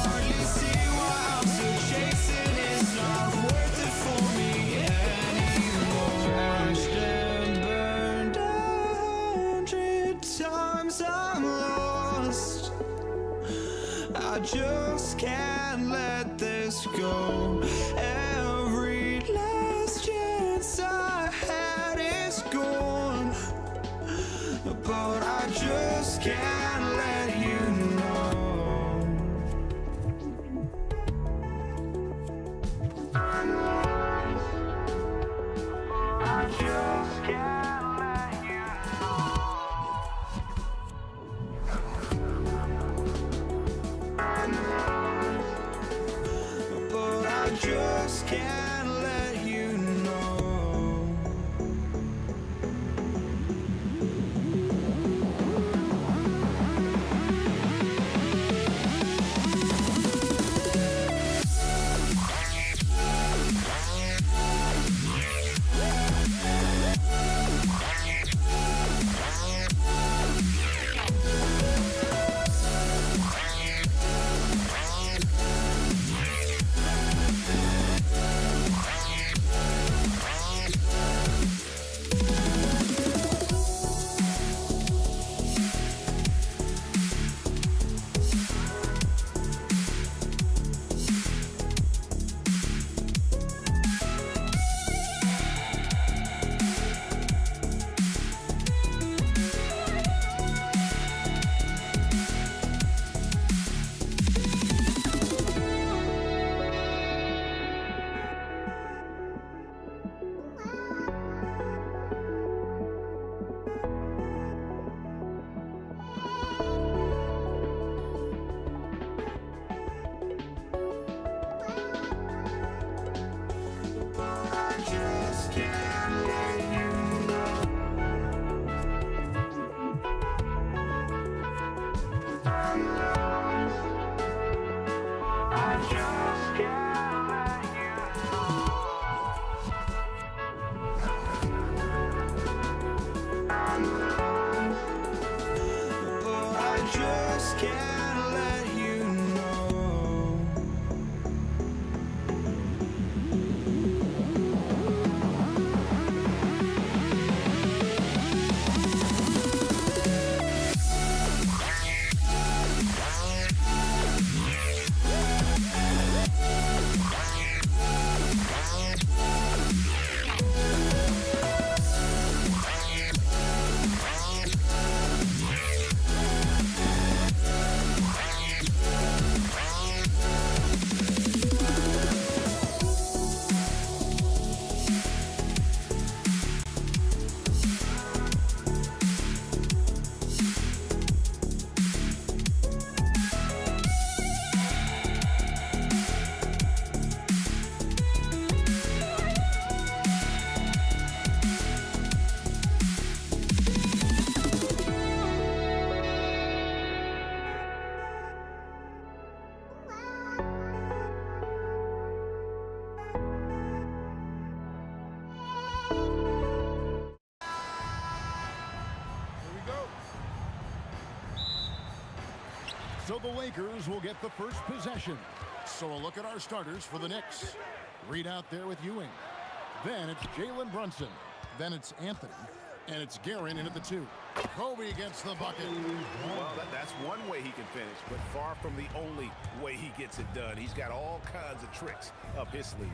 S1: hardly see why I'm still chasing. It's not worth it for me anymore. Crashed and burned 100 times I'm lost. I just can't let this go. Every last chance I had is gone, but I just can't let you know. I just can't let you know. But I just can't let you know.
S6: So the Lakers will get the first possession. So a look at our starters for the Knicks. Reed out there with Ewing. Then it's Jalen Brunson. Then it's Anthony. And it's Guerin in at the 2. Kobe gets the bucket.
S8: Well, that's one way he can finish, but far from the only way he gets it done. He's got all kinds of tricks up his sleeve.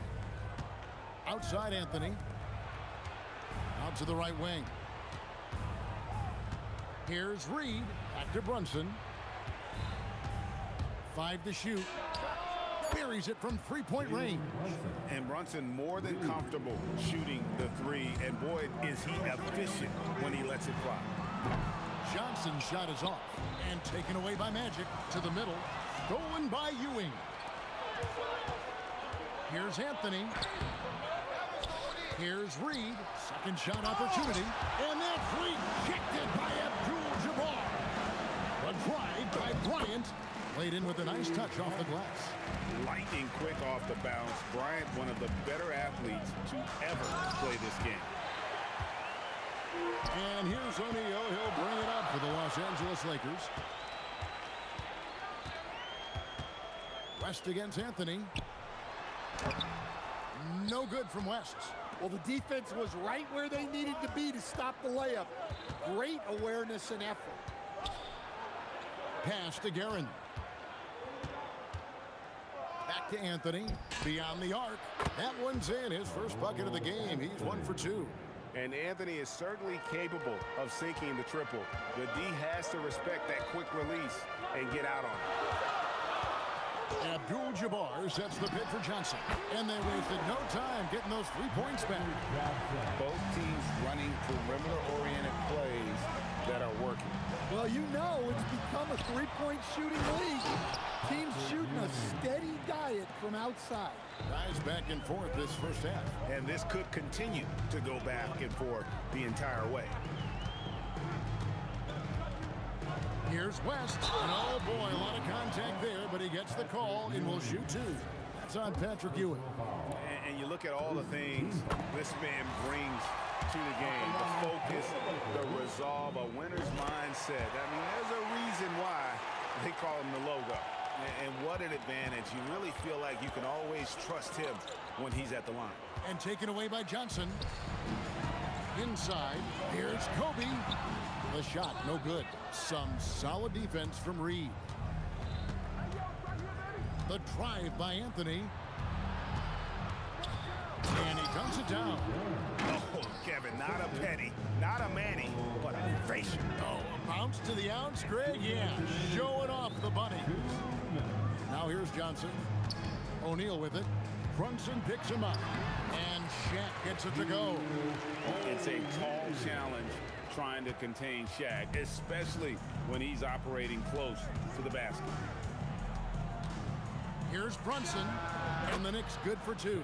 S6: Outside Anthony. Out to the right wing. Here's Reed. Back to Brunson. 5 to shoot. Buries it from three-point range.
S8: And Brunson more than comfortable shooting the 3. And boy, is he efficient when he lets it fly.
S6: Johnson's shot is off. And taken away by Magic to the middle. Stolen by Ewing. Here's Anthony. Here's Reed. Second shot opportunity. And that's rejected by Abdul-Jabbar. A drive by Bryant. Played in with a nice touch off the glass.
S8: Lightning quick off the bounce. Bryant, one of the better athletes to ever play this game.
S6: And here's O'Neal. He'll bring it up for the Los Angeles Lakers. West against Anthony. No good from West.
S9: Well, the defense was right where they needed to be to stop the layup. Great awareness and effort.
S6: Pass to Guerin. Back to Anthony. Beyond the arc. That one's in. His first bucket of the game. He's 1 for 2.
S8: And Anthony is certainly capable of sinking the triple. The D has to respect that quick release and get out on it.
S6: Abdul-Jabbar sets the pick for Johnson. And they wasted no time getting those 3 points back.
S8: Both teams running perimeter-oriented plays that are working.
S9: Well, you know it's become a three-point shooting league. Teams shooting a steady diet from outside.
S6: Guys back and forth this first half.
S8: And this could continue to go back and forth the entire way.
S6: Here's West. And oh boy, a lot of contact there, but he gets the call and will shoot 2. That's on Patrick Ewing.
S8: And you look at all the things this man brings to the game. The focus, the resolve, a winner's mindset. I mean, there's a reason why they call him the logo. And what an advantage. You really feel like you can always trust him when he's at the line.
S6: And taken away by Johnson. Inside, here's Kobe. The shot, no good. Some solid defense from Reed. The drive by Anthony. And he dunks it down.
S8: Oh, Kevin, not a penny, not a Manny, but a facial.
S6: Oh, a bounce to the ounce, Greg? Yeah, showing off the bunny. Now here's Johnson. O'Neal with it. Brunson picks him up. And Shaq gets it to go.
S8: It's a tall challenge trying to contain Shaq, especially when he's operating close to the basket.
S6: Here's Brunson, and the Knicks good for 2.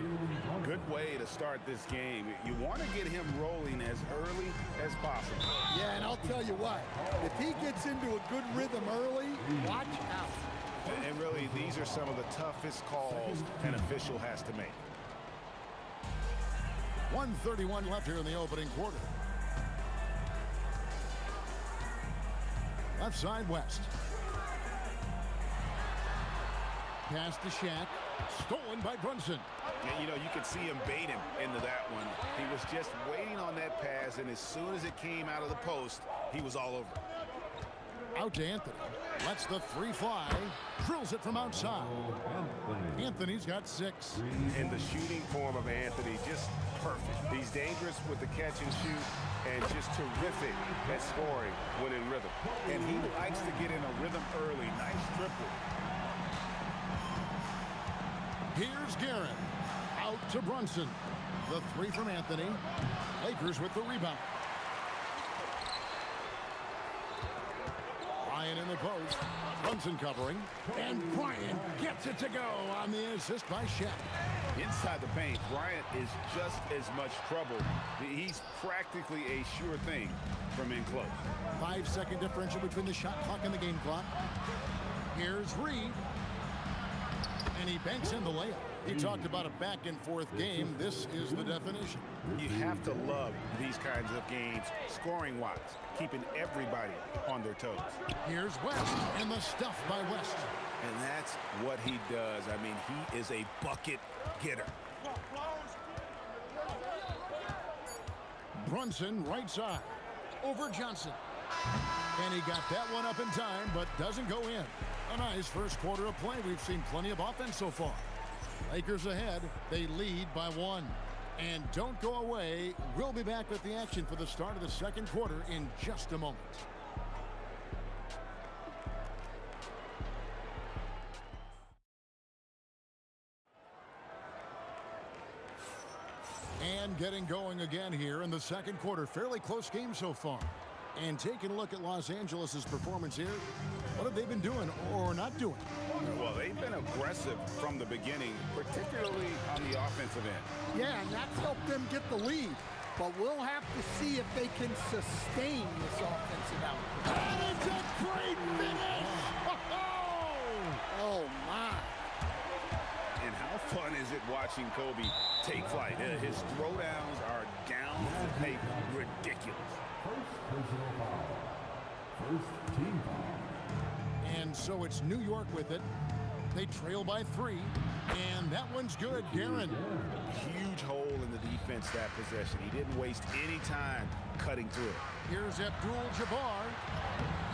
S8: Good way to start this game. You want to get him rolling as early as possible.
S9: Yeah, and I'll tell you what, if he gets into a good rhythm early, watch out.
S8: And really, these are some of the toughest calls an official has to make.
S6: 1:31 left here in the opening quarter. Left side, West. Pass to Shaq. Stolen by Brunson.
S8: And, you know, you could see him bait him into that one. He was just waiting on that pass, and as soon as it came out of the post, he was all over.
S6: Out to Anthony. Lets the 3 fly. Drills it from outside. Anthony's got 6.
S8: And the shooting form of Anthony, just perfect. He's dangerous with the catch and shoot, and just terrific at scoring when in rhythm. And he likes to get in a rhythm early. Nice triple.
S6: Here's Guerin. Out to Brunson. The 3 from Anthony. Lakers with the rebound. Bryant in the post. Brunson covering. And Bryant gets it to go on the assist by Shaq.
S8: Inside the paint, Bryant is just as much trouble. He's practically a sure thing from in close.
S6: 5-second differential between the shot clock and the game clock. Here's Reed. And he banks in the layup. He talked about a back-and-forth game. This is the definition.
S8: You have to love these kinds of games, scoring-wise, keeping everybody on their toes.
S6: Here's West, and the stuff by West.
S8: And that's what he does. I mean, he is a bucket getter.
S6: Brunson, right side, over Johnson. And he got that one up in time, but doesn't go in. A nice first quarter of play. We've seen plenty of offense so far. Lakers ahead. They lead by 1. And don't go away. We'll be back with the action for the start of the second quarter in just a moment. And getting going again here in the second quarter. Fairly close game so far. And taking a look at Los Angeles' performance here, what have they been doing or not doing?
S8: Well, they've been aggressive from the beginning, particularly on the offensive end.
S9: Yeah, and that's helped them get the lead. But we'll have to see if they can sustain this offensive output.
S6: And it's a great finish!
S9: Oh, my.
S8: And how fun is it watching Kobe take flight? His throwdowns are down the paper. Ridiculous.
S10: Personal foul. First team foul.
S6: And so it's New York with it. They trail by 3, and that one's good. Guerin.
S8: Huge hole in the defense that possession. He didn't waste any time cutting through it.
S6: Here's Abdul-Jabbar.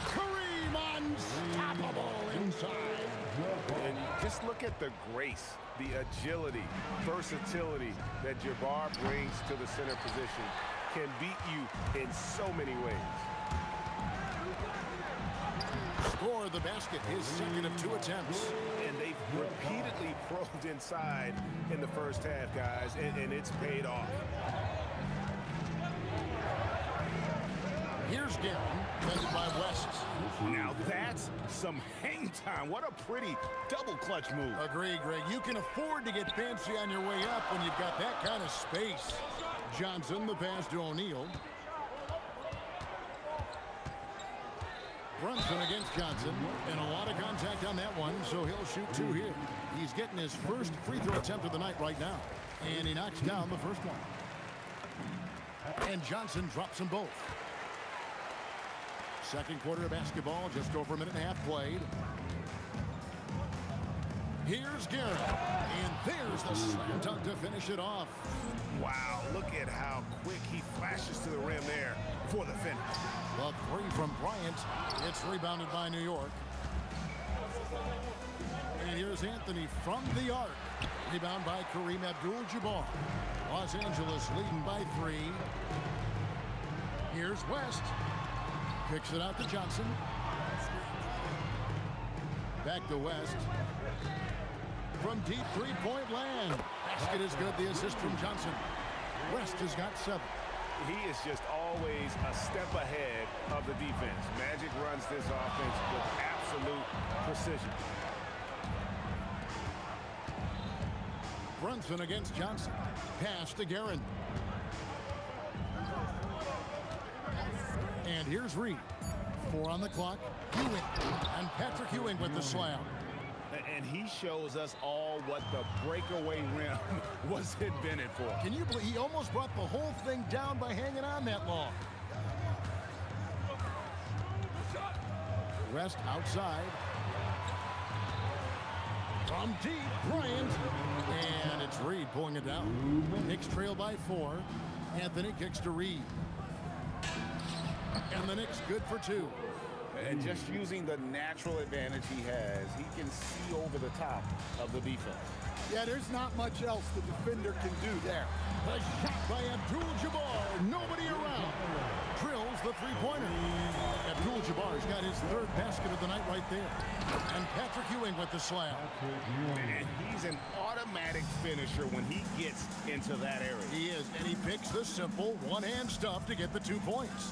S6: Kareem unstoppable inside.
S8: And just look at the grace, the agility, versatility that Jabbar brings to the center position. Can beat you in so many ways.
S6: Score the basket, his second of 2 attempts.
S8: And they've repeatedly probed inside in the first half, guys, and it's paid off.
S6: Here's Guerin, defended by West.
S8: Now that's some hang time. What a pretty double clutch move.
S6: Agree, Greg. You can afford to get fancy on your way up when you've got that kind of space. Johnson, the pass to O'Neal. Brunson against Johnson, and a lot of contact on that one, so he'll shoot 2 here. He's getting his first free throw attempt of the night right now, and he knocks down the first one. And Johnson drops them both. Second quarter of basketball, just over a minute and a half played. Here's Guerin, and there's the slam dunk to finish it off.
S8: Wow, look at how quick he flashes to the rim there for the finish.
S6: The 3 from Bryant. It's rebounded by New York. And here's Anthony from the arc. Rebound by Kareem Abdul-Jabbar. Los Angeles leading by 3. Here's West. Kicks it out to Johnson. Back to West. From deep three-point land. Basket is good. The assist from Johnson. West has got 7.
S8: He is just always a step ahead of the defense. Magic runs this offense with absolute precision.
S6: Brunson against Johnson. Pass to Guerin. And here's Reed. 4 on the clock. Ewing. And Patrick Ewing with the slam.
S8: And he shows us all what the breakaway rim was invented for.
S6: Can you believe he almost brought the whole thing down by hanging on that long? West outside. From deep, Bryant. And it's Reed pulling it down. Knicks trail by 4. Anthony kicks to Reed. And the Knicks good for 2.
S8: And just using the natural advantage he has, he can see over the top of the defense.
S9: Yeah, there's not much else the defender can do there.
S6: The shot by Abdul-Jabbar. Nobody around. Drills the three-pointer. Abdul-Jabbar's got his 3rd basket of the night right there. And Patrick Ewing with the slam.
S8: And he's an automatic finisher when he gets into that area.
S6: He is, and he picks the simple one-hand stuff to get the 2 points.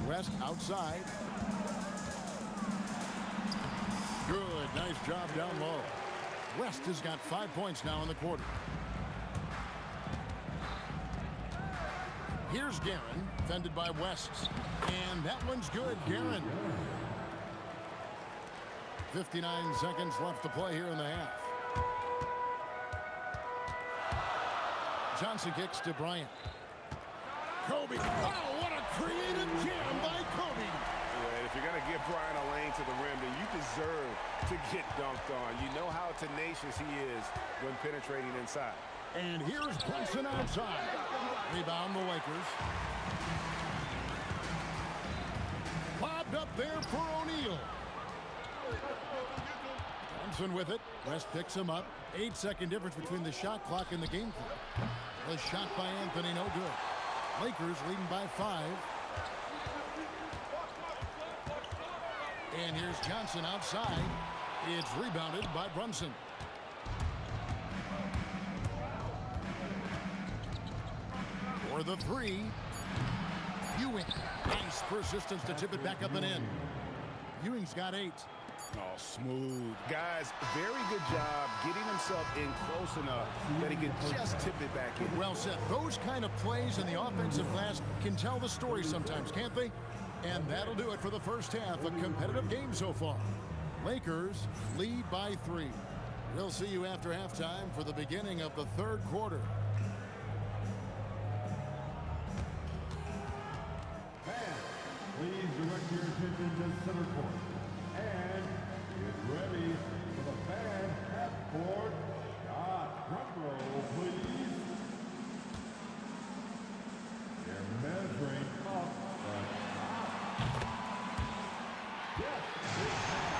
S6: West outside. Good, nice job down low. West has got 5 points now in the quarter. Here's Guerin, defended by West. And that one's good, Guerin. 59 seconds left to play here in the half. Johnson kicks to Bryant. Kobe. Oh, what a creative jam by Kobe.
S8: Yeah, if you're going to give Bryant a lane to the rim, then you deserve to get dunked on. You know how tenacious he is when penetrating inside.
S6: And here's Brunson outside. Rebound the Lakers. Lobbed up there for O'Neal. Brunson with it. West picks him up. 8-second difference between the shot clock and the game clock. The shot by Anthony, no good. Lakers leading by 5. And here's Johnson outside. It's rebounded by Brunson. For the 3. Ewing. Nice persistence to tip it back up and in. Ewing's got 8.
S8: Oh, smooth. Guys, very good job getting himself in close enough that he can just tip it back in.
S6: Well said. Those kind of plays in the offensive glass can tell the story sometimes, can't they? And that'll do it for the first half. A competitive game so far. Lakers lead by 3. We'll see you after halftime for the beginning of the 3rd quarter.
S10: Please direct your attention to center court. Ready for the fan half-court shot. Drum roll, please. They're measuring up the shot. Yes, big pass.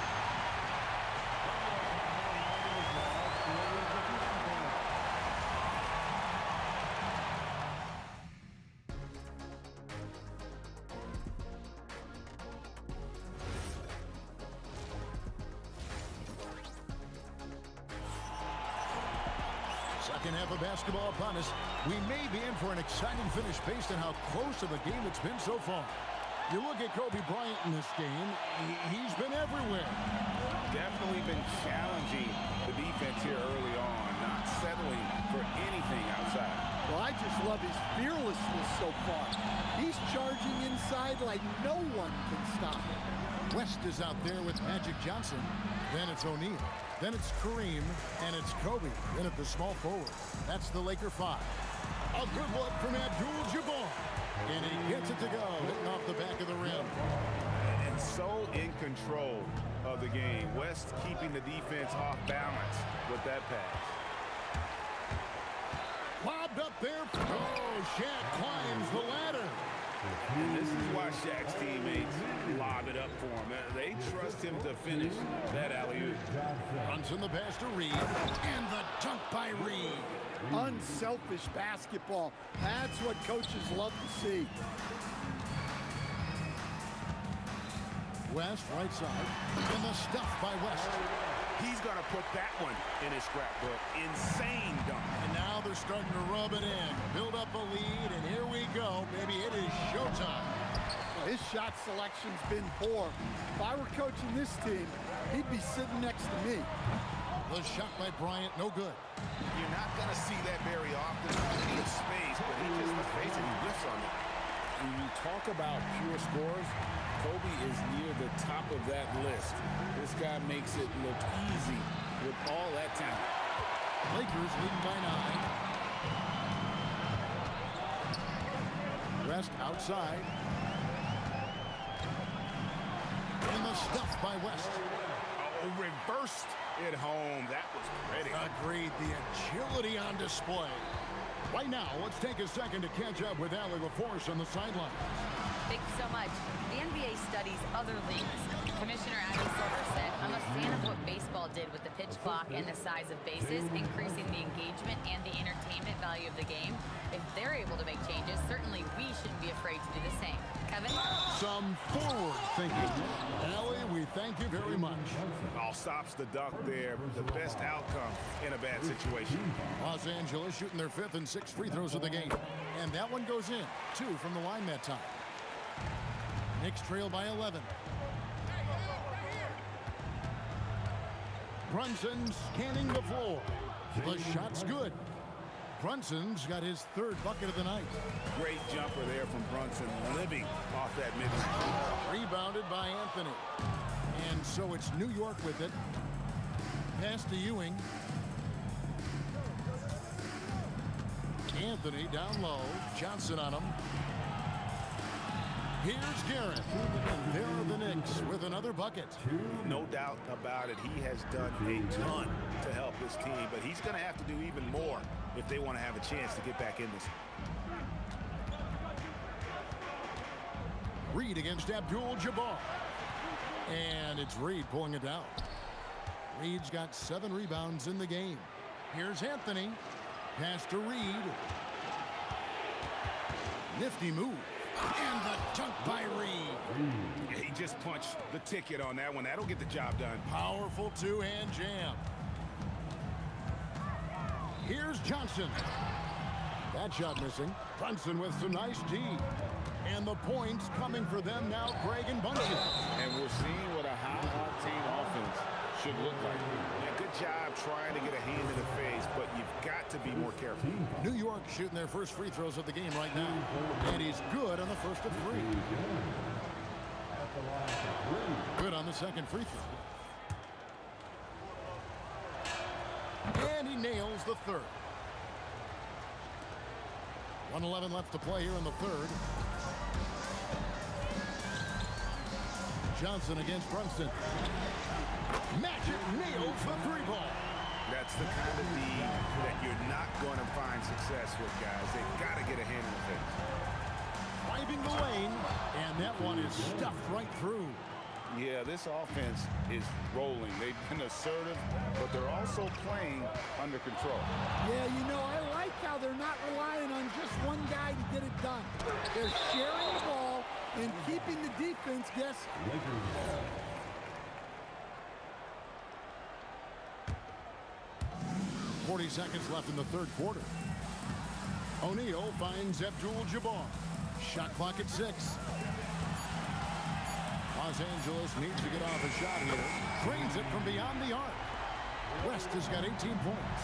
S6: Second half of basketball upon us. We may be in for an exciting finish based on how close of a game it's been so far. You look at Kobe Bryant in this game, he's been everywhere.
S8: Definitely been challenging the defense here early on, not settling for anything outside.
S9: Well, I just love his fearlessness so far. He's charging inside like no one can stop him.
S6: West is out there with Magic Johnson. Then it's O'Neal. Then it's Kareem. And it's Kobe. Then at the small forward. That's the Laker 5. A good look from Abdul-Jabbar. And he gets it to go, hitting off the back of the rim.
S8: And so in control of the game. West keeping the defense off balance with that pass.
S6: Lobbed up there. Oh, Shaq climbs the ladder.
S8: And this is why Shaq's teammates lob it up for him. They trust him to finish that alley-oop.
S6: Runs in the pass to Reed. And the dunk by Reed.
S9: Unselfish basketball. That's what coaches love to see.
S6: West, right side. And the stuff by West.
S8: He's going to put that one in his scrapbook. Insane dunk.
S6: And now they're starting to rub it in. Build up a lead, and here we go. Baby, it is showtime.
S9: Well, his shot selection's been poor. If I were coaching this team, he'd be sitting next to me.
S6: The shot by Bryant, no good.
S8: You're not going to see that very often. Plenty of space, but he just, let's face it, he whiffs on it.
S3: When you talk about pure scores, Kobe is near the top of that list. This guy makes it look easy with all that talent.
S6: Lakers leading by 9. West outside. And the stuff by West.
S8: Oh, reversed it home. That was pretty.
S6: Agreed. The agility on display. Right now, let's take a second to catch up with Allie LaForce on the sideline.
S12: Thank you so much. The NBA studies other leagues. Commissioner Adam Silver said, I'm a fan of what baseball did with the pitch clock and the size of bases, increasing the engagement and the entertainment value of the game. If they're able to make changes, certainly we shouldn't be afraid to do the same. Kevin?
S6: Some forward thinking. Allie, we thank you very much.
S8: All stops the dunk there. The best outcome in a bad situation.
S6: Los Angeles shooting their 5th and 6th free throws of the game. And that one goes in. 2 from the line that time. Knicks trail by 11. Brunson scanning the floor. The shot's good. Brunson's got his 3rd bucket of the night.
S8: Great jumper there from Brunson, living off that mid-range.
S6: Rebounded by Anthony. And so it's New York with it. Pass to Ewing. Anthony down low. Johnson on him. Here's Garrett. There are the Knicks with another bucket.
S8: No doubt about it. He has done a ton to help his team, but he's going to have to do even more if they want to have a chance to get back in this.
S6: Reed against Abdul-Jabbar. And it's Reed pulling it down. Reed's got 7 rebounds in the game. Here's Anthony. Pass to Reed. Nifty move. And the dunk by Reed.
S8: He just punched the ticket on that one. That'll get the job done.
S6: Powerful 2-hand jam. Here's Johnson. That shot missing. Brunson with some nice D. And the points coming for them now, Greg and Bunchen.
S3: And we're seeing what a high-octane offense should look like.
S8: Yeah, good job trying to get a hand in the face, but you've got to be more careful.
S6: New York shooting their first free throws of the game right now. And he's good on the first of 3. Good on the second free throw. And he nails the 3rd. 1:11 left to play here in the 3rd. Johnson against Brunson. Magic nails the three ball.
S8: That's the kind of D that you're not going to find success with, guys. They've got to get a hand in the face.
S6: Driving the lane, and that one is stuffed right through.
S8: Yeah, this offense is rolling. They've been assertive, but they're also playing under control.
S9: Yeah, you know, I like how they're not relying on just one guy to get it done. They're sharing the ball and keeping the defense guessing.
S6: 40 seconds left in the third quarter. O'Neal finds Abdul-Jabbar. Shot clock at 6. Los Angeles needs to get off a shot here. Drains it from beyond the arc. West has got 18 points.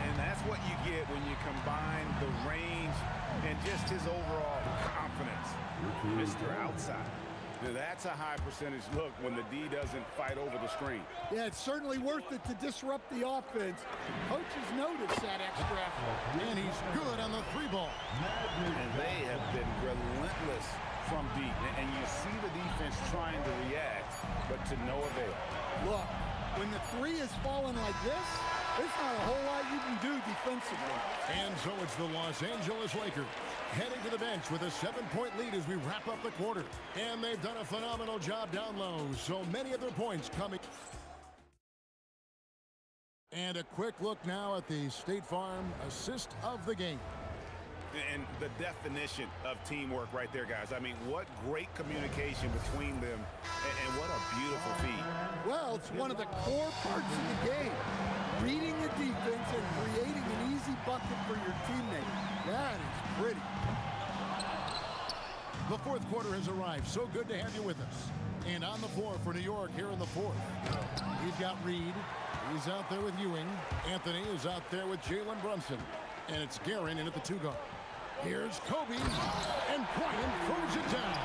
S8: And that's what you get when you combine the range and just his overall confidence. Mr. Outside. Now, that's a high percentage look when the D doesn't fight over the screen.
S9: Yeah, it's certainly worth it to disrupt the offense. Coaches noticed that extra effort.
S6: And he's good on the three ball.
S8: And they have been relentless from deep. And you see the defense trying to react, but to no avail.
S9: Look, when the three is falling like this, there's not a whole lot you can do defensively.
S6: And so it's the Los Angeles Lakers heading to the bench with a 7-point lead as we wrap up the quarter. And they've done a phenomenal job down low. So many of their points coming. And a quick look now at the State Farm assist of the game.
S8: And the definition of teamwork right there, guys. I mean, what great communication between them, and what a beautiful feed.
S9: Well, it's one of the core parts of the game. Reading the defense and creating an easy bucket for your teammate. That is pretty.
S6: The fourth quarter has arrived. So good to have you with us. And on the floor for New York here in the fourth. He's got Reed. He's out there with Ewing. Anthony is out there with Jalen Brunson. And it's Guerin in at the 2 guard. Here's Kobe. And Bryant throws it down.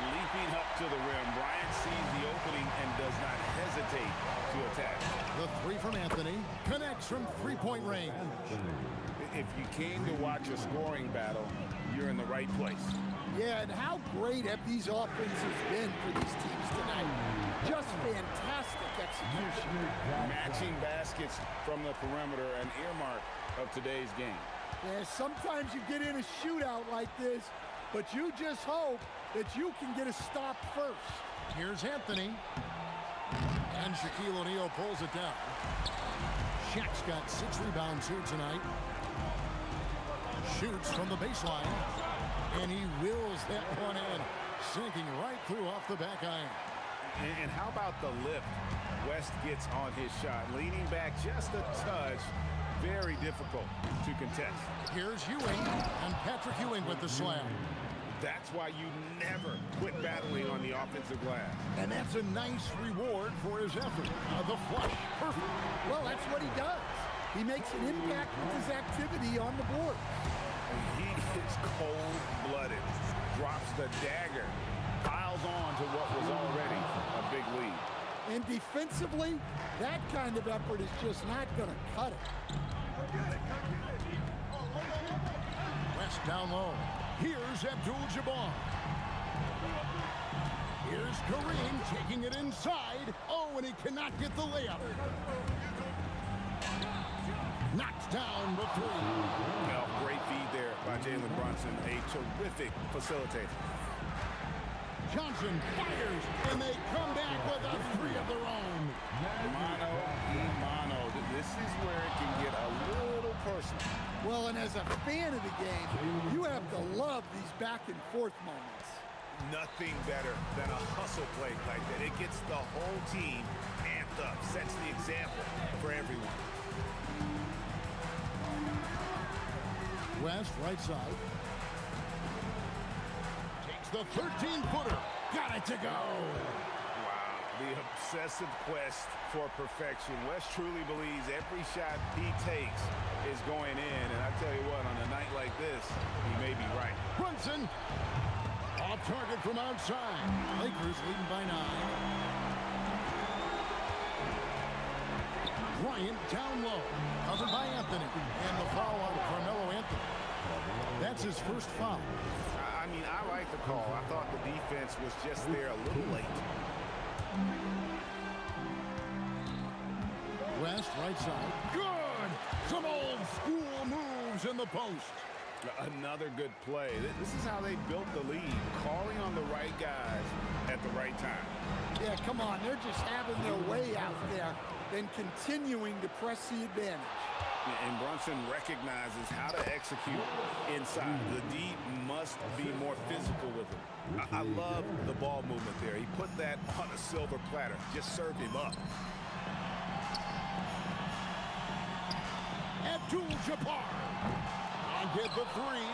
S8: Leaping up to the rim. Bryant sees the opening and does not hesitate to attack.
S6: The three from Anthony connects from three-point range.
S8: If you came to watch a scoring battle, you're in the right place.
S9: Yeah, and how great have these offenses been for these teams tonight? Just fantastic execution.
S8: Matching baskets from the perimeter, an earmark of today's game.
S9: Yeah, sometimes you get in a shootout like this, but you just hope that you can get a stop first.
S6: Here's Anthony. And Shaquille O'Neal pulls it down. Shaq's got 6 rebounds here tonight. Shoots from the baseline. And he wills that one in. Sinking right through off the back iron.
S8: And how about the lift West gets on his shot? Leaning back just a touch. Very difficult to contest.
S6: Here's Ewing. And Patrick Ewing with the slam.
S8: That's why you never quit battling on the offensive glass.
S6: And that's a nice reward for his effort. The flush. Perfect.
S9: Well, that's what he does. He makes an impact with his activity on the board.
S8: He is cold-blooded. Drops the dagger. Piles on to what was already a big lead.
S9: And defensively, that kind of effort is just not going to cut it.
S6: West down low. Here's Abdul-Jabbar. Here's Kareem taking it inside. Oh, and he cannot get the layup. Knocks down the three.
S8: Well, great feed there by Jalen Brunson. A terrific facilitator.
S6: Johnson fires, and they come back with a three of their own.
S8: Mano y mano. This is where it can get a little personal.
S9: Well, and as a fan of the game, you have to love these back and forth moments.
S8: Nothing better than a hustle play like that. It gets the whole team amped up, sets the example for everyone.
S6: West, right side. Takes the 13-footer. Got it to go.
S8: Wow, the obsessive quest for perfection. West truly believes every shot he takes is going in. And I tell you what, on a night like this, he may be right.
S6: Brunson. Off target from outside. Lakers leading by 9. Bryant down low. Covered by Anthony. And the foul on Carmelo Anthony. That's his first foul.
S8: I mean, I like the call. I thought the defense was just there a little late.
S6: right side. Good! Some old school moves in the post.
S8: Another good play. This is how they built the lead, calling on the right guys at the right time.
S9: Yeah, come on. They're just having their way out there, then continuing to press the advantage.
S8: And Brunson recognizes how to execute inside. The D must be more physical with him. I love the ball movement there. He put that on a silver platter, just served him up.
S6: Abdul-Jabbar. And get the three.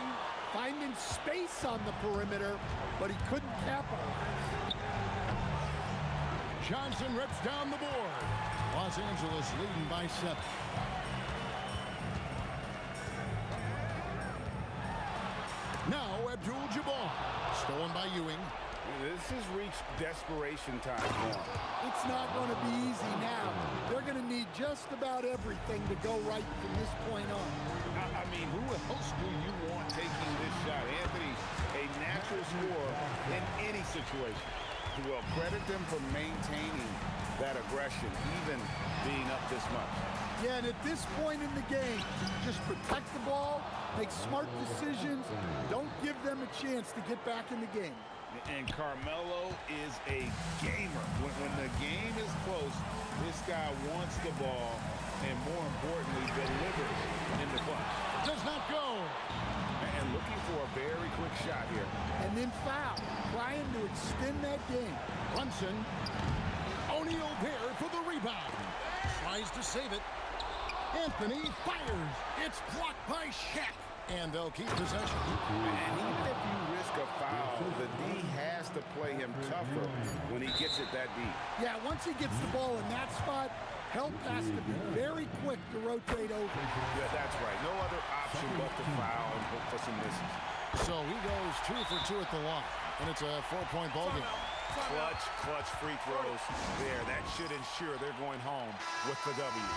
S9: Finding space on the perimeter, but he couldn't capitalize.
S6: Johnson rips down the board. Los Angeles leading by 7. Now Abdul-Jabbar. Stolen by Ewing.
S8: This has reached desperation time for him.
S9: It's not going to be easy now. They're going to need just about everything to go right from this point on.
S8: I mean, who else do you want taking this shot? Anthony, a natural scorer in any situation. Well, credit them for maintaining that aggression, even being up this much.
S9: Yeah, and at this point in the game, just protect the ball, make smart decisions, don't give them a chance to get back in the game.
S8: And Carmelo is a gamer. When the game is close, this guy wants the ball and, more importantly, delivers in the clutch.
S6: Does not go.
S8: And looking for a very quick shot here.
S9: And then foul, trying to extend that game.
S6: Brunson. O'Neal there for the rebound. Tries to save it. Anthony fires. It's blocked by Shaq. And they'll keep possession.
S8: And even if you risk a foul, the D has to play him tougher when he gets it that deep.
S9: Yeah, once he gets the ball in that spot, help has to be very quick to rotate over.
S8: Yeah, that's right. No other option but to foul and hope for some misses.
S6: So he goes 2 for 2 at the line. And it's a 4-point ball game.
S8: Clutch free throws there. That should ensure they're going home with the W.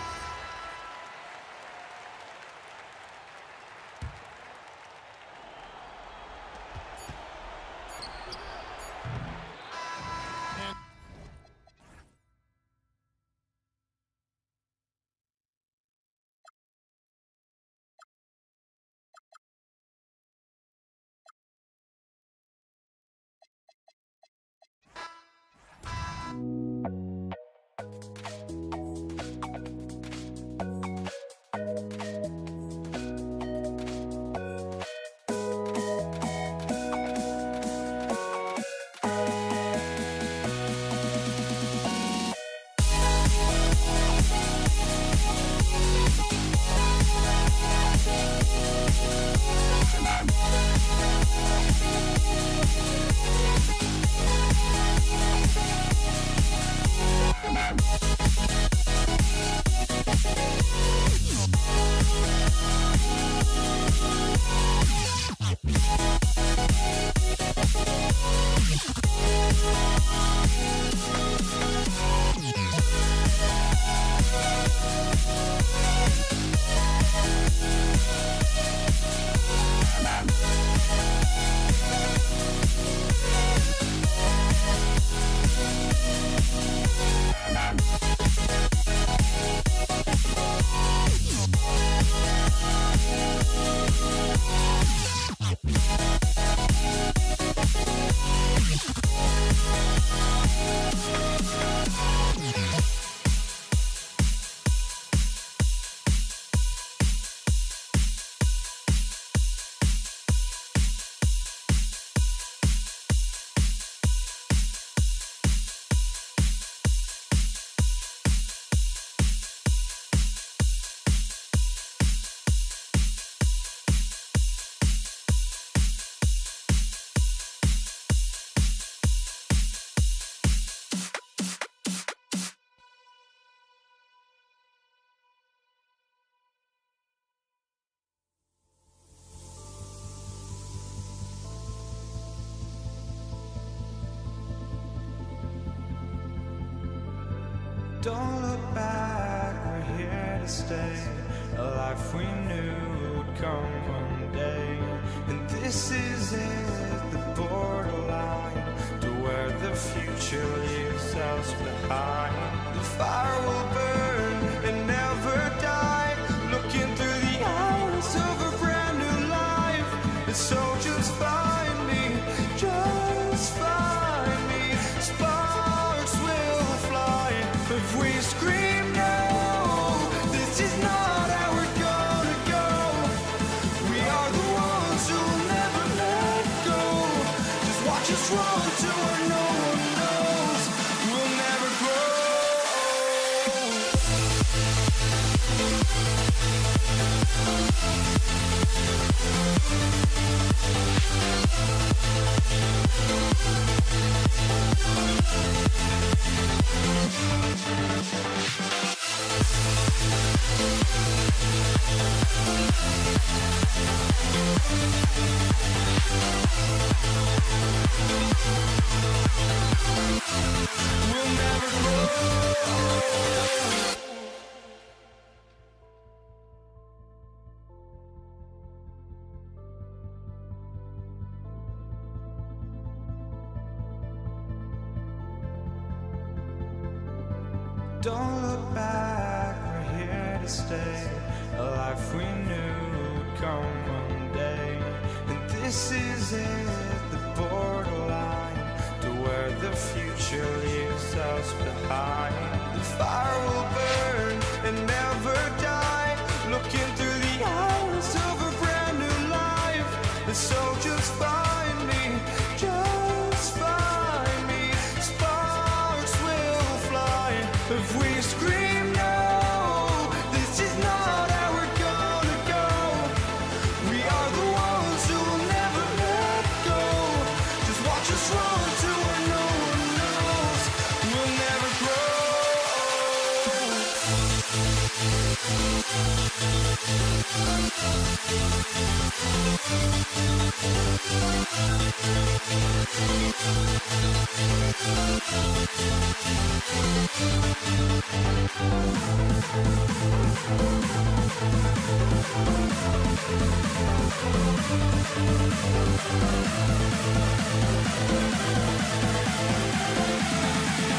S1: Don't look back, we're here to stay. A life we knew would come one day. And this is it, the borderline to where the future leaves us behind. The fire will burn and never So just find me, just find me. Sparks will fly if we scream no. This is not how we're gonna go. We are the ones who will never let go. Just watch us run to where no one knows. We'll never grow. We'll never grow. Don't look back, we're here to stay. A life we knew would come one day. And this is it, the borderline to where the future leaves us behind. The fire will burn and never die, looking through the eyes of a brand new life. And so just find me, just find me. Sparks will fly if we scream no. This is not how we're gonna go. We are the ones who will never let go. Just watch us run to where no one knows. We'll never grow.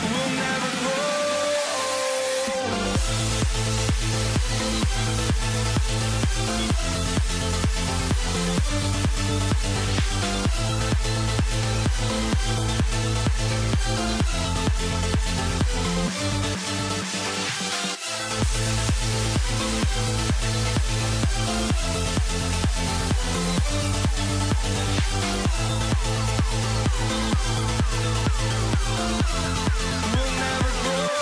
S1: We'll never grow. We'll never grow.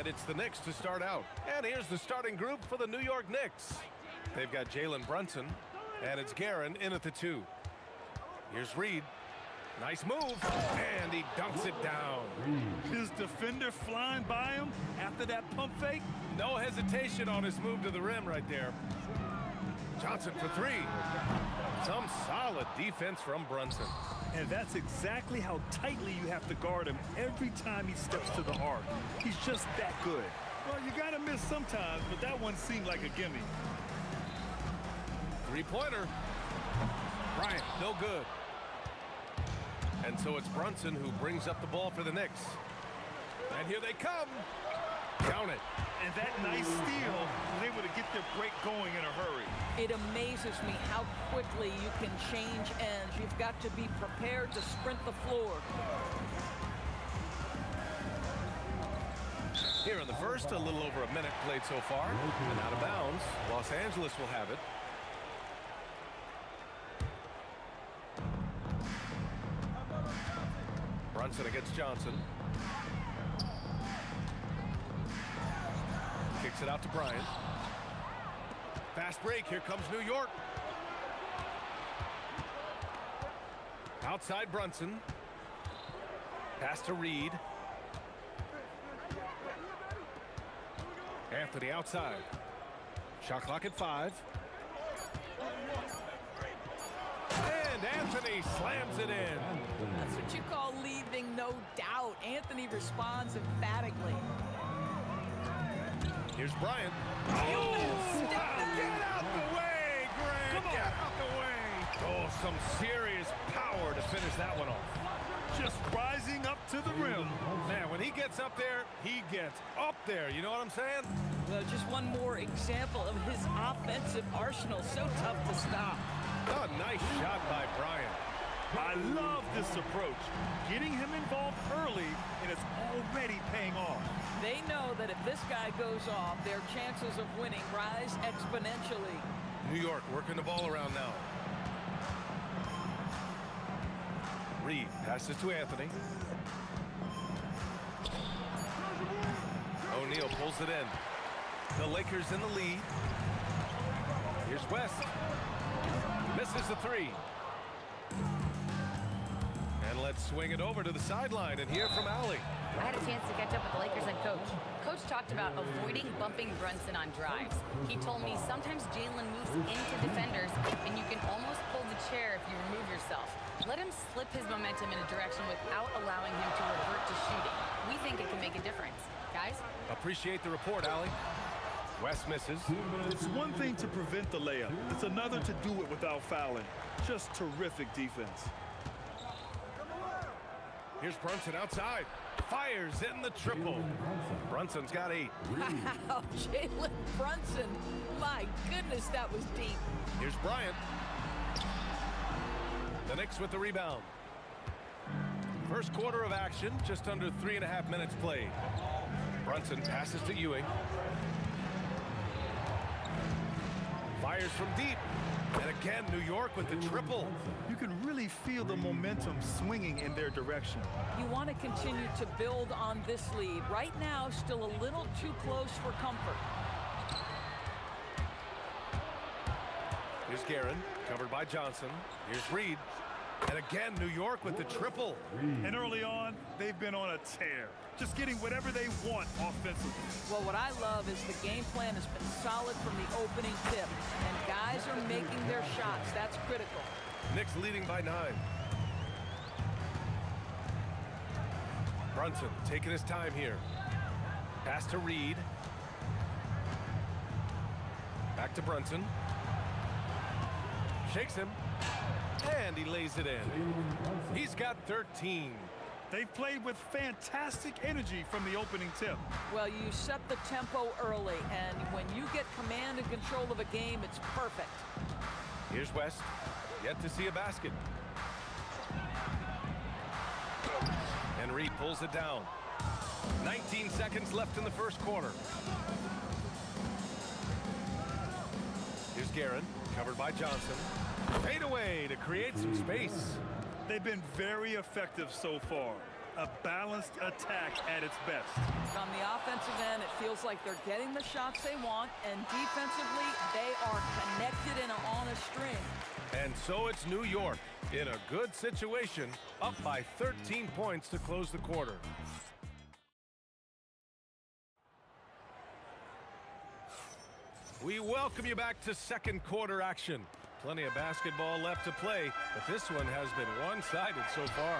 S2: And it's the Knicks to start out. And here's the starting group for the New York Knicks. They've got Jalen Brunson, and it's Guerin in at the 2. Here's Reed. Nice move, and he dunks it down.
S3: His defender flying by him after that pump fake.
S2: No hesitation on his move to the rim right there. Johnson for 3. Some solid defense from Brunson.
S3: And that's exactly how tightly you have to guard him every time he steps to the arc. He's just that good. Well, you gotta miss sometimes, but that one seemed like a gimme.
S2: 3-pointer. Bryant, no good. And so it's Brunson who brings up the ball for the Knicks. And here they come. Count it.
S3: And that nice steal was able to get their break going in a hurry.
S11: It amazes me how quickly you can change ends. You've got to be prepared to sprint the floor.
S2: Here in the first, a little over a minute played so far. And out of bounds, Los Angeles will have it. Brunson against Johnson. Kicks it out to Bryant. Fast break. Here comes New York. Outside Brunson. Pass to Reed. Anthony outside. Shot clock at 5. And Anthony slams it in.
S11: That's what you call leaving no doubt. Anthony responds emphatically.
S2: Here's Bryant.
S11: Oh,
S2: get out the way, Grant. Come on. Get out the way. Oh, some serious power to finish that one off.
S3: Just rising up to the rim.
S2: Man, when he gets up there, he gets up there. You know what I'm saying?
S11: Just one more example of his offensive arsenal. So tough to stop.
S2: Oh, nice shot by Bryant.
S3: I love this approach. Getting him involved early, and it's already paying off.
S11: They know that if this guy goes off, their chances of winning rise exponentially.
S2: New York working the ball around now. Reed passes to Anthony. O'Neal pulls it in. The Lakers in the lead. Here's West. Misses the 3. And let's swing it over to the sideline and hear from Allie.
S12: I had a chance to catch up with the Lakers and Coach. Coach talked about avoiding bumping Brunson on drives. He told me sometimes Jalen moves into defenders and you can almost pull the chair if you remove yourself. Let him slip his momentum in a direction without allowing him to revert to shooting. We think it can make a difference. Guys?
S2: Appreciate the report, Allie. West misses.
S3: It's one thing to prevent the layup. It's another to do it without fouling. Just terrific defense.
S2: Here's Brunson outside. Fires in the triple. Brunson's got 8.
S11: Wow, Jalen Brunson. My goodness, that was deep.
S2: Here's Bryant. The Knicks with the rebound. First quarter of action, just under 3.5 minutes played. Brunson passes to Ewing. Fires from deep. And again, New York with the triple.
S3: You can really feel the momentum swinging in their direction.
S11: You want to continue to build on this lead. Right now, still a little too close for comfort.
S2: Here's Guerin, covered by Johnson. Here's Reed. And again, New York with the triple.
S3: And early on, they've been on a tear. Just getting whatever they want offensively.
S11: Well, what I love is the game plan has been solid from the opening tip. And guys are making their shots. That's critical.
S2: Knicks leading by 9. Brunson taking his time here. Pass to Reed. Back to Brunson. Shakes him. And he lays it in. He's got 13.
S3: They've played with fantastic energy from the opening tip.
S11: Well, you set the tempo early, and when you get command and control of a game, it's perfect.
S2: Here's West. Yet to see a basket. And Reed pulls it down. 19 seconds left in the first quarter. Here's Guerin, covered by Johnson. Fade away to create some space.
S3: They've been very effective so far. a balanced attack at its best.
S11: On the offensive end, it feels like they're getting the shots they want, and defensively, they are connected and on a string.
S2: And so it's New York in a good situation, up by 13 points to close the quarter. We welcome you back to second quarter action. Plenty of basketball left to play, but this one has been one-sided so far.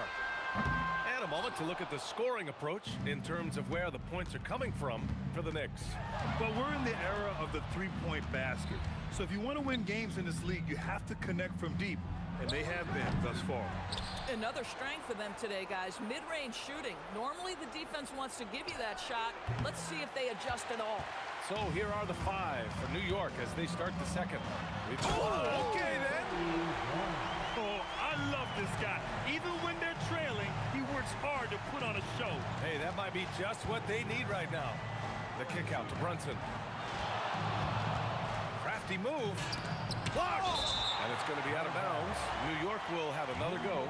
S2: And a moment to look at the scoring approach in terms of where the points are coming from for the Knicks.
S3: Well, we're in the era of the three-point basket. So if you want to win games in this league, you have to connect from deep, and they have been thus far.
S11: Another strength for them today, guys, mid-range shooting. Normally the defense wants to give you that shot. Let's see if they adjust at all.
S2: So here are the 5 for New York as they start the second.
S3: Oh, okay then. Oh, I love this guy. Even when they're trailing, he works hard to put on a show.
S2: Hey, that might be just what they need right now. The kick out to Brunson. Crafty move. Blocked! And it's going to be out of bounds. New York will have another go.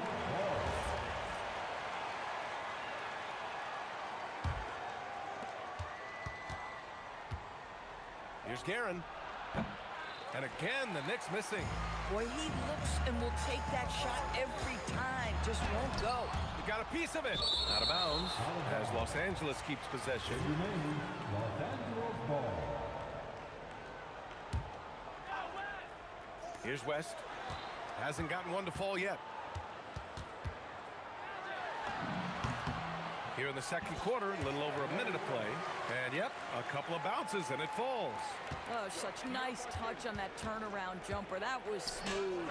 S2: Here's Guerin. And again, the Knicks missing.
S11: Boy, he looks and will take that shot every time. Just won't go.
S2: He got a piece of it. Out of bounds as Los Angeles keeps possession.
S10: Los Angeles ball.
S2: Here's West. Hasn't gotten one to fall yet. Here in the second quarter, a little over a minute to play. And yep, a couple of bounces and it falls.
S11: Oh, such nice touch on that turnaround jumper. That was smooth.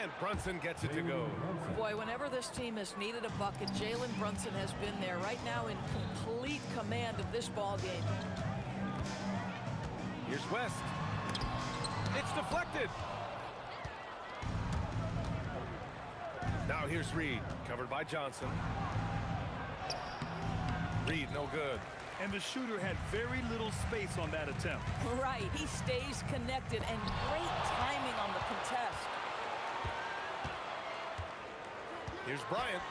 S2: And Brunson gets it to go.
S11: Boy, whenever this team has needed a bucket, Jalen Brunson has been there right now in complete command of this ball game.
S2: Here's West. It's deflected. Now here's Reed, covered by Johnson. Reed, no good.
S3: And the shooter had very little space on that attempt.
S11: Right, he stays connected and great timing on the contest.
S2: Here's Bryant.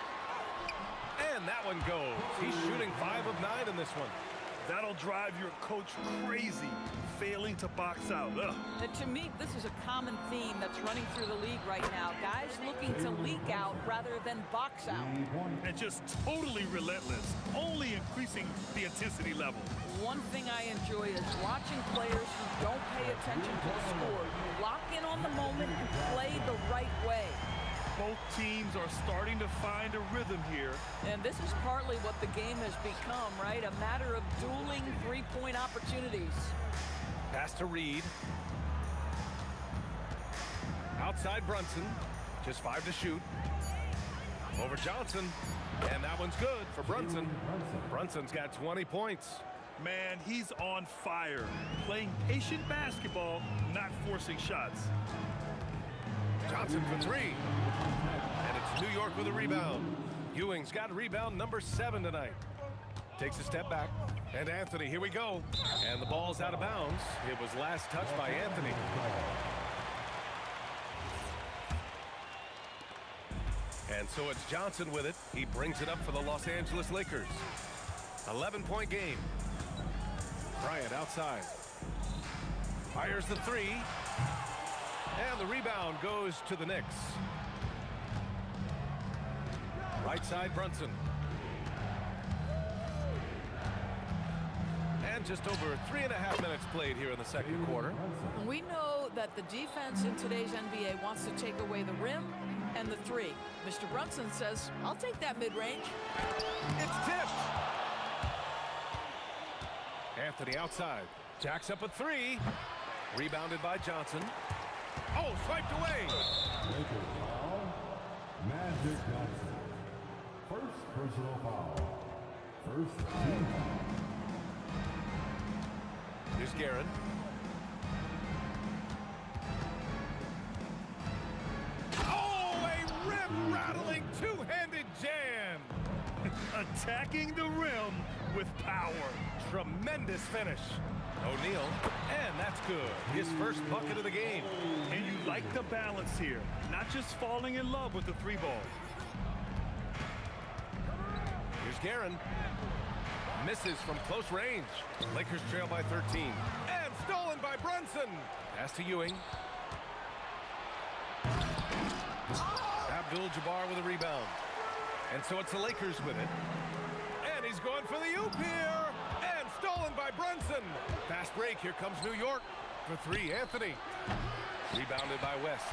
S2: And that one goes. He's shooting 5 of 9 in this one.
S3: That'll drive your coach crazy, failing to box out. Ugh.
S11: And to me, this is a common theme that's running through the league right now. Guys looking to leak out rather than box out.
S3: And just totally relentless, only increasing the intensity level.
S11: One thing I enjoy is watching players who don't pay attention to the score. You lock in on the moment and play the right way.
S3: Both teams are starting to find a rhythm here.
S11: And this is partly what the game has become, right? A matter of dueling three-point opportunities.
S2: Pass to Reed. Outside Brunson. Just 5 to shoot. Over Johnson. And that one's good for Brunson. Brunson's got 20 points.
S3: Man, he's on fire. Playing patient basketball, not forcing shots.
S2: Johnson for 3. And it's New York with a rebound. Ewing's got rebound number 7 tonight. Takes a step back. And Anthony, here we go. And the ball's out of bounds. It was last touched by Anthony. And so it's Johnson with it. He brings it up for the Los Angeles Lakers. 11-point game. Bryant outside. Fires the 3. And the rebound goes to the Knicks. Right side, Brunson. And just over 3.5 minutes played here in the second quarter.
S11: We know that the defense in today's NBA wants to take away the rim and the 3. Mr. Brunson says, I'll take that mid-range.
S2: It's tipped. Anthony outside. Jacks up a 3. Rebounded by Johnson. Oh, swiped away.
S10: Lakers foul. Magic Johnson. First personal foul. First team foul.
S2: Here's Guerin. Oh, a rim-rattling two-handed jam.
S3: Attacking the rim with power.
S2: Tremendous finish. O'Neal, and that's good. His first bucket of the game.
S3: And you like the balance here. Not just falling in love with the 3 ball.
S2: Here's Guerin. Misses from close range. Lakers trail by 13. And stolen by Brunson. Pass to Ewing. Abdul-Jabbar with a rebound. And so it's the Lakers with it. And he's going for the oop here. And stolen by Brunson. Fast break. Here comes New York for three. Anthony. Rebounded by West.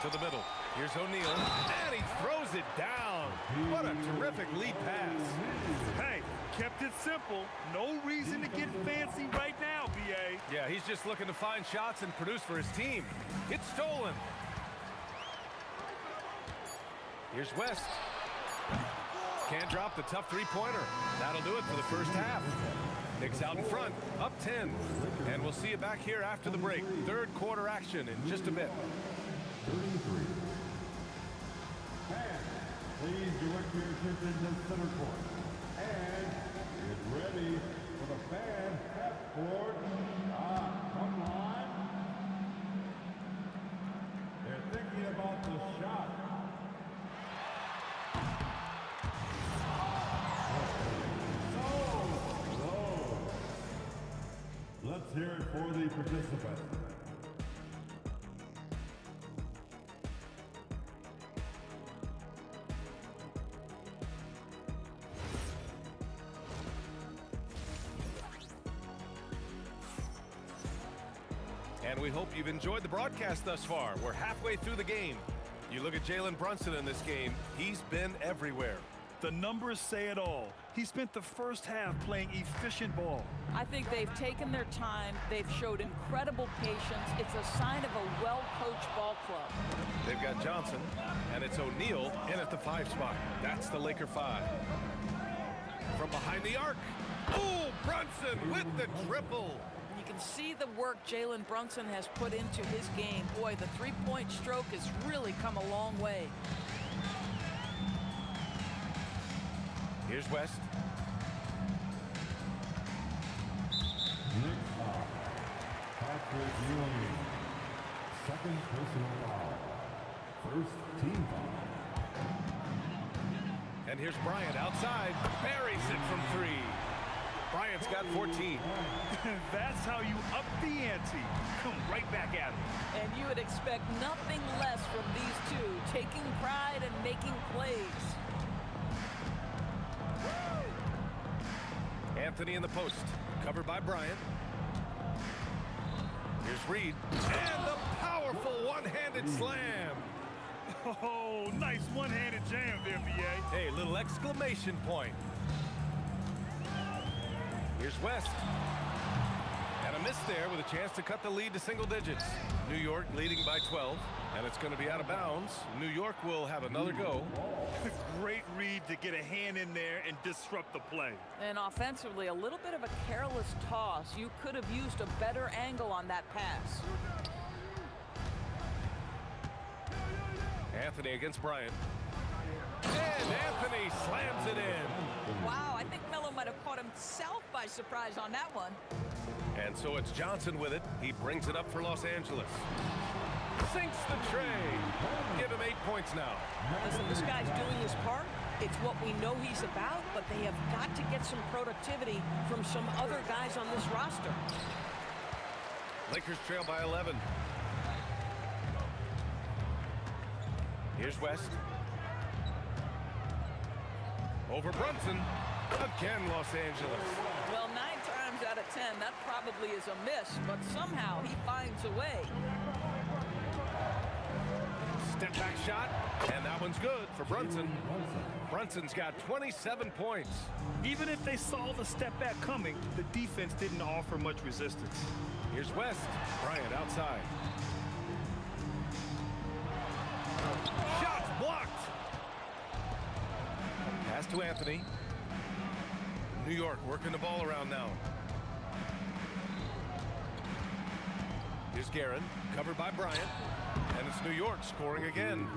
S2: To the middle. Here's O'Neal. And he throws it down. What a terrific lead pass.
S3: Hey, kept it simple. No reason to get fancy right now, B.A.
S2: Yeah, he's just looking to find shots and produce for his team. It's stolen. Here's West. Can't drop the tough three-pointer. That'll do it for the first half. Knicks out in front, up 10. And we'll see you back here after the break. Third quarter action in just a bit.
S10: 33. And please direct your attention to center court. And get ready for the fan half court. Come on. They're thinking about the shot. Let's hear it for the participants.
S2: And we hope you've enjoyed the broadcast thus far. We're halfway through the game. You look at Jalen Brunson in this game, he's been everywhere.
S3: The numbers say it all. He spent the first half playing efficient ball.
S11: I think they've taken their time. They've showed incredible patience. It's a sign of a well-coached ball club.
S2: They've got Johnson, and it's O'Neal in at the 5 spot. That's the Laker 5. From behind the arc. Oh, Brunson with the triple.
S11: You can see the work Jalen Brunson has put into his game. Boy, the three-point stroke has really come a long way.
S2: Here's West.
S10: Next up, Patrick Ewing. Second personal foul. First team foul.
S2: And here's Bryant outside. Buries it from 3. Bryant's got 14.
S3: That's how you up the ante. Come right back at him.
S11: And you would expect nothing less from these two, taking pride and making plays.
S2: Anthony in the post, covered by Bryant. Here's Reed, and the powerful one-handed slam.
S3: Oh, nice one-handed jam there, B.A.
S2: Hey, little exclamation point. Here's West. And a miss there with a chance to cut the lead to single digits. New York leading by 12, and it's going to be out of bounds. New York will have another go.
S3: Great read to get a hand in there and disrupt the play.
S11: And offensively, a little bit of a careless toss. You could have used a better angle on that pass.
S2: Anthony against Bryant. And Anthony slams it in.
S11: Wow, I think Melo might have caught himself by surprise on that one.
S2: And so it's Johnson with it. He brings it up for Los Angeles. Sinks the tray. Give him 8 points now.
S13: Listen, this guy's doing his part. It's what we know he's about, but they have got to get some productivity from some other guys on this roster.
S2: Lakers trail by 11. Here's West. Over Brunson. Again, Los Angeles.
S11: Well, 9 times out of 10, that probably is a miss, but somehow he finds a way.
S2: Step back shot, and that one's good for Brunson. Brunson's got 27 points.
S3: Even if they saw the step back coming, the defense didn't offer much resistance.
S2: Here's West. Bryant outside. Shots blocked. Pass to Anthony. New York working the ball around now. Here's Guerin, covered by Bryant. And it's New York scoring again.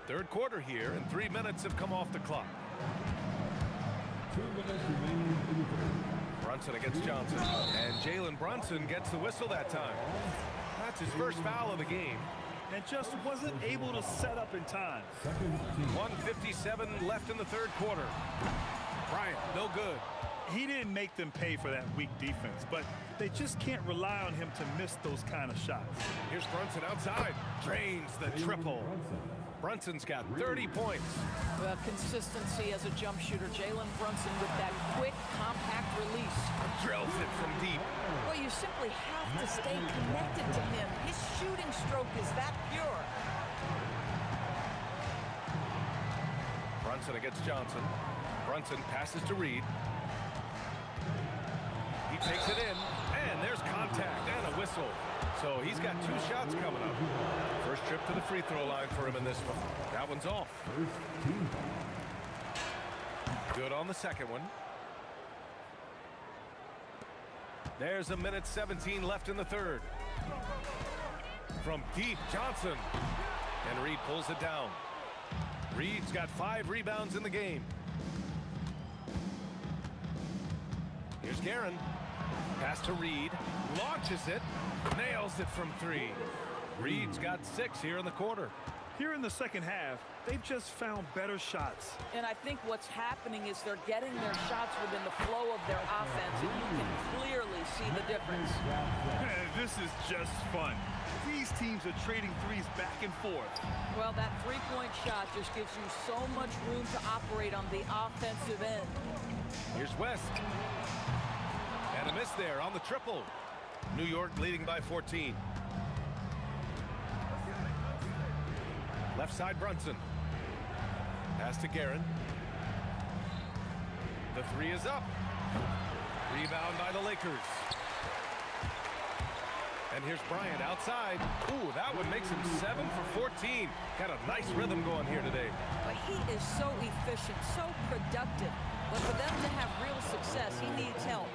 S2: Third quarter here, and 3 minutes have come off the clock.
S10: 2 minutes remaining in the third.
S2: Brunson against Johnson. And Jalen Brunson gets the whistle that time. That's his first foul of the game.
S3: and just wasn't able to set up in time.
S2: 1:57 left in the third quarter. Bryant, no good.
S3: He didn't make them pay for that weak defense, but they just can't rely on him to miss those kind of shots.
S2: Here's Brunson outside. Drains the triple. Brunson's got 30 points.
S13: Well, consistency as a jump shooter. Jalen Brunson with that quick, compact release.
S2: Drills it from deep.
S13: Well, you simply have to stay connected to him. His shooting stroke is that pure.
S2: Brunson against Johnson. Brunson passes to Reed. He takes it in, and there's contact and a whistle. So he's got 2 shots coming up. First trip to the free throw line for him in this one. That one's off. Good on the second one. There's 1:17 left in the third. From deep, Johnson. And Reed pulls it down. Reed's got 5 rebounds in the game. Here's Guerin. Pass to Reed. Launches it. Nails it from 3. Reed's got 6 here in the quarter.
S3: Here in the second half, they've just found better shots.
S13: And I think what's happening is they're getting their shots within the flow of their offense, and you can clearly see the difference.
S3: This is just fun. These teams are trading threes back and forth.
S13: Well, that three-point shot just gives you so much room to operate on the offensive end.
S2: Here's West. And a miss there on the triple. New York leading by 14. Left side, Brunson. Pass to Guerin. The 3 is up. Rebound by the Lakers. And here's Bryant outside. Ooh, that one makes him 7 for 14. Got a nice rhythm going here today.
S13: But he is so efficient, so productive. But for them to have real success, he needs help.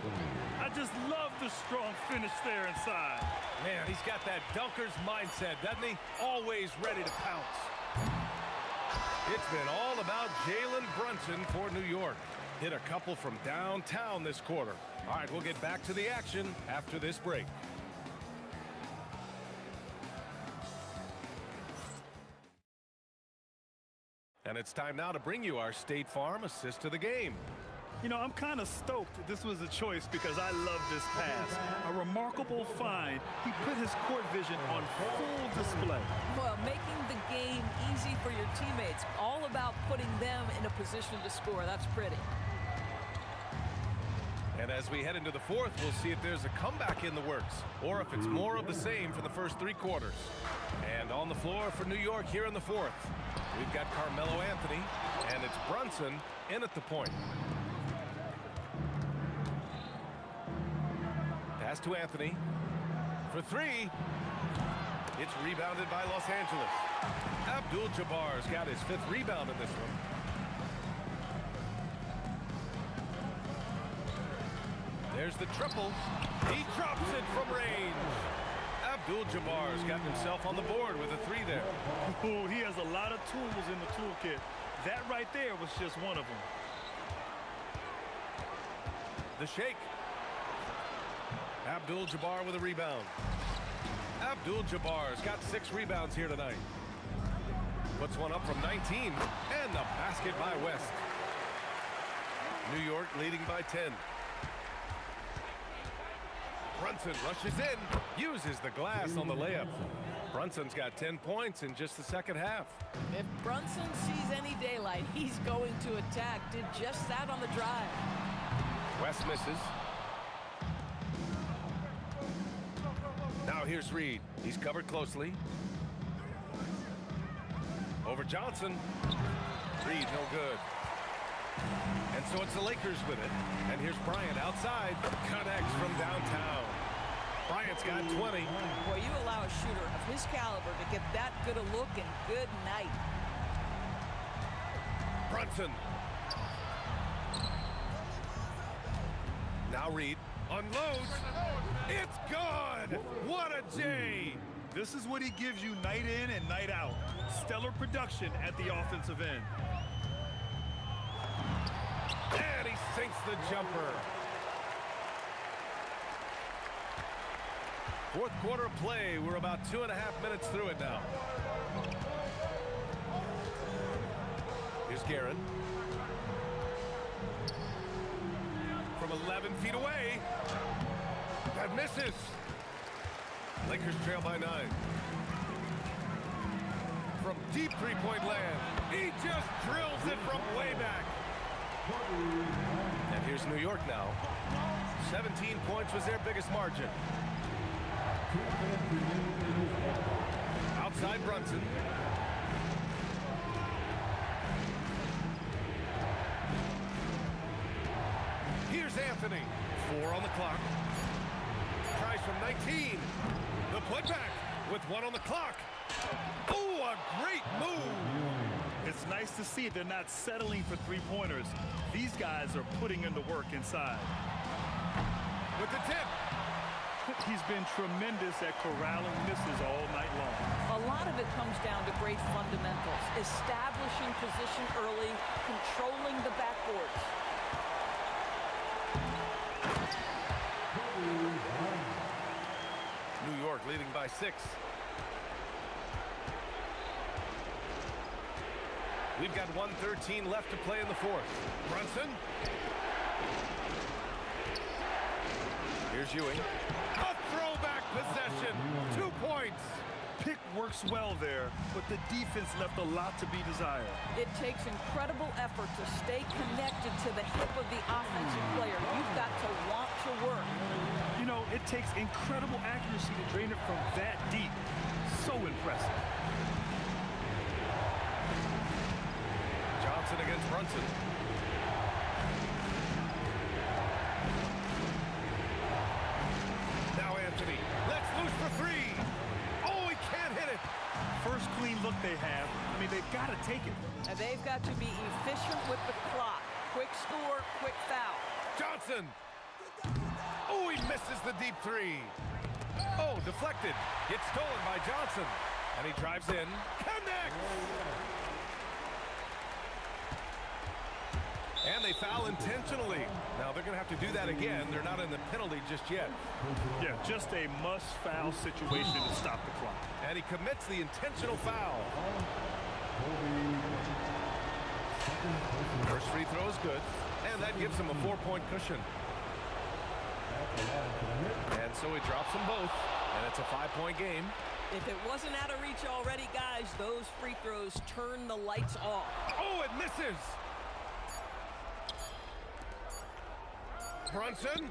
S3: I just love the strong finish there inside.
S2: Man, he's got that dunker's mindset, doesn't he? Always ready to pounce. It's been all about Jalen Brunson for New York. Hit a couple from downtown this quarter. All right, we'll get back to the action after this break. And it's time now to bring you our State Farm assist to the game.
S3: You know, I'm kind of stoked this was a choice because I love this pass. A remarkable find. He put his court vision on full display.
S13: Well, making the game easy for your teammates. All about putting them in a position to score. That's pretty.
S2: And as we head into the fourth, we'll see if there's a comeback in the works or if it's more of the same for the first 3 quarters. And on the floor for New York here in the fourth, we've got Carmelo Anthony, and it's Brunson in at the point. Pass to Anthony for 3. It's rebounded by Los Angeles. Abdul-Jabbar's got his 5th rebound in this one. There's the triple. He drops it from range. Abdul-Jabbar's got himself on the board with a 3 there.
S3: Ooh, he has a lot of tools in the toolkit. That right there was just one of them.
S2: The shake. Abdul-Jabbar with a rebound. Abdul-Jabbar's got 6 rebounds here tonight. Puts one up from 19. And the basket by West. New York leading by 10. Brunson rushes in, uses the glass on the layup. Brunson's got 10 points in just the second half.
S13: If Brunson sees any daylight, he's going to attack. Did just that on the drive.
S2: West misses. Now here's Reed. He's covered closely. Over Johnson. Reed, no good. And so it's the Lakers with it. And here's Bryant outside. Connects from downtown. Bryant's got 20.
S13: Boy, you allow a shooter of his caliber to get that good a look, and good night.
S2: Brunson. Now Reed unloads. It's good. What a J.
S3: This is what he gives you night in and night out. Stellar production at the offensive end.
S2: And he sinks the jumper. Fourth quarter of play. We're about 2.5 minutes through it now. Here's Guerin. From 11 feet away. That misses. Lakers trail by 9. From deep three-point land. He just drills it from way back. And here's New York now. 17 points was their biggest margin. Outside Brunson. Here's Anthony. 4 on the clock. Tries from 19. The putback with 1 on the clock. Oh, a great move.
S3: It's nice to see they're not settling for three-pointers. These guys are putting in the work inside.
S2: With the tip.
S3: He's been tremendous at corralling misses all night long.
S13: A lot of it comes down to great fundamentals, establishing position early, controlling the backboards.
S2: New York leading by 6. We've got 1:13 left to play in the fourth. Brunson. Here's Ewing. A throwback possession. 2 points.
S3: Pick works well there, but the defense left a lot to be desired.
S13: It takes incredible effort to stay connected to the hip of the offensive player. You've got to want to work.
S3: You know, it takes incredible accuracy to drain it from that deep. So impressive.
S2: Johnson against Brunson. Now Anthony. Let's loose for 3. Oh, he can't hit it.
S3: First clean look they have. I mean, they've got to take it.
S13: And they've got to be efficient with the clock. Quick score, quick foul.
S2: Johnson. Oh, he misses the deep 3. Oh, deflected. Gets stolen by Johnson. And he drives in. Connects. And they foul intentionally. Now they're going to have to do that again. They're not in the penalty just yet.
S3: Yeah, just a must-foul situation to stop the clock.
S2: And he commits the intentional foul. First free throw is good. And that gives him a 4-point cushion. And so he drops them both. And it's a 5-point game.
S13: If it wasn't out of reach already, guys, those free throws turn the lights off.
S2: Oh, it misses. Brunson.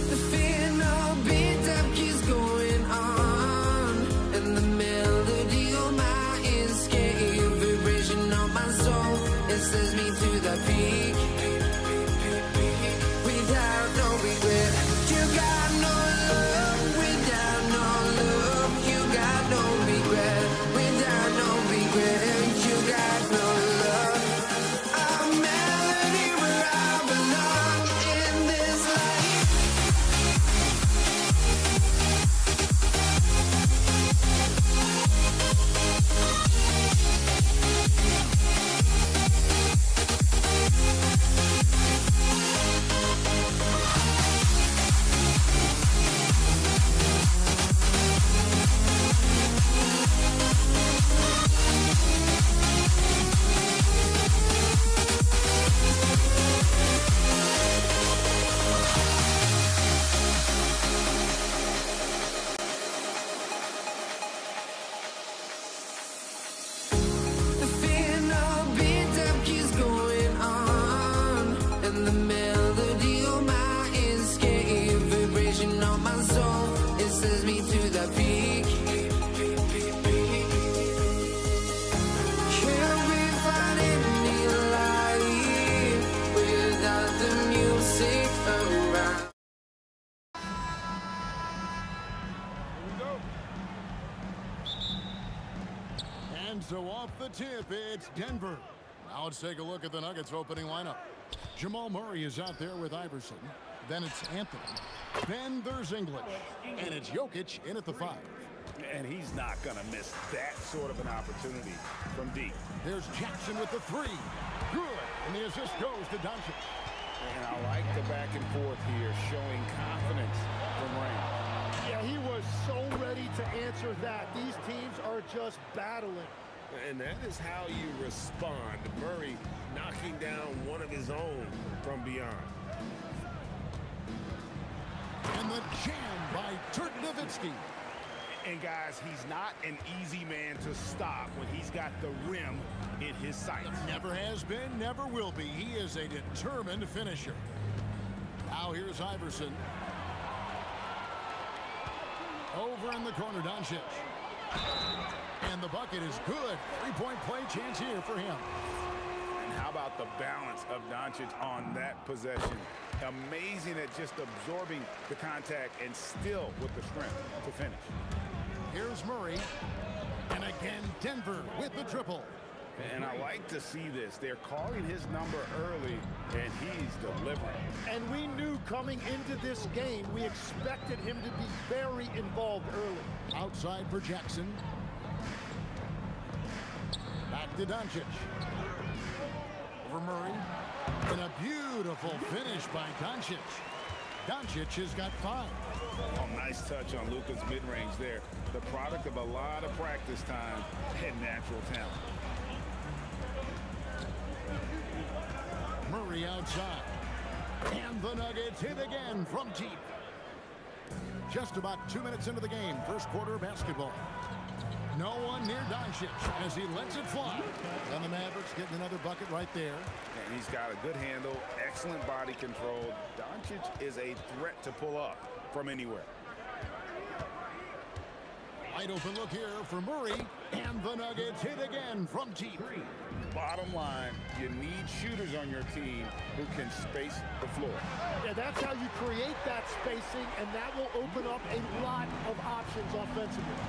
S1: The fear no beat up keeps going on, and the melody on my escape, vibration on my soul, it sends me to the peak. Without no regret, you got no love. Without no love, you got no regret. Without no regret, you got no love. A melody where I belong in this life. The fear no beat up keeps going on, and the melody on my escape, vibration on my soul, it sends me to the peak. Can't we find any light without the music around?
S6: And so off the tip, it's Denver. Now let's take a look at the Nuggets opening lineup. Jamal Murray is out there with Iverson. Then it's Anthony. Then there's English. And it's Jokic in at the 5.
S8: And he's not going to miss that sort of an opportunity from deep.
S6: There's Jackson with the 3. Good. And the assist goes to Doncic.
S8: And I like the back and forth here, showing confidence from Rain.
S14: Yeah, he was so ready to answer that. These teams are just battling.
S2: And that is how you respond. Murray knocking down one of his own from beyond.
S6: And the jam by Dirk Nowitzki.
S8: And guys, he's not an easy man to stop when he's got the rim in his sights.
S6: Never has been, never will be. He is a determined finisher. Now here's Iverson. Over in the corner, Doncic. And the bucket is good. Three-point play chance here for him.
S8: And how about the balance of Doncic on that possession? Amazing at just absorbing the contact and still with the strength to finish.
S6: Here's Murray. And again, Denver with the triple.
S8: And I like to see this. They're calling his number early, and he's delivering.
S14: And we knew coming into this game, we expected him to be very involved early.
S6: Outside for Jackson. Back to Doncic. Over Murray. And a beautiful finish by Doncic. Doncic has got 5.
S8: Oh, nice touch on Luka's mid-range there. The product of a lot of practice time and natural talent.
S6: Murray outside. And the Nuggets hit again from deep. Just about 2 minutes into the game, first quarter of basketball. No one near Doncic as he lets it fly. And the Mavericks getting another bucket right there.
S8: And he's got a good handle, excellent body control. Doncic is a threat to pull up from anywhere.
S6: Wide open look here for Murray. And the Nuggets hit again from deep.
S8: Bottom line, you need shooters on your team who can space the floor.
S14: Yeah, that's how you create that spacing, and that will open up a lot of options offensively.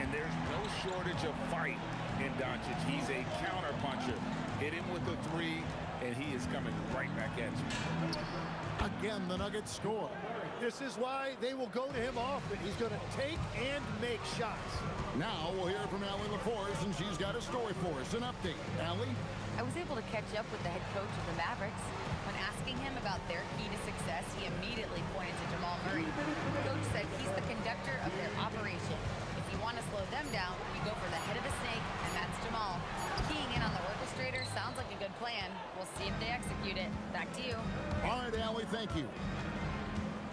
S8: And there's no shortage of fight in Doncic. He's a counter puncher. Hit him with a 3, and he is coming right back at you.
S6: Again, the Nuggets score.
S14: This is why they will go to him often. He's going to take and make shots.
S6: Now we'll hear from Allie LaForce, and she's got a story for us. An update. Allie?
S12: I was able to catch up with the head coach of the Mavericks. When asking him about their key to success, he immediately pointed to Jamal Murray. The coach said he's the conductor of their operation. If you want to slow them down, you go for the head of a snake, and that's Jamal. Keying in on the orchestrator sounds like a good plan. We'll see if they execute it. Back to you.
S6: All right, Allie, thank you.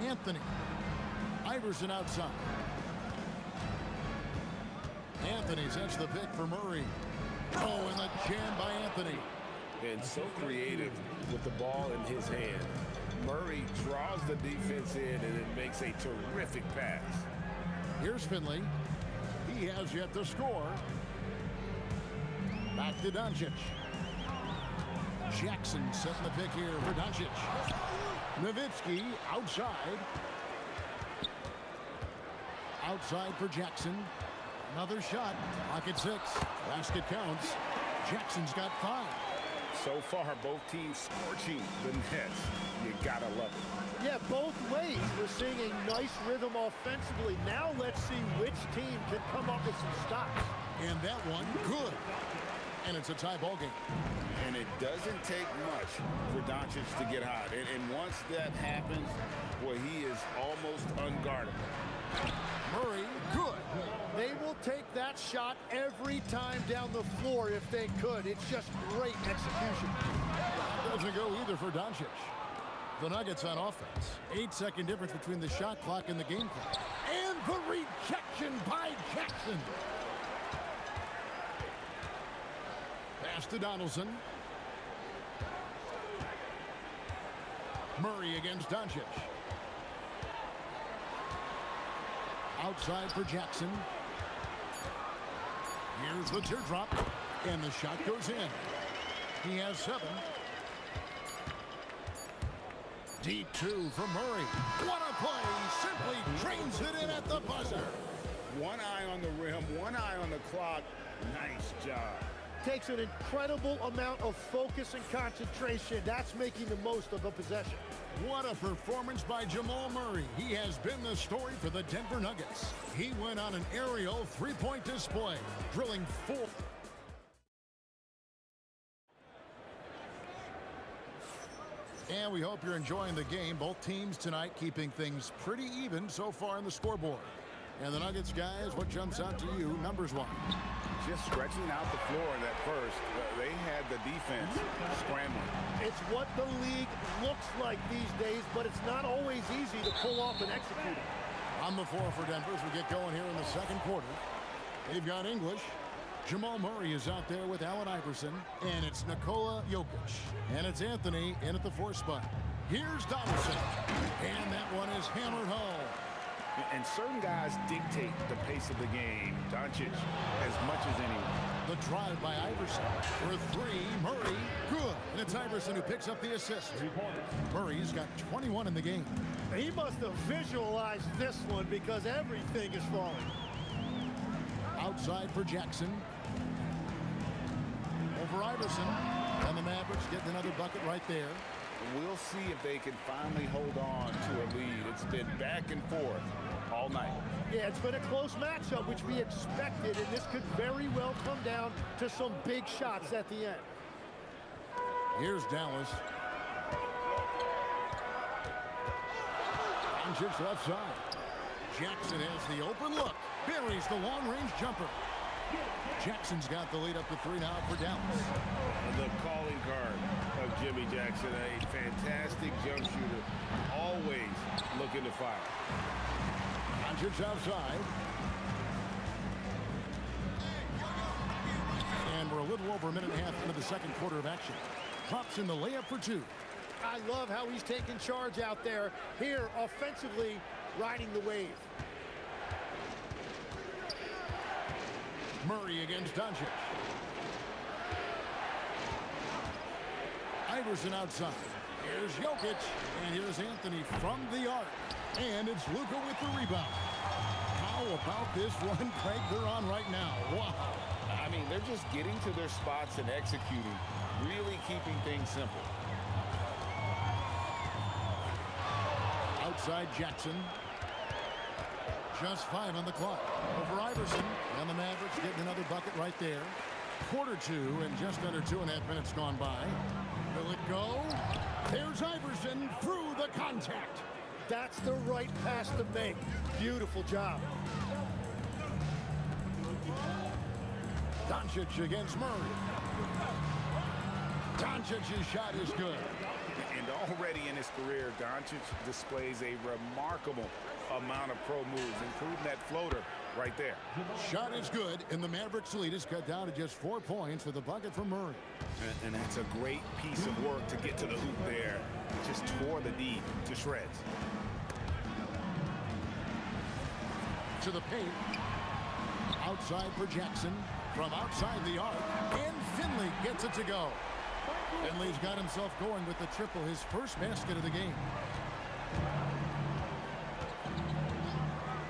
S6: Anthony. Iverson outside. Anthony sets the pick for Murray. Oh, and the jam by Anthony.
S8: And so creative with the ball in his hand. Murray draws the defense in and then makes a terrific pass.
S6: Here's Finley. He has yet to score. Back to Doncic. Jackson setting the pick here for Doncic. Nowitzki outside. Outside for Jackson. Another shot. Pocket 6. Basket counts. Jackson's got 5.
S8: So far, both teams scorching the nets. You gotta love it.
S14: Yeah, both ways. We're seeing a nice rhythm offensively. Now let's see which team can come up with some stops.
S6: And that one, good. And it's a tie ball game.
S8: And it doesn't take much for Doncic to get hot. And once that happens, well, he is almost unguardable.
S6: Murray, good.
S14: They will take that shot every time down the floor if they could. It's just great execution.
S6: Doesn't go either for Doncic. The Nuggets on offense. 8-second difference between the shot clock and the game clock. And the rejection by Jackson. Pass to Donaldson. Murray against Doncic. Outside for Jackson. Here's the teardrop. And the shot goes in. He has 7. Deep 2 for Murray. What a play. Simply trains it in at the buzzer.
S8: One eye on the rim, one eye on the clock. Nice job.
S14: Takes an incredible amount of focus and concentration. That's making the most of a possession.
S6: What a performance by Jamal Murray. He has been the story for the Denver Nuggets. He went on an aerial 3-point display, drilling 4. And we hope you're enjoying the game. Both teams tonight keeping things pretty even so far on the scoreboard. And the Nuggets, guys, what jumps out to you numbers-wise?
S8: Just stretching out the floor in that first. They had the defense scrambling.
S14: It's what the league looks like these days, but it's not always easy to pull off and execute it.
S6: On the floor for Denver as we get going here in the second quarter. They've got English. Jamal Murray is out there with Allen Iverson. And it's Nikola Jokic. And it's Anthony in at the 4 spot. Here's Donaldson. And that one is hammered home.
S8: And certain guys dictate the pace of the game. Doncic as much as anyone.
S6: The drive by Iverson. For 3, Murray, good. And it's Iverson who picks up the assist. Murray's got 21 in the game.
S14: He must have visualized this one because everything is falling.
S6: Outside for Jackson. Over Iverson. And the Mavericks getting another bucket right there.
S8: We'll see if they can finally hold on to a lead. It's been back and forth all night.
S14: Yeah, it's been a close matchup, which we expected, and this could very well come down to some big shots at the end.
S6: Here's Dallas. Doncic left side. Jackson has the open look. Buries the long-range jumper. Jackson's got the lead up to 3 now for Dallas.
S8: The calling card of Jimmy Jackson, a fantastic jump shooter, always looking to fire.
S6: Doncic outside. And we're a little over a minute and a half into the second quarter of action. Drops in the layup for 2.
S14: I love how he's taking charge out there. Here, offensively, riding the wave.
S6: Murray against Doncic. Iverson outside. Here's Jokic. And here's Anthony from the arc. And it's Luka with the rebound. How about this run, Craig, they're on right now? Wow.
S8: I mean, they're just getting to their spots and executing, really keeping things simple.
S6: Outside Jackson. Just 5 on the clock. Over Iverson. And the Mavericks getting another bucket right there. Quarter 2 and just under 2.5 minutes gone by. Will it go? There's Iverson through the contact.
S14: That's the right pass to make. Beautiful job.
S6: Doncic against Murray. Doncic's shot is good.
S8: And already in his career, Doncic displays a remarkable amount of pro moves, including that floater right there.
S6: Shot is good, and the Mavericks lead is cut down to just 4 points with a bucket from Murray.
S8: And that's a great piece of work to get to the hoop there. Just tore the D to shreds.
S6: To the paint. Outside for Jackson. From outside the arc. And Finley gets it to go. Finley's got himself going with the triple, his first basket of the game.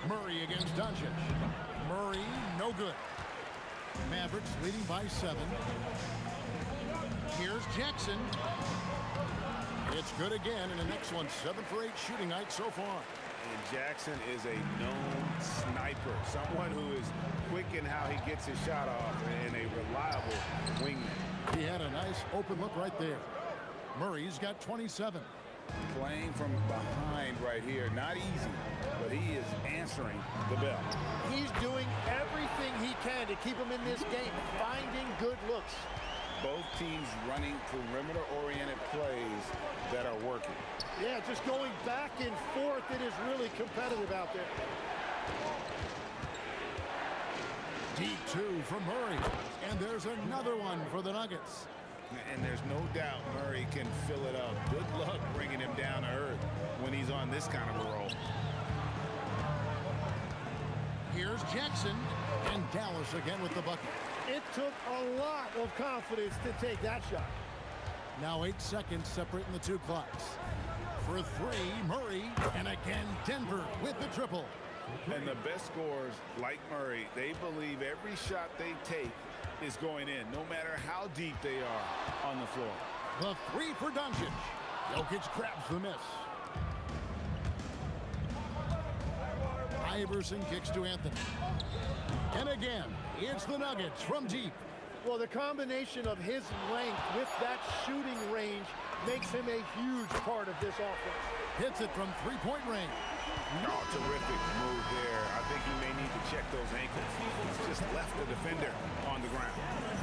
S6: Murray against Doncic. Murray, no good. Mavericks leading by 7. Here's Jackson. It's good again, and the next one, 7 for 8 shooting night so far.
S8: And Jackson is a known sniper, someone who is quick in how he gets his shot off, and a reliable wingman.
S6: He had a nice open look right there. Murray's got 27.
S8: Playing from behind right here, not easy, but he is answering the bell.
S14: He's doing everything he can to keep him in this game, finding good looks.
S8: Both teams running perimeter-oriented plays that are working.
S14: Yeah, just going back and forth. It is really competitive out there.
S6: Deep 2 from Murray. And there's another one for the Nuggets.
S8: And there's no doubt Murray can fill it up. Good luck bringing him down to earth when he's on this kind of a roll.
S6: Here's Jackson. And Dallas again with the bucket.
S14: It took a lot of confidence to take that shot.
S6: Now 8 seconds separating the 2 clocks. For 3, Murray. And again, Denver with the triple.
S8: And the best scorers, like Murray, they believe every shot they take is going in, no matter how deep they are on the floor.
S6: The 3 for Doncic. Jokic grabs the miss. Iverson kicks to Anthony. And again, it's the Nuggets from deep.
S14: Well, the combination of his length with that shooting range makes him a huge part of this offense.
S6: Hits it from 3-point range.
S8: Oh, terrific move there. I think he may need to check those ankles. He's just left the defender on the ground.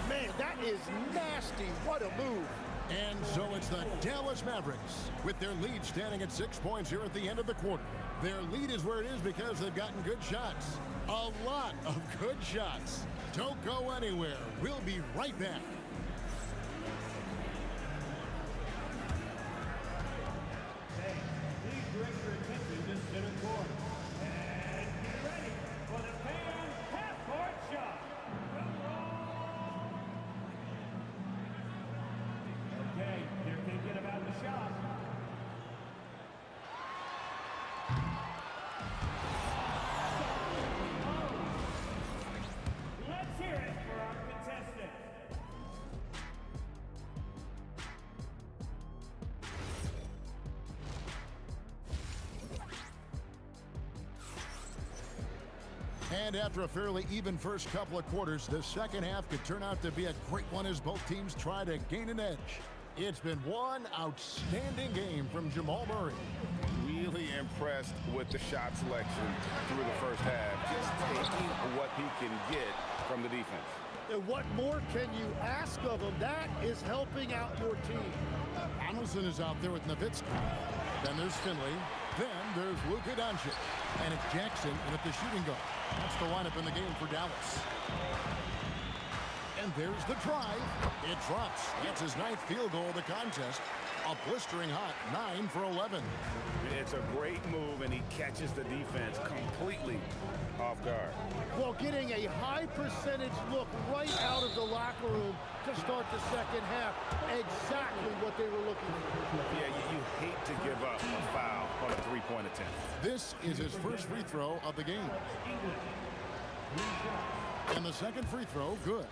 S14: Man, that is nasty. What a move.
S6: And so it's the Dallas Mavericks with their lead standing at 6 points here at the end of the quarter. Their lead is where it is because they've gotten good shots. A lot of good shots. Don't go anywhere. We'll be right back.
S10: Please direct your attention to center court. And get ready for the fan half-court shot. Okay, they're thinking about the shot. Let's hear it for our contestants.
S6: And after a fairly even first couple of quarters, the second half could turn out to be a great one as both teams try to gain an edge. It's been one outstanding game from Jamal Murray.
S8: really impressed with the shot selection through the first half. Just taking what he can get from the defense.
S14: And what more can you ask of him? That is helping out your team.
S6: Donaldson is out there with Nowitzki. Then there's Finley. Then there's Luka Doncic. And it's Jackson in at the shooting guard. That's the lineup in the game for Dallas. And there's the drive. It drops. That's his 9th field goal of the contest. A blistering hot 9 for 11.
S8: It's a great move, and he catches the defense completely off guard.
S14: Well, getting a high percentage look right out of the locker room to start the second half. Exactly what they were looking for.
S8: Yeah, you hate to give up a foul on a three-point attempt.
S6: This is his first free throw of the game. And the second free throw, good.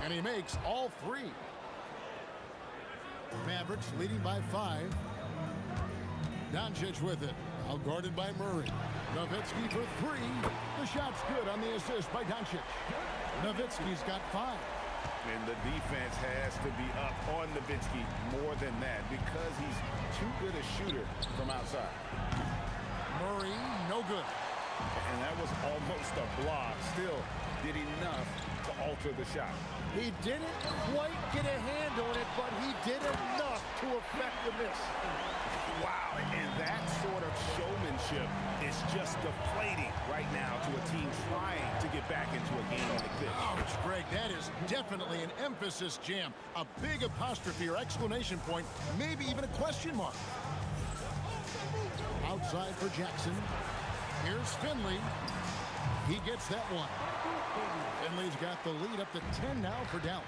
S6: And he makes all 3. Mavericks leading by 5. Doncic with it. Now guarded by Murray. Nowitzki for 3. The shot's good on the assist by Doncic. Nowitzki's got 5.
S8: And the defense has to be up on Nowitzki more than that because he's too good a shooter from outside.
S6: Murray, no good.
S8: And that was almost a block. Still did enough to alter the shot.
S14: He didn't quite get a hand on it, but he did enough to affect the miss.
S8: Wow, and that sort of showmanship is just deflating right now to a team trying to get back into a game like this.
S6: Ouch, Greg, that is definitely an emphasis jam. A big apostrophe or exclamation point, maybe even a question mark. Outside for Jackson. Here's Finley. He gets that one. Finley's got the lead up to 10 now for Dallas.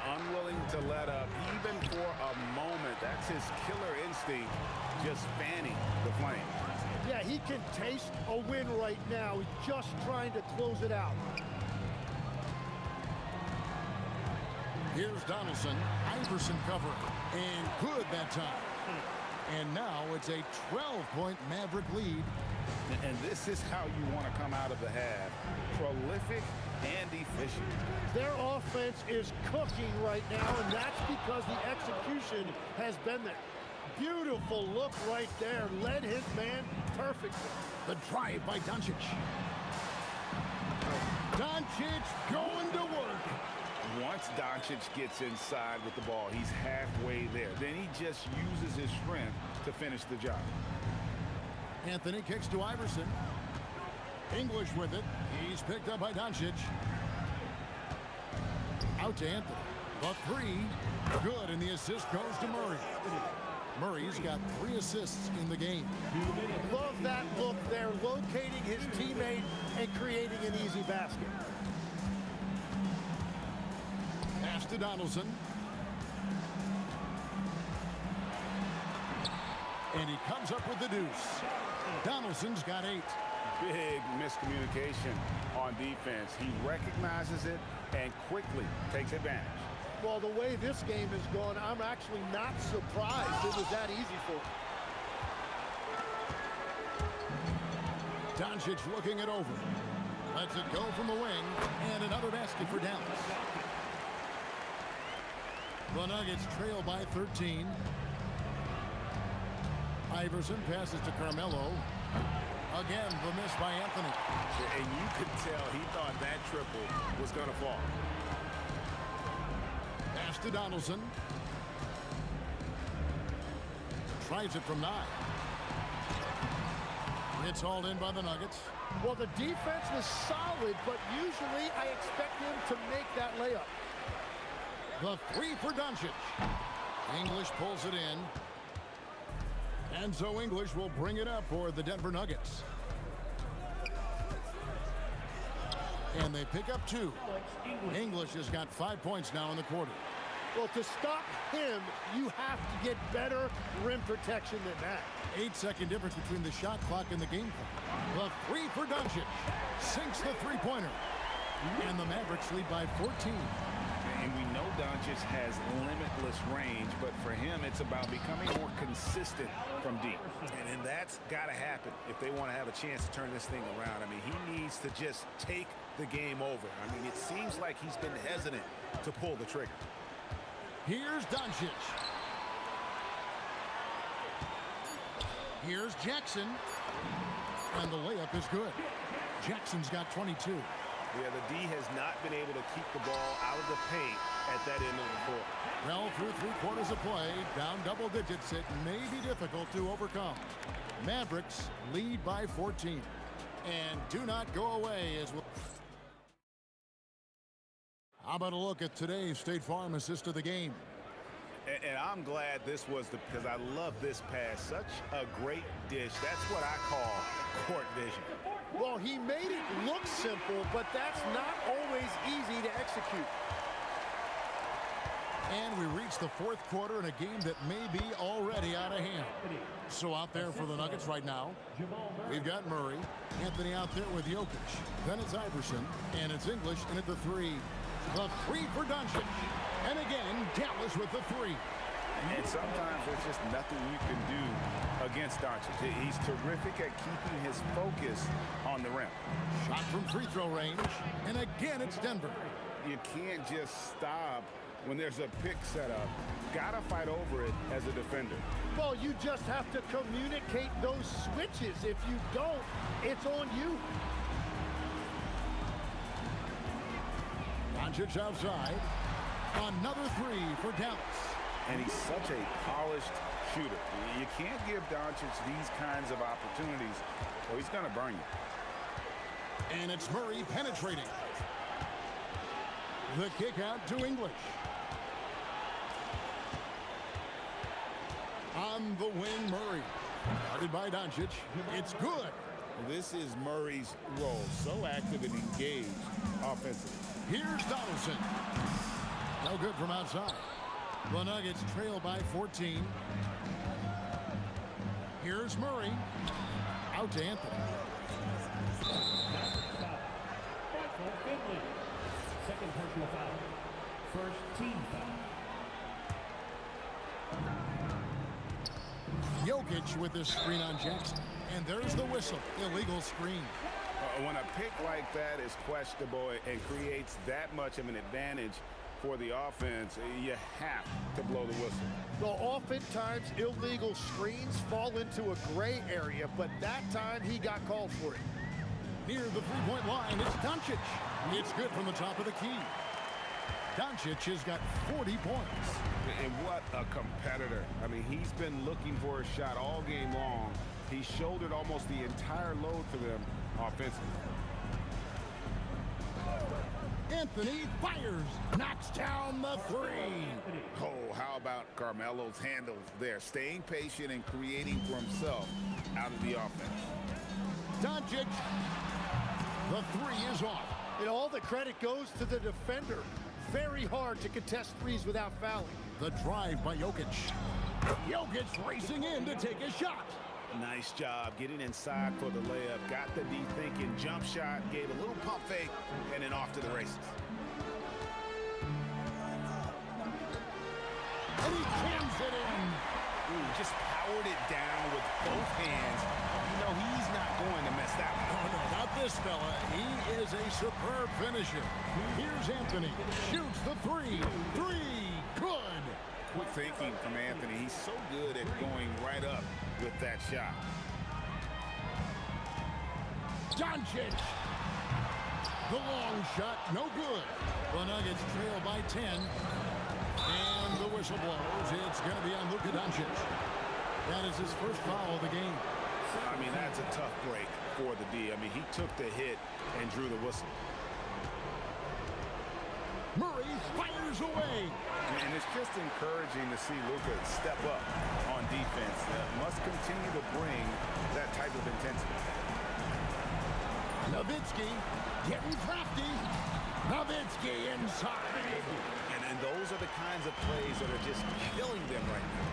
S8: Unwilling to let up even for a moment. That's his killer instinct, just fanning the flame.
S14: Yeah, he can taste a win right now. He's just trying to close it out.
S6: Here's Donaldson. Iverson covering. And good that time. And now it's a 12-point Maverick lead.
S8: And this is how you want to come out of the half. Prolific and efficient.
S14: Their offense is cooking right now, and that's because the execution has been there. Beautiful look right there. Led his man perfectly.
S6: The drive by Doncic. Doncic going to work.
S8: Once Doncic gets inside with the ball, he's halfway there. Then he just uses his strength to finish the job.
S6: Anthony kicks to Iverson. English with it. He's picked up by Doncic. Out to Anthony. The 3. Good, and the assist goes to Murray. Murray's got 3 assists in the game.
S14: Love that look there, locating his teammate and creating an easy basket.
S6: Pass to Donaldson. And he comes up with the deuce. Donaldson's got 8.
S8: Big miscommunication on defense. He recognizes it and quickly takes advantage.
S14: Well, the way this game is going, I'm actually not surprised it was that easy for him.
S6: Doncic looking it over. Lets it go from the wing. And another basket for Dallas. The Nuggets trail by 13. Iverson passes to Carmelo. Again, the miss by Anthony.
S8: And you could tell he thought that triple was going to fall.
S6: Pass to Donaldson. Tries it from 9. It's hauled in by the Nuggets.
S14: Well, the defense was solid, but usually I expect him to make that layup.
S6: The 3 for Doncic. English pulls it in. And so English will bring it up for the Denver Nuggets. And they pick up 2. English has got 5 points now in the quarter.
S14: Well, to stop him, you have to get better rim protection than that.
S6: 8-second difference between the shot clock and the game clock. The 3 for Doncic. Sinks the three-pointer. And the Mavericks lead by 14.
S8: And we know Doncic has limitless range, but for him, it's about becoming more consistent from deep. And that's got to happen if they want to have a chance to turn this thing around. I mean, he needs to just take the game over. I mean, it seems like he's been hesitant to pull the trigger.
S6: Here's Doncic. Here's Jackson. And the layup is good. Jackson's got 22.
S8: Yeah, the D has not been able to keep the ball out of the paint at that end of the court.
S6: Well, through 3 quarters of play, down double digits, it may be difficult to overcome. Mavericks lead by 14. And do not go away as well. How about a look at today's State Farm assist of the game?
S8: And I'm glad this was because I love this pass. Such a great dish. That's what I call court vision.
S14: Well, he made it look simple, but that's not always easy to execute.
S6: And we reach the 4th quarter in a game that may be already out of hand. So out there for the Nuggets right now, we've got Murray. Anthony out there with Jokic. Then it's Iverson, and it's English in at the 3. The 3 for Doncic. And again, Dallas with the 3.
S8: And sometimes there's just nothing you can do against Doncic. He's terrific at keeping his focus on the rim.
S6: Shot from free throw range. And again, it's Denver.
S8: You can't just stop when there's a pick set up. Gotta fight over it as a defender.
S14: Well, you just have to communicate those switches. If you don't, it's on you.
S6: Doncic outside. Another 3 for Dallas.
S8: And he's such a polished shooter. You can't give Doncic these kinds of opportunities, or he's going to burn you.
S6: And it's Murray penetrating. The kick out to English. On the wing, Murray. Guarded by Doncic. It's good.
S8: This is Murray's role. So active and engaged offensively.
S6: Here's Donaldson. No good from outside. The Nuggets trail by 14. Here's Murray. Out to Anthony.
S10: Second personal foul. First team foul.
S6: Jokic with the screen on Jackson. And there's the whistle. Illegal screen.
S8: When a pick like that is questionable and creates that much of an advantage for the offense, you have to blow the whistle.
S14: Well, oftentimes illegal screens fall into a gray area, but that time he got called for it.
S6: Near the three-point line, it's Doncic. It's good from the top of the key. Doncic has got 40 points.
S8: And what a competitor. I mean, he's been looking for a shot all game long. He shouldered almost the entire load for them offensively.
S6: Anthony fires, knocks down the 3.
S8: Oh, how about Carmelo's handles there, staying patient and creating for himself out of the offense.
S6: Doncic, the 3 is off.
S14: And all the credit goes to the defender. Very hard to contest threes without fouling.
S6: The drive by Jokic. Jokic racing in to take a shot.
S8: Nice job getting inside for the layup. Got the D thinking, jump shot, gave a little pump fake, and then off to the races.
S6: And he jams it in.
S8: Ooh, just powered it down with both hands. You know he's not going to miss that one.
S6: Oh, no, not this fella. He is a superb finisher. Here's Anthony. Shoots the 3. 3. Good.
S8: Good thinking from Anthony. He's so good at going right up with that shot.
S6: Doncic. The long shot, no good. The Nuggets trail by 10. And the whistle blows. It's going to be on Luka Doncic. That is his first foul of the game.
S8: I mean, that's a tough break for the D. I mean, he took the hit and drew the whistle.
S6: Murray fires away.
S8: And it's just encouraging to see Luka step up on defense. Must continue to bring that type of intensity.
S6: Nowitzki getting crafty. Nowitzki inside.
S8: And those are the kinds of plays that are just killing them right now.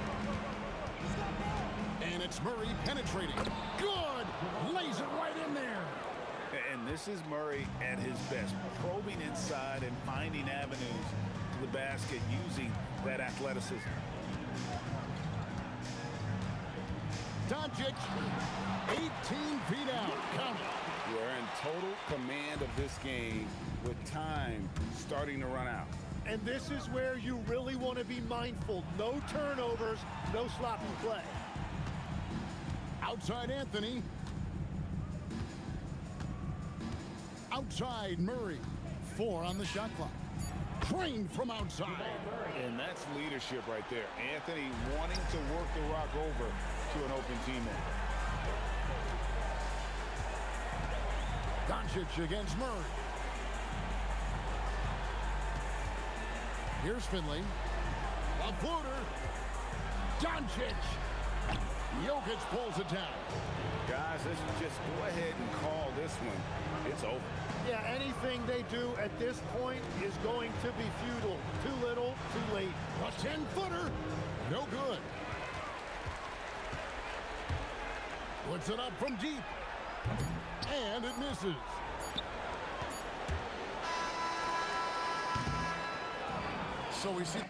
S6: And it's Murray penetrating. Good. Lays it right in there.
S8: And this is Murray at his best, probing inside and finding avenues to the basket using that athleticism.
S6: Doncic, 18 feet out. Count it.
S8: We're in total command of this game with time starting to run out.
S14: And this is where you really want to be mindful. No turnovers, no sloppy play.
S6: Outside Anthony. Outside Murray. 4 on the shot clock. Drained from outside.
S8: And that's leadership right there. Anthony wanting to work the rock over to an open teammate.
S6: Doncic against Murray. Here's Finley. A floater. Doncic. Jokic pulls it down.
S8: Guys, let's just go ahead and call this one. It's over.
S14: Yeah, anything they do at this point is going to be futile. Too little, too late.
S6: A 10-footer. No good. Puts it up from deep. And it misses. So we see...